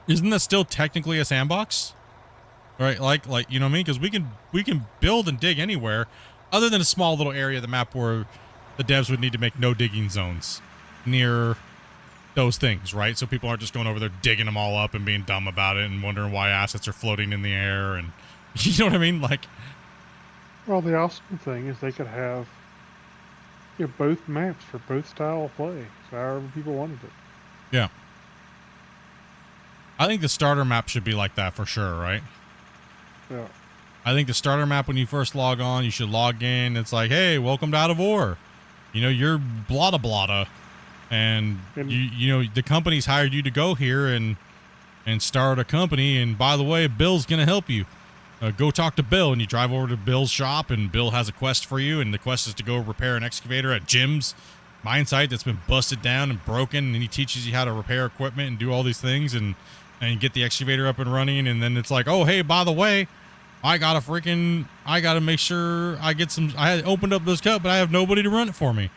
Isn't that still technically a sandbox? Right, like you know what I mean? Because we can build and dig anywhere, other than a small little area of the map where the devs would need to make no digging zones near those things, right? So people aren't just going over there digging them all up and being dumb about it and wondering why assets are floating in the air, and you know what I mean? Well, the awesome thing is they could have both maps for both style of play, so however people wanted it. Yeah. I think the starter map should be like that for sure, right? Yeah. I think the starter map, when you first log on, you should log in. It's like, hey, welcome to Out of War. You're blada blada. And the company's hired you to go here and start a company. And by the way, Bill's going to help you. Go talk to Bill. And you drive over to Bill's shop, and Bill has a quest for you. And the quest is to go repair an excavator at Jim's mine site that's been busted down and broken. And he teaches you how to repair equipment and do all these things. And and get the excavator up and running, and then it's like, oh, hey, by the way, I gotta make sure I get some, I had opened up this cut, but I have nobody to run it for me.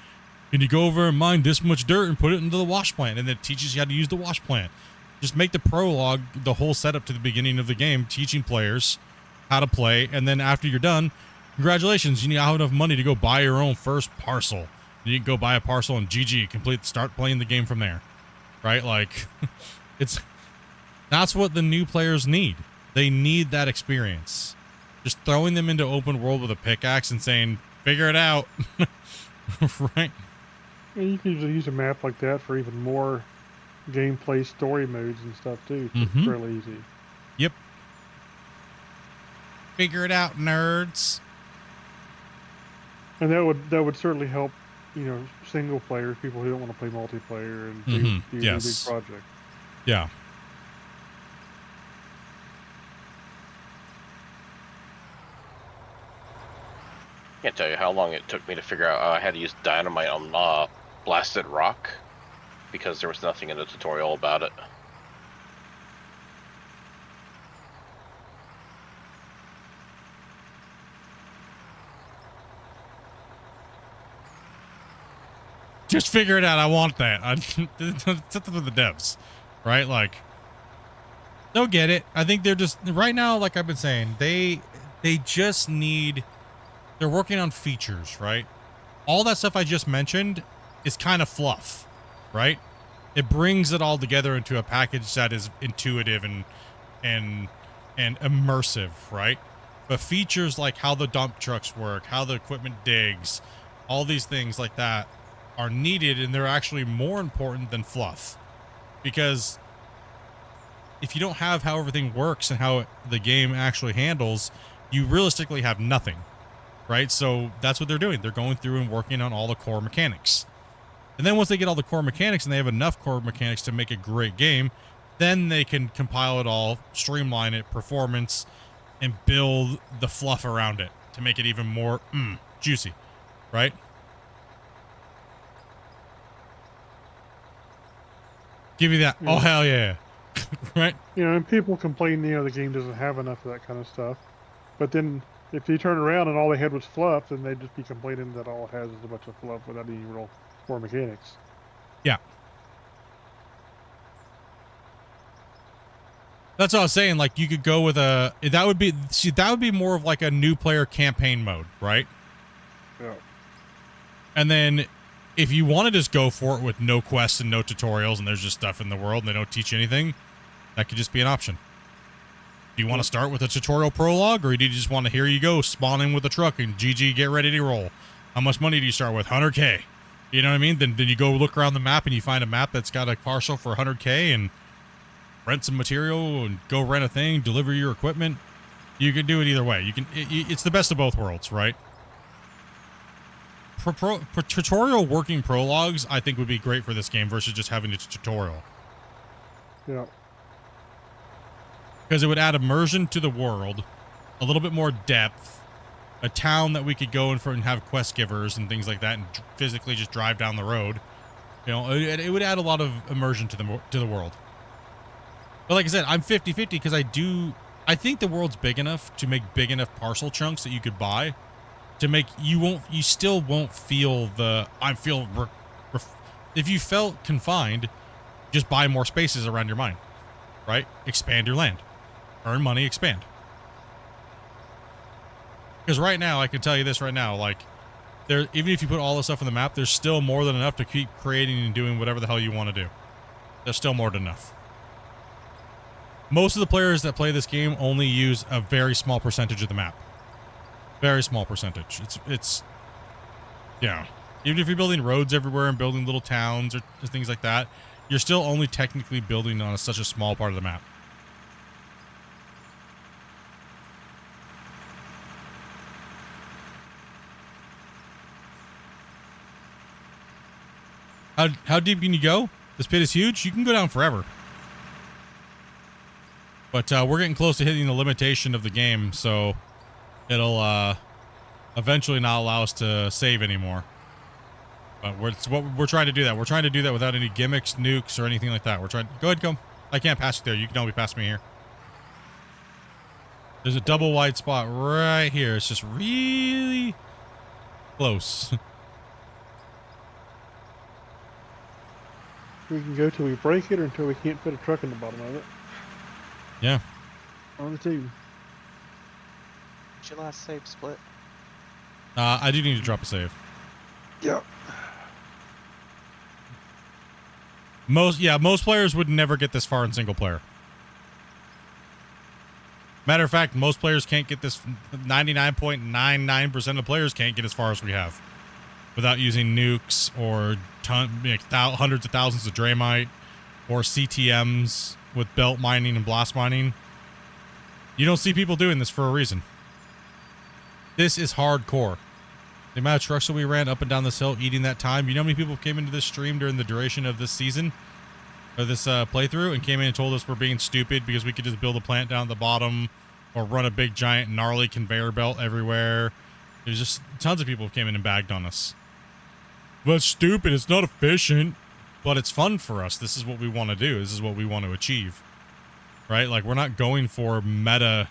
Can you go over and mine this much dirt and put it into the wash plant? And then it teaches you how to use the wash plant. Just make the prologue the whole setup to the beginning of the game, teaching players how to play, and then after you're done, congratulations, you now have enough money to go buy your own first parcel. You can go buy a parcel and GG, start playing the game from there. Right? Like, that's what the new players need. They need that experience. Just throwing them into open world with a pickaxe and saying, figure it out. Right? And you can use a map like that for even more gameplay story modes and stuff too. So it's fairly easy. Yep. Figure it out, nerds. And that would certainly help, single players, people who don't want to play multiplayer and do a big project. Yeah. Can't tell you how long it took me to figure out I had to use dynamite on blasted rock because there was nothing in the tutorial about it. Just figure it out. I want that. It's up to the devs, right? Like, they'll get it. I think they're just right now, like I've been saying, they just need. They're working on features, right? All that stuff I just mentioned is kind of fluff, right? It brings it all together into a package that is intuitive and immersive, right? But features like how the dump trucks work, how the equipment digs, all these things like that are needed, and they're actually more important than fluff. Because if you don't have how everything works and how the game actually handles, you realistically have nothing. Right? So that's what they're doing. They're going through and working on all the core mechanics. And then once they get all the core mechanics and they have enough core mechanics to make a great game, then they can compile it all, streamline it, performance, and build the fluff around it to make it even more juicy. Right? Give you that. Oh, hell yeah. Right? And people complain, the game doesn't have enough of that kind of stuff. But then if you turn around and all they had was fluff, then they'd just be complaining that all it has is a bunch of fluff without any real core mechanics. Yeah. That's what I was saying. Like, you could go with that would be more of like a new player campaign mode, right? Yeah. And then if you want to just go for it with no quests and no tutorials and there's just stuff in the world and they don't teach you anything, that could just be an option. Do you want to start with a tutorial prologue, or do you just want to, here you go, spawn in with a truck and GG, get ready to roll? How much money do you start with? 100K. You know what I mean? Then you go look around the map and you find a map that's got a parcel for 100K and rent some material and go rent a thing, deliver your equipment. You can do it either way. It's the best of both worlds, right? Tutorial working prologues, I think, would be great for this game versus just having a tutorial. Yeah. Because it would add immersion to the world, a little bit more depth, a town that we could go in for and have quest givers and things like that, and physically just drive down the road. It would add a lot of immersion to the world. But like I said, I'm 50-50 because I think the world's big enough to make big enough parcel chunks that you could buy to make you still won't feel if you felt confined, just buy more spaces around your mind, right? Expand your land. Earn money, expand. Because right now, I can tell you this right now, like, even if you put all this stuff on the map, there's still more than enough to keep creating and doing whatever the hell you want to do. There's still more than enough. Most of the players that play this game only use a very small percentage of the map. Very small percentage. Yeah. Even if you're building roads everywhere and building little towns or things like that, you're still only technically building on such a small part of the map. How deep can you go? This pit is huge. You can go down forever. But we're getting close to hitting the limitation of the game, so it'll eventually not allow us to save anymore. But we're trying to do that. We're trying to do that without any gimmicks, nukes, or anything like that. We're trying. Go ahead, come. I can't pass you there. You can only pass me here. There's a double wide spot right here. It's just really close. We can go till we break it or until we can't fit a truck in the bottom of it. Yeah. On the tube. What's your last save, Split? I do need to drop a save. Yeah. Most players would never get this far in single player. Matter of fact, most players can't get this. 99.99% of players can't get as far as we have without using nukes or hundreds of thousands of Draymite or CTMs with belt mining and blast mining. You don't see people doing this for a reason. This is hardcore. The amount of trucks that we ran up and down this hill eating that time. You know how many people came into this stream during the duration of this season? Or this playthrough and came in and told us we're being stupid because we could just build a plant down at the bottom or run a big giant gnarly conveyor belt everywhere. There's just tons of people who came in and bagged on us. Well, it's stupid. It's not efficient, but it's fun for us. This is what we want to do. This is what we want to achieve, right? Like, we're not going for meta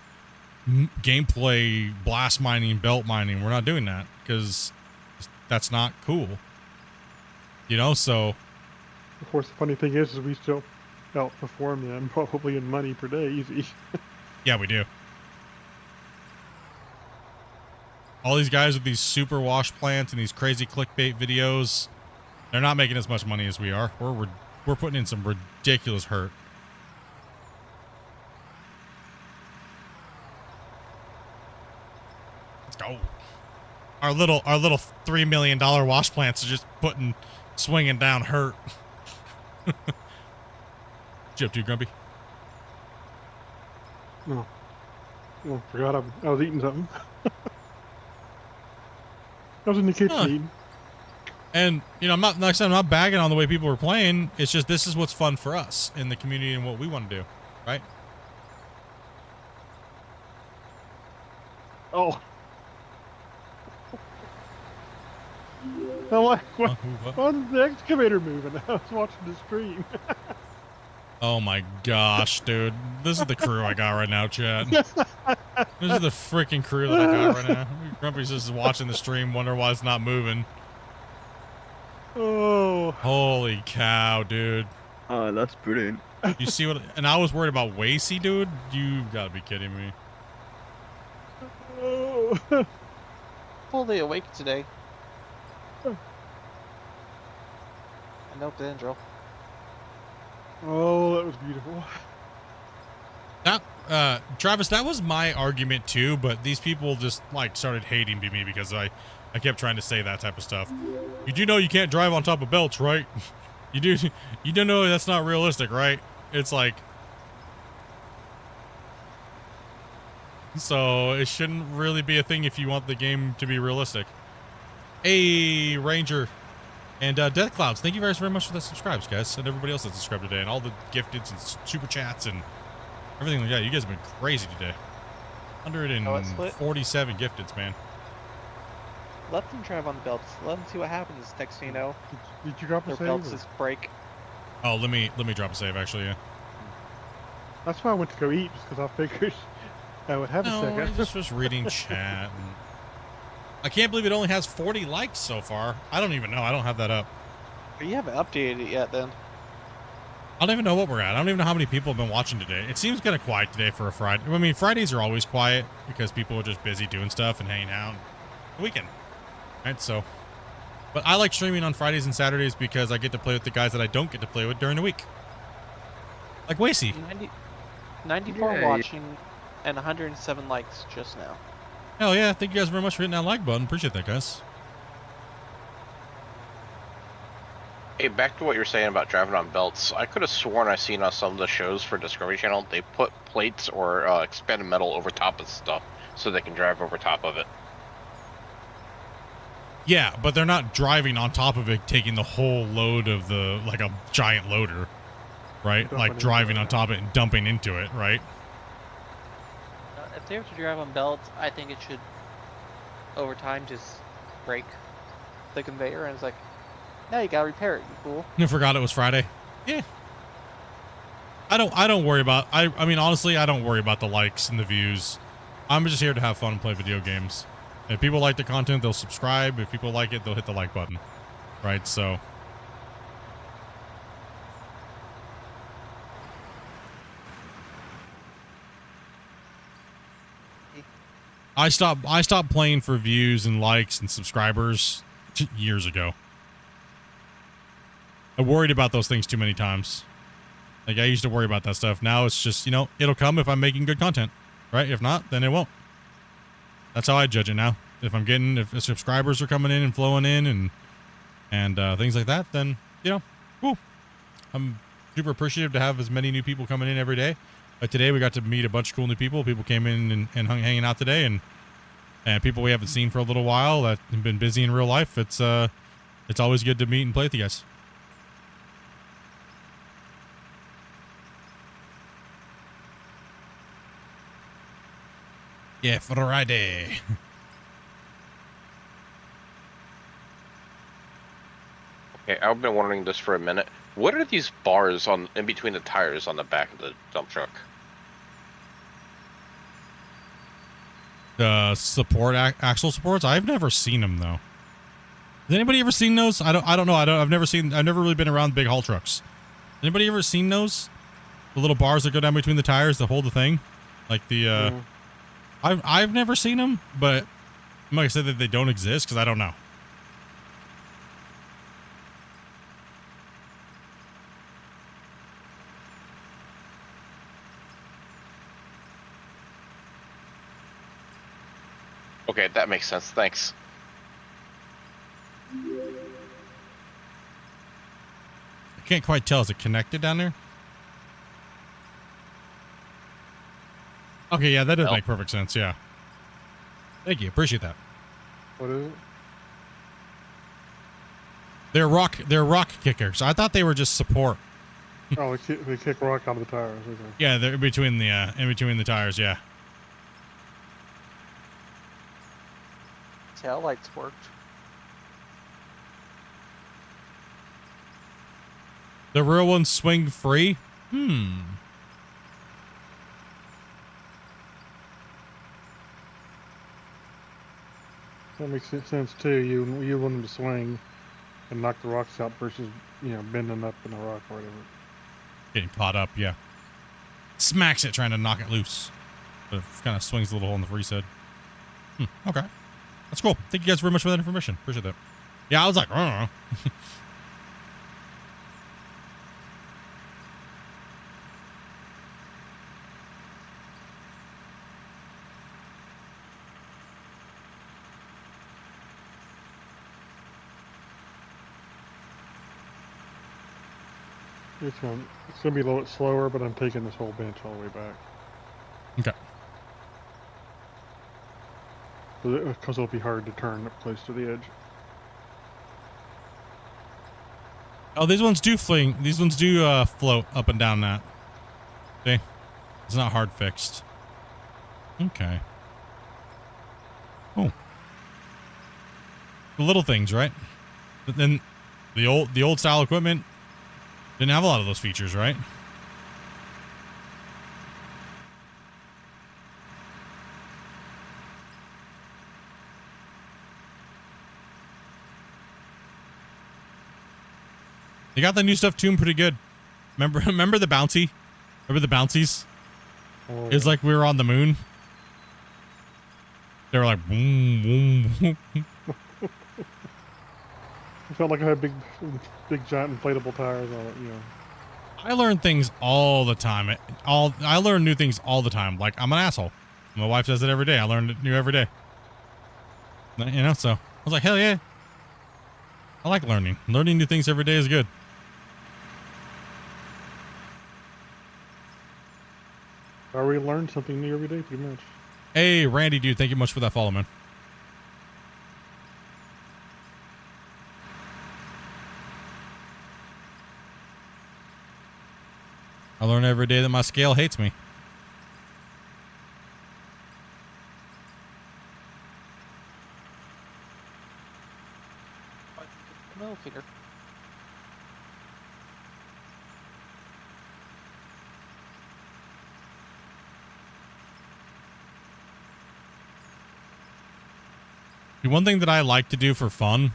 gameplay, blast mining, belt mining. We're not doing that because that's not cool, you know? So, of course, the funny thing is we still outperform them probably in money per day, easy. Yeah, we do. All these guys with these super wash plants and these crazy clickbait videos, they're not making as much money as we are. We're putting in some ridiculous hurt. Let's go. Our little $3 million wash plants are just swinging down hurt. What you up to, Grumpy? No. Oh, forgot I was eating something. I was in the kitchen eating. And, you know, I'm not bagging on the way people are playing. It's just this is what's fun for us in the community and what we want to do, right? Oh. Why is the excavator moving? I was watching the stream. Oh my gosh, dude. This is the crew I got right now, Chad. This is the freaking crew that I got right now. Grumpy's just watching the stream, wonder why it's not moving. Oh. Holy cow, dude. Oh, that's brilliant. You see what... And I was worried about Wacy, dude? You gotta be kidding me. Oh. Fully awake today. And no Benadryl. Oh, that was beautiful. Travis, that was my argument too, but these people just like started hating me because I kept trying to say that type of stuff. You do know you can't drive on top of belts, right? You do know that's not realistic, right? It's like, so it shouldn't really be a thing if you want the game to be realistic. Hey, Ranger. And Death Clouds, thank you very much for the subscribes, guys, and everybody else that subscribed today, and all the gifteds and super chats and everything like that. You guys have been crazy today. 147 gifteds, man. Let them drive on the belts. Let them see what happens. Next thing you know, did you drop a their save? belts just break. Oh, let me drop a save, actually, yeah. That's why I went to go eat, just because I figured I would have a second. I just was reading chat. And I can't believe it only has 40 likes so far. I don't even know. I don't have that up. You haven't updated it yet, then. I don't even know what we're at. I don't even know how many people have been watching today. It seems kind of quiet today for a Friday. I mean, Fridays are always quiet because people are just busy doing stuff and hanging out. The weekend, right? So, but I like streaming on Fridays and Saturdays because I get to play with the guys that I don't get to play with during the week. Like Wacy. 94 Yay. watching and 107 likes just now. Hell yeah. Thank you guys very much for hitting that like button. Appreciate that, guys. Hey, back to what you're saying about driving on belts. I could have sworn I seen on some of the shows for Discovery Channel, they put plates or expanded metal over top of stuff so they can drive over top of it. Yeah, but they're not driving on top of it, taking the whole load of the, like a giant loader, right? Like driving on top of it and dumping into it, right? If they were to drive on belts, I think it should, over time, just break the conveyor, and it's like, now you gotta repair it, you fool. You forgot it was Friday. Yeah. I don't worry about, I mean, honestly, I don't worry about the likes and the views. I'm just here to have fun and play video games. If people like the content, they'll subscribe. If people like it, they'll hit the like button. Right? So. I stopped playing for views and likes and subscribers years ago. I worried about those things too many times. Like, I used to worry about that stuff. Now it's just, you know, it'll come if I'm making good content, right? If not, then it won't. That's how I judge it now. If the subscribers are coming in and flowing in and things like that, then, you know, woo. I'm super appreciative to have as many new people coming in every day. But today we got to meet a bunch of cool new people. People came in and hanging out today, and people we haven't seen for a little while that have been busy in real life. It's always good to meet and play with you guys. Yeah, Friday. Okay, I've been wondering this for a minute. What are these bars on in between the tires on the back of the dump truck? The axle supports. I've never seen them though. Has anybody ever seen those? I don't know. I've never really been around big haul trucks. Anybody ever seen those? The little bars that go down between the tires to hold the thing, like the. I've never seen them, but I'm not gonna say that they don't exist because I don't know. Okay, that makes sense. Thanks. I can't quite tell. Is it connected down there? Okay, yeah, that does make perfect sense. Yeah. Thank you. Appreciate that. What is it? They're rock kickers. I thought they were just support. Oh, they kick rock out of the tires. Okay. Yeah, they're in between the tires. Yeah. Tail lights worked. The real ones swing free? That makes sense too. You want them to swing and knock the rocks out versus, you know, bending up in a rock or whatever. Getting caught up, yeah. Smacks it trying to knock it loose. But it kind of swings a little hole in the free side. Okay. That's cool. Thank you guys very much for that information. Appreciate that. Yeah, I was like, I don't know. It's gonna be a little bit slower, but I'm taking this whole bench all the way back. Okay. Because it'll be hard to turn up close to the edge. Oh, these ones do fling. These ones do float up and down that. See? It's not hard fixed. Okay. Oh. The little things, right? But then the old style equipment didn't have a lot of those features, right? They got the new stuff tuned pretty good. Remember the bouncy? Remember the bouncies? Oh, It's like we were on the moon. They were like boom, boom, boom. I felt like I had big giant inflatable tires on it, you know. I learn things all the time. I learn new things all the time. Like, I'm an asshole. My wife says it every day. I learn it new every day. You know, so I was like, hell yeah. I like learning. Learning new things every day is good. We learn something new every day, pretty much. Hey, Randy, dude, thank you much for that follow, man. I learn every day that my scale hates me. Middle finger. The one thing that I like to do for fun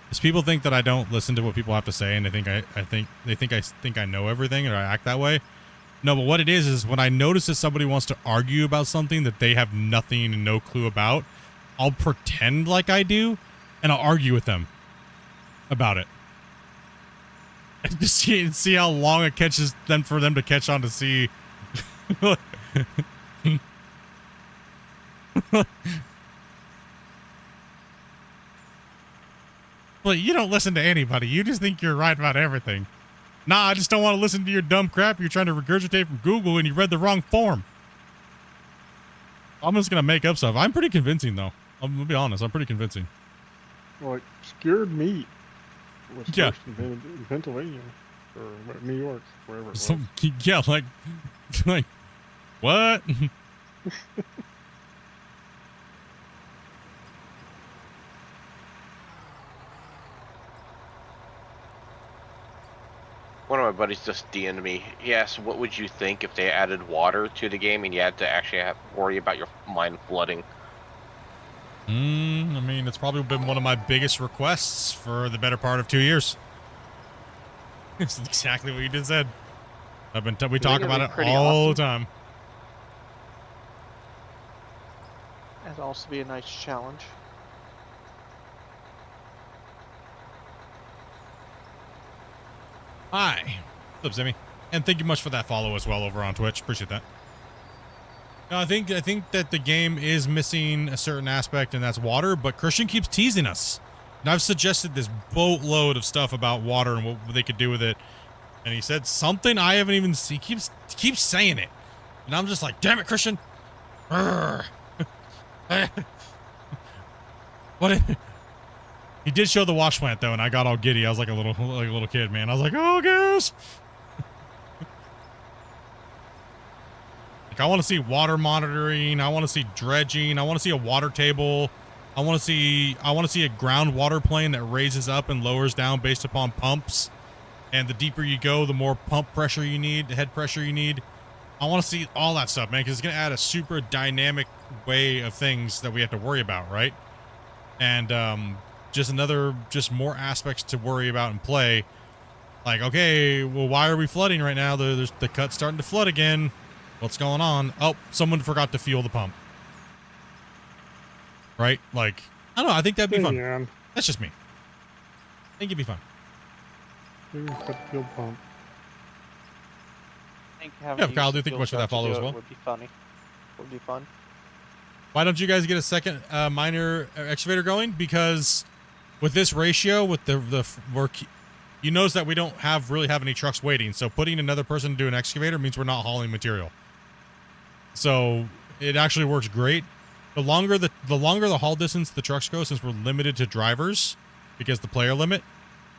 is people think that I don't listen to what people have to say, and they think I know everything, or I act that way. No, but what it is when I notice that somebody wants to argue about something that they have nothing and no clue about, I'll pretend like I do, and I'll argue with them about it. And just see how long it catches them for them to catch on to see. Well, you don't listen to anybody. You just think you're right about everything. Nah, I just don't want to listen to your dumb crap you're trying to regurgitate from Google and you read the wrong form. I'm just going to make up stuff. I'm pretty convincing, though. I'm going to be honest. I'm pretty convincing. Like, scured meat was Yeah. first invented in Pennsylvania or New York, wherever it was. Yeah, like, what? One of my buddies just DM'd me. He asked, what would you think if they added water to the game and you had to actually worry about your mine flooding? I mean, it's probably been one of my biggest requests for the better part of 2 years. It's exactly what you just said. We talk about it all the time. That'd also be a nice challenge. Hi. What's up, Zimmy? And thank you much for that follow as well over on Twitch. Appreciate that. No, I think that the game is missing a certain aspect, and that's water, but Christian keeps teasing us. And I've suggested this boatload of stuff about water and what they could do with it. And he said something I haven't even seen. He keeps saying it. And I'm just like, damn it, Christian. What? He did show the wash plant though, and I got all giddy. I was like a little kid, man. I was like, oh gosh. Like, I want to see water monitoring. I want to see dredging. I want to see a water table. I want to see a groundwater plane that raises up and lowers down based upon pumps. And the deeper you go, the more pump pressure you need, the head pressure you need. I want to see all that stuff, man, because it's going to add a super dynamic way of things that we have to worry about, right? And just more aspects to worry about and play. Like, okay, well, why are we flooding right now? The cut's starting to flood again. What's going on? Oh, someone forgot to fuel the pump. Right? Like, I don't know. I think that'd be fun. Yeah. That's just me. I think it'd be fun. Fuel pump. I think having Yeah, Kyle, used do the think fuel much for that truck to follow do as it well. Would be funny. Would be fun. Why don't you guys get a second miner excavator going? Because with this ratio, with the work, you notice that we don't really have any trucks waiting. So putting another person to do an excavator means we're not hauling material. So it actually works great. The longer the haul distance the trucks go, since we're limited to drivers because the player limit.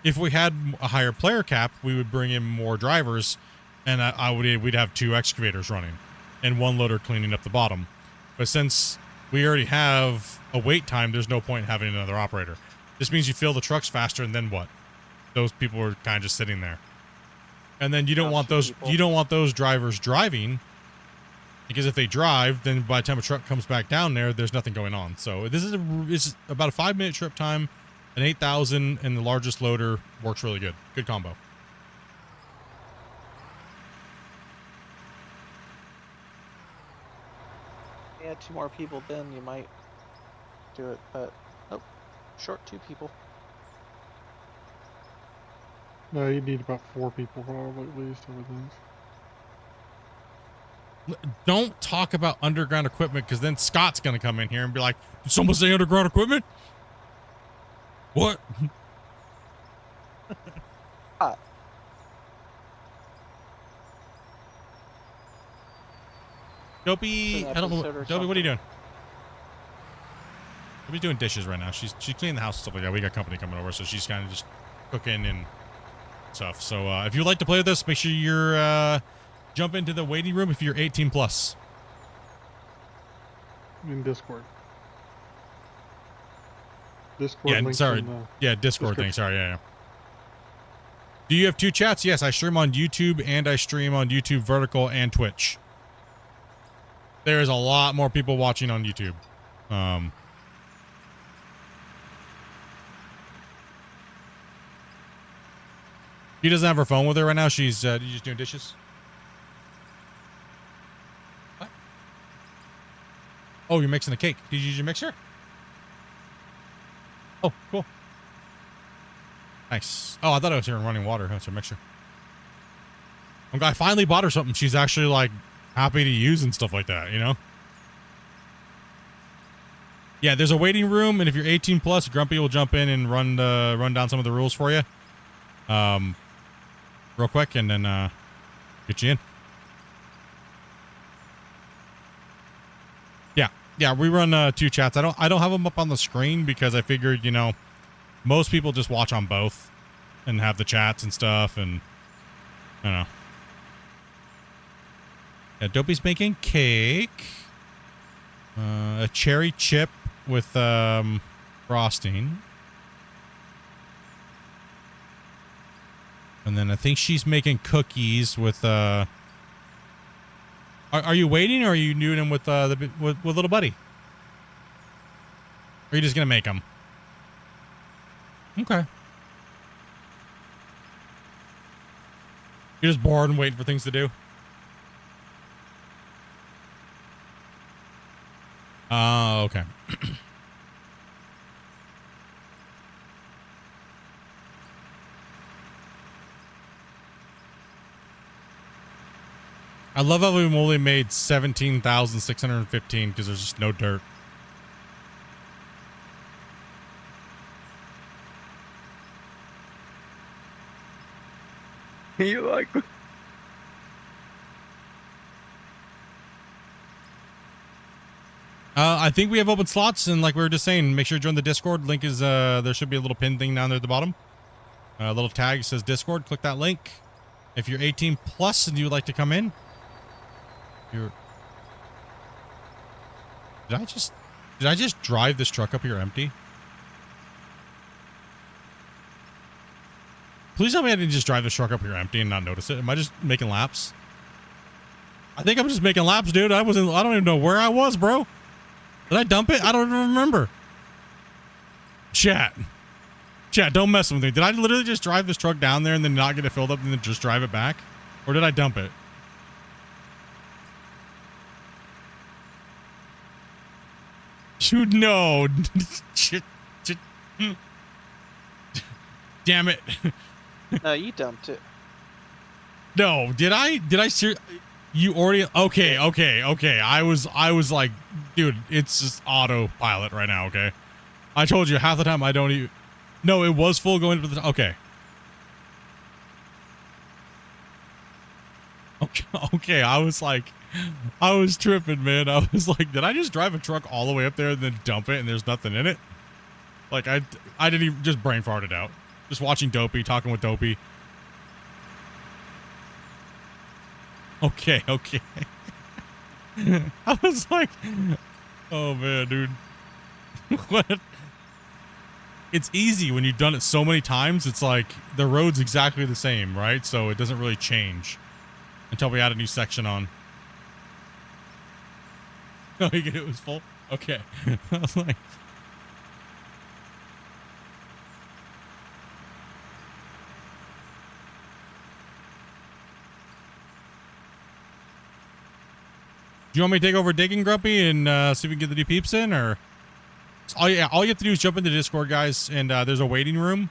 If we had a higher player cap, we would bring in more drivers, and we'd have 2 excavators running, and 1 loader cleaning up the bottom. But since we already have a wait time, there's no point in having another operator. This means you fill the trucks faster, and then what? Those people are kind of just sitting there, and then you don't want those drivers driving, because if they drive, then by the time a truck comes back down there, there's nothing going on. So this is about a 5-minute trip time. An 8,000 and the largest loader works really good. Good combo. Yeah, 2 more people, then you might do it. But nope, short 2 people. No, you need about 4 people probably at least, I would think. Don't talk about underground equipment, because then Scott's going to come in here and be like, did someone say underground equipment? What? Dopey, I don't know. Dopey, what are you doing? Dopey's doing dishes right now. She's cleaning the house and stuff like that. We got company coming over, so she's kind of just cooking and stuff. So if you'd like to play with us, make sure you're jump into the waiting room if you're 18 plus. In Discord. Discord. Yeah, links sorry. in the Yeah, Discord thing. Sorry, yeah. Do you have 2 chats? Yes, I stream on YouTube and I stream on YouTube Vertical and Twitch. There's a lot more people watching on YouTube. She doesn't have her phone with her right now. She's just doing dishes. What? Oh, you're mixing a cake. Did you use your mixer? Oh, cool. Nice. Oh, I thought I was hearing running water. That's a mixer. I finally bought her something she's actually like happy to use and stuff like that, you know? Yeah, there's a waiting room, and if you're 18 plus, Grumpy will jump in and run down some of the rules for you. Real quick, and then get you in. Yeah, we run 2 chats. I don't have them up on the screen because I figured, you know, most people just watch on both and have the chats and stuff, and I don't know. Yeah, Dopey's making cake. A cherry chip with frosting. And then I think she's making cookies with Are you waiting, or are you doing them with with little buddy? Or are you just gonna make them? Okay. You're just bored and waiting for things to do. Oh, okay. I love how we've only made 17,615 because there's just no dirt. You like... I think we have open slots, and like we were just saying, make sure to join the Discord. Link is, there should be a little pin thing down there at the bottom. A little tag says Discord. Click that link. If you're 18 plus and you would like to come in, did I just drive this truck up here empty? Please tell me I didn't just drive this truck up here empty and not notice it. Am I just making laps? I think I'm just making laps, dude. I don't even know where I was, bro. Did I dump it? I don't even remember. Chat, don't mess with me. Did I literally just drive this truck down there and then not get it filled up and then just drive it back? Or did I dump it? Dude, no. Shit. Damn it. No, you dumped it. No, did I you already okay. I was like, dude, it's just autopilot right now, okay? I told you half the time I don't even. No, it was full going to the okay. Okay, I was tripping, man. I was like, did I just drive a truck all the way up there and then dump it and there's nothing in it? Like I didn't even just brain farted out. Just watching Dopey, talking with Dopey. Okay. I was like, oh man, dude. What? It's easy when you've done it so many times. It's like the road's exactly the same, right? So it doesn't really change until we add a new section on. No, it was full. Okay. I was like, do you want me to take over digging, Grumpy, and see if we can get the new peeps in, or? All you have to do is jump into Discord, guys, and there's a waiting room.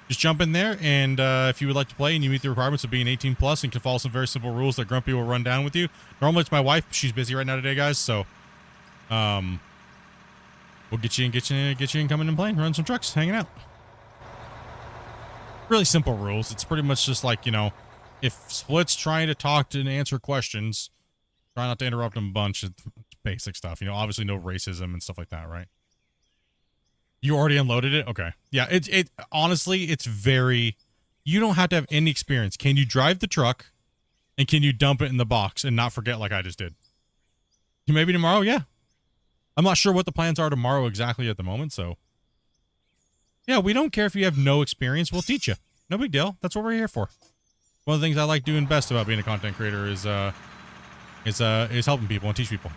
Just jump in there, and if you would like to play and you meet the requirements of being 18 plus and can follow some very simple rules that Grumpy will run down with you. Normally it's my wife. She's busy right now today, guys, so we'll get you in coming and playing, run some trucks, hanging out. Really simple rules. It's pretty much just like, you know, if Split's trying to talk to and answer questions, try not to interrupt them a bunch. It's basic stuff, you know, obviously no racism and stuff like that, right? You already unloaded it? Okay. Yeah, it honestly, it's very, you don't have to have any experience. Can you drive the truck and can you dump it in the box and not forget like I just did? Maybe tomorrow? Yeah. I'm not sure what the plans are tomorrow exactly at the moment, so. Yeah, we don't care if you have no experience. We'll teach you. No big deal. That's what we're here for. One of the things I like doing best about being a content creator is helping people and teach people.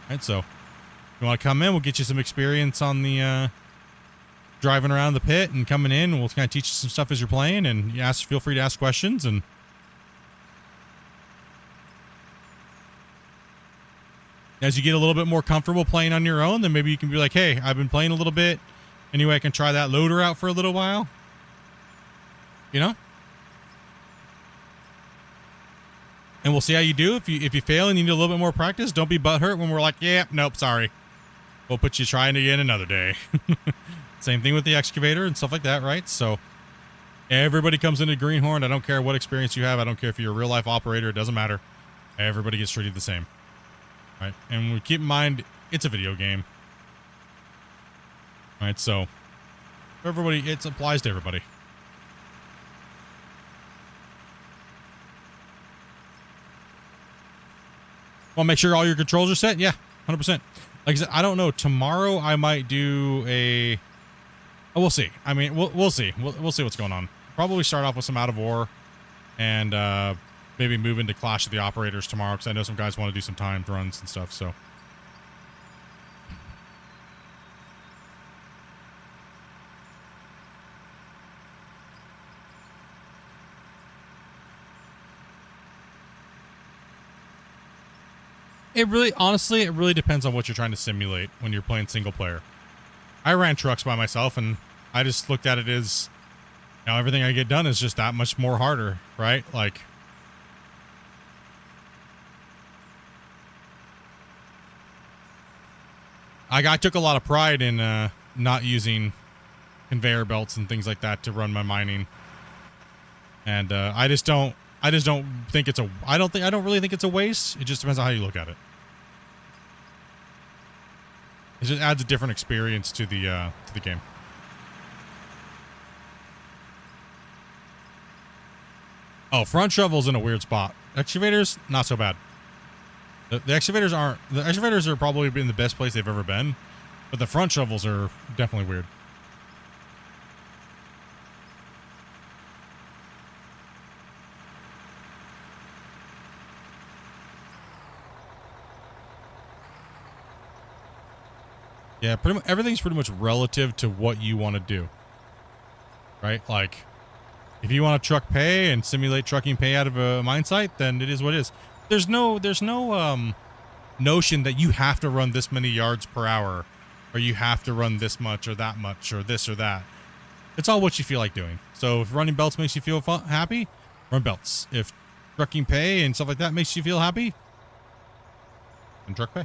Right, so if you want to come in, we'll get you some experience on the driving around the pit and coming in. We'll kind of teach you some stuff as you're playing, and you feel free to ask questions. And as you get a little bit more comfortable playing on your own, then maybe you can be like, hey, I've been playing a little bit. Anyway, I can try that loader out for a little while. You know? And we'll see how you do. If you fail and you need a little bit more practice, don't be butthurt when we're like, yeah, nope, sorry. We'll put you trying again another day. Same thing with the excavator and stuff like that, right? So everybody comes into Greenhorn. I don't care what experience you have. I don't care if you're a real life operator. It doesn't matter. Everybody gets treated the same. Right? And we keep in mind, it's a video game. Right? So everybody, it applies to everybody. Want to make sure all your controls are set? Yeah, 100%. Like I said, I don't know. Tomorrow I might do a... Oh, we'll see. I mean, we'll see. We'll see what's going on. Probably start off with some Out of War and maybe move into Clash of the Operators tomorrow, because I know some guys want to do some timed runs and stuff, so... Honestly, it really depends on what you're trying to simulate when you're playing single player. I ran trucks by myself, and I just looked at it as, you know, everything I get done is just that much more harder, right? Like, I took a lot of pride in not using conveyor belts and things like that to run my mining, and I don't think it's a. I don't really think it's a waste. It just depends on how you look at it. It just adds a different experience to the game. Oh, front shovel's in a weird spot. Excavators, not so bad. The excavators aren't. The excavators are probably in the best place they've ever been, but the front shovels are definitely weird. Yeah, pretty much everything's pretty much relative to what you want to do, right? Like, if you want to truck pay and simulate trucking pay out of a mine site, then it is what it is. There's no notion that you have to run this many yards per hour, or you have to run this much or that much or this or that. It's all what you feel like doing. So if running belts makes you feel happy, run belts. If trucking pay and stuff like that makes you feel happy, then truck pay.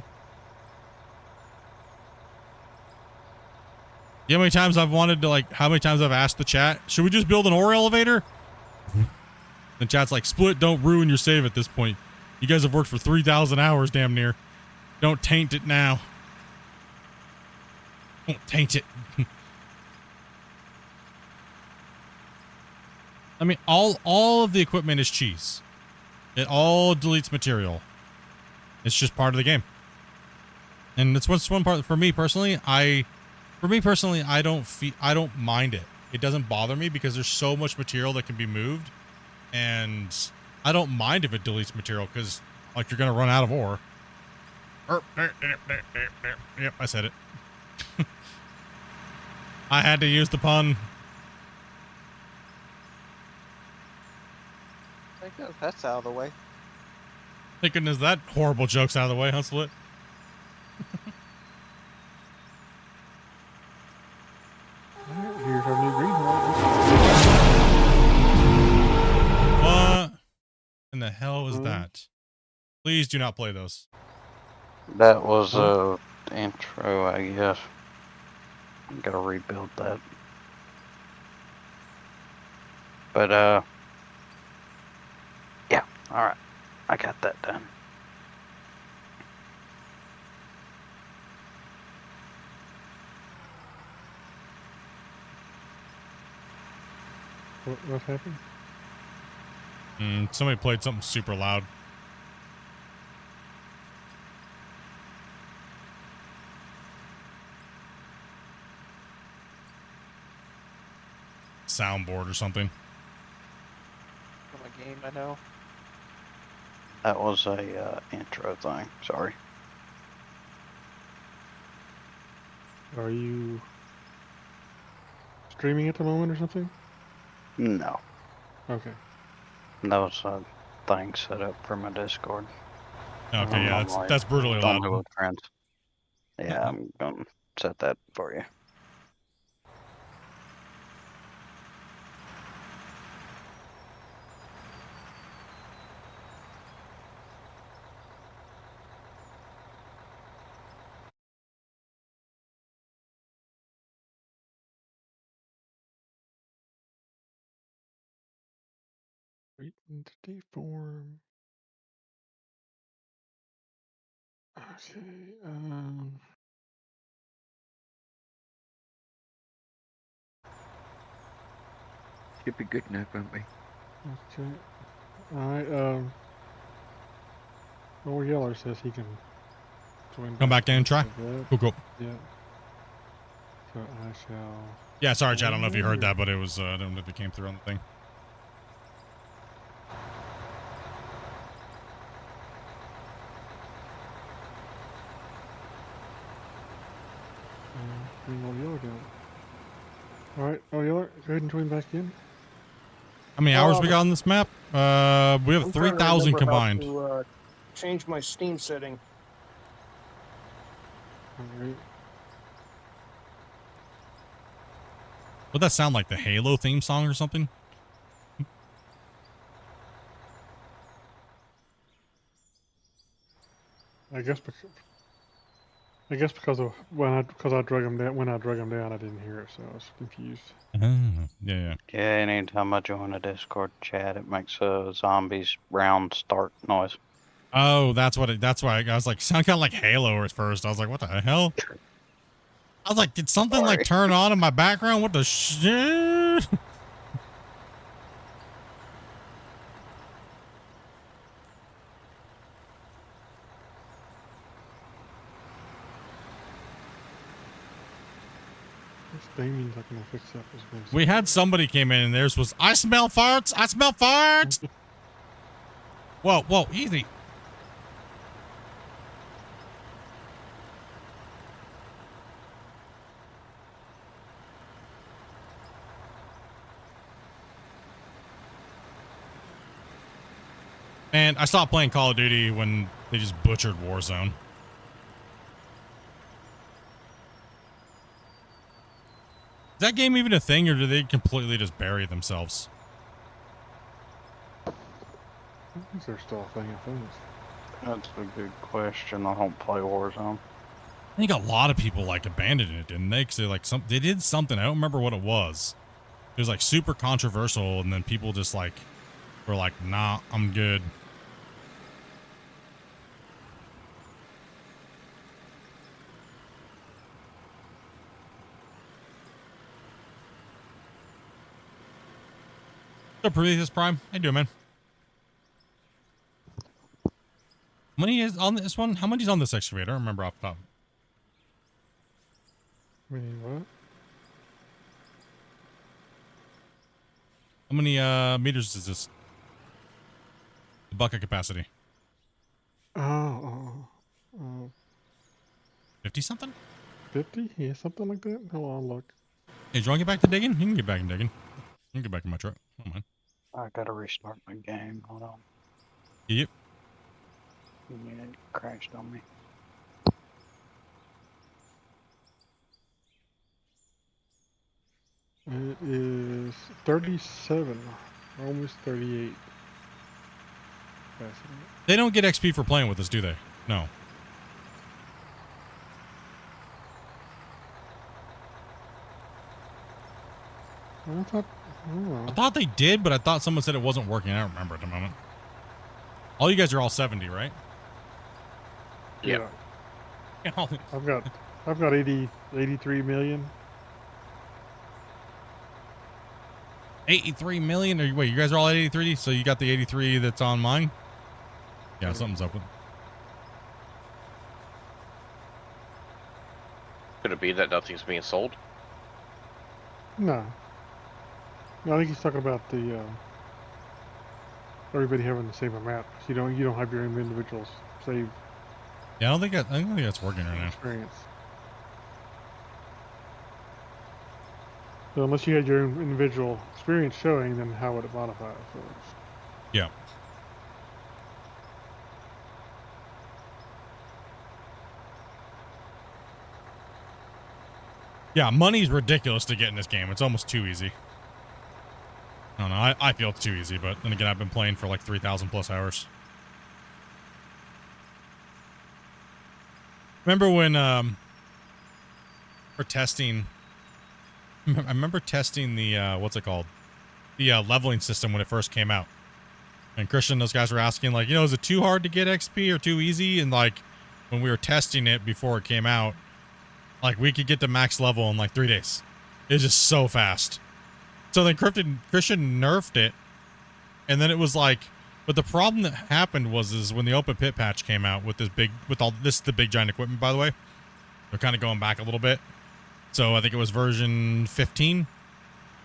You know how many times I've wanted to, like, how many times I've asked the chat, should we just build an ore elevator? The chat's like, Split, don't ruin your save at this point. You guys have worked for 3,000 hours damn near. Don't taint it now. Don't taint it. I mean, all of the equipment is cheese. It all deletes material. It's just part of the game. And it's one part for me personally, I don't mind it. It doesn't bother me because there's so much material that can be moved, and I don't mind if it deletes material because, like, you're gonna run out of ore. Yep, I said it. I had to use the pun. I guess that's out of the way. Thank goodness that horrible joke's out of the way, huh, Split? Here's our new Greenhorn. What in the hell was that? Please do not play those. That was a intro, I guess. I'm gonna rebuild that. But yeah, alright. I got that done. What happened? Somebody played something super loud. Soundboard or something. From a game I know. That was a intro thing. Sorry. Are you streaming at the moment or something? No. Okay. That was a thing set up for my Discord. Okay, yeah, that's brutally loud. Only with friends. Yeah, I'm gonna set that for you. Wait into deform. Okay. Should be good enough, won't we? Okay. Alright, Lower Yeller says he can join. Come back in and try. Cool. Yeah. So I shall. Yeah, sorry, Chad. I don't know if you heard that, but it was, I don't know if it came through on the thing. Bring Lower Yeller down. Alright, Lower Yeller, go ahead and join back in. How many hours we got on this map? We have 3,000 combined. To, change my Steam setting. Alright. Would that sound like the Halo theme song or something? I guess because of because I drug him down when I drug him down, I didn't hear it, so I was confused. Yeah. Yeah, anytime I join a Discord chat, it makes a zombies round start noise. Oh, that's why I was like, sound kind of like Halo at first. I was like, what the hell? I was like, did something like turn on in my background? What the shit? Damien's not gonna fix up his voice. We had somebody came in and theirs was, I smell farts. I smell farts. Whoa, easy. And I stopped playing Call of Duty when they just butchered Warzone. Is that game even a thing, or do they completely just bury themselves? I think they're still a thing of things. That's a good question. I don't play Warzone. I think a lot of people like abandoned it, didn't they? Because they did something. I don't remember what it was. It was like super controversial, and then people just like were like, "Nah, I'm good." What's up, Prometheus Prime? How you doing, man? How many is on this one? How many is on this excavator? I don't remember off the top. What? How many meters is this? The bucket capacity. 50 something? 50? Yeah, something like that. Hold on, look. Hey, do you want to get back to digging? You can get back and digging. You can get back in my truck. I don't mind. I gotta restart my game. Hold on. Yep. Yeah, it crashed on me. It is 37, almost 38. They don't get XP for playing with us, do they? No. I thought they did, but I thought someone said it wasn't working. I don't remember at the moment. All you guys are all 70, right? Yeah. I've got 83 million. 83 million? Or wait, you guys are all at 83? So you got the 83 that's on mine? Yeah, something's up with it. Could it be that nothing's being sold? No. No, I think he's talking about the everybody having the same amount. You don't have your own individuals saved. Yeah, I don't think that's working right now. Experience. So unless you had your own individual experience showing, then how would it modify it? So Yeah. Yeah, money's ridiculous to get in this game. It's almost too easy. I don't know. I feel it's too easy, but then again, I've been playing for like 3,000 plus hours. Remember when we're testing? I remember testing the what's it called? The leveling system when it first came out. And Christian and those guys were asking, like, is it too hard to get XP or too easy? And like, when we were testing it before it came out, like we could get to max level in like 3 days. It was just so fast. So then Christian nerfed it, and then it was like, but the problem that happened was when the open pit patch came out with the big giant equipment, by the way. They're kind of going back a little bit. So I think it was version 15.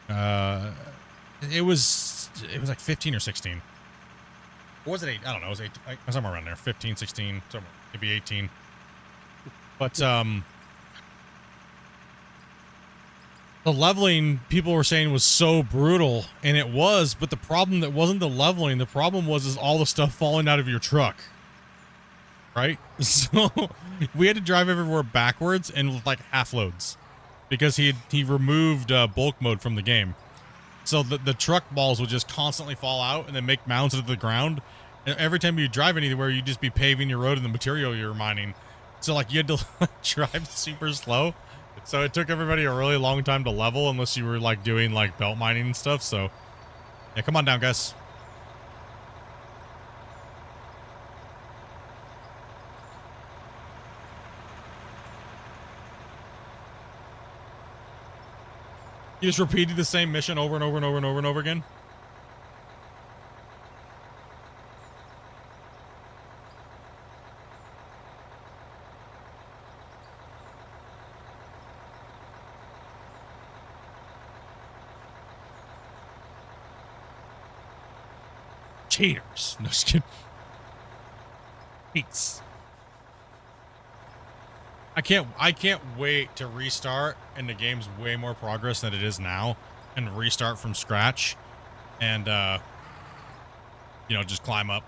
It was like 15 or 16. Or was it 8? I don't know. It was 8, somewhere around there. 15, 16, somewhere, maybe 18. But the leveling, people were saying, was so brutal, and it was, but the problem that wasn't the leveling, the problem was all the stuff falling out of your truck. Right? So we had to drive everywhere backwards and with like half loads because he removed bulk mode from the game. So the truck balls would just constantly fall out and then make mounds into the ground. And every time you drive anywhere, you'd just be paving your road in the material you're mining. So like you had to drive super slow. So it took everybody a really long time to level unless you were like doing like belt mining and stuff. So yeah, come on down, guys. You just repeated the same mission over and over and over and over and over again? Cheaters. No, just kidding. Cheats. I can't wait to restart and the game's way more progress than it is now and restart from scratch and just climb up.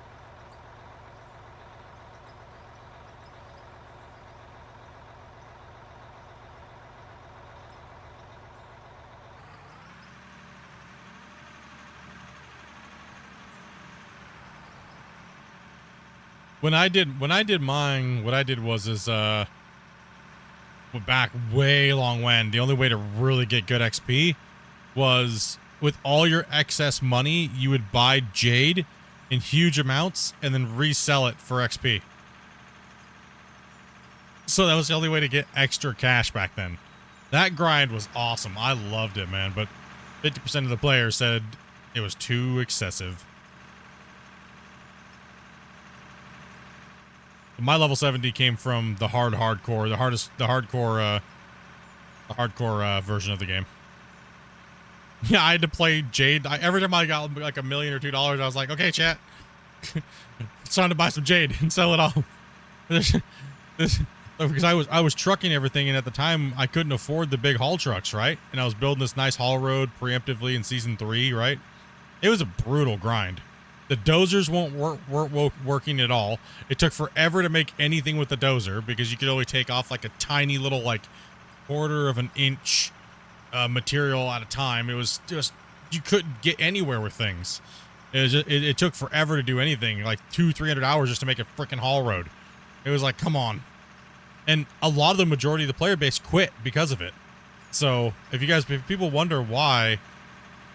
When I did mine, what I did was back way long when the only way to really get good XP was with all your excess money, you would buy jade in huge amounts and then resell it for XP. So that was the only way to get extra cash back then. That grind was awesome. I loved it, man, but 50% of the players said it was too excessive. My level 70 came from the hardcore, the hardcore version of the game. Yeah, I had to play Jade. Every time I got like $1 million or $2, I was like, okay, chat, it's time to buy some Jade and sell it off. Because I was trucking everything, and at the time I couldn't afford the big haul trucks, right? And I was building this nice haul road preemptively in season 3, right? It was a brutal grind. The dozers weren't working at all. It took forever to make anything with the dozer because you could only take off like a tiny little like quarter of an inch material at a time. It was just, you couldn't get anywhere with things. It took forever to do anything, like 200-300 hours just to make a freaking haul road. It was like, come on. And a lot of the majority of the player base quit because of it. So if people wonder why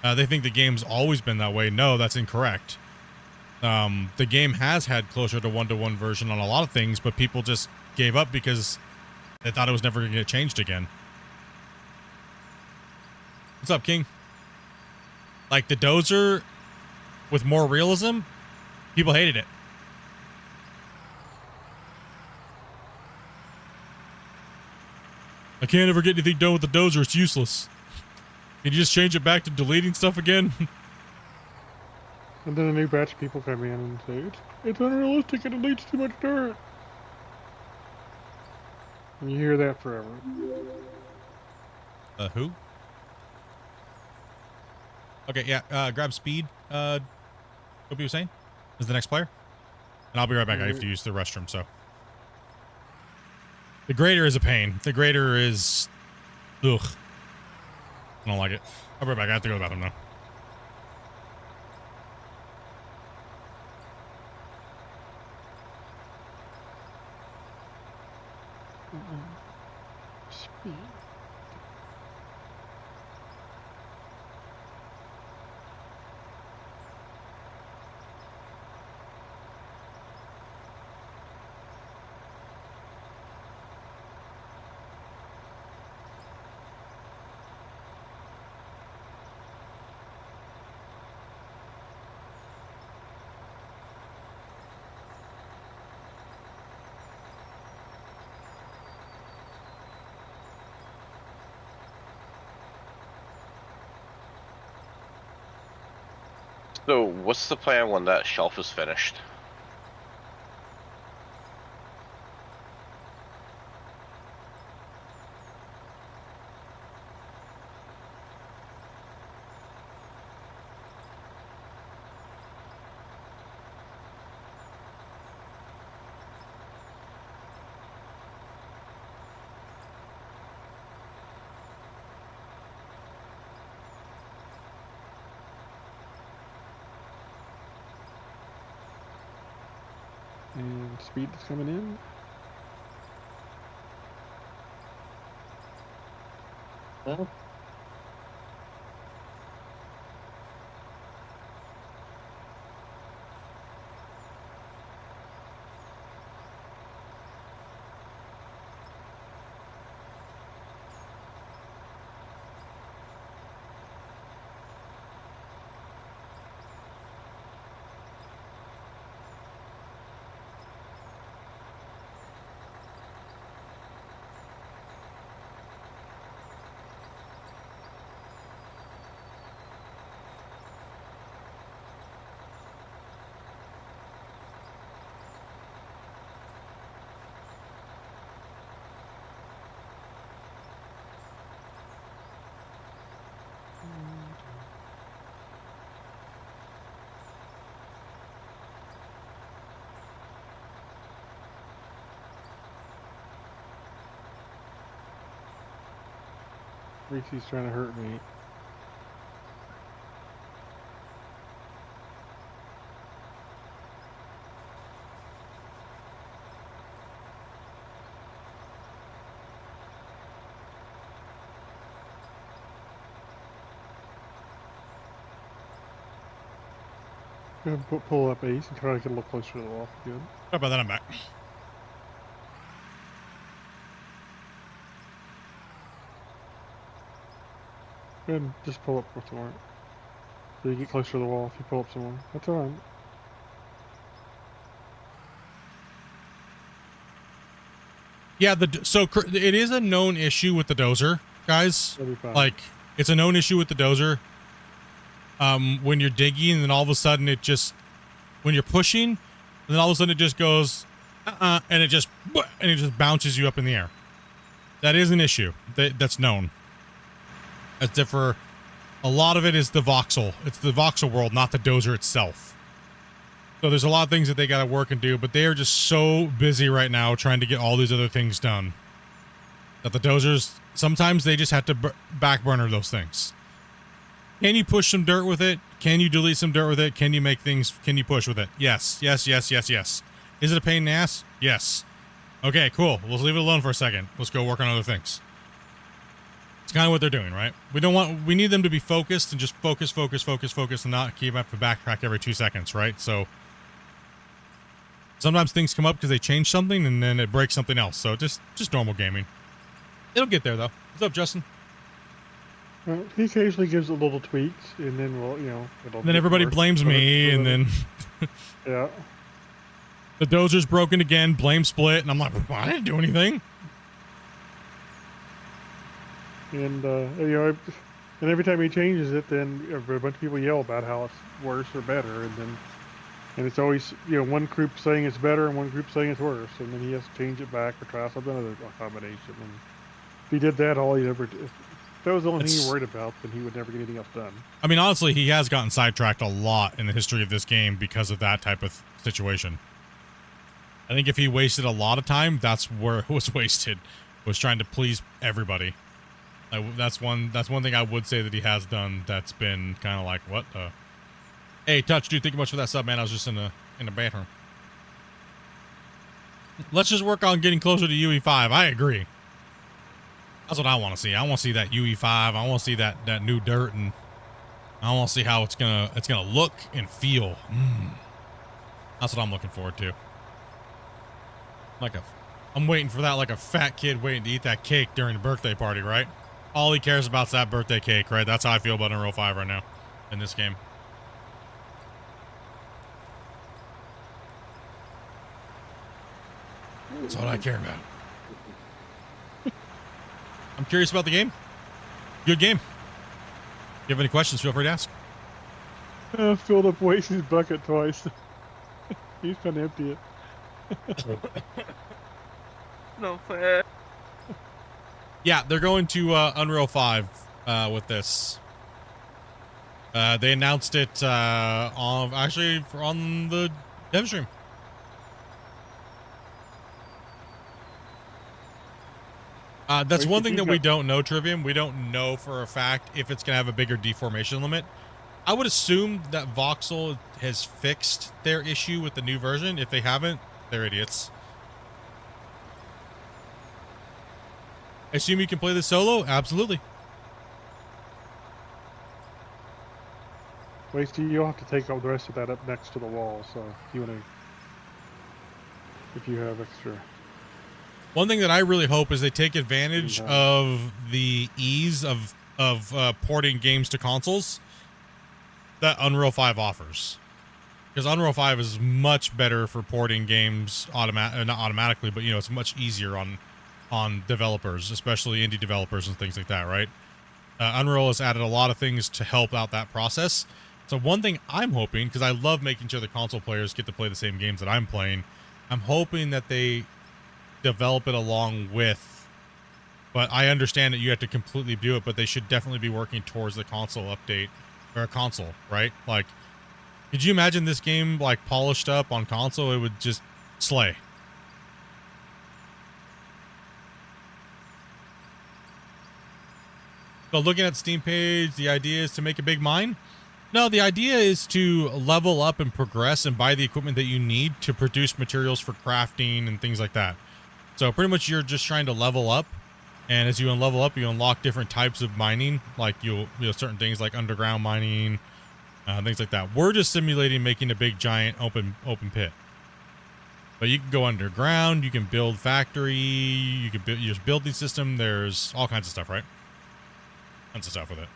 they think the game's always been that way, no, that's incorrect. The game has had closer to one-to-one version on a lot of things, but people just gave up because they thought it was never going to get changed again. What's up, King? Like the dozer with more realism, people hated it. I can't ever get anything done with the dozer. It's useless. Can you just change it back to deleting stuff again? And then a new batch of people come in and say, it's unrealistic and it leads too much dirt. And you hear that forever. Who? Okay, yeah. Grab speed. What you were saying? Is the next player? And I'll be right back. I have to use the restroom. So the grader is a pain. The grader is, ugh. I don't like it. I'll be right back. I have to go to the bathroom now. Speed. So, what's the plan when that shelf is finished? And speed is coming in. Well, Reese's trying to hurt me. Go ahead and pull up Ace and try to get a little closer to the wall. Good. Sorry about that. I'm back. Go ahead and just pull up with more. So you get closer to the wall if you pull up some more. That's alright. Yeah, it is a known issue with the dozer, guys. That'll be fine. Like, it's a known issue with the dozer. When you're digging, and then all of a sudden it just, when you're pushing, and then all of a sudden it just goes, and it just bounces you up in the air. That is an issue. That's known. That's different. A lot of it is the voxel. It's the voxel world, not the dozer itself. So there's a lot of things that they got to work and do, but they are just so busy right now trying to get all these other things done that the dozers, sometimes they just have to back burner those things. Can you push some dirt with it? Can you delete some dirt with it? Can you make things, can you push with it? Yes, yes, yes, yes, yes. Is it a pain in the ass? Yes. Okay, cool. Let's leave it alone for a second. Let's go work on other things. It's kind of what they're doing, right? We need them to be focused and just focus and not keep up to backtrack every 2 seconds, right? So sometimes things come up because they change something and then it breaks something else. So just normal gaming. It'll get there though. What's up, Justin? Well, he occasionally gives it little tweaks, and then we'll, it'll. Then everybody blames me, and then yeah, the dozer's broken again. Blame split, and I'm like, I didn't do anything. And and every time he changes it, then a bunch of people yell about how it's worse or better, and it's always one group saying it's better and one group saying it's worse, and then he has to change it back or try something other combination. And if he did that, all he'd ever If that was the only thing It's- you worried about, then he would never get anything else done. I mean, honestly, he has gotten sidetracked a lot in the history of this game because of that type of situation. I think if he wasted a lot of time, that's where it was wasted, was trying to please everybody. That's one thing I would say that he has done that's been kind of like, what? Hey, Touch, dude, thank you much for that sub, man. I was just in the bathroom. Let's just work on getting closer to UE5. I agree. That's what I want to see. I want to see that UE5. I want to see that new dirt, and I want to see how it's gonna look and feel. That's what I'm looking forward to. I'm waiting for that like a fat kid waiting to eat that cake during the birthday party, right? All he cares about is that birthday cake, right? That's how I feel about Unreal 5 right now in this game. That's all I care about. I'm curious about the game. Good game. If you have any questions, feel free to ask. Filled up Wasey's bucket twice. He's trying to empty it. No fair. Yeah, they're going to Unreal 5 with this. They announced it on the dev stream. That's one thing that we don't know, Trivium. We don't know for a fact if it's going to have a bigger deformation limit. I would assume that Voxel has fixed their issue with the new version. If they haven't, they're idiots. I assume you can play this solo? Absolutely. Wasey, you'll have to take all the rest of that up next to the wall, so if you have extra. One thing that I really hope is they take advantage of the ease of porting games to consoles that Unreal 5 offers. Because Unreal 5 is much better for porting games not automatically, but it's much easier on developers, especially indie developers and things like that, right? Unreal has added a lot of things to help out that process. So one thing I'm hoping, because I love making sure the console players get to play the same games that I'm playing, I'm hoping that they develop it along with, but I understand that you have to completely do it, but they should definitely be working towards the console update, or a console, right? Like, could you imagine this game like polished up on console? It would just slay. So looking at Steam page, the idea is to make a big mine? No, the idea is to level up and progress and buy the equipment that you need to produce materials for crafting and things like that. So pretty much you're just trying to level up, and as you level up, you unlock different types of mining, like certain things like underground mining, things like that. We're just simulating making a big giant open pit. But you can go underground, you can build factory, you can build your building system. There's all kinds of stuff, right? Tons of stuff with it.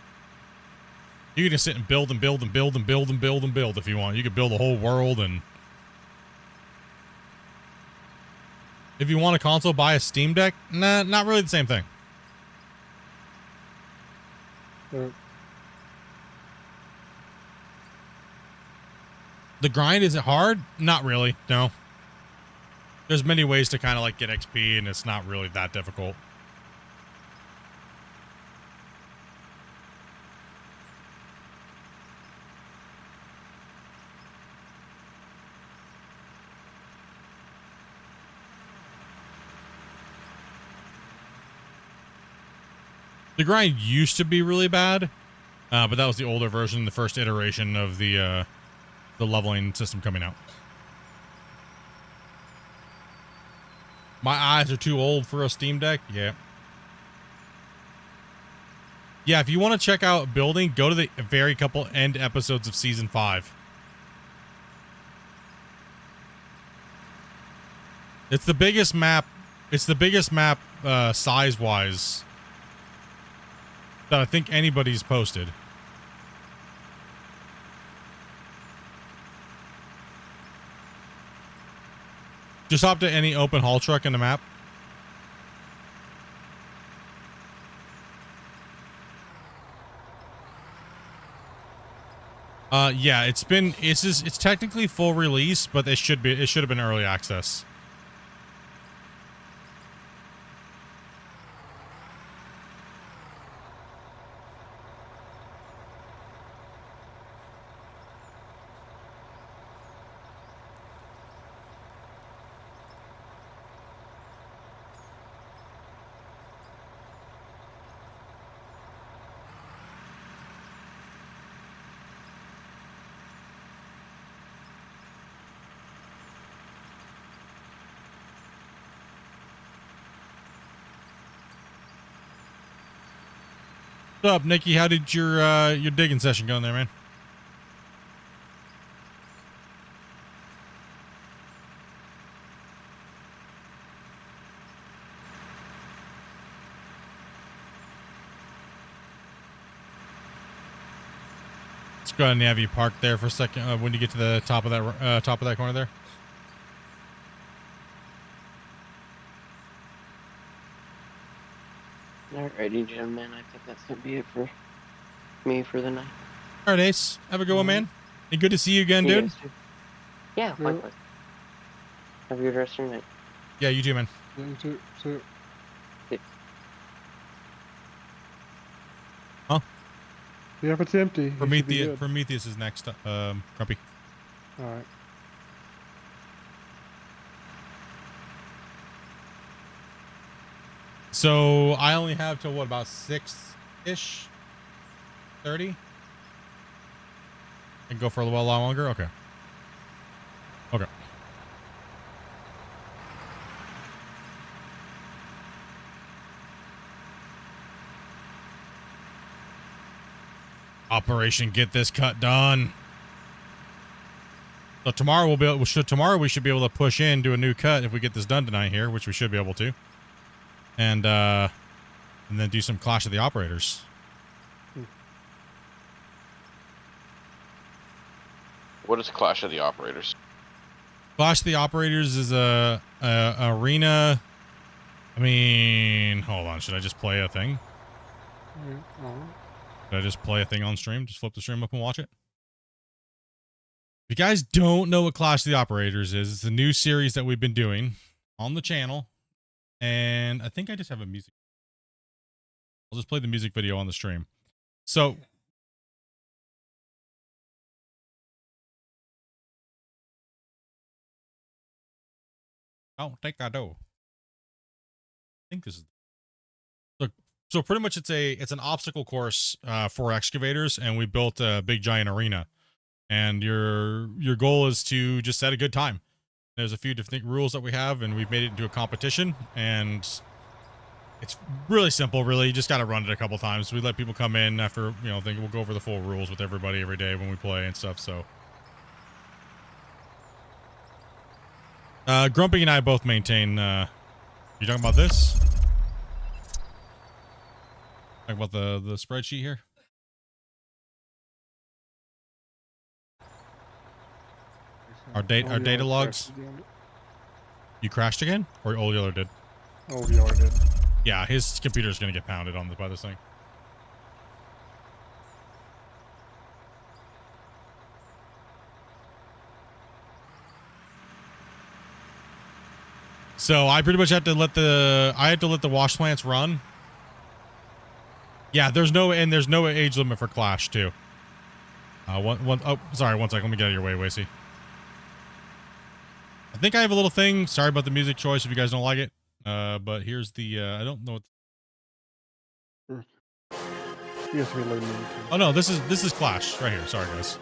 You can just sit and build and build and build and build and build and build if you want. You could build a whole world, and if you want a console, buy a Steam Deck. Nah, not really the same thing. The grind, is it hard? Not really, no. There's many ways to kind of like get XP, and it's not really that difficult. The grind used to be really bad, but that was the older version, the first iteration of the leveling system coming out. My eyes are too old for a Steam Deck. Yeah. Yeah, if you want to check out building, go to the very couple end episodes of season 5. It's the biggest map. It's the biggest map size-wise that I think anybody's posted. Just hop to any open haul truck in the map. Yeah, it's technically full release, but it should have been early access. What's up, Nikki? How did your digging session go in there, man? Let's go ahead and have you park there for a second when you get to the top of that corner there. Alrighty, gentlemen. I think that's gonna be it for me for the night. All right, Ace. Have a good one, man. And good to see you again, You dude. guys too. Yeah, likewise. Have a good rest of your night. Yeah, you too, man. Yeah, you too. So, Huh? yeah, if it's empty, it should be good. Prometheus is next, Grumpy. All right. So I only have till what, about 6-ish? 30? And go for a little while longer? Okay. Okay. Operation Get This Cut Done. So tomorrow we should be able to push in, do a new cut if we get this done tonight here, which we should be able to. And then do some Clash of the Operators. What is Clash of the Operators? Clash of the Operators is a arena. I mean, hold on. Should I just play a thing? Should I just play a thing on stream? Just flip the stream up and watch it? If you guys don't know what Clash of the Operators is, it's a new series that we've been doing on the channel. And I think I just have a music. I'll just play the music video on the stream. So think I do. I think this is so pretty much it's an obstacle course for excavators, and we built a big giant arena. And your goal is to just set a good time. There's a few different rules that we have, and we've made it into a competition, and it's really simple, really. You just got to run it a couple times. We let people come in after, we'll go over the full rules with everybody every day when we play and stuff, so. Grumpy and I both maintain, you talking about this? Talking about the spreadsheet here? Our data logs. You crashed again, or Old Yeller did? Old Yeller did. Yeah, his computer's gonna get pounded by this thing. So I pretty much had to let the wash plants run. Yeah, there's no age limit for Clash too. Oh, sorry, one second. Let me get out of your way, Wacy. I think I have a little thing. Sorry about the music choice if you guys don't like it. But here's the I don't know what. Yes, we learned. Oh no, this is Clash right here. Sorry guys.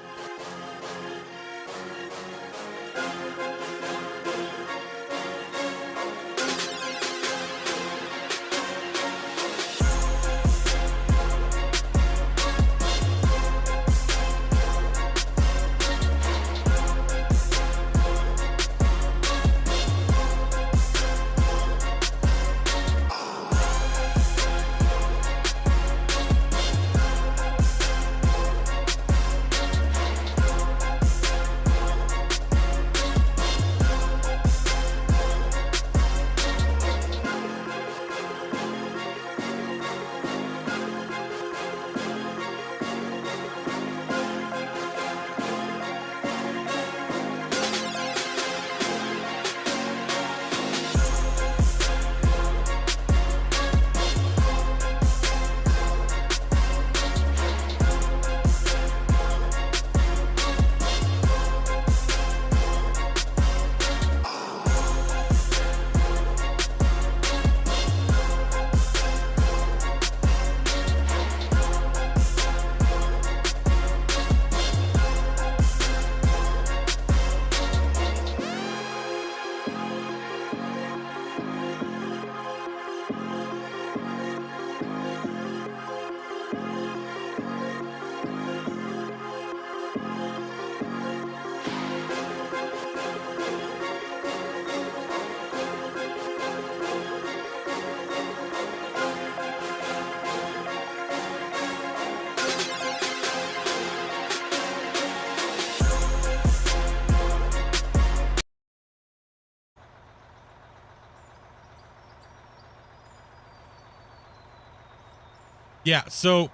Yeah, so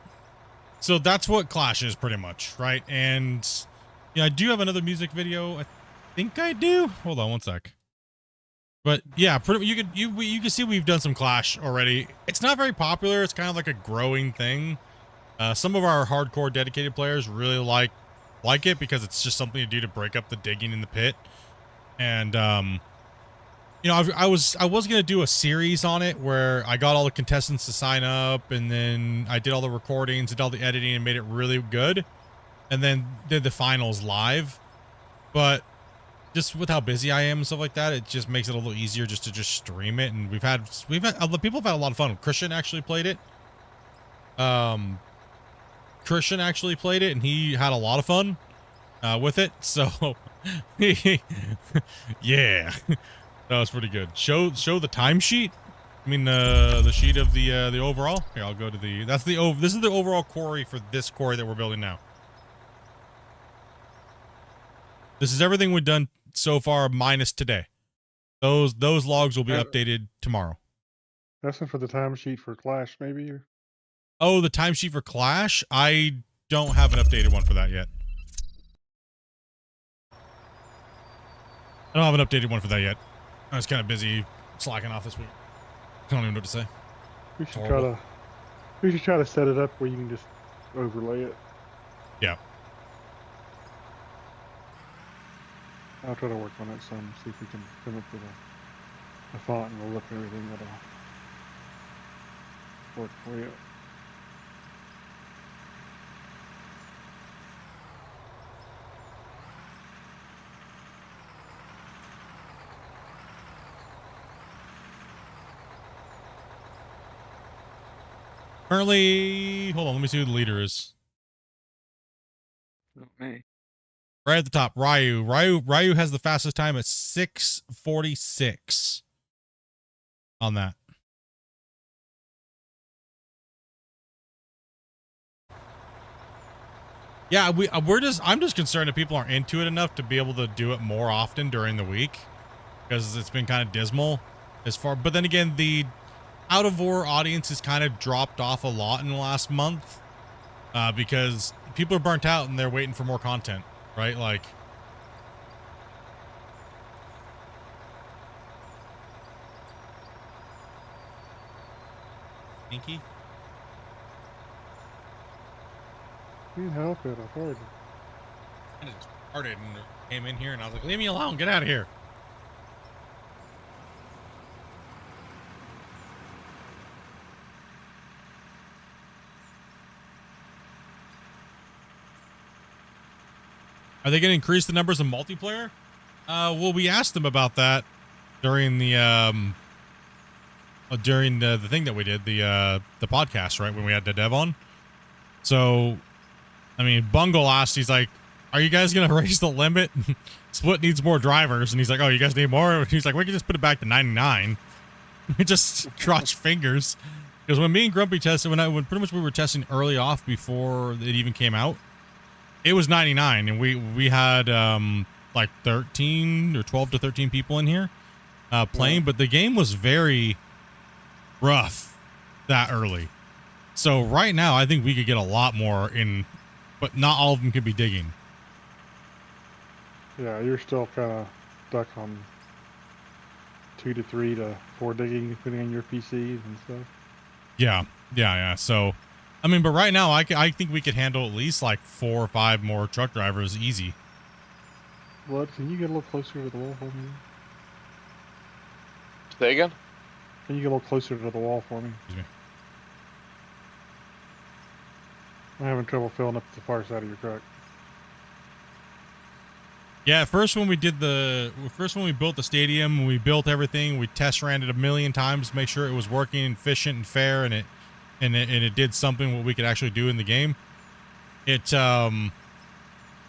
that's what Clash is pretty much, right? And yeah, I do have another music video. I think I do. Hold on one sec. But yeah, pretty, you can see we've done some Clash already. It's not very popular. It's kind of like a growing thing. Some of our hardcore dedicated players really like it because it's just something to do to break up the digging in the pit. And you know, I was gonna do a series on it where I got all the contestants to sign up, and then I did all the recordings, did all the editing, and made it really good, and then did the finals live. But just with how busy I am and stuff like that, it just makes it a little easier just to stream it. And we've had people have had a lot of fun. Christian actually played it. Christian actually played it, and he had a lot of fun with it. So yeah, that was pretty good. Show the timesheet. I mean the sheet of the overall. Here, I'll go to the. This is the overall quarry for this quarry that we're building now. This is everything we've done so far minus today. Those logs will be updated tomorrow. That's for the timesheet for Clash, maybe? Or... Oh, the timesheet for Clash? I don't have an updated one for that yet. I don't have an updated one for that yet. I was kind of busy slacking off this week. I don't even know what to say. We should try to set it up where you can just overlay it. Yeah. I'll try to work on it some, see if we can come up with a font and we'll look at everything that'll work for you. Currently, hold on, let me see who the leader is. Not me. Right at the top, Ryu. Ryu has the fastest time at 6:46 on that. Yeah, I'm just concerned that people aren't into it enough to be able to do it more often during the week, because it's been kind of dismal as far. But then again, the out of war audience has kind of dropped off a lot in the last month because people are burnt out and they're waiting for more content. Right, like Inky? Can't help it, I've heard. I just started and came in here and I was like, leave me alone, get out of here. Are they going to increase the numbers of multiplayer? Well, we asked them about that during the thing that we did, the podcast, right, when we had the dev on. So, I mean, Bungle asked, he's like, "Are you guys going to raise the limit? Split needs more drivers," and he's like, "Oh, you guys need more?" He's like, "We can just put it back to 99." We just crossed fingers because when me and Grumpy tested, when pretty much we were testing early off before it even came out. It was 99, and we had like 13 or 12 to 13 people in here playing, but the game was very rough that early. So right now, I think we could get a lot more in, but not all of them could be digging. Yeah, you're still kind of stuck on 2 to 3 to 4 digging, depending on your PCs and stuff. Yeah. So, I mean, but right now, I think we could handle at least like 4 or 5 more truck drivers easy. Blood, can you get a little closer to the wall for me? Say again? Can you get a little closer to the wall for me? Excuse me. I'm having trouble filling up the far side of your truck. Yeah, first when we built the stadium, we built everything, we test ran it a million times to make sure it was working, efficient, and fair, and it did something what we could actually do in the game. It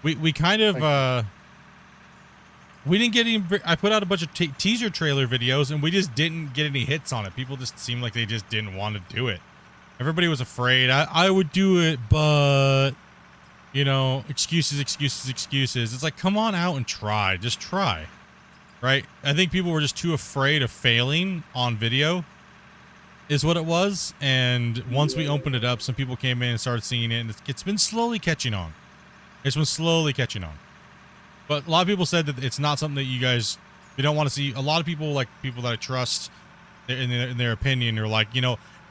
we kind of we didn't get any. I put out a bunch of teaser trailer videos, and we just didn't get any hits on it. People just seemed like they just didn't want to do it. Everybody was afraid. I would do it, but you know, excuses. It's like, come on out and try. Just try. Right? I think people were just too afraid of failing on video. is what it was. And once we opened it up, some people came in and started seeing it, and it's been slowly catching on. It's been slowly catching on. But a lot of people said that it's not something that you don't want to see. A lot of people, like people that I trust in their opinion, are like,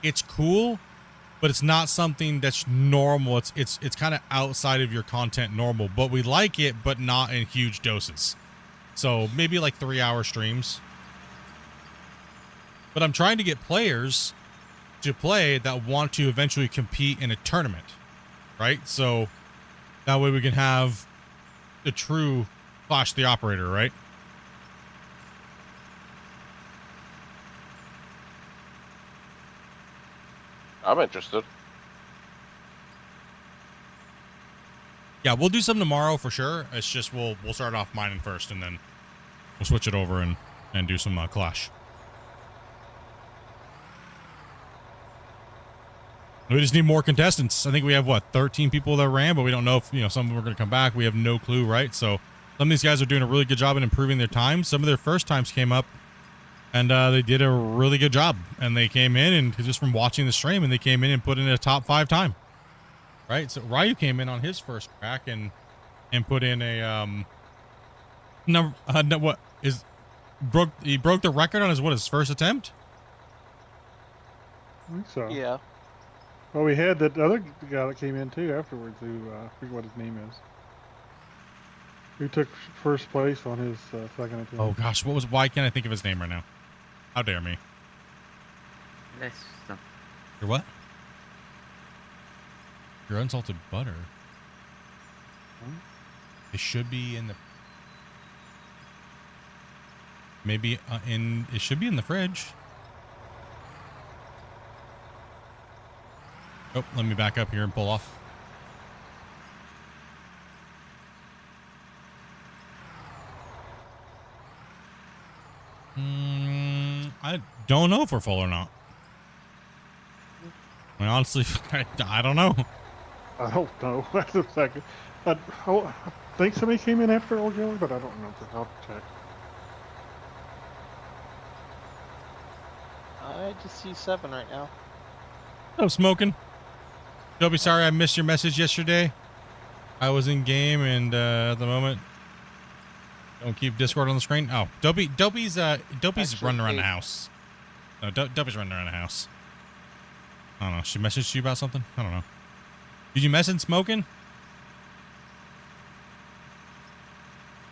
it's cool, but it's not something that's normal. It's kind of outside of your content normal, but we like it, but not in huge doses. So maybe like 3-hour streams. But I'm trying to get players to play that want to eventually compete in a tournament, right? So that way we can have the true Clash the Operator, right? I'm interested. Yeah, we'll do some tomorrow for sure. It's just we'll start off mining first, and then we'll switch it over and do some Clash. We just need more contestants. I think we have 13 people that ran, but we don't know if some of them are going to come back. We have no clue, right? So some of these guys are doing a really good job in improving their times. Some of their first times came up, and they did a really good job. And they came in, and just from watching the stream, and they came in and put in a top 5 time, right? So Ryu came in on his first crack and put in a he broke the record on his first attempt. I think so. Yeah. Well, we had that other guy that came in too afterwards, who I forget what his name is. Who took first place on his second attempt. Oh gosh, why can't I think of his name right now? How dare me? Your what? Your unsalted butter. It should be in the. Maybe it should be in the fridge. Oh, let me back up here and pull off. I don't know if we're full or not. I mean, honestly, I don't know. I don't know. That's a second. I think somebody came in after Old Yeller, but I don't remember. I'll check. I just see 7 right now. Oh, smoking. Dobby, sorry I missed your message yesterday. I was in game, and at the moment, don't keep Discord on the screen. Oh, Dobby's running around the house. No, Dobby's running around the house. I don't know. She messaged you about something? I don't know. Did you message smoking?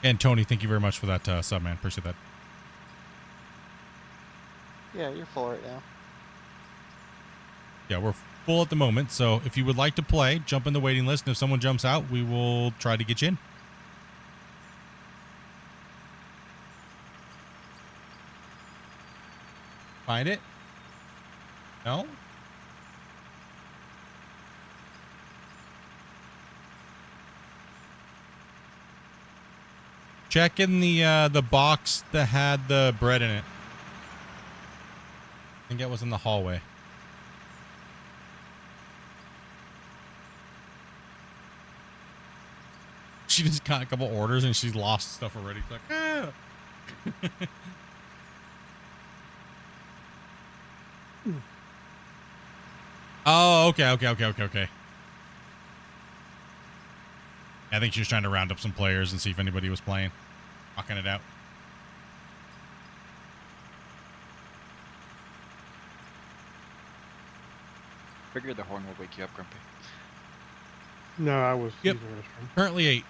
And Tony, thank you very much for that sub, man. Appreciate that. Yeah, you're full right now. Yeah, we're full at the moment, so if you would like to play, jump in the waiting list, and if someone jumps out, we will try to get you in. Find it? No? Check in the box that had the bread in it. I think it was in the hallway. She just got a couple orders and she's lost stuff already. She's like, ah. Oh, okay. I think she was trying to round up some players and see if anybody was playing. Rocking it out. Figure the horn will wake you up, Grumpy. No, I was. Yep. Currently 8.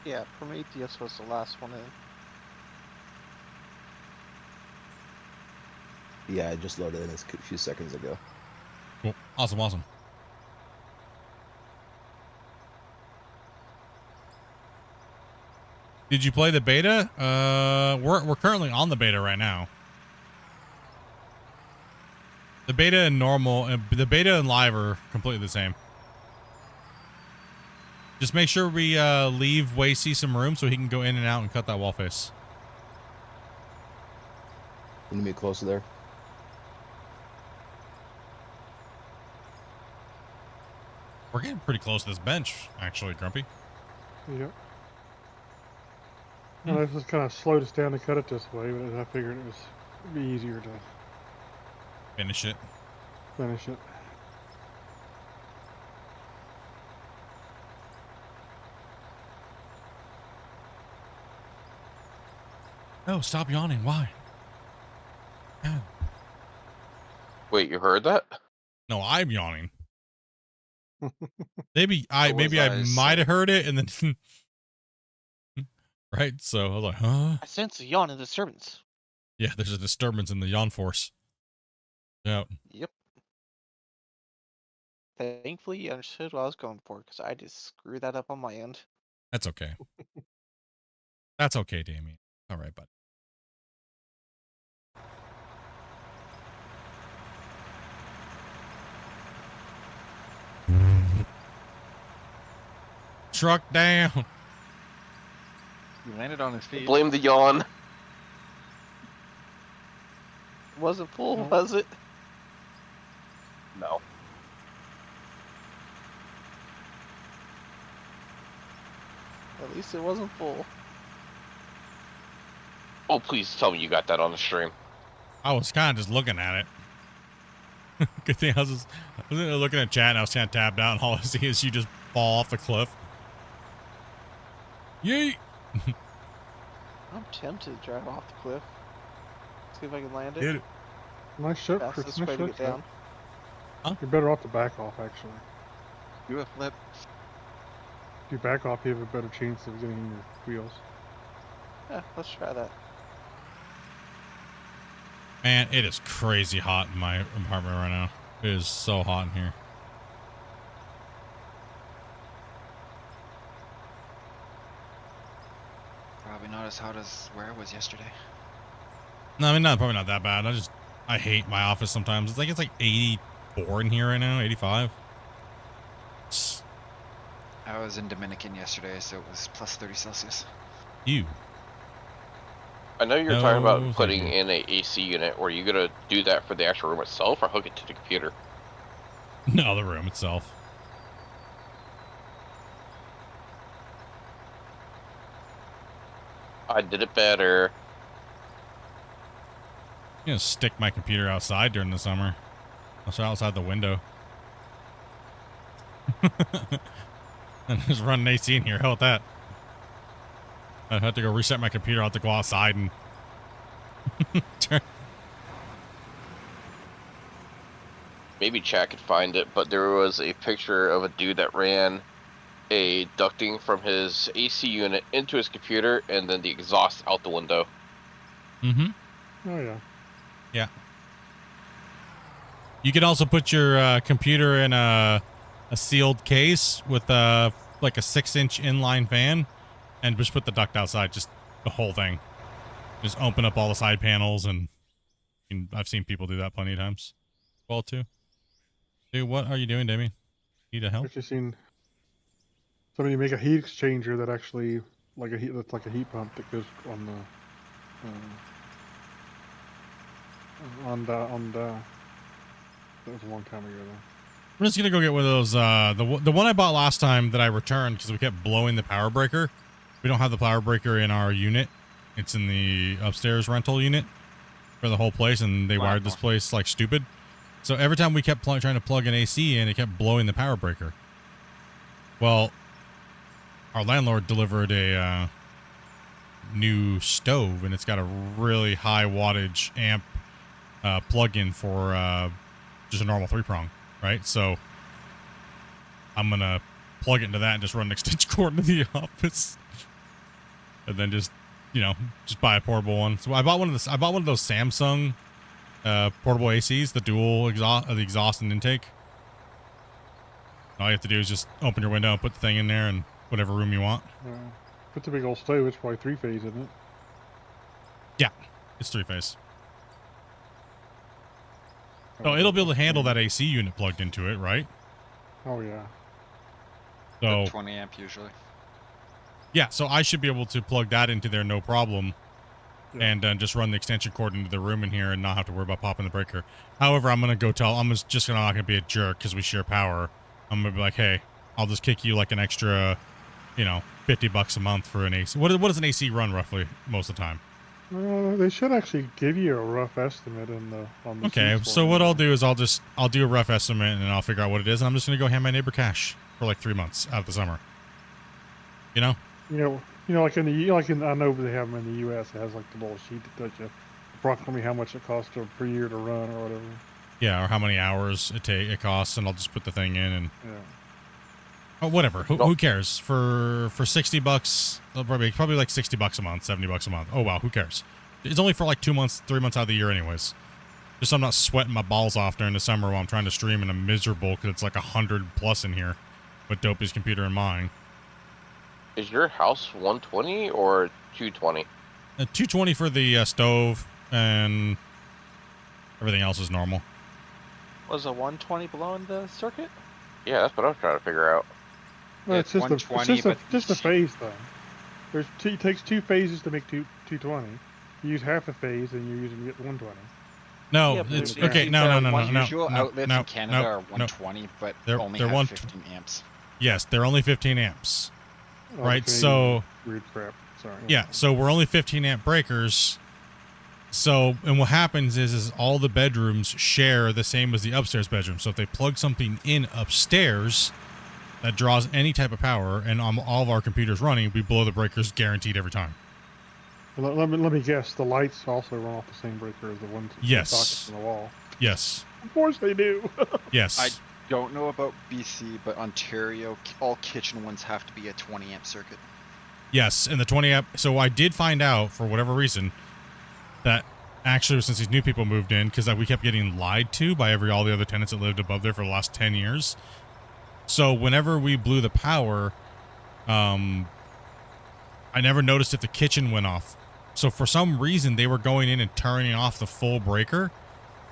Yeah, Prometheus was the last one in. Yeah, I just loaded in a few seconds ago. Cool. Awesome. Did you play the beta? We're currently on the beta right now. The beta and normal, the beta and live are completely the same. Just make sure we leave Wasey some room so he can go in and out and cut that wall face. You need me closer there? We're getting pretty close to this bench, actually, Grumpy. Yep. Well, I just kind of slowed us down to cut it this way, but I figured it was It'd be easier to finish it. finish it. No, stop yawning. Why? Yeah. Wait, you heard that? No, I'm yawning. Maybe I What was might have saying? heard it and then right. So I was like, huh? I sense a yawn and disturbance. Yeah, there's a disturbance in the yawn force. Yeah. Yep. Thankfully, you understood what I was going for, because I just screwed that up on my end. That's okay. That's okay, Damien. All right, bud. Truck down. He landed on his feet. Blame the yawn. Wasn't full, was it? No. At least it wasn't full. Oh, please tell me you got that on the stream. I was kind of just looking at it. Good thing I was looking at chat and I was kind of tabbed out, and all I see is you just fall off the cliff. Yeet! I'm tempted to drive off the cliff. See if I can land it. Hit it. Nice shot, Chris. Fastest Nice way to shot, get down. Scott. You're better off to back off, actually. Do a flip. If you back off, you have a better chance of getting in your wheels. Yeah, let's try that. Man, it is crazy hot in my apartment right now. It is so hot in here. Probably not as hot as where I was yesterday. No, I mean, probably not that bad. I hate my office sometimes. It's like 84 in here right now, 85. I was in Dominican yesterday, so it was plus 30 Celsius. You. I know you're No, talking about thank putting you. in a AC unit. Were you gonna do that for the actual room itself, or hook it to the computer? No, the room itself. I did it better. I'm gonna stick my computer outside during the summer. I'll sit outside the window. And just run an AC in here. How about that? I'd have to go reset my computer. I'll have to go outside and turn. Maybe chat could find it, but there was a picture of a dude that ran a ducting from his AC unit into his computer and then the exhaust out the window. Mm-hmm. Oh, yeah. Yeah. You can also put your computer in a sealed case with like a 6-inch inline fan and just put the duct outside, just the whole thing. Just open up all the side panels, and I've seen people do that plenty of times. Well, too. Dude, what are you doing, Damien? Need a help? Actually seen somebody make a heat exchanger that actually that's like a heat pump that goes on the that was a long time ago though. I'm just gonna go get one of those. The one I bought last time that I returned because we kept blowing the power breaker. We don't have the power breaker in our unit. It's in the upstairs rental unit for the whole place, and they wired this place like stupid. So every time we kept trying to plug an AC in, it kept blowing the power breaker. Well, our landlord delivered a new stove, and it's got a really high wattage amp plug-in for just a normal 3-prong, right? So I'm gonna plug it into that and just run an extension cord into the office, and then just buy a portable one. So I bought one of those Samsung portable ACs, the dual exhaust, the exhaust and intake. All you have to do is just open your window and put the thing in there, and whatever room you want. If it's a big old stove, it's probably 3-phase, isn't it? Yeah, it's 3-phase. So it'll be able to handle that AC unit plugged into it, right? Oh yeah. So 20 amp usually. yeah, so I should be able to plug that into there no problem, and just run the extension cord into the room in here and not have to worry about popping the breaker. However, I'm gonna not gonna be a jerk because we share power. I'm gonna be like, hey, I'll just kick you like an extra, $50 a month for an AC. What does an AC run roughly most of the time? They should actually give you a rough estimate on the Okay, sheets for so me. what I'll do is I'll do a rough estimate and I'll figure out what it is, and I'm just gonna go hand my neighbor cash for like 3 months out of the summer. You know? You know, like I know they have them in the U.S. It has like the little sheet that tells you approximately how much it costs per year to run or whatever. Yeah, or how many hours it costs, and I'll just put the thing in and Yeah. oh, whatever. Who cares? For $60, probably like $60 a month, $70 a month. Oh wow, who cares? It's only for like 2 months, 3 months out of the year, anyways. Just so I'm not sweating my balls off during the summer while I'm trying to stream and I'm miserable because it's like 100+ in here with Dopey's computer and mine. Is your house 120 or 220? 220 for the stove, and everything else is normal. Was a 120 below in the circuit? Yeah, that's what I was trying to figure out. Well, It's it's just 120, but just a phase thing. It takes 2 phases to make 220. You use half a phase, and you're using 120. No, Yeah, but it's it's okay. No. Usual outlets in Canada are 120, but they're only they're have 15 amps. Yes, they're only 15 amps. Oh, Right, Canadian so weird crap. Sorry. yeah, so we're only 15 amp breakers. So, and what happens is all the bedrooms share the same as the upstairs bedroom. So if they plug something in upstairs that draws any type of power, and on all of our computers running, we blow the breakers guaranteed every time. Let me guess. The lights also run off the same breaker as the ones Yes. sockets in the wall. Yes. Of course they do. Yes. I don't know about BC, but Ontario, all kitchen ones have to be a 20 amp circuit. Yes, and the 20 amp. So I did find out, for whatever reason, that actually since these new people moved in, because we kept getting lied to by all the other tenants that lived above there for the last 10 years. So whenever we blew the power, I never noticed if the kitchen went off. So for some reason, they were going in and turning off the full breaker.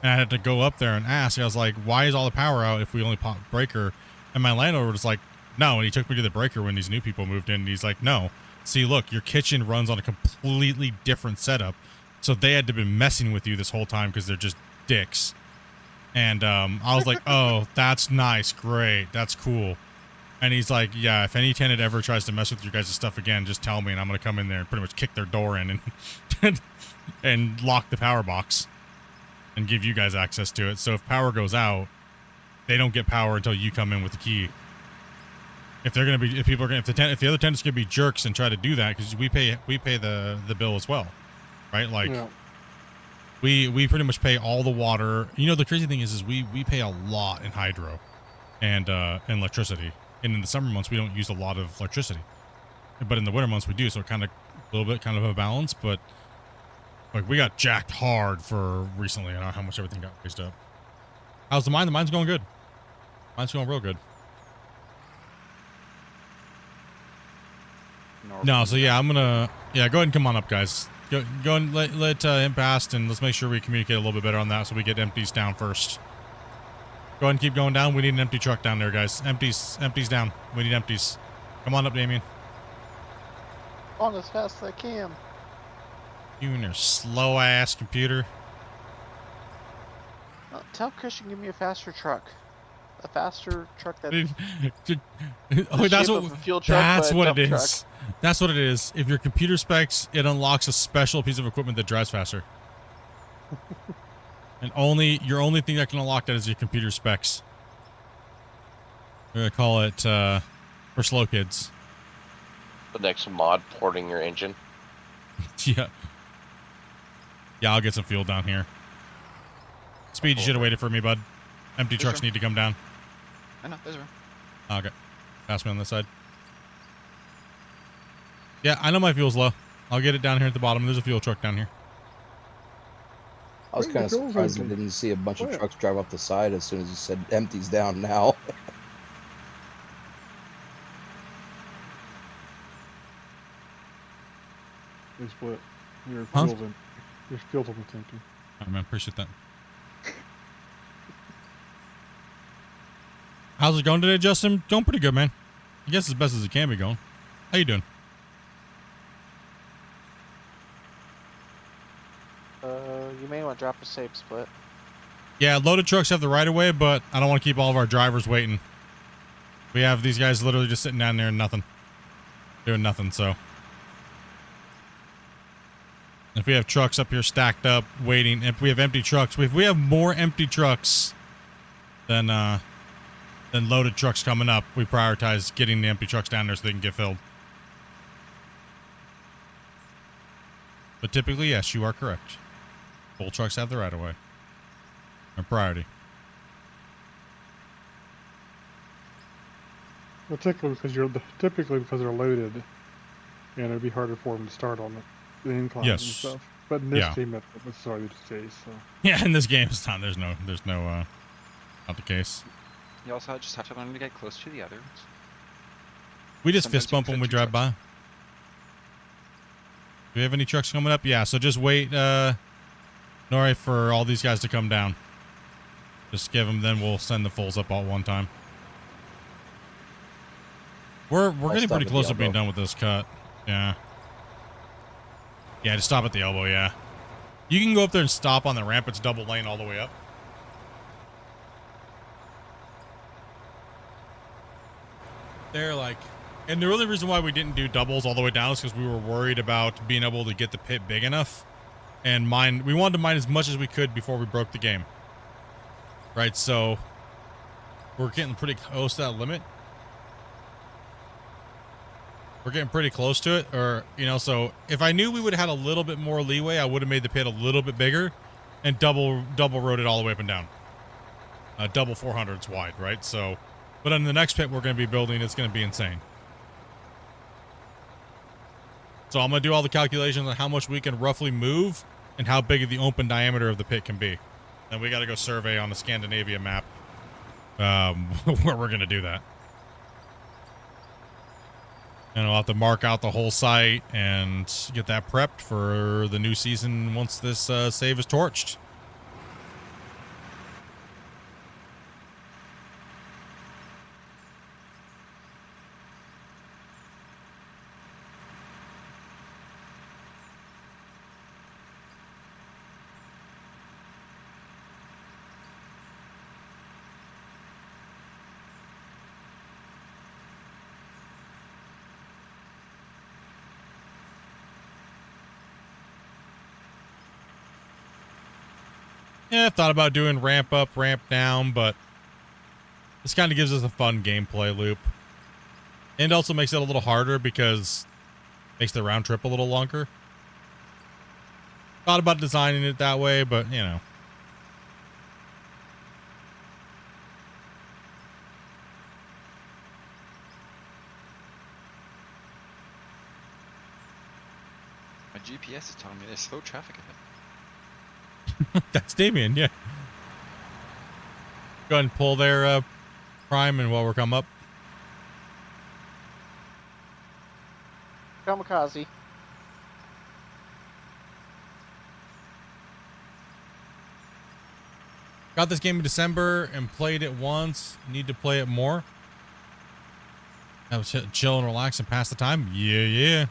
And I had to go up there and ask. I was like, why is all the power out if we only pop breaker? And my landlord was like, no. And he took me to the breaker when these new people moved in. And he's like, no. See, look, your kitchen runs on a completely different setup. So they had to be messing with you this whole time because they're just dicks. And I was like, oh, that's nice. Great. That's cool. And he's like, yeah, if any tenant ever tries to mess with your guys' stuff again, just tell me and I'm going to come in there and pretty much kick their door in and and lock the power box and give you guys access to it. So if power goes out, they don't get power until you come in with the key. If they're going to be, if people are going to, if the other tenants are going to be jerks and try to do that, because we pay the bill as well, right? Like Yeah. we pretty much pay all the water. You know, the crazy thing is we pay a lot in hydro and electricity. And in the summer months, we don't use a lot of electricity, but in the winter months we do. So kind of a little bit kind of a balance, but like we got jacked hard for recently. I don't know how much everything got raised up. How's the mine? The mine's going good. Mine's going real good. No, so yeah, I'm gonna go ahead and come on up, guys. Go and let him pass, and let's make sure we communicate a little bit better on that, so we get empties down first. Go ahead and keep going down. We need an empty truck down there, guys. Empties down. We need empties. Come on up, Damien. On as fast as I can. You and your slow ass computer. Tell Christian give me a faster truck. A faster truck that. Oh, that's what. A fuel truck, That's but a what dump it truck. is. That's what it is. If your computer specs, it unlocks a special piece of equipment that drives faster. And your only thing that can unlock that is your computer specs. We're gonna call it for slow kids. The next mod porting your engine. Yeah. Yeah, I'll get some fuel down here. Speed, you should have waited for me, bud. Empty trucks need to come down. I know, there's room. Okay. Pass me on this side. Yeah, I know my fuel's low. I'll get it down here at the bottom. There's a fuel truck down here. I was kind of surprised I didn't see a bunch of trucks drive up the side as soon as you said empties down now. They split. Your Huh? fuel's almost empty. All right, man. Appreciate that. How's it going today, Justin? Going pretty good, man. I guess as best as it can be going. How you doing? You may want to drop a safe split. Yeah, loaded trucks have the right of way, but I don't want to keep all of our drivers waiting. We have these guys literally just sitting down there and nothing. Doing nothing, so. If we have trucks up here stacked up, waiting, if we have empty trucks, if we have more empty trucks than loaded trucks coming up, we prioritize getting the empty trucks down there so they can get filled. But typically, yes, you are correct. Full trucks have the right of way. A priority. Well, typically because they're loaded, and it'd be harder for them to start on the inclines and stuff. But in this game, that's not necessarily the case. So. Yeah, in this game, it's not. There's no, not the case. You also just have to learn to get close to the others. We just Sometimes fist bump when we drive by. Do we have any trucks coming up? Yeah, so just wait, Nori, for all these guys to come down. Just give them, then we'll send the fulls up all at one time. We're getting pretty close to being done with this cut. Yeah. Yeah, just stop at the elbow, yeah. You can go up there and stop on the ramp. It's double lane all the way up. They're like, and the only reason why we didn't do doubles all the way down is because we were worried about being able to get the pit big enough and mine. We wanted to mine as much as we could before we broke the game. Right, so we're getting pretty close to that limit. We're getting pretty close to it, or, you know, so if I knew we would have had a little bit more leeway, I would have made the pit a little bit bigger and double road it all the way up and down. Double 400s wide, right? So, but on the next pit we're going to be building, it's going to be insane. So I'm going to do all the calculations on how much we can roughly move and how big of the open diameter of the pit can be. And we got to go survey on the Scandinavia map where we're going to do that. And I'll have to mark out the whole site and get that prepped for the new season once this save is torched. Yeah, I've thought about doing ramp up, ramp down, but this kind of gives us a fun gameplay loop. And also makes it a little harder because it makes the round trip a little longer. Thought about designing it that way, but, you know. My GPS is telling me there's slow traffic ahead. That's Damien, yeah. Go ahead and pull their prime and while we're come up. Kamikaze. Got this game in December and played it once. Need to play it more. I was chill and relax and pass the time. Yeah.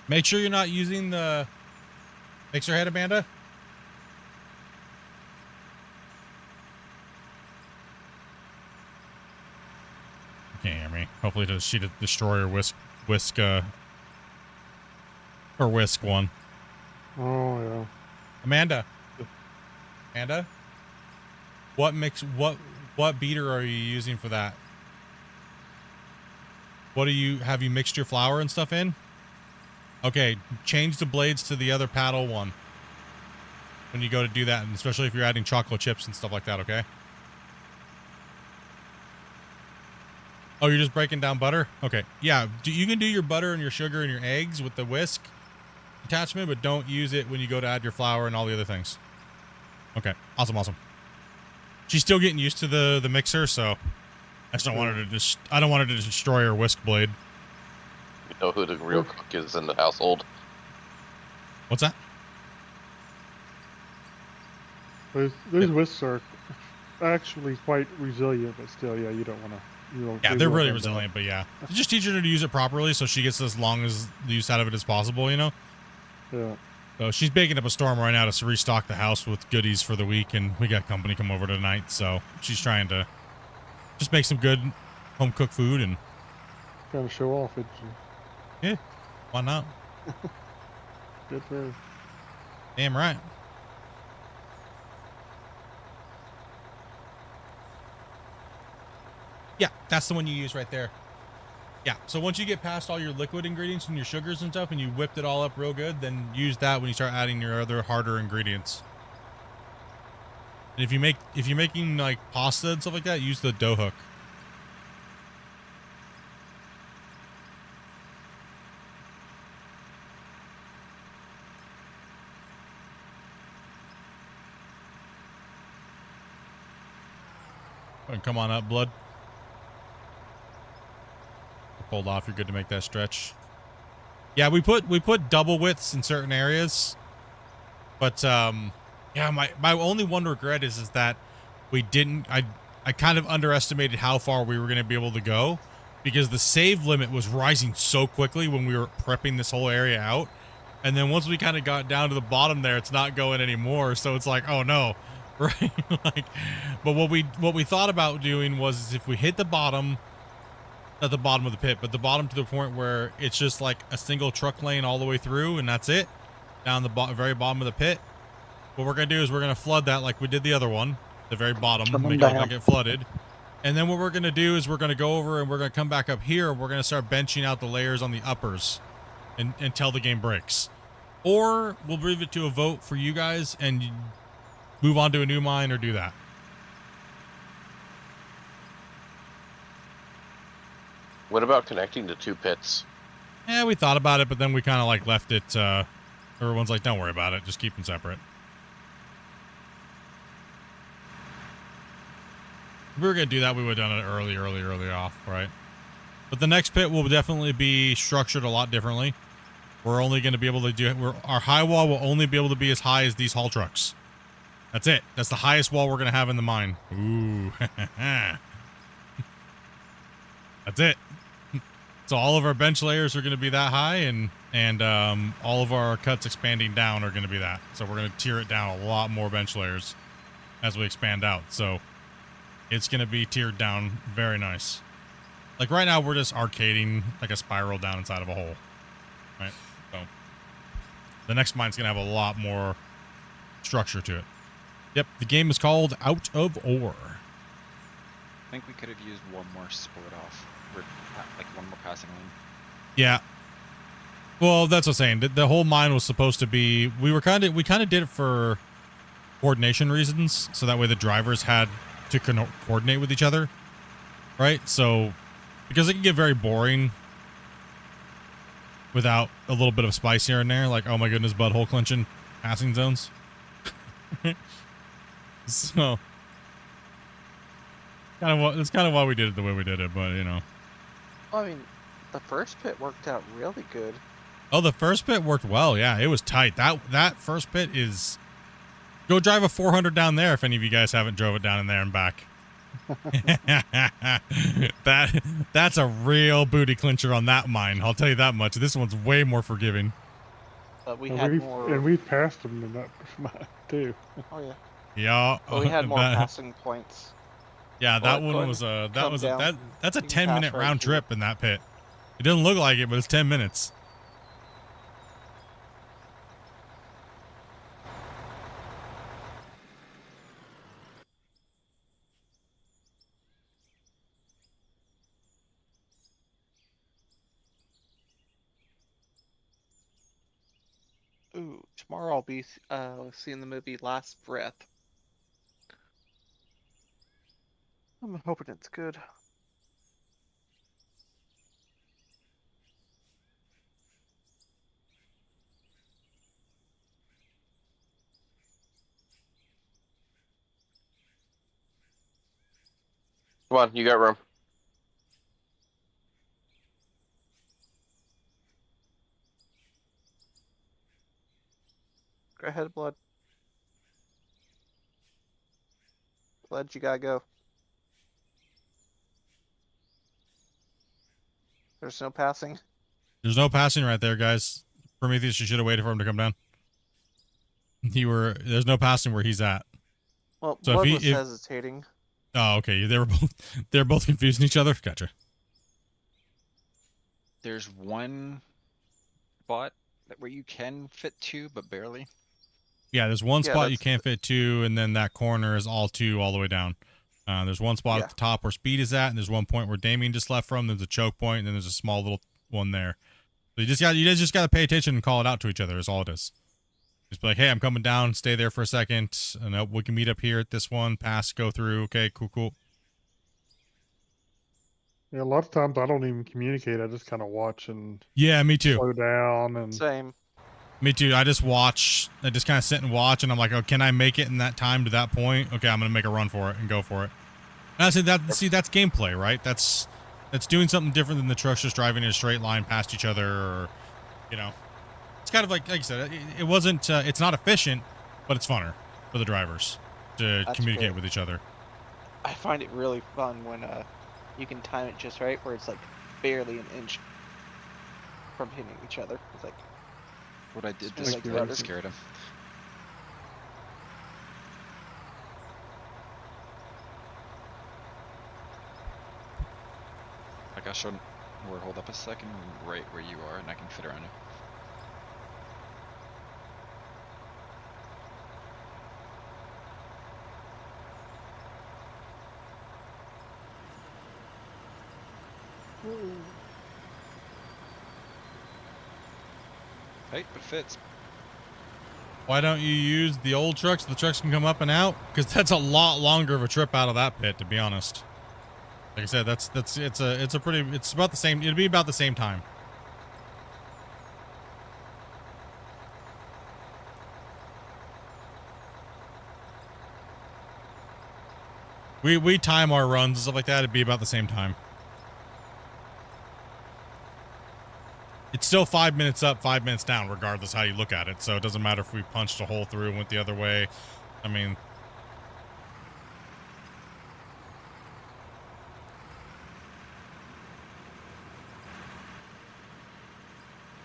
Make sure you're not using the mixer head, Amanda. You can't hear me. Hopefully she did destroy or whisk one. Oh yeah. Amanda. What beater are you using for that? Have you mixed your flour and stuff in? Okay, change the blades to the other paddle one when you go to do that, and especially if you're adding chocolate chips and stuff like that, okay? Oh, you're just breaking down butter? Okay, yeah, you can do your butter and your sugar and your eggs with the whisk attachment, but don't use it when you go to add your flour and all the other things. Okay, awesome. She's still getting used to the mixer, so I just don't want her to I don't want her to destroy her whisk blade. You know who the real cook is in the household. What's that? Those whisks are actually quite resilient, but still, yeah, you don't want to. Yeah, they're really resilient, but yeah. Just teach her to use it properly so she gets as long as the use out of it as possible, you know? Yeah. So she's baking up a storm right now to restock the house with goodies for the week, and we got company come over tonight, so she's trying to just make some good home cooked food and Kind of show off it. yeah, why not? Good for her. Damn right. Yeah, that's the one you use right there. Yeah, so once you get past all your liquid ingredients and your sugars and stuff and you whipped it all up real good, then use that when you start adding your other harder ingredients. And if you're making like pasta and stuff like that, use the dough hook. And come on up, blood. Pulled off, you're good to make that stretch. Yeah, we put double widths in certain areas, but yeah, my only one regret is that we didn't. I kind of underestimated how far we were going to be able to go, because the save limit was rising so quickly when we were prepping this whole area out, and then once we kind of got down to the bottom there, it's not going anymore. So it's like, oh no, right? Like, but what we thought about doing was if we hit the bottom. At the bottom of the pit, but the bottom to the point where it's just like a single truck lane all the way through, and that's it, down the very bottom of the pit. What we're gonna do is we're gonna flood that like we did the other one, the very bottom, make it look like it flooded. And then what we're gonna do is we're gonna go over and we're gonna come back up here, and we're gonna start benching out the layers on the uppers until the game breaks. Or we'll leave it to a vote for you guys and move on to a new mine, or do that. What about connecting the two pits? Yeah, we thought about it, but then we kind of like left it. Everyone's like, don't worry about it. Just keep them separate. If we were going to do that, we would have done it early off, right? But the next pit will definitely be structured a lot differently. We're only going to be able to do our high wall will only be able to be as high as these haul trucks. That's it. That's the highest wall we're going to have in the mine. Ooh. That's it. So all of our bench layers are going to be that high, and all of our cuts expanding down are going to be that. So we're going to tier it down a lot more bench layers as we expand out. So it's going to be tiered down very nice. Like right now, we're just arcading like a spiral down inside of a hole, right? So the next mine's going to have a lot more structure to it. Yep, the game is called Out of Ore. I think we could have used one more split off, or like one more passing lane. Yeah. Well, that's what I'm saying. The whole mine was supposed to be. We kind of did it for coordination reasons, so that way the drivers had to coordinate with each other, right? So because it can get very boring without a little bit of spice here and there, like oh my goodness, butthole clenching passing zones. So. That's kind of why we did it the way we did it, but you know. Well, I mean, the first pit worked out really good. Oh, the first pit worked well. Yeah, it was tight. That first pit is. Go drive a 400 down there if any of you guys haven't drove it down in there and back. That's a real booty clincher on that mine. I'll tell you that much. This one's way more forgiving. But we had more. And we've passed them in that mine too. Oh yeah. Yeah. But we had more passing points. Yeah, that one was that's a 10-minute round trip in that pit. It doesn't look like it, but it's 10 minutes. Ooh, tomorrow I'll be seeing the movie Last Breath. I'm hoping it's good. Come on, you got room. Go ahead, Blood. Blood, you gotta go. There's no passing. There's no passing right there, guys. Prometheus, you should have waited for him to come down. There's no passing where he's at. Well, so Blood was hesitating. Oh, okay. They're both confusing each other. Gotcha. There's one spot where you can fit 2, but barely. Yeah, there's one spot you that's can't fit 2, and then that corner is all 2 all the way down. There's one spot Yeah. at the top where speed is at, and there's one point where Damien just left from. There's a choke point, and then there's a small little one there. So you guys just gotta pay attention and call it out to each other. Is all it is. Just be like, hey, I'm coming down. Stay there for a second, and we can meet up here at this one. Pass, go through. Okay, cool. Yeah, a lot of times I don't even communicate. I just kind of watch and Yeah, me too. slow down and. Same. Me too. I just watch. I just kind of sit and watch, and I'm like, oh, can I make it in that time to that point? Okay, I'm gonna make a run for it and go for it. And I said that. See, that's gameplay, right? That's doing something different than the trucks just driving in a straight line past each other, or it's kind of like you said. It wasn't. It's not efficient, but it's funner for the drivers to That's communicate great. with each other. I find it really fun when you can time it just right, where it's like barely an inch from hitting each other. It's like What I did It's this like really butter. scared him. Like I showed where hold up a second, right where you are, and I can fit around you. Hey, but fits. Why don't you use the old trucks? The trucks can come up and out, because that's a lot longer of a trip out of that pit, to be honest. Like I said, it's about the same. It'd be about the same time. We time our runs and stuff like that. It'd be about the same time. It's still 5 minutes up, 5 minutes down, regardless how you look at it. So it doesn't matter if we punched a hole through and went the other way. I mean,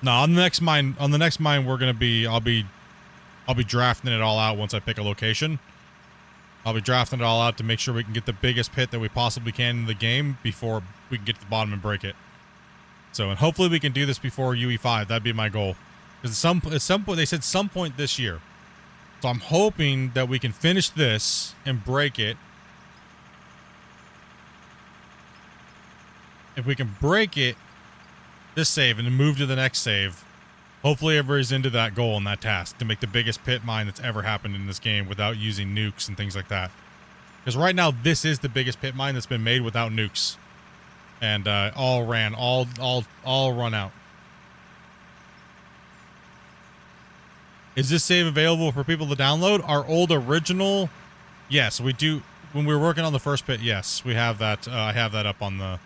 no, on the next mine, we're gonna be. I'll be drafting it all out once I pick a location. I'll be drafting it all out to make sure we can get the biggest pit that we possibly can in the game before we can get to the bottom and break it. So, and hopefully we can do this before UE5. That'd be my goal. Because at some point, they said some point this year. So I'm hoping that we can finish this and break it. If we can break it, this save, and then move to the next save, hopefully everybody's into that goal and that task to make the biggest pit mine that's ever happened in this game without using nukes and things like that. Because right now, this is the biggest pit mine that's been made without nukes. And all run out. Is this save available for people to download? Our old original, yes, we do. When we were working on the first pit, yes, we have that. I have that up on the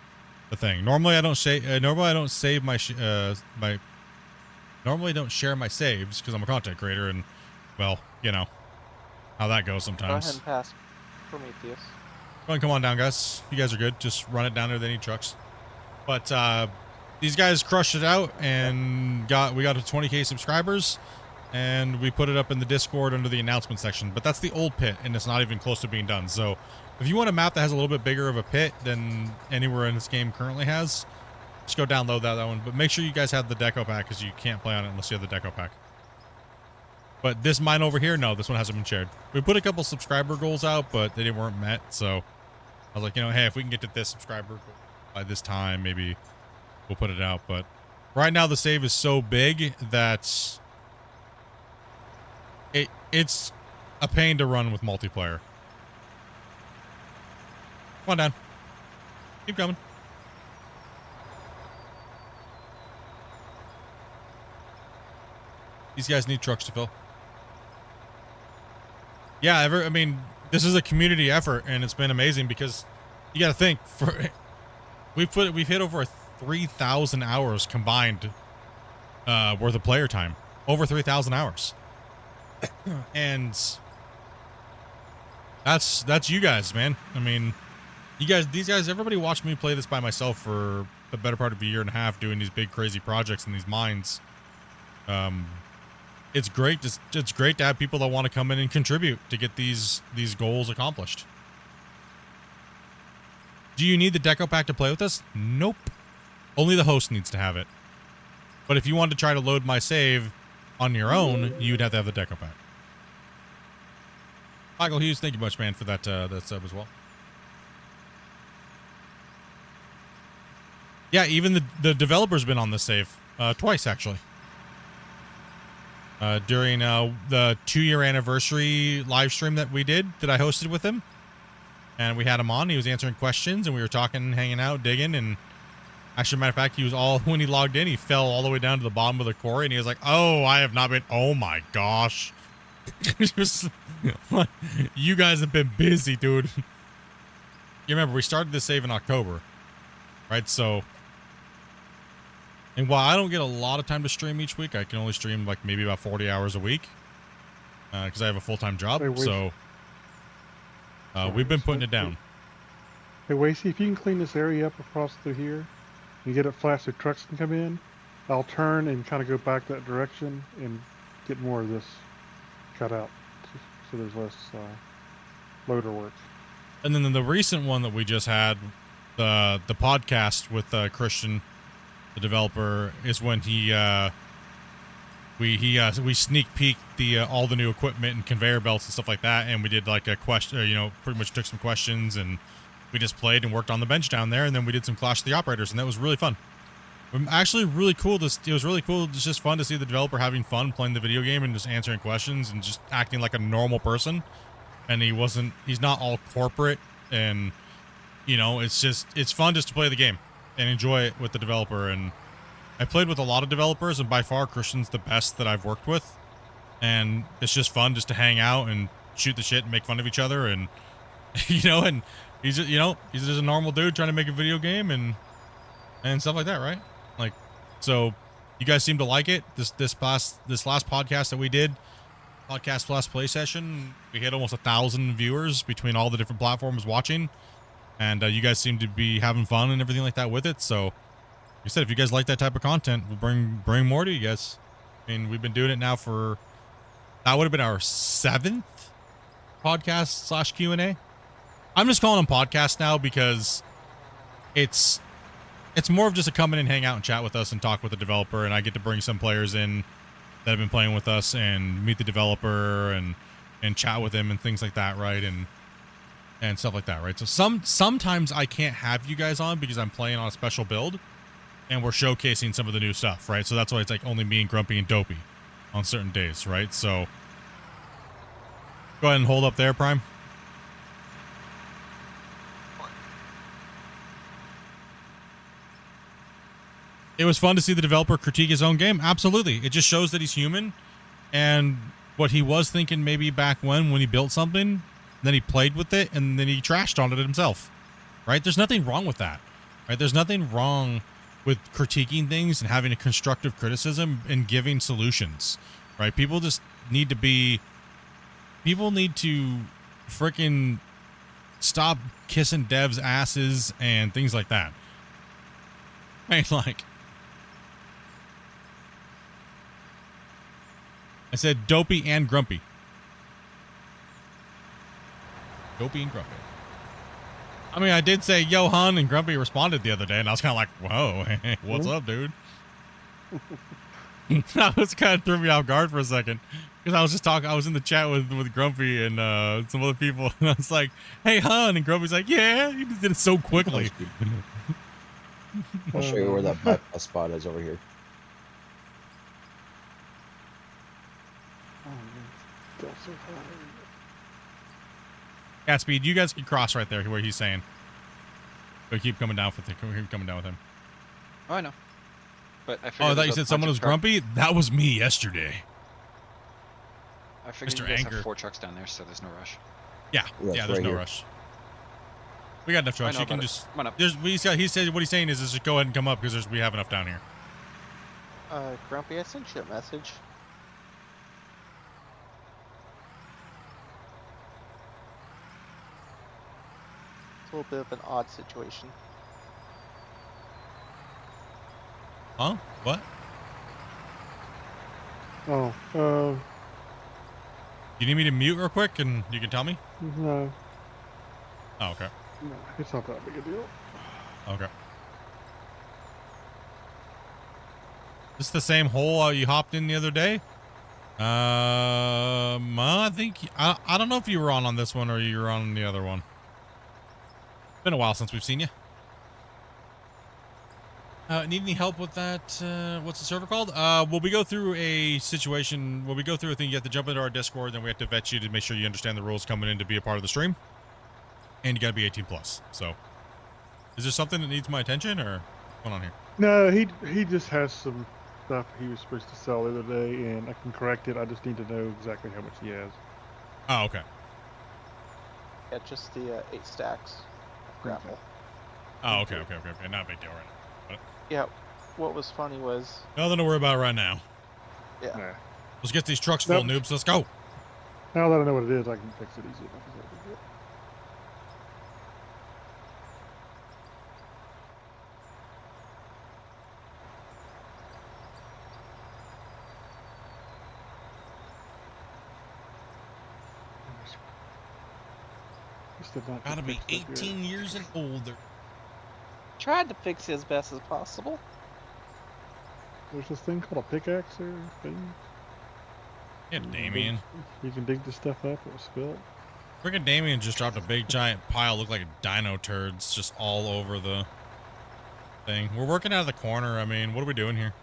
thing. Normally, I don't save. Normally, I don't save my Normally, I don't share my saves because I'm a content creator, and well, you know how that goes Go sometimes. ahead and pass Prometheus. Go ahead, come on down, guys. You guys are good. Just run it down there. They need trucks. But these guys crushed it out and we got to 20K subscribers, and we put it up in the Discord under the announcement section. But that's the old pit, and it's not even close to being done. So if you want a map that has a little bit bigger of a pit than anywhere in this game currently has, just go download that one. But make sure you guys have the deco pack, because you can't play on it unless you have the deco pack. But this mine over here, no, this one hasn't been shared. We put a couple subscriber goals out, but they weren't met. So I was like, hey, if we can get to this subscriber goal by this time, maybe we'll put it out. But right now the save is so big that it's a pain to run with multiplayer. Come on down. Keep coming. These guys need trucks to fill. Yeah, I mean, this is a community effort, and it's been amazing because you got to think we've hit over 3,000 hours combined worth of player time, over 3,000 hours, and that's you guys, man. I mean, these guys, everybody watched me play this by myself for the better part of a year and a half, doing these big crazy projects in these mines. It's great. It's great to have people that want to come in and contribute to get these goals accomplished. Do you need the deco pack to play with us? Nope. Only the host needs to have it. But if you wanted to try to load my save on your own, you'd have to have the deco pack. Michael Hughes, thank you much, man, for that sub as well. Yeah, even the developer's been on this save twice, actually. During the 2-year anniversary live stream that I hosted with him. And we had him on. He was answering questions, and we were talking, hanging out, digging. And actually, matter of fact, when he logged in, he fell all the way down to the bottom of the quarry, and he was like, "Oh, I have not been. Oh my gosh, you guys have been busy, dude." You remember we started this save in October, right? So, and while I don't get a lot of time to stream each week, I can only stream like maybe about 40 hours a week because I have a full-time job. So. We've been putting it down. Hey, Wasey, if you can clean this area up across through here and get it flat so trucks can come in, I'll turn and kind of go back that direction and get more of this cut out so there's less loader work. And then the recent one that we just had, the podcast with Christian, the developer, is when we sneak peeked all the new equipment and conveyor belts and stuff like that, and we did like a question, pretty much took some questions, and we just played and worked on the bench down there, and then we did some Clash of the Operators, and that was really fun. Actually, really cool. It was really cool. It's just fun to see the developer having fun playing the video game and just answering questions and just acting like a normal person. And he's not all corporate, and it's fun just to play the game and enjoy it with the developer. And I played with a lot of developers, and by far Christian's the best that I've worked with. And it's just fun just to hang out and shoot the shit and make fun of each other, and and he's just a normal dude trying to make a video game and stuff like that, right? Like, so you guys seem to like it. This last podcast that we did, Podcast Plus Play Session, we hit almost 1,000 viewers between all the different platforms watching, and you guys seem to be having fun and everything like that with it. So, like I said, if you guys like that type of content, we'll bring more to you guys. I mean, we've been doing it now for, that would have been our 7th podcast / Q&A. I'm just calling them podcasts now because it's more of just a come in and hang out and chat with us and talk with the developer, and I get to bring some players in that have been playing with us and meet the developer and chat with him and things like that, right? And stuff like that, right? So sometimes I can't have you guys on because I'm playing on a special build and we're showcasing some of the new stuff, right? So that's why it's like only me and Grumpy and Dopey on certain days, right? So go ahead and hold up there, Prime. It was fun to see the developer critique his own game. Absolutely. It just shows that he's human, and what he was thinking maybe back when he built something, then he played with it, and then he trashed on it himself, right? There's nothing wrong with that, right? There's nothing wrong with critiquing things and having a constructive criticism and giving solutions, right? People just need to freaking stop kissing devs' asses and things like that. Right? Like, I said Dopey and Grumpy. Dopey and Grumpy. I mean, I did say Yo Han, and Grumpy responded the other day, and I was kind of like, whoa, what's up, dude? That was kind of threw me off guard for a second. Because I was just talking, I was in the chat with Grumpy and some other people, and I was like, hey, Han, and Grumpy's like, yeah, you just did it so quickly. I'll show you where that bypass spot is over here. Yeah, Speed, you guys can cross right there where he's saying. But keep coming down with him. Oh, I know. But I Oh, I figured thought you said someone was grumpy? That was me yesterday. I figured Mr. you guys Anger. have 4 trucks down there, so there's no rush. Yeah, Yeah, there's right no here. rush. We got enough trucks. I know, You can but just. come on up. He said what he's saying is just go ahead and come up because we have enough down here. Grumpy, I sent you a message. It's a little bit of an odd situation. Huh? What? Oh, You need me to mute real quick and you can tell me? no. Oh, okay. No, it's not that big a deal. Okay. This the same hole you hopped in the other day? I think I don't know if you were on this one or you were on the other one. Been a while since we've seen you. Need any help with that? What's the server called? Well, we go through a situation. Well, we go through a thing. You have to jump into our Discord, then we have to vet you to make sure you understand the rules coming in to be a part of the stream, and you got to be 18 plus. So, is there something that needs my attention, or what's going on here? No, he just has some stuff he was supposed to sell the other day, and I can correct it. I just need to know exactly how much he has. Oh, okay. Yeah, just the 8 stacks of grapple. Oh, okay. Not a big deal right now. But Yeah, what was funny was... nothing to worry about right now. Yeah. Let's get these trucks full, noobs. Let's go. Now that I know what it is, I can fix it easy enough. Gotta be 18 years and older. Tried to fix it as best as possible. There's this thing called a pickaxe or thing. Yeah, Damien. You can dig this stuff up. It was spilled. Freaking Damien just dropped a big giant pile. Looked like a dino turds just all over the thing. We're working out of the corner. I mean, what are we doing here?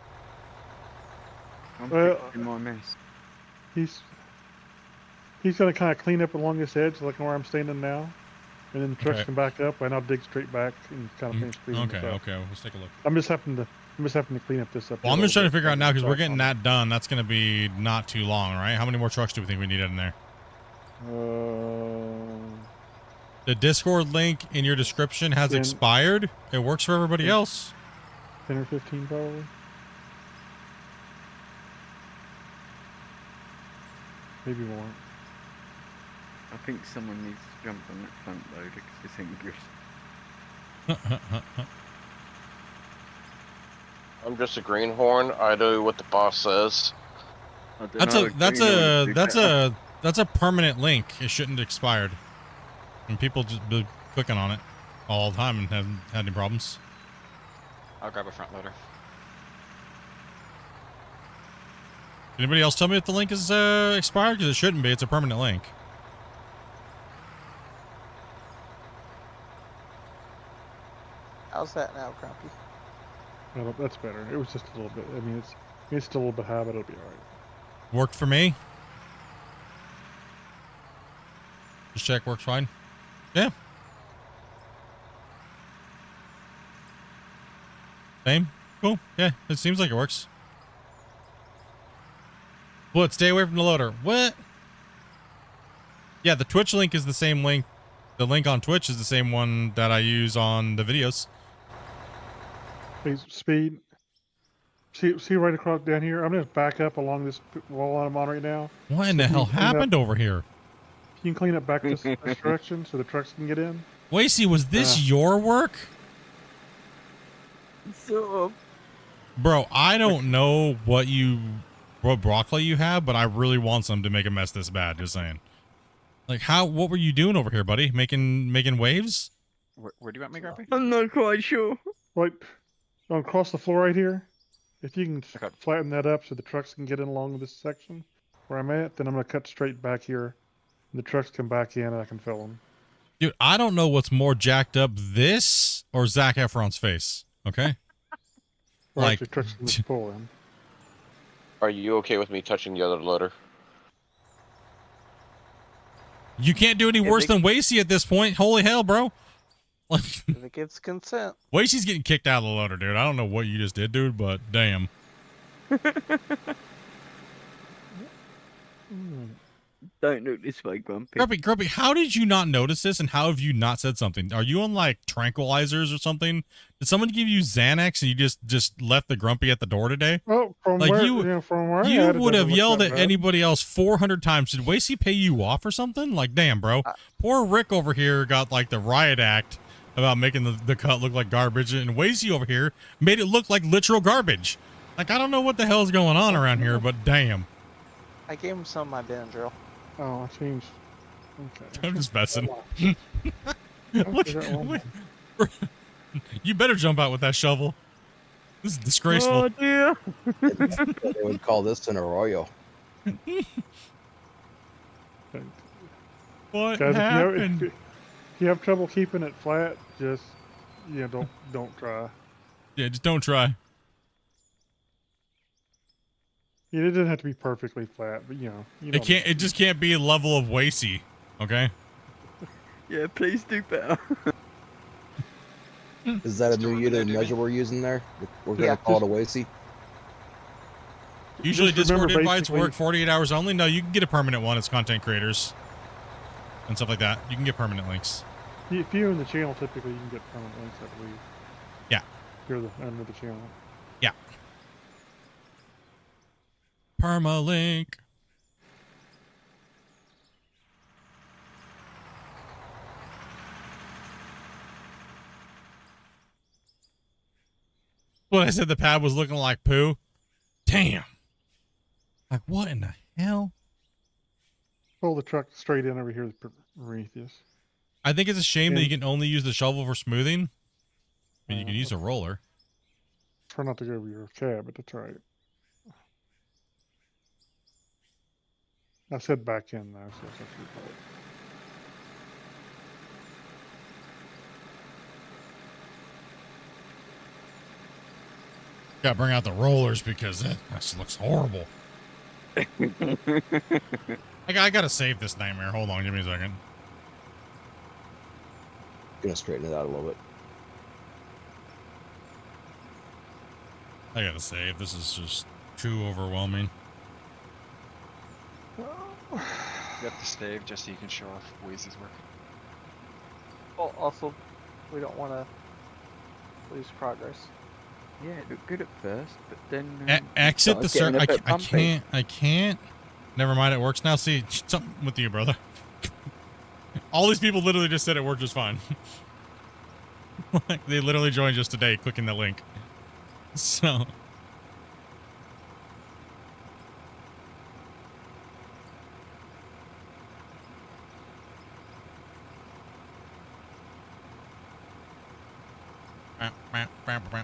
I'm fixing my mess. He's gonna kind of clean up along this edge, like where I'm standing now, and then the trucks Okay. can back up, and I'll dig straight back and kind of finish cleaning this up. Okay. Let's take a look. I'm just having to clean up this up. Well, I'm just trying to figure out now because we're getting that done. That's going to be not too long, right? How many more trucks do we think we need in there? The Discord link in your description has 10. expired. It works for everybody else. 10 or 15 probably. Maybe more. I think someone needs to jump on that front loader because it's English. I'm just a greenhorn. I do what the boss says. That's a permanent link. It shouldn't have expired. And people just be clicking on it all the time and haven't had any problems. I'll grab a front loader. Anybody else tell me if the link is expired? Because it shouldn't be. It's a permanent link. How's that now, Grumpy? Well, that's better. It was just a little bit. I mean, it's still a little bit high, but it'll be all right. Worked for me. Just check. Works fine. Yeah. Same. Cool. Yeah. It seems like it works. What? Stay away from the loader. What? Yeah, the Twitch link is the same link. The link on Twitch is the same one that I use on the videos. Hey, Speed. See right across down here? I'm just back up along this wall I'm on right now. What in the hell happened over here? You can clean up back this direction so the trucks can get in. Wacy, was this your work? So, Bro, I don't know what broccoli you have, but I really want some to make a mess this bad. Just saying. Like, what were you doing over here, buddy? Making waves? Where do you want me, Grumpy? I'm not quite sure. Right across the floor right here. If you can flatten that up so the trucks can get in along this section where I'm at, then I'm going to cut straight back here. And the trucks come back in and I can fill them. Dude, I don't know what's more jacked up, this or Zac Efron's face. Okay? Like, the trucks can just pull in. Are you okay with me touching the other loader? You can't do any worse than Wacy at this point. Holy hell, bro. Like, If it gives consent. Wacy's getting kicked out of the loader, dude. I don't know what you just did, dude, but damn. Don't look this way, Grumpy. Grumpy, how did you not notice this, and how have you not said something? Are you on, like, tranquilizers or something? Did someone give you Xanax and you just left the Grumpy at the door today? Oh, from like where, you would have yelled at anybody else 400 times. Did Wacy pay you off or something? Like, damn, bro. Poor Rick over here got, like, the riot act about making the cut look like garbage, and Wacy over here made it look like literal garbage. Like, I don't know what the hell's going on around here, but damn. I gave him some of my Benadryl. Oh, I changed. Okay. I'm just messing. Look, you better jump out with that shovel. This is disgraceful. Oh dear. They would call this an arroyo. What Guys, happened? if you have trouble keeping it flat, just don't try. Yeah, just don't try. Yeah, it doesn't have to be perfectly flat, but It can't. It just can't be a level of Wacy. Okay. Yeah, please do better. Is that a new unit of measure we're using there? We're gonna call it a WACI? Usually Just remember Discord invites basically- work 48 hours only. No, you can get a permanent one as content creators and stuff like that. You can get permanent links. If you're in the channel, typically you can get permanent links, I believe. Yeah. If you're under the channel. Yeah. Permalink. Well, I said the pad was looking like poo. Damn. Like, what in the hell? Pull the truck straight in over here underneath this. I think it's a shame that you can only use the shovel for smoothing. I mean, you can use a roller. Try not to go over your cab, but that's right. I said back in though, so that's your fault. Gotta bring out the rollers because that looks horrible. I gotta save this nightmare. Hold on, give me a second. Gonna straighten it out a little bit. I gotta save. This is just too overwhelming. You have to save just so you can show off Wazy's work. Well, also, we don't want to lose progress. Yeah, it looked good at first, but then Exit the circle. I can't. Never mind, it works now. See, something with you, brother. All these people literally just said it worked just fine. Like, they literally joined just today, clicking the link. So.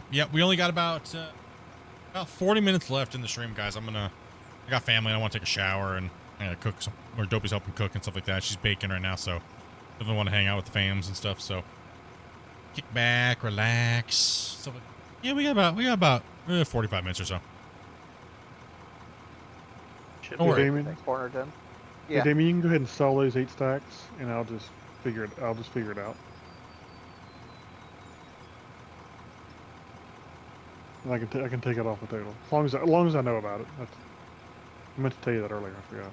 Yeah, we only got about 40 minutes left in the stream, guys. I got family. I want to take a shower and cook some, or Dopey's helping cook and stuff like that. She's baking right now, so definitely want to hang out with the fams and stuff. So kick back, relax. So yeah, we got about 45 minutes or so. Don't worry. Damien? Corner done. Yeah. Hey, Damien, you can go ahead and sell those 8 stacks, and I'll just figure it out. And I can take it off the table as long as I know about it. I meant to tell you that earlier. I forgot.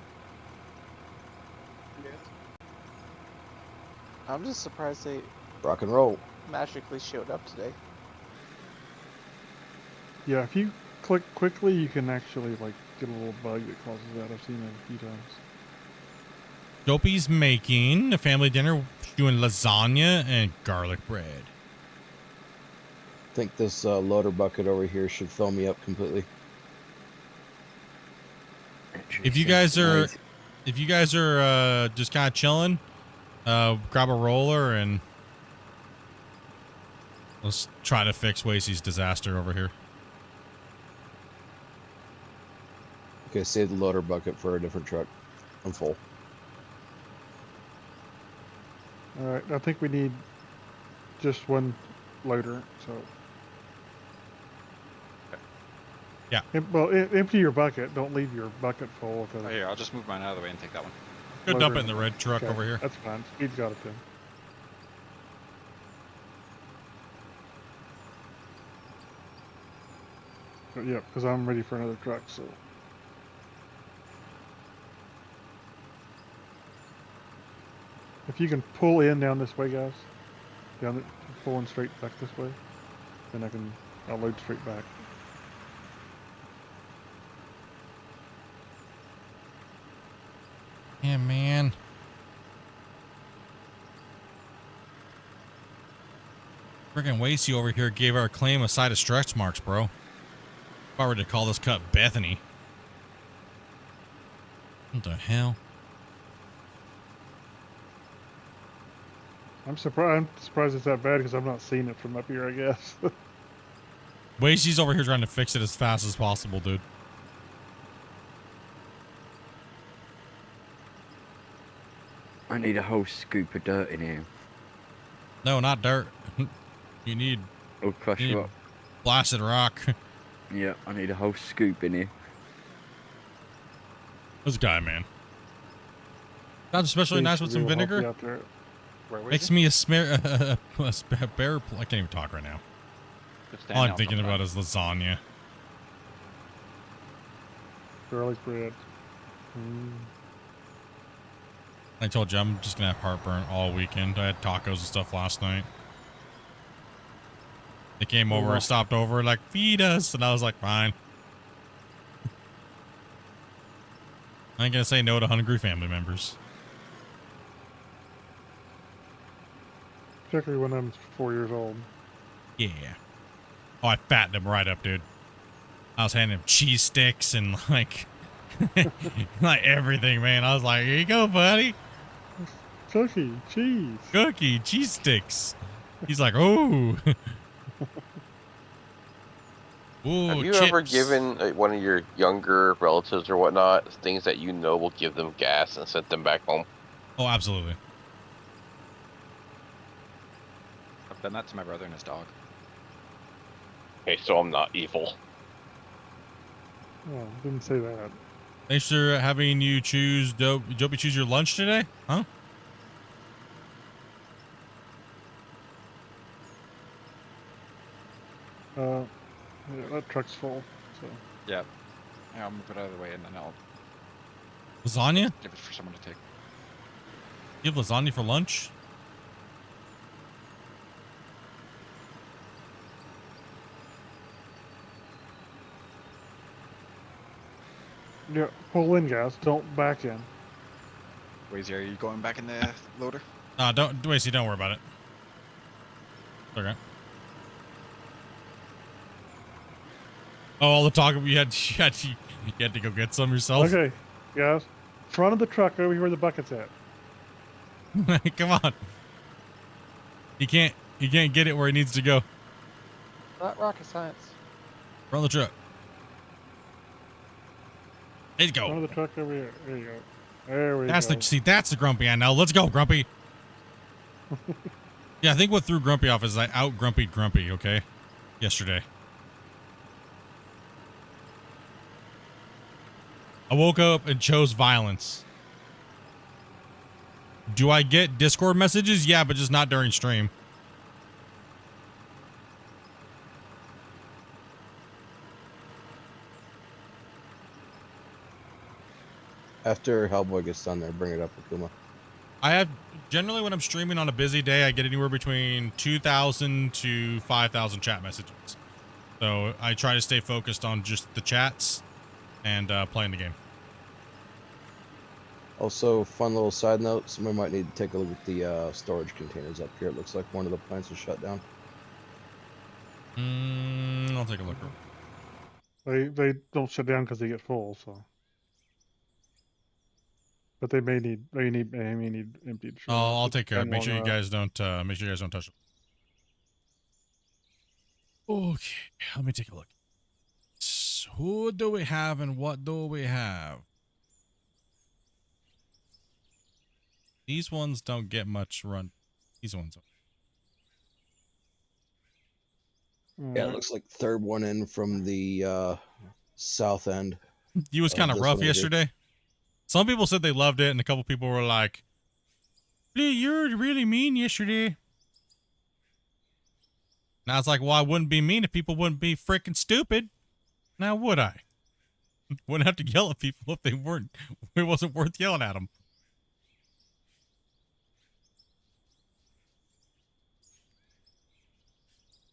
I'm just surprised they Rock and roll. magically showed up today. Yeah, if you click quickly, you can actually get a little bug that causes that. I've seen it a few times. Dopey's making a family dinner, doing lasagna and garlic bread. I think this loader bucket over here should fill me up completely. If you guys are just kind of chilling, grab a roller and let's try to fix Wacy's disaster over here. Okay, save the loader bucket for a different truck. I'm full. All right, I think we need just one loader. So. Yeah. Empty your bucket. Don't leave your bucket full. Oh, here, I'll just move mine out of the way and take that one. Go dump it in the red truck over here. That's fine. Speed's got it then. But yeah, because I'm ready for another truck, so. If you can pull in down this way, guys, pulling straight back this way, then I'll load straight back. Yeah, man. Freaking Wacy over here gave our claim a side of stretch marks, bro. If I were to call this cut Bethany. What the hell? I'm surprised it's that bad because I've not seen it from up here, I guess. Wasey's over here trying to fix it as fast as possible, dude. I need a whole scoop of dirt in here. No, not dirt. You need. I'll crush you up. Blasted rock. Yeah, I need a whole scoop in here. This guy, man. Sounds especially nice with some vinegar. Makes me a bear. I can't even talk right now. All I'm thinking about is lasagna. Garlic bread. I told you I'm just gonna have heartburn all weekend. I had tacos and stuff last night. They came over and stopped over like, feed us, and I was like, fine. I ain't gonna say no to hungry family members. Particularly when I'm 4 years old. Yeah. Oh, I fattened him right up, dude. I was handing him cheese sticks and like, like everything, man. I was like, here you go, buddy. Cookie, cheese. Cookie, cheese sticks. He's like, oh. Ooh, Have you chips. ever given one of your younger relatives or whatnot things that you know will give them gas and sent them back home? Oh, absolutely. I've done that to my brother and his dog. Okay, so I'm not evil. Oh, didn't say that. Thanks for having you choose Dopey choose your lunch today, huh? Yeah, that truck's full. So. Yeah. Yeah, I'm gonna put it out of the way and then I'll Lasagna? give it for someone to take. You have lasagna for lunch? Yeah, pull in, guys. Don't back in. Wazy, are you going back in the loader? Don't Wasey, don't worry about it. Okay. Oh, all the talk you had to go get some yourself. Okay, guys. Front of the truck over here where the bucket's at. Come on. He can't get it where he needs to go. Not rocket science. Front of the truck. Let's go. Front of the truck over here. There you go. There we go. That's the grumpy I know. Let's go, Grumpy. Yeah, I think what threw Grumpy off is I out grumpied Grumpy, okay? Yesterday. I woke up and chose violence. Do I get Discord messages? Yeah, but just not during stream. After Hellboy gets done there, bring it up, Akuma. I have generally when I'm streaming on a busy day, I get anywhere between 2,000 to 5,000 chat messages. So I try to stay focused on just the chats and playing the game. Also, fun little side note, somebody might need to take a look at the storage containers up here. It looks like one of the plants is shut down. I'll take a look. They don't shut down because they get full, so. But they may need emptied. Sure. Oh, I'll take care of it. Make sure you guys don't touch it. Okay, let me take a look. So who do we have and what do we have? These ones don't get much run. These ones. Yeah, it looks like third one in from the south end. He was kind of rough yesterday. Some people said they loved it, and a couple people were like, "You're really mean yesterday." And I was like, "Well, I wouldn't be mean if people wouldn't be freaking stupid. Now would I? Wouldn't have to yell at people if they weren't. It wasn't worth yelling at them."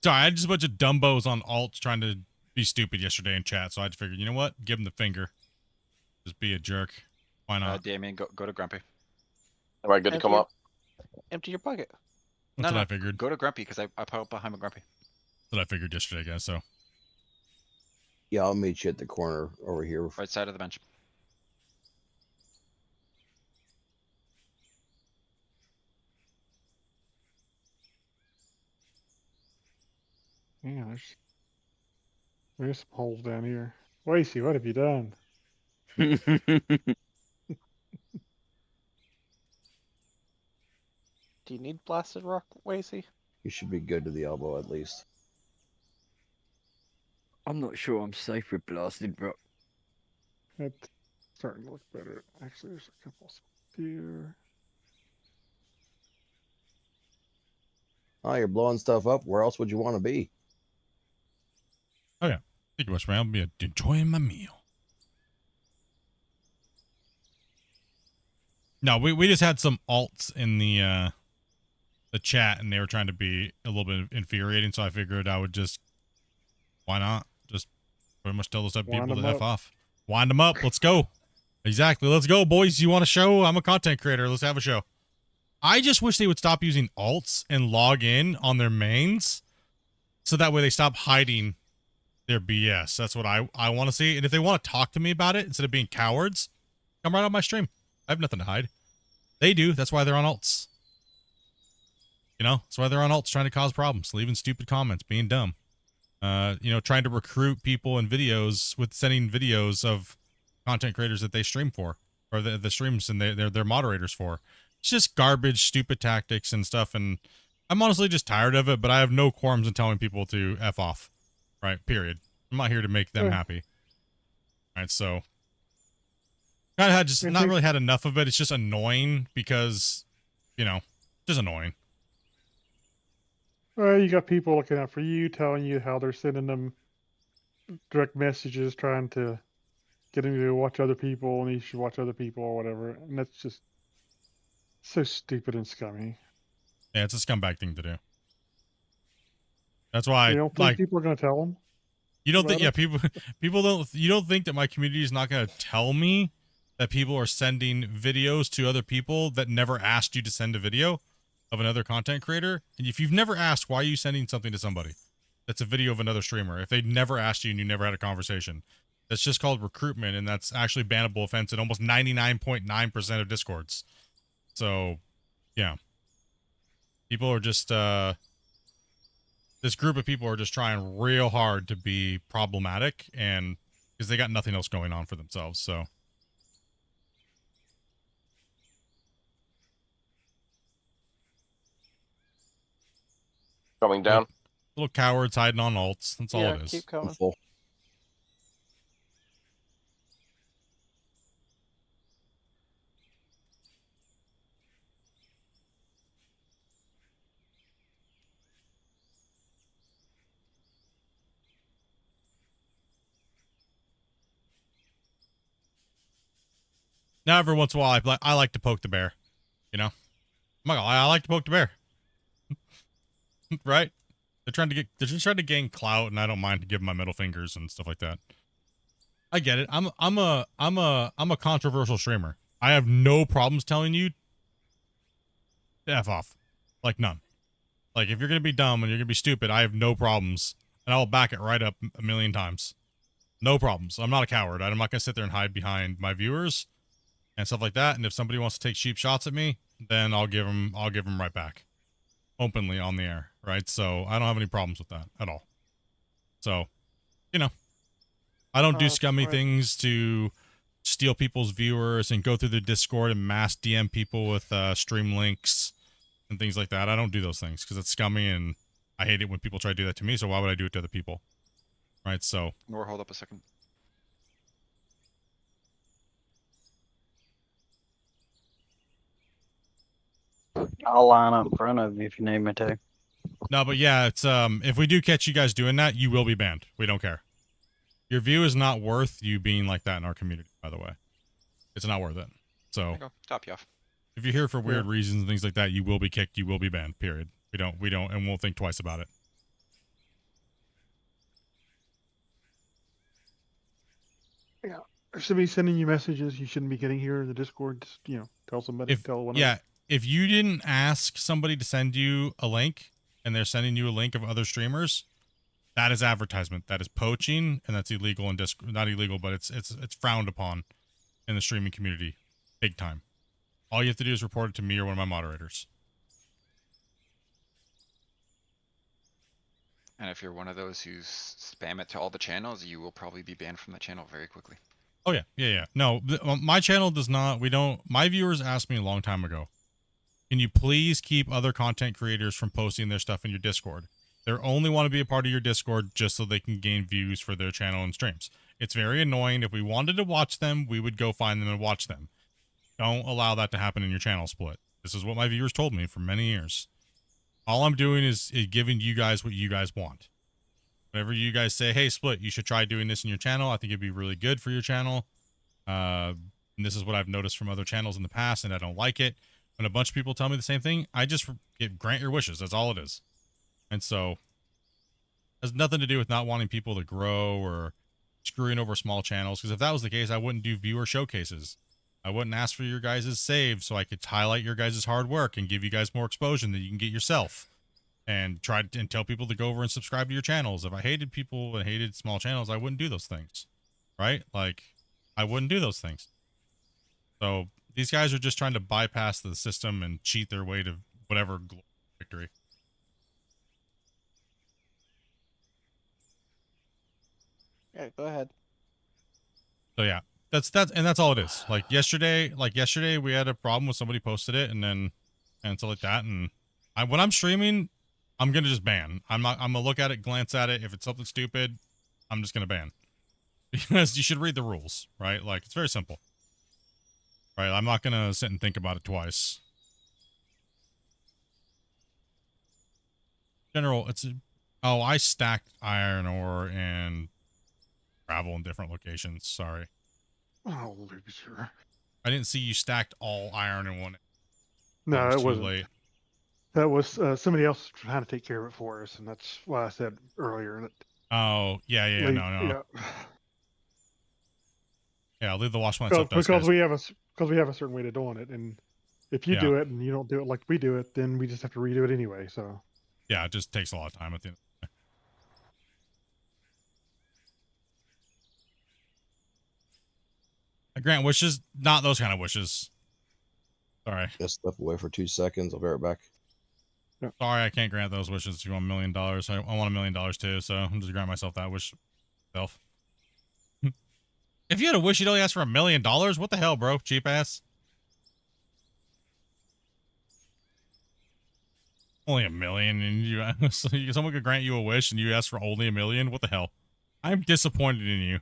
Sorry, I had just a bunch of dumbos on alts trying to be stupid yesterday in chat, so I just figured, you know what? Give them the finger. Just be a jerk. Why not? Damien, go to Grumpy. Am I good to come up? Empty your bucket. That's what I figured. Go to Grumpy, because I put up behind my Grumpy. That's what I figured yesterday, guys, so. Yeah, I'll meet you at the corner over here. Right side of the bench. Yeah, there's some holes down here. Wacy, what have you done? Do you need blasted rock, Wacy? You should be good to the elbow at least. I'm not sure I'm safe with blasted rock. That's starting to look better. Actually, there's a couple spots here. Oh, you're blowing stuff up. Where else would you want to be? Oh yeah, thank you much, man. I'll be enjoying my meal. No, we just had some alts in the chat, and they were trying to be a little bit infuriating. So I figured I would just, why not? Just pretty much tell those type of Wind people to them f up. off. Wind them up. Let's go. Exactly. Let's go, boys. You want a show? I'm a content creator. Let's have a show. I just wish they would stop using alts and log in on their mains, so that way they stop hiding their BS. That's what I want to see. And if they want to talk to me about it instead of being cowards, come right on my stream. I have nothing to hide. They do. That's why they're on alts. You know, that's why they're on alts, trying to cause problems, leaving stupid comments, being dumb. You know, trying to recruit people in videos with sending videos of content creators that they stream for, or the streams and they're moderators for. It's just garbage, stupid tactics and stuff. And I'm honestly just tired of it, but I have no qualms in telling people to F off. Right, period. I'm not here to make them happy. All right, so kind of had just not really had enough of it. It's just annoying because, you know, just annoying. Well, you got people looking out for you, telling you how they're sending them direct messages, trying to get them to watch other people, and you should watch other people or whatever. And that's just so stupid and scummy. Yeah, it's a scumbag thing to do. That's why, You don't think like, people are going to tell them? you don't think, about yeah, it? people don't, you don't think that my community is not going to tell me that people are sending videos to other people that never asked you to send a video of another content creator? And if you've never asked, why are you sending something to somebody that's a video of another streamer? If they never asked you and you never had a conversation, that's just called recruitment, and that's actually bannable offense in almost 99.9% of Discords. So, yeah. People are just, this group of people are just trying real hard to be problematic, and because they got nothing else going on for themselves. So Coming down. little cowards hiding on alts. That's all it is. Keep coming. Now every once in a while, I like to poke the bear. You know, I like to poke the bear. Right? They're just trying to gain clout, and I don't mind to give them my middle fingers and stuff like that. I get it. I'm a controversial streamer. I have no problems telling you to F off. Like, none. Like, if you're gonna be dumb and you're gonna be stupid, I have no problems, and I will back it right up a million times. No problems. I'm not a coward. I'm not gonna sit there and hide behind my viewers and stuff like that. And if somebody wants to take cheap shots at me, then I'll give them right back, openly on the air, right? So I don't have any problems with that at all. So, you know, I don't do scummy things to steal people's viewers and go through the Discord and mass DM people with stream links and things like that. I don't do those things because it's scummy, and I hate it when people try to do that to me. So why would I do it to other people? Right? So. Nor, hold up a second. I'll line up in front of you if you need me to. No, but yeah, it's if we do catch you guys doing that, you will be banned. We don't care. Your view is not worth you being like that in our community, by the way. It's not worth it. So Top you off. if you're here for weird reasons and things like that, you will be kicked, you will be banned, period. We don't and we'll think twice about it. Yeah. If somebody's sending you messages you shouldn't be getting here in the Discord, just, tell somebody. Tell one of them. If you didn't ask somebody to send you a link and they're sending you a link of other streamers, that is advertisement. That is poaching, and that's illegal in Discord. Not illegal, but it's frowned upon in the streaming community, big time. All you have to do is report it to me or one of my moderators. And if you're one of those who spam it to all the channels, you will probably be banned from that channel very quickly. Oh yeah. No, my channel does not. We don't. My viewers asked me a long time ago, can you please keep other content creators from posting their stuff in your Discord? They only want to be a part of your Discord just so they can gain views for their channel and streams. It's very annoying. If we wanted to watch them, we would go find them and watch them. Don't allow that to happen in your channel split. This is what my viewers told me for many years. All I'm doing is giving you guys what you guys want. Whenever you guys say, hey, Split, you should try doing this in your channel, I think it'd be really good for your channel. And this is what I've noticed from other channels in the past, and I don't like it. When a bunch of people tell me the same thing, I just grant your wishes. That's all it is. And so, it has nothing to do with not wanting people to grow or screwing over small channels. Because if that was the case, I wouldn't do viewer showcases. I wouldn't ask for your guys' saves so I could highlight your guys' hard work and give you guys more exposure that you can get yourself. And try and tell people to go over and subscribe to your channels. If I hated people and hated small channels, I wouldn't do those things. Right? Like, I wouldn't do those things. So, these guys are just trying to bypass the system and cheat their way to whatever victory. Yeah, go ahead. So yeah, that's all it is. Like yesterday we had a problem with somebody posted it and stuff like that. And when I'm streaming, I'm gonna just ban. I'm gonna look at it, glance at it. If it's something stupid, I'm just gonna ban. Because you should read the rules, right? Like, it's very simple. Right? I'm not gonna sit and think about it twice. General, I stacked iron ore and travel in different locations. Sorry. Oh, sure. I didn't see you stacked all iron in one. No, it it wasn't. Late. That was somebody else trying to take care of it for us, and that's why I said earlier that. Oh yeah, no. Yeah, I'll leave the wash lines up. Because we have a certain way to doing it, and if you do it and you don't do it like we do it, then we just have to redo it anyway. So. Yeah, it just takes a lot of time at the end. I grant wishes, not those kind of wishes. Sorry. Just step away for 2 seconds. I'll be right back. Sorry, I can't grant those wishes. You want $1 million. I want $1 million too, so I'm just grant myself that wish. Self. If you had a wish, you'd only ask for $1 million. What the hell, bro? Cheap ass. Only $1 million, and someone could grant you a wish, and you ask for only $1 million. What the hell? I'm disappointed in you.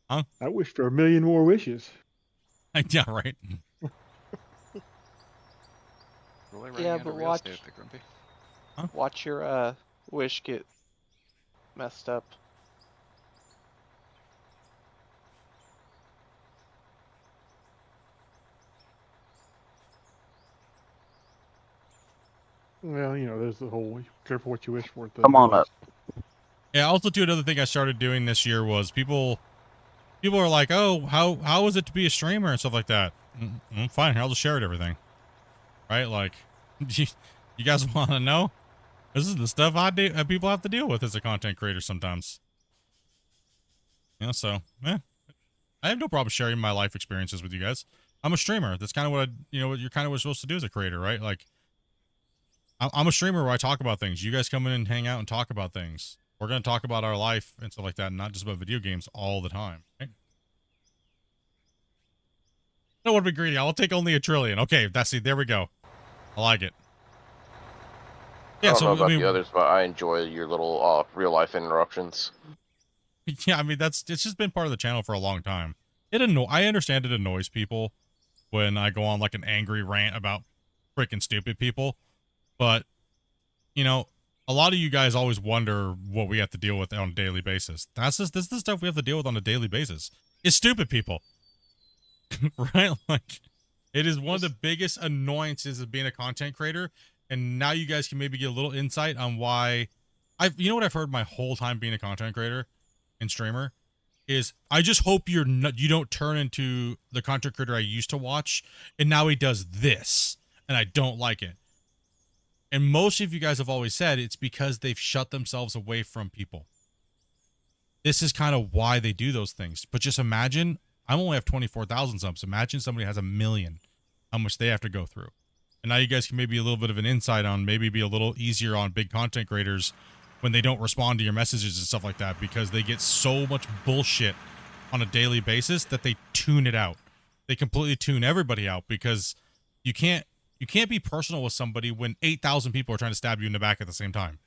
Huh? I wish for 1 million more wishes. Yeah, right. Yeah, but watch your wish get messed up. Well, there's the whole careful what you wish for. Come on up. Yeah, also too, another thing I started doing this year was people are like, oh, how is it to be a streamer and stuff like that. Fine, here, I'll just share it, everything. Right? Like, you guys want to know? This is the stuff people have to deal with as a content creator sometimes. So, yeah. I have no problem sharing my life experiences with you guys. I'm a streamer. That's kind of what what you're kind of supposed to do as a creator, right? Like, I'm a streamer where I talk about things. You guys come in and hang out and talk about things. We're going to talk about our life and stuff like that, and not just about video games all the time, right? I don't want to be greedy. I'll take only $1 trillion. Okay, there we go. I like it. Yeah, I don't know about the others, but I enjoy your little real life interruptions. Yeah, I mean, it's just been part of the channel for a long time. I understand it annoys people when I go on like an angry rant about freaking stupid people, but a lot of you guys always wonder what we have to deal with on a daily basis. This is the stuff we have to deal with on a daily basis. It's stupid people. Right? Like, it is one of the biggest annoyances of being a content creator. And now you guys can maybe get a little insight on why you know what I've heard my whole time being a content creator and streamer is I just hope you don't turn into the content creator I used to watch. And now he does this and I don't like it. And most of you guys have always said it's because they've shut themselves away from people. This is kind of why they do those things. But just imagine, I only have 24,000 subs. Imagine somebody has 1 million, how much they have to go through. And now you guys can maybe a little bit of an insight on maybe be a little easier on big content creators when they don't respond to your messages and stuff like that, because they get so much bullshit on a daily basis that they tune it out. They completely tune everybody out, because you can't be personal with somebody when 8,000 people are trying to stab you in the back at the same time,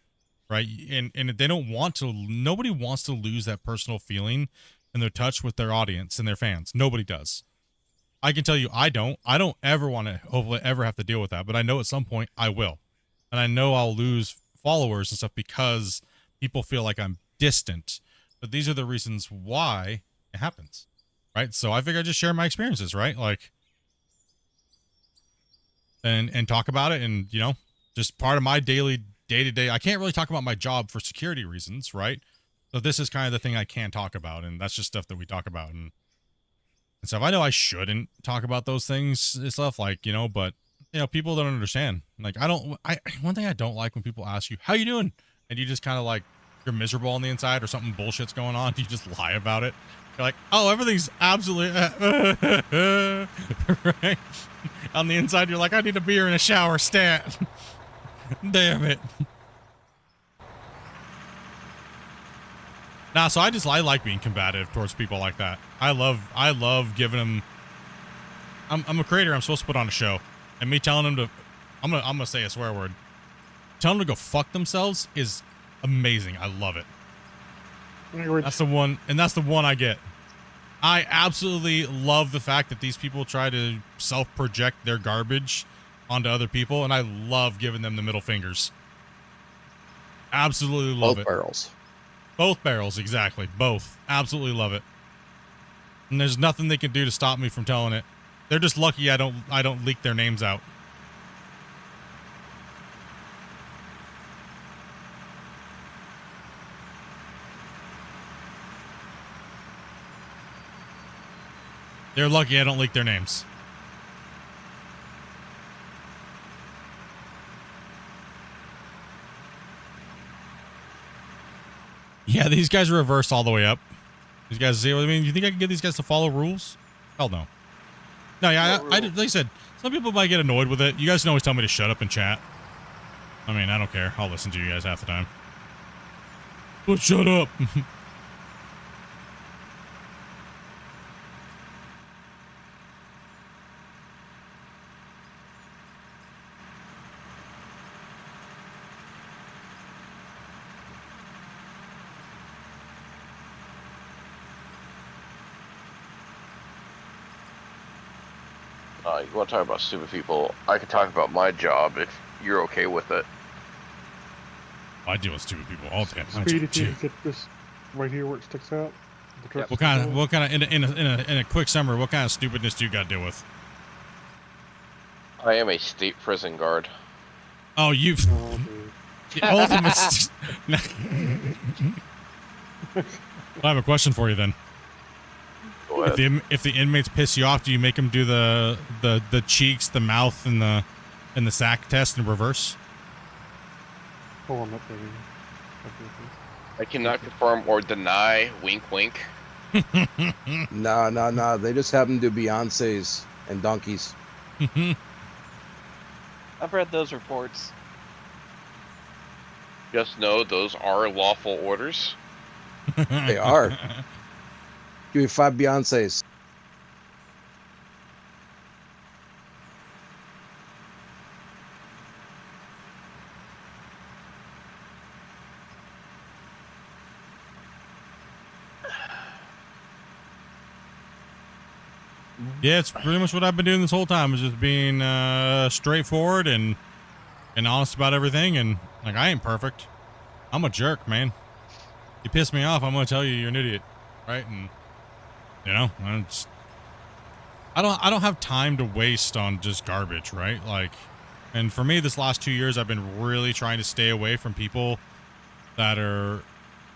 right? And they don't want to. Nobody wants to lose that personal feeling and their touch with their audience and their fans. Nobody does. I can tell you, I don't ever want to hopefully ever have to deal with that, but I know at some point I will. And I know I'll lose followers and stuff because people feel like I'm distant. But these are the reasons why it happens, right? So I figure I just share my experiences, right? Like, and talk about it, and, you know, just part of my daily day-to-day. I can't really talk about my job for security reasons, right? So this is kind of the thing I can talk about, and that's just stuff that we talk about and stuff. I know I shouldn't talk about those things and stuff, like, you know, but, you know, people don't understand. Like, one thing I don't like when people ask you, how you doing? And you just kind of like, you're miserable on the inside or something bullshit's going on. You just lie about it. You're like, oh, everything's absolutely right. On the inside, you're like, I need a beer and a shower stat. Damn it. Nah, so I like being combative towards people like that. I love giving them. I'm a creator. I'm supposed to put on a show, and me telling them to, I'm gonna say a swear word. Telling them to go fuck themselves is amazing. I love it. That's the one, and that's the one I get. I absolutely love the fact that these people try to self-project their garbage onto other people, and I love giving them the middle fingers. Absolutely love it. Both barrels. Both barrels, exactly. Both. Absolutely love it. And there's nothing they can do to stop me from telling it. They're just lucky I don't leak their names out. They're lucky I don't leak their names. Yeah, these guys are reversed all the way up. These guys, see what I mean? You think I can get these guys to follow rules? Hell no. No, yeah, like I said, some people might get annoyed with it. You guys can always tell me to shut up and chat. I mean, I don't care. I'll listen to you guys half the time. But shut up. You want to talk about stupid people? I can talk about my job if you're okay with it. I deal with stupid people all the time. Speed, if you get this right here where it sticks out. What kind of in a quick summary, what kind of stupidness do you got to deal with? I am a state prison guard. Oh, you've the ultimate. I have a question for you then. If the inmates piss you off, do you make them do the cheeks, the mouth, and the sack test in reverse? Oh, I'm not there. I cannot confirm or deny. Wink, wink. No. They just have them do Beyonce's and donkeys. I've read those reports. Just know those are lawful orders. They are. Give me 5 Beyonce's. Yeah, it's pretty much what I've been doing this whole time, is just being straightforward and honest about everything. And like, I ain't perfect. I'm a jerk, man. You piss me off, I'm gonna tell you you're an idiot, right? And you know, I don't have time to waste on just garbage, right? Like, and for me, this last 2 years, I've been really trying to stay away from people that are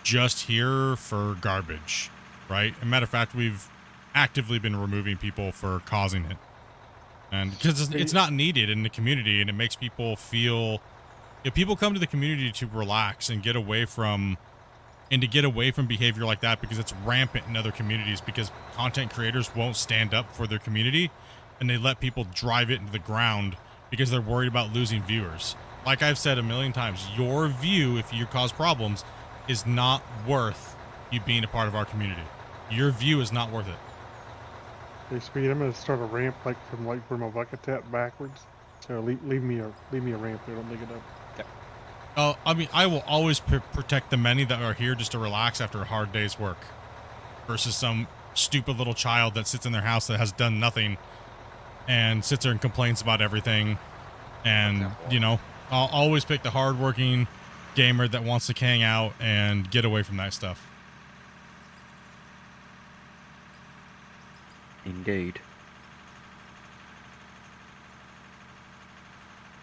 just here for garbage, right? As a matter of fact, we've actively been removing people for causing it, and because it's not needed in the community, and it makes people feel. If people come to the community to relax and get away from. And to get away from behavior like that, because it's rampant in other communities, because content creators won't stand up for their community, and they let people drive it into the ground because they're worried about losing viewers. Like I've said a million times, your view, if you cause problems, is not worth you being a part of our community. Your view is not worth it. Hey, Speed, I'm gonna start a ramp like from where my bucket tap backwards. So leave me a ramp there. Don't dig it up. I mean, I will always protect the many that are here just to relax after a hard day's work, versus some stupid little child that sits in their house that has done nothing and sits there and complains about everything. And you know, I'll always pick the hardworking gamer that wants to hang out and get away from that stuff. Indeed.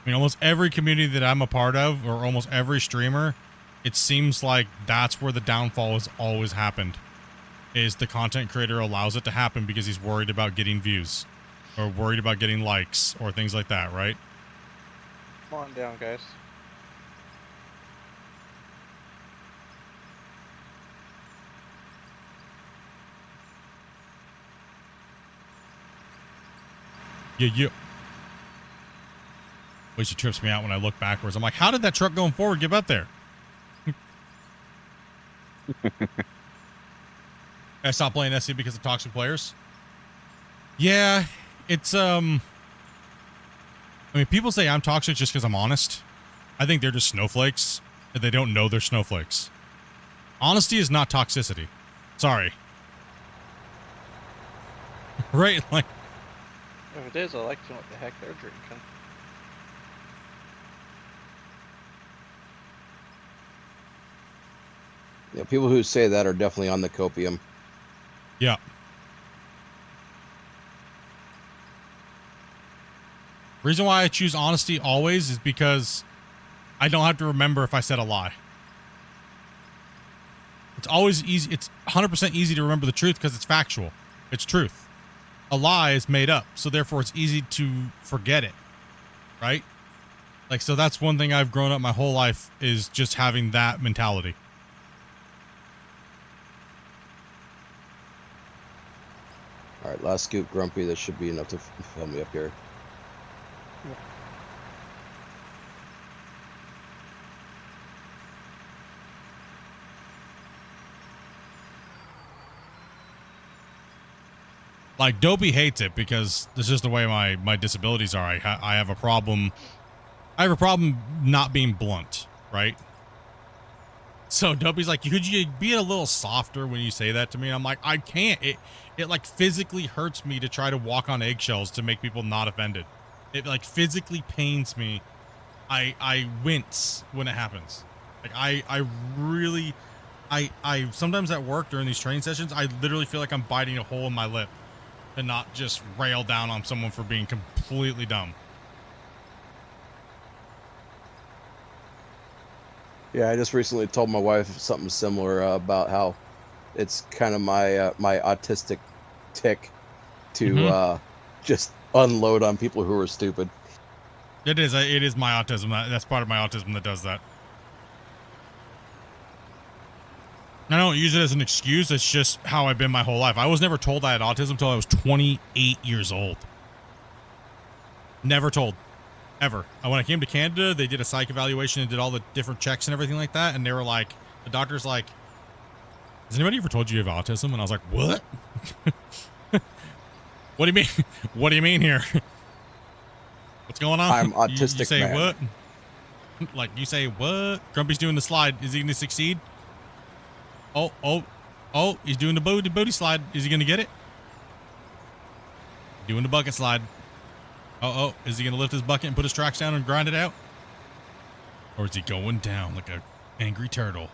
I mean, almost every community that I'm a part of, or almost every streamer, it seems like that's where the downfall has always happened. Is the content creator allows it to happen because he's worried about getting views, or worried about getting likes, or things like that, right? Come on down, guys. Yeah. Which she trips me out when I look backwards. I'm like, how did that truck going forward get up there? I stopped playing SC because of toxic players. Yeah, it's I mean, people say I'm toxic just because I'm honest. I think they're just snowflakes, and they don't know they're snowflakes. Honesty is not toxicity. Sorry. Right? Like, If it is, I like to know what the heck they're drinking. Yeah, people who say that are definitely on the copium. yeah. Reason why I choose honesty always is because I don't have to remember if I said a lie. It's always easy. It's 100% easy to remember the truth because it's factual. It's truth. A lie is made up, so therefore it's easy to forget it, right? Like, so that's one thing I've grown up my whole life, is just having that mentality. All right, last scoop, Grumpy. That should be enough to fill me up here. Like, Dopey hates it because this is just the way my disabilities are. I have a problem. I have a problem not being blunt, right? So Dopey's like, could you be a little softer when you say that to me? And I'm like, I can't. It like physically hurts me to try to walk on eggshells to make people not offended. It like physically pains me. I wince when it happens. Like I really, I sometimes at work during these training sessions, I literally feel like I'm biting a hole in my lip and not just rail down on someone for being completely dumb. Yeah, I just recently told my wife something similar about how it's kind of my my autistic tick to just unload on people who are stupid. It is my autism. That's part of my autism that does that. I don't use it as an excuse. It's just how I've been my whole life. I was never told I had autism until I was 28 years old. Never told. Ever. When I came to Canada, they did a psych evaluation and did all the different checks and everything like that. And they were like, the doctor's like, has anybody ever told you you have autism? And I was like, what? What do you mean? What do you mean here? What's going on? I'm autistic, You say man. what? Like, you say what? Grumpy's doing the slide. Is he going to succeed? Oh, he's doing the booty slide. Is he going to get it? Doing the bucket slide. Oh, is he going to lift his bucket and put his tracks down and grind it out? Or is he going down like a angry turtle?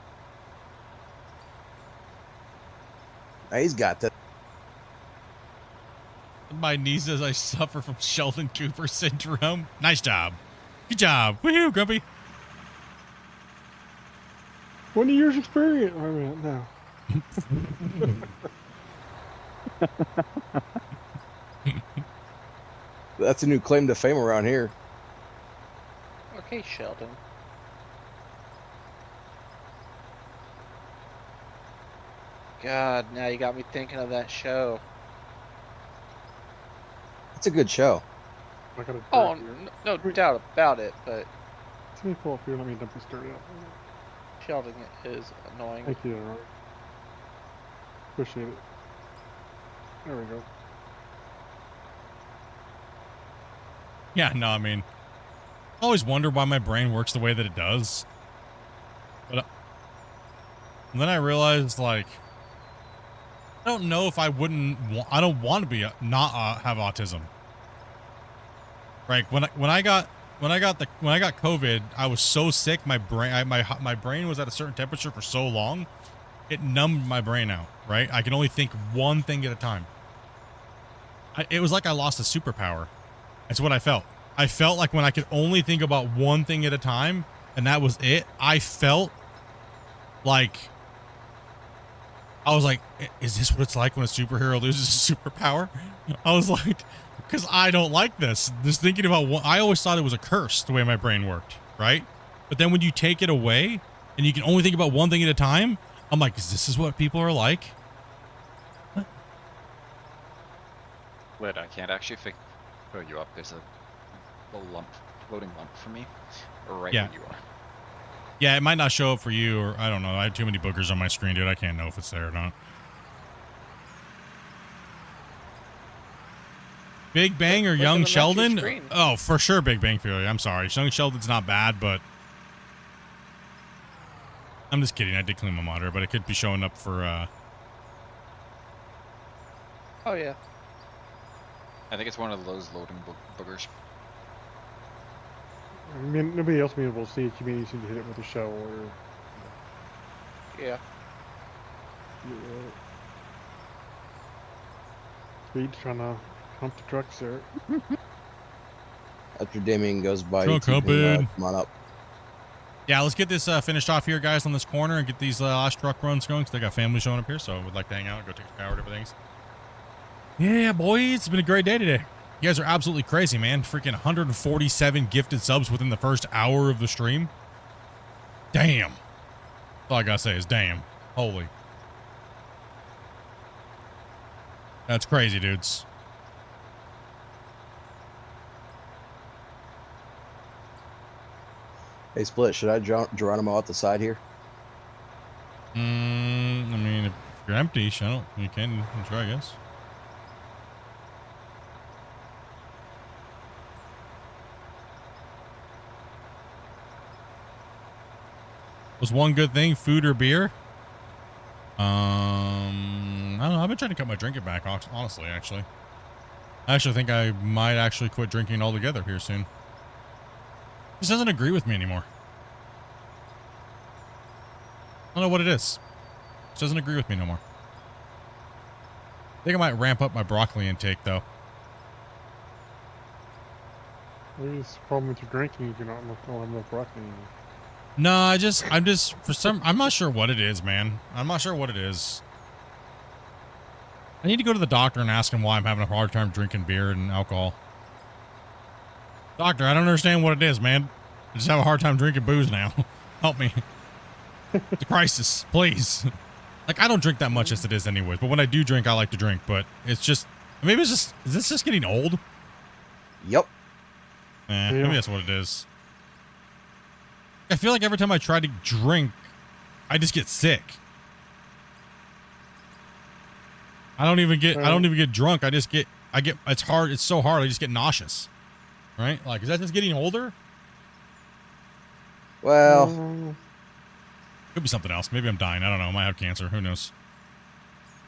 He's got that. My niece says I suffer from Sheldon Cooper syndrome. Nice job. Good job. Woohoo, Grumpy. 20 years experience. I mean, no. That's a new claim to fame around here. Okay, Sheldon. God, now you got me thinking of that show. It's a good show. I got a Oh, dirt here. no doubt about it, but Let me pull up here. Let me dump this dirt out. shouting is annoying. Thank you, Roy. Appreciate it. There we go. Yeah, no, I mean, I always wonder why my brain works the way that it does. But and then I realized, like, I don't know if I wouldn't. I don't want to be not have autism. Right? When I got COVID, I was so sick. My brain was at a certain temperature for so long, it numbed my brain out. Right? I can only think one thing at a time. It was like I lost a superpower. That's what I felt. I felt like when I could only think about one thing at a time, and that was it, I felt like, I was like, is this what it's like when a superhero loses a superpower? I was like, because I don't like this. Just thinking about what, I always thought it was a curse, the way my brain worked, right? But then when you take it away, and you can only think about one thing at a time, I'm like, is this what people are like? Wait, I can't actually throw you up. There's a lump, floating lump for me, right Yeah. where you are. Yeah, it might not show up for you, or I don't know. I have too many boogers on my screen, dude. I can't know if it's there or not. Big Bang or Look at Young the match your Sheldon? screen. Oh, for sure Big Bang Theory. I'm sorry. Young Sheldon's not bad, but... I'm just kidding. I did clean my monitor, but it could be showing up for... Oh yeah. I think it's one of those loading boogers. I mean, nobody else being able to see it. You mean you seem to hit it with a shovel or... Yeah. Speed trying to hump the trucks there. After Damien goes by, Truck you can, humping. come on up. Yeah, let's get this finished off here, guys, on this corner, and get these last truck runs going, because they got family showing up here, so we'd like to hang out and go take a shower and everything. Yeah, boys, it's been a great day today. You guys are absolutely crazy, man. Freaking 147 gifted subs within the first hour of the stream. Damn. That's all I gotta say is damn. Holy. That's crazy, dudes. Hey, Split, should I Geronimo out the side here? I mean, if you're empty, you can try, I guess. Was one good thing food or beer? I don't know. I've been trying to cut my drinking back, honestly, actually. I actually think I might actually quit drinking altogether here soon. This doesn't agree with me anymore. I don't know what it is. This doesn't agree with me no more. I think I might ramp up my broccoli intake, though. Maybe it's a problem with your drinking. You're not don't have enough broccoli anymore. No, I'm just, I'm not sure what it is, man. I'm not sure what it is. I need to go to the doctor and ask him why I'm having a hard time drinking beer and alcohol. Doctor, I don't understand what it is, man. I just have a hard time drinking booze now. Help me. It's a crisis, please. Like, I don't drink that much as it is anyways, but when I do drink, I like to drink, but it's just, maybe it's just, is this just getting old? Yep. Maybe that's what it is. I feel like every time I try to drink, I just get sick. I don't even get drunk. It's hard. It's so hard. I just get nauseous. Right? Like, is that just getting older? Well, could be something else. Maybe I'm dying. I don't know. I might have cancer. Who knows?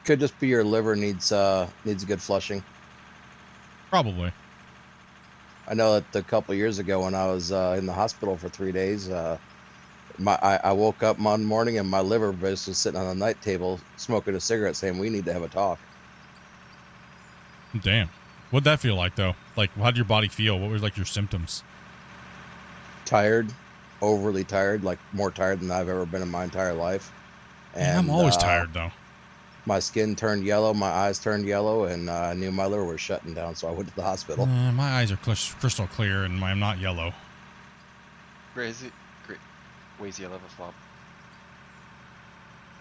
could just be your liver needs a good flushing. Probably. I know that a couple years ago when I was in the hospital for 3 days, I woke up one morning and my liver was sitting on the night table smoking a cigarette saying, we need to have a talk. Damn. What'd that feel like, though? Like, how did your body feel? What were, like, your symptoms? Tired, overly tired, like more tired than I've ever been in my entire life. And Yeah, I'm always tired, though. My skin turned yellow, my eyes turned yellow, and I knew my liver was shutting down, so I went to the hospital. My eyes are crystal clear, and I'm not yellow. Crazy. Great. Ways you love a flop.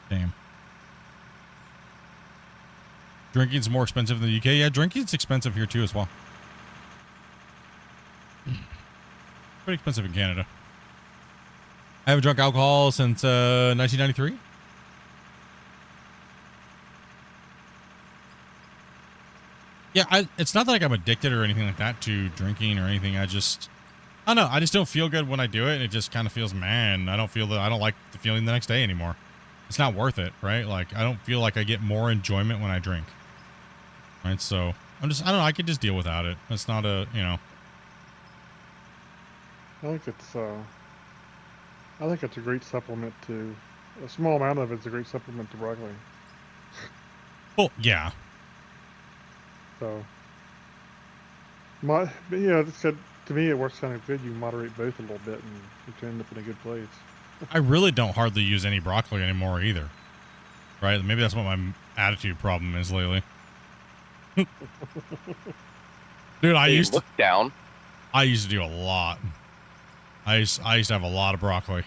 Damn. Drinking's more expensive in the UK. Yeah, drinking's expensive here, too, as well. Pretty expensive in Canada. I haven't drunk alcohol since 1993. Yeah, it's not like I'm addicted or anything like that to drinking or anything. I don't know. I just don't feel good when I do it. And it just kind of feels, man, I don't like the feeling the next day anymore. It's not worth it, right? Like, I don't feel like I get more enjoyment when I drink. Right? So, I don't know. I could just deal without it. It's not a, I think it's a great supplement to, a small amount of it's a great supplement to broccoli. Well, yeah. So, but it's good. To me, it works kind of good. You moderate both a little bit, and you can end up in a good place. I really don't hardly use any broccoli anymore either. Right? Maybe that's what my attitude problem is lately. Dude, I used to do a lot. I used to have a lot of broccoli.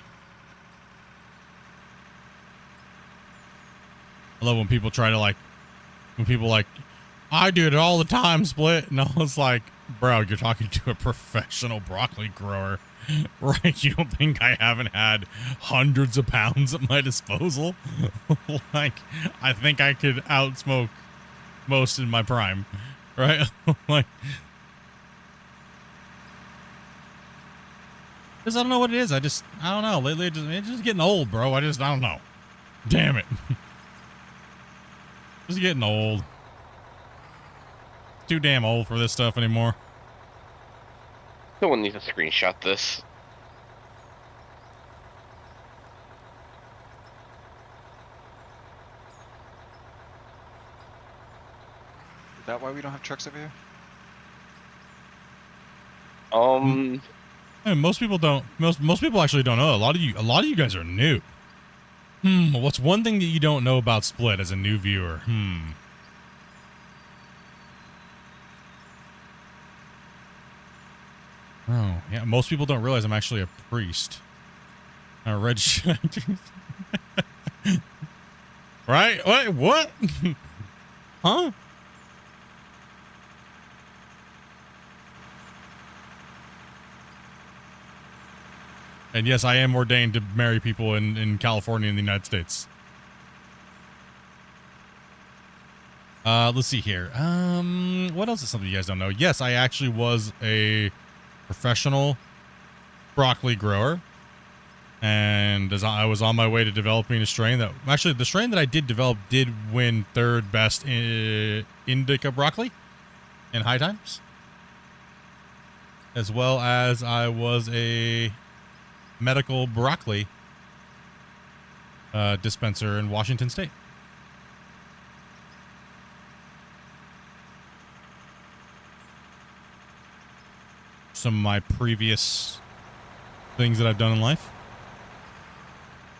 I love when people try to I do it all the time, Split. And I was like, bro, you're talking to a professional broccoli grower, right? You don't think I haven't had hundreds of pounds at my disposal? Like, I think I could outsmoke most in my prime, right? Like, because I don't know what it is. I don't know. Lately, it's just getting old, bro. I don't know. Damn it. Just getting old. Too damn old for this stuff anymore. Someone needs to screenshot this. Is that why we don't have trucks over here? And most people don't. Most people actually don't know. A lot of you guys are new. What's one thing that you don't know about Split as a new viewer? Oh, yeah. Most people don't realize I'm actually a priest. A red Right? What? Huh? And yes, I am ordained to marry people in California in the United States. Let's see here. What else is something you guys don't know? Yes, I actually was a professional broccoli grower. And as I was on my way to developing a strain that... Actually, the strain that I did develop did win third best indica broccoli in high times. As well as I was a medical broccoli dispenser in Washington State. Some of my previous things that I've done in life.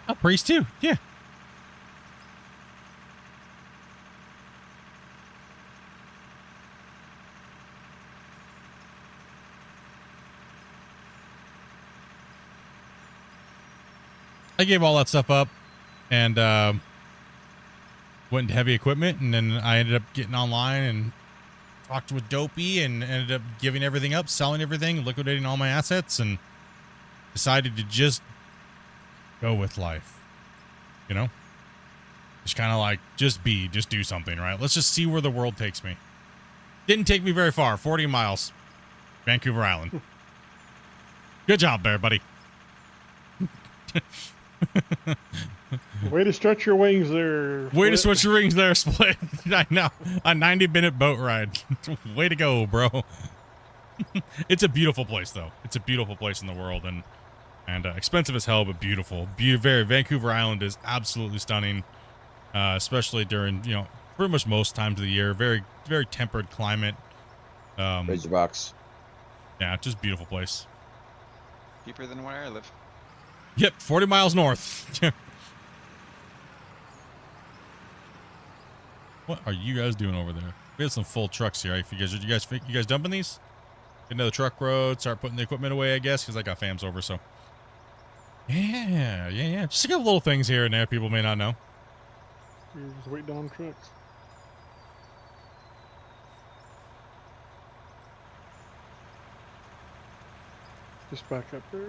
A priest too, yeah. I gave all that stuff up and went into heavy equipment, and then I ended up getting online and talked with Dopey and ended up giving everything up, selling everything, liquidating all my assets, and decided to just go with life. You know? Just kind of like, just do something, right? Let's just see where the world takes me. Didn't take me very far, 40 miles. Vancouver Island. Good job there, buddy. Way to stretch your wings there. Way to stretch your wings there, Split. I know. A 90-minute boat ride. Way to go, bro. It's a beautiful place, though. It's a beautiful place in the world, and expensive as hell, but beautiful. Vancouver Island is absolutely stunning, especially during, pretty much most times of the year. Very, very tempered climate. Razorbox. Yeah, just beautiful place. Deeper than where I live. Yep, 40 miles north. What are you guys doing over there? We have some full trucks here. If you guys dumping these? Get another truck road. Start putting the equipment away, I guess, because I got fams over. So yeah. Just a couple little things here and there people may not know. You're just waiting on trucks. Just back up there.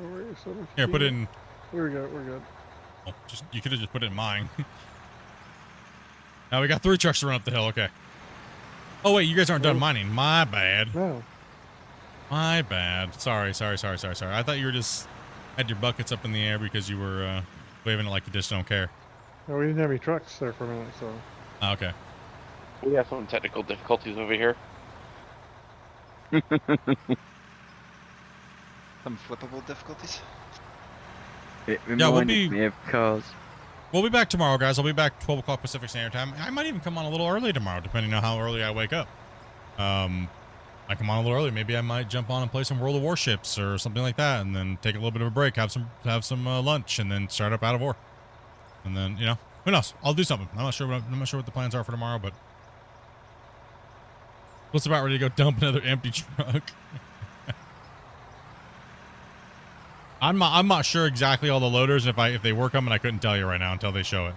Over so Here, put it in. We're good. We're good. Oh, you could have just put it in mine. Now we got 3 trucks to run up the hill. Okay. Oh wait, you guys aren't done mining. My bad. No. My bad. Sorry. I thought you were just had your buckets up in the air because you were waving it like you just don't care. No, we didn't have any trucks there for a minute, so. Oh, okay. We have some technical difficulties over here. Some flippable difficulties. It Yeah, reminded me of cars. We'll be back tomorrow, guys. I'll be back 12 o'clock Pacific Standard Time. I might even come on a little early tomorrow, depending on how early I wake up. I come on a little early. Maybe I might jump on and play some World of Warships or something like that, and then take a little bit of a break, have some lunch, and then start up Out of War. And then, you know, who knows? I'll do something. I'm not sure what the plans are for tomorrow, but Will's about ready to go dump another empty truck. I'm not sure exactly all the loaders, and if they work them, and I couldn't tell you right now until they show it.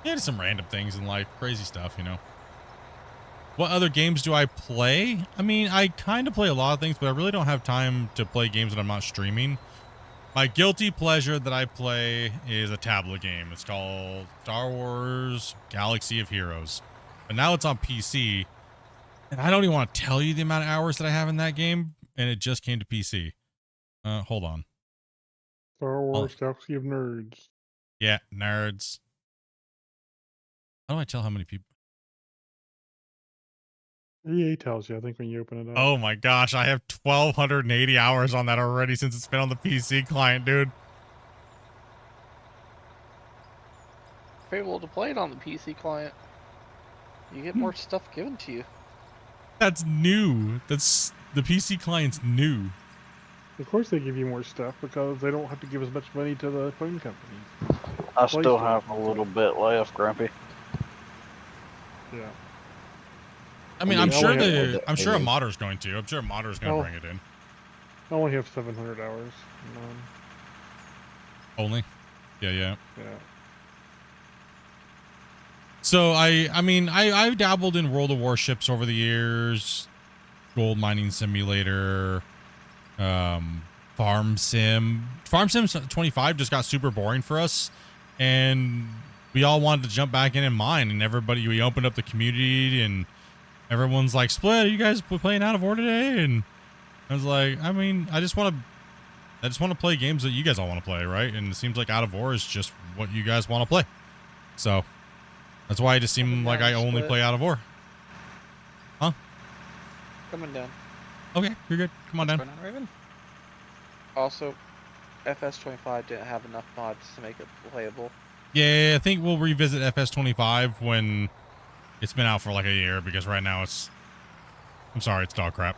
Yeah, just some random things in life, crazy stuff, you know. What other games do I play? I mean, I kind of play a lot of things, but I really don't have time to play games that I'm not streaming. My guilty pleasure that I play is a tablet game. It's called Star Wars Galaxy of Heroes. But now it's on PC, and I don't even want to tell you the amount of hours that I have in that game. And it just came to PC. Hold on. Star Wars Galaxy of Nerds. Yeah, nerds. How do I tell how many people? EA tells you, I think, when you open it up. Oh my gosh, I have 1,280 hours on that already since it's been on the PC client, dude. If you're able to play it on the PC client, you get more stuff given to you. That's new. That's the PC client's new. Of course they give you more stuff because they don't have to give as much money to the phone companies. I still have a little bit left, Grumpy. Yeah. I mean, I'm sure a modder's going to. I'm sure a modder's going to bring it in. I only have 700 hours. Only? Yeah. Yeah. So I mean, I've dabbled in World of Warships over the years, Gold Mining Simulator, Farm Sim. Farm Sim 25 just got super boring for us, and we all wanted to jump back in and mine, and we opened up the community, and everyone's like, Split, are you guys playing Out of War today? And I was like, I mean, I just want to play games that you guys all want to play, right? And it seems like Out of War is just what you guys want to play. So that's why it just seemed like I only play Out of War. Huh? Coming down. Okay, you're good. Come on down. What's going on, Raven? Also, FS25 didn't have enough mods to make it playable. Yeah, I think we'll revisit FS25 when it's been out for like a year, because right now it's dog crap.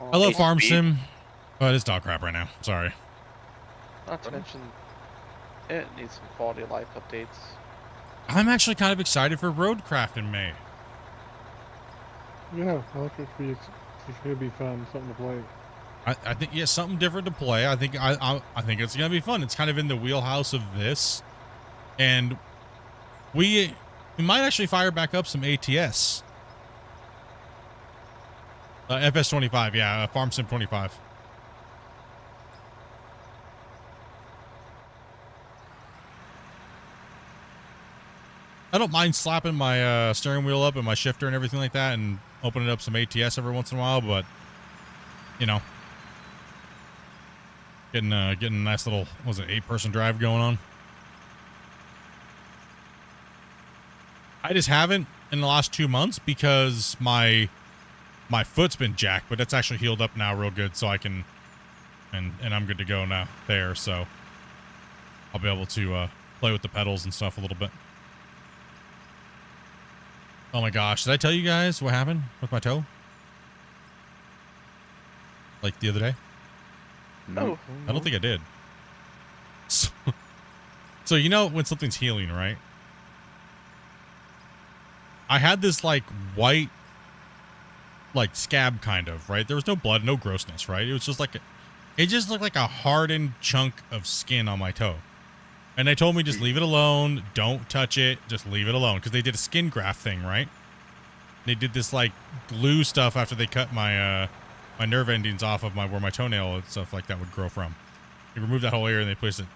I love Farm Sim, but it's dog crap right now. Sorry. Not to mention, it needs some quality of life updates. I'm actually kind of excited for Roadcraft in May. Yeah, I think it's gonna be fun, something to play. I think something different to play. I think it's gonna be fun. It's kind of in the wheelhouse of this, and we might actually fire back up some ATS. FS25, yeah, Farm Sim 25. I don't mind slapping my steering wheel up and my shifter and everything like that, and opening up some ATS every once in a while, but you know, getting a nice little, what was it, 8-person drive going on. I just haven't in the last 2 months because my foot's been jacked, but it's actually healed up now real good, so I can, and I'm good to go now there, so I'll be able to play with the pedals and stuff a little bit. Oh my gosh, did I tell you guys what happened with my toe? Like the other day? No. I don't think I did. So you know when something's healing, right? I had this like white, like scab kind of, right? There was no blood, no grossness, right? It was just like, it just looked like a hardened chunk of skin on my toe. And they told me just leave it alone, don't touch it, just leave it alone. Because they did a skin graft thing, right? They did this like glue stuff after they cut my my nerve endings off of where my toenail and stuff like that would grow from. They removed that whole area and they placed it.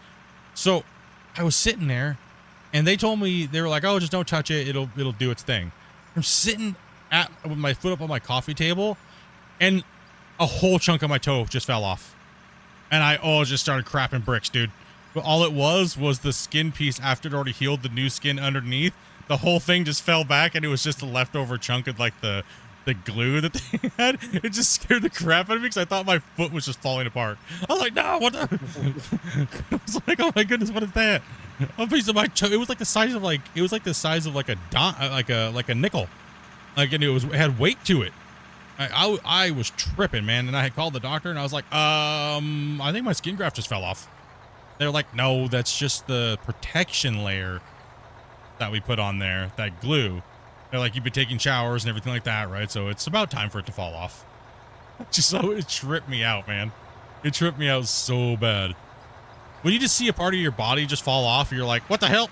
So I was sitting there, and they told me, they were like, "Oh, just don't touch it. It'll do its thing." I'm sitting with my foot up on my coffee table, and a whole chunk of my toe just fell off, and I just started crapping bricks, dude. But all it was the skin piece after it already healed, the new skin underneath. The whole thing just fell back, and it was just a leftover chunk of like the glue that they had. It just scared the crap out of me because I thought my foot was just falling apart. I was like, no, what the? I was like, oh my goodness, what is that? A piece of my toe. It was like the size of like a like a nickel. Like, and it had weight to it. I was tripping, man, and I had called the doctor, and I was like, I think my skin graft just fell off. They're like, no, that's just the protection layer that we put on there, that glue. They're like, you've been taking showers and everything like that, right? So it's about time for it to fall off. It tripped me out, man. It tripped me out so bad. When you just see a part of your body just fall off, you're like, what the hell?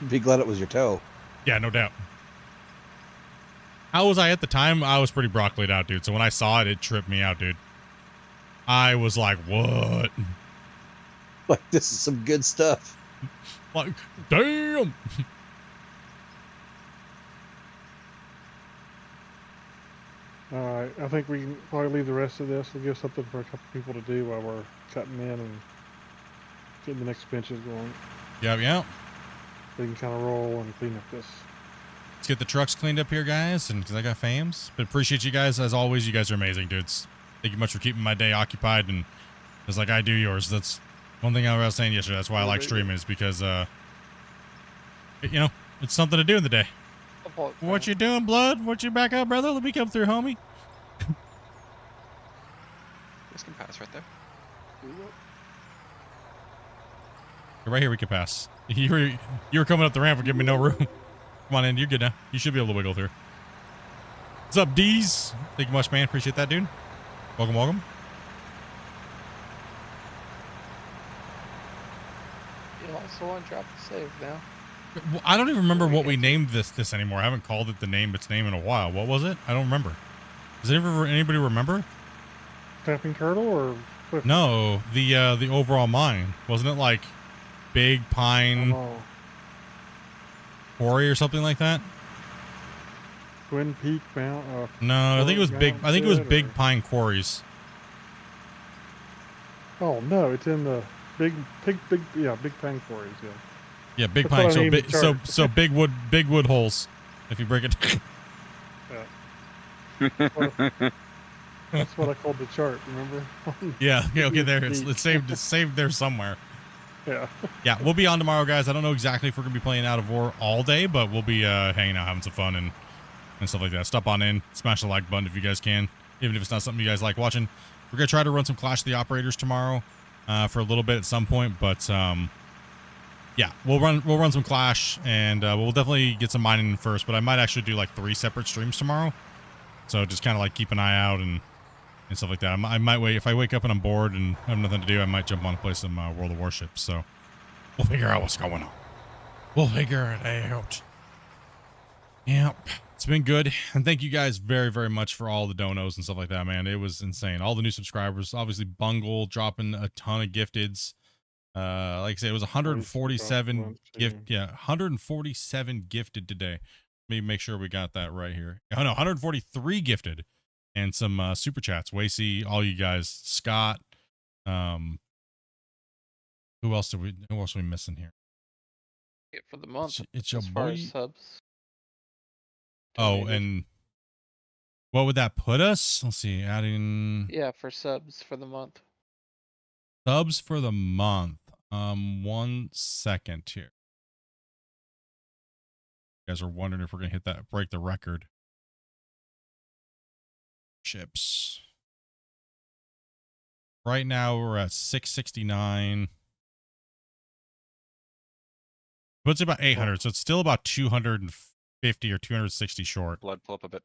Be glad it was your toe. Yeah, no doubt. How was I at the time? I was pretty broccolied out, dude. So when I saw it, it tripped me out, dude. I was like, what? Like, this is some good stuff. Like, damn. All right, I think we can probably leave the rest of this. We'll give something for a couple people to do while we're cutting in and getting the next benches going. Yeah. We can kind of roll and clean up this. Let's get the trucks cleaned up here, guys, and because I got fams. But appreciate you guys as always. You guys are amazing, dudes. Thank you much for keeping my day occupied, and just like I do yours. That's one thing I was saying yesterday. That's why I like streaming, is because it's something to do in the day. What you doing, blood? What you back up, brother? Let me come through, homie. This can pass right there. Right here we can pass. You were coming up the ramp and giving me no room. Come on in, you're good now. You should be able to wiggle through. What's up, D's? Thank you much, man. Appreciate that, dude. Welcome. You also want to drop the save now. I don't even remember what we named this anymore. I haven't called it its name in a while. What was it? I don't remember. Does anybody remember? Tapping Turtle or Swift? No, the overall mine. Wasn't it like Big Pine Quarry or something like that? Twin Peak Mount. No, I think it was Big. I think it was Big Pine Quarries. Oh no, it's in the Big Pine Quarries. Yeah. Yeah, Big That's Pine. So big wood holes. If you break it. Yeah. That's what I called the chart. Remember? Yeah. Okay. There. It's saved. It's saved there somewhere. Yeah. Yeah. We'll be on tomorrow, guys. I don't know exactly if we're gonna be playing Out of War all day, but we'll be hanging out, having some fun and stuff like that. Stop on in, smash the like button if you guys can, even if it's not something you guys like watching. We're gonna try to run some Clash of the Operators tomorrow for a little bit at some point, but yeah, we'll run some Clash, and we'll definitely get some mining in first. But I might actually do like 3 separate streams tomorrow, so just kind of like keep an eye out and stuff like that. I might wait if I wake up and I'm bored and have nothing to do. I might jump on and play some World of Warships. So we'll figure out what's going on. We'll figure it out. Yep. It's been good, and thank you guys very, very much for all the donos and stuff like that, man. It was insane. All the new subscribers, obviously Bungle dropping a ton of gifteds. Like I said, it was 147 147 gifted today. Let me make sure we got that right here. Oh no, 143 gifted, and some super chats. Wacy, all you guys, Scott. Who else are we missing here? For the month. It's your as far boy. as subs. Oh, and what would that put us? Let's see, adding Yeah, for subs for the month. subs for the month. 1 second here. You guys are wondering if we're gonna hit that, break the record. Chips. Right now we're at 669. Puts about 800, so it's still about 250 or 260 short. Blood pull up a bit.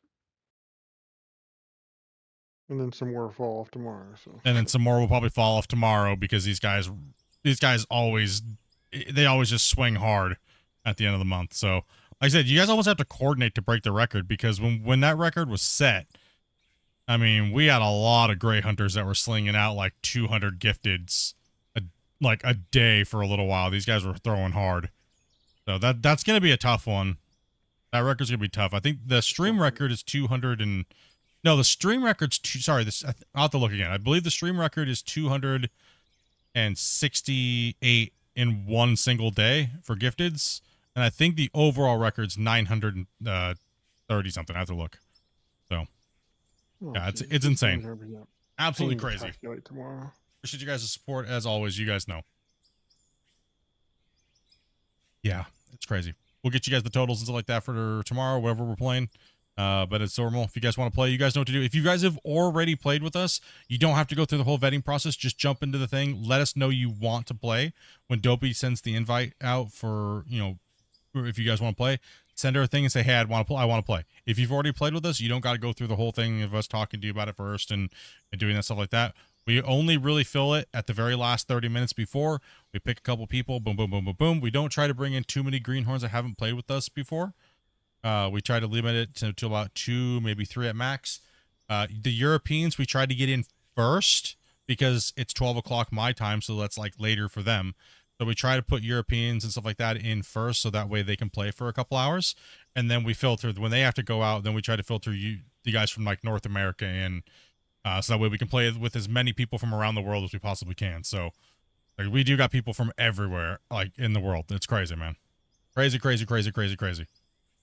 And then some more fall off tomorrow. So. And then some more will probably fall off tomorrow because these guys always just swing hard at the end of the month. So like I said, you guys almost have to coordinate to break the record, because when that record was set, I mean, we had a lot of gray hunters that were slinging out like 200 gifteds a day for a little while. These guys were throwing hard. So that's going to be a tough one. That record's going to be tough. I think the stream record is 200 and... No, the stream record's... Sorry, I'll have to look again. I believe the stream record is 268 in one single day for gifteds. And I think the overall record's 930 something. I have to look. So, yeah, it's insane. Absolutely crazy. Tomorrow. Appreciate you guys' support as always. You guys know. Yeah, it's crazy. We'll get you guys the totals and stuff like that for tomorrow, whatever we're playing. But it's normal. If you guys want to play, you guys know what to do. If you guys have already played with us, you don't have to go through the whole vetting process. Just jump into the thing. Let us know you want to play. When Dopey sends the invite out for, if you guys want to play, send her a thing and say, hey, I want to play. If you've already played with us, you don't got to go through the whole thing of us talking to you about it first and doing that stuff like that. We only really fill it at the very last 30 minutes before. We pick a couple people, boom, boom, boom, boom, boom. We don't try to bring in too many greenhorns that haven't played with us before. We try to limit it to about 2, maybe 3 at max. The Europeans, we try to get in first because it's 12 o'clock my time, so that's like later for them. So we try to put Europeans and stuff like that in first, so that way they can play for a couple hours. And then we filter, when they have to go out, then we try to filter the guys from like North America in. So that way we can play with as many people from around the world as we possibly can. So like, we do got people from everywhere, like in the world. It's crazy, man. Crazy, crazy, crazy, crazy, crazy.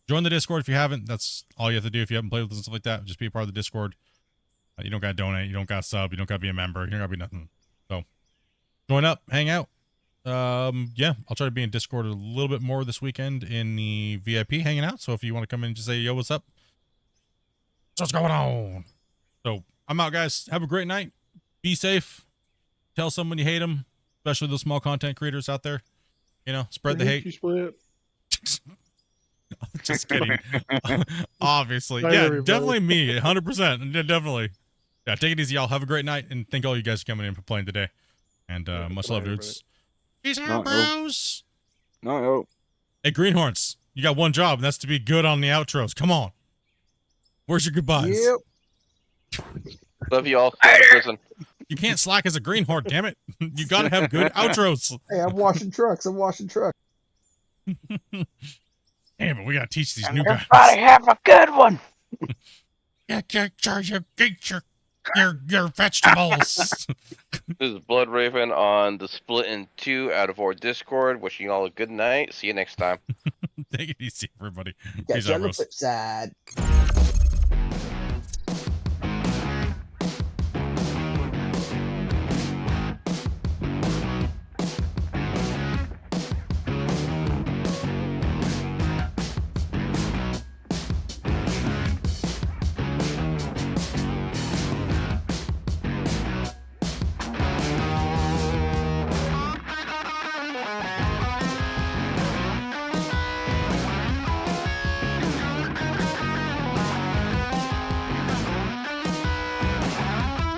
Join the Discord if you haven't. That's all you have to do if you haven't played with us and stuff like that. Just be a part of the Discord. You don't got to donate. You don't got to sub. You don't got to be a member. You don't got to be nothing. So join up, hang out. Yeah, I'll try to be in Discord a little bit more this weekend in the VIP hanging out. So if you want to come in and just say, yo, what's up? What's going on? So I'm out, guys. Have a great night. Be safe. Tell someone you hate them, especially those small content creators out there. Spread the hate. You split. Just kidding. Obviously. Bye, yeah, everybody. definitely me. 100%. Definitely. Yeah, take it easy, y'all. Have a great night. And thank all you guys for coming in for playing today. And much love, dudes. Peace out, bros. No. Hey, Greenhorns. You got one job, and that's to be good on the outros. Come on. Where's your goodbyes? Yep. Love you all. Stay in prison. You can't slack as a greenhorn, damn it. You got to have good outros. Hey, I'm washing trucks. Damn it, we got to teach these new guys. Everybody have a good one. Get your vegetables. This is Blood Raven on the Splitintwo out of our Discord. Wishing you all a good night. See you next time. Take it easy, everybody. Catch Peace you out, on the bros. flip side.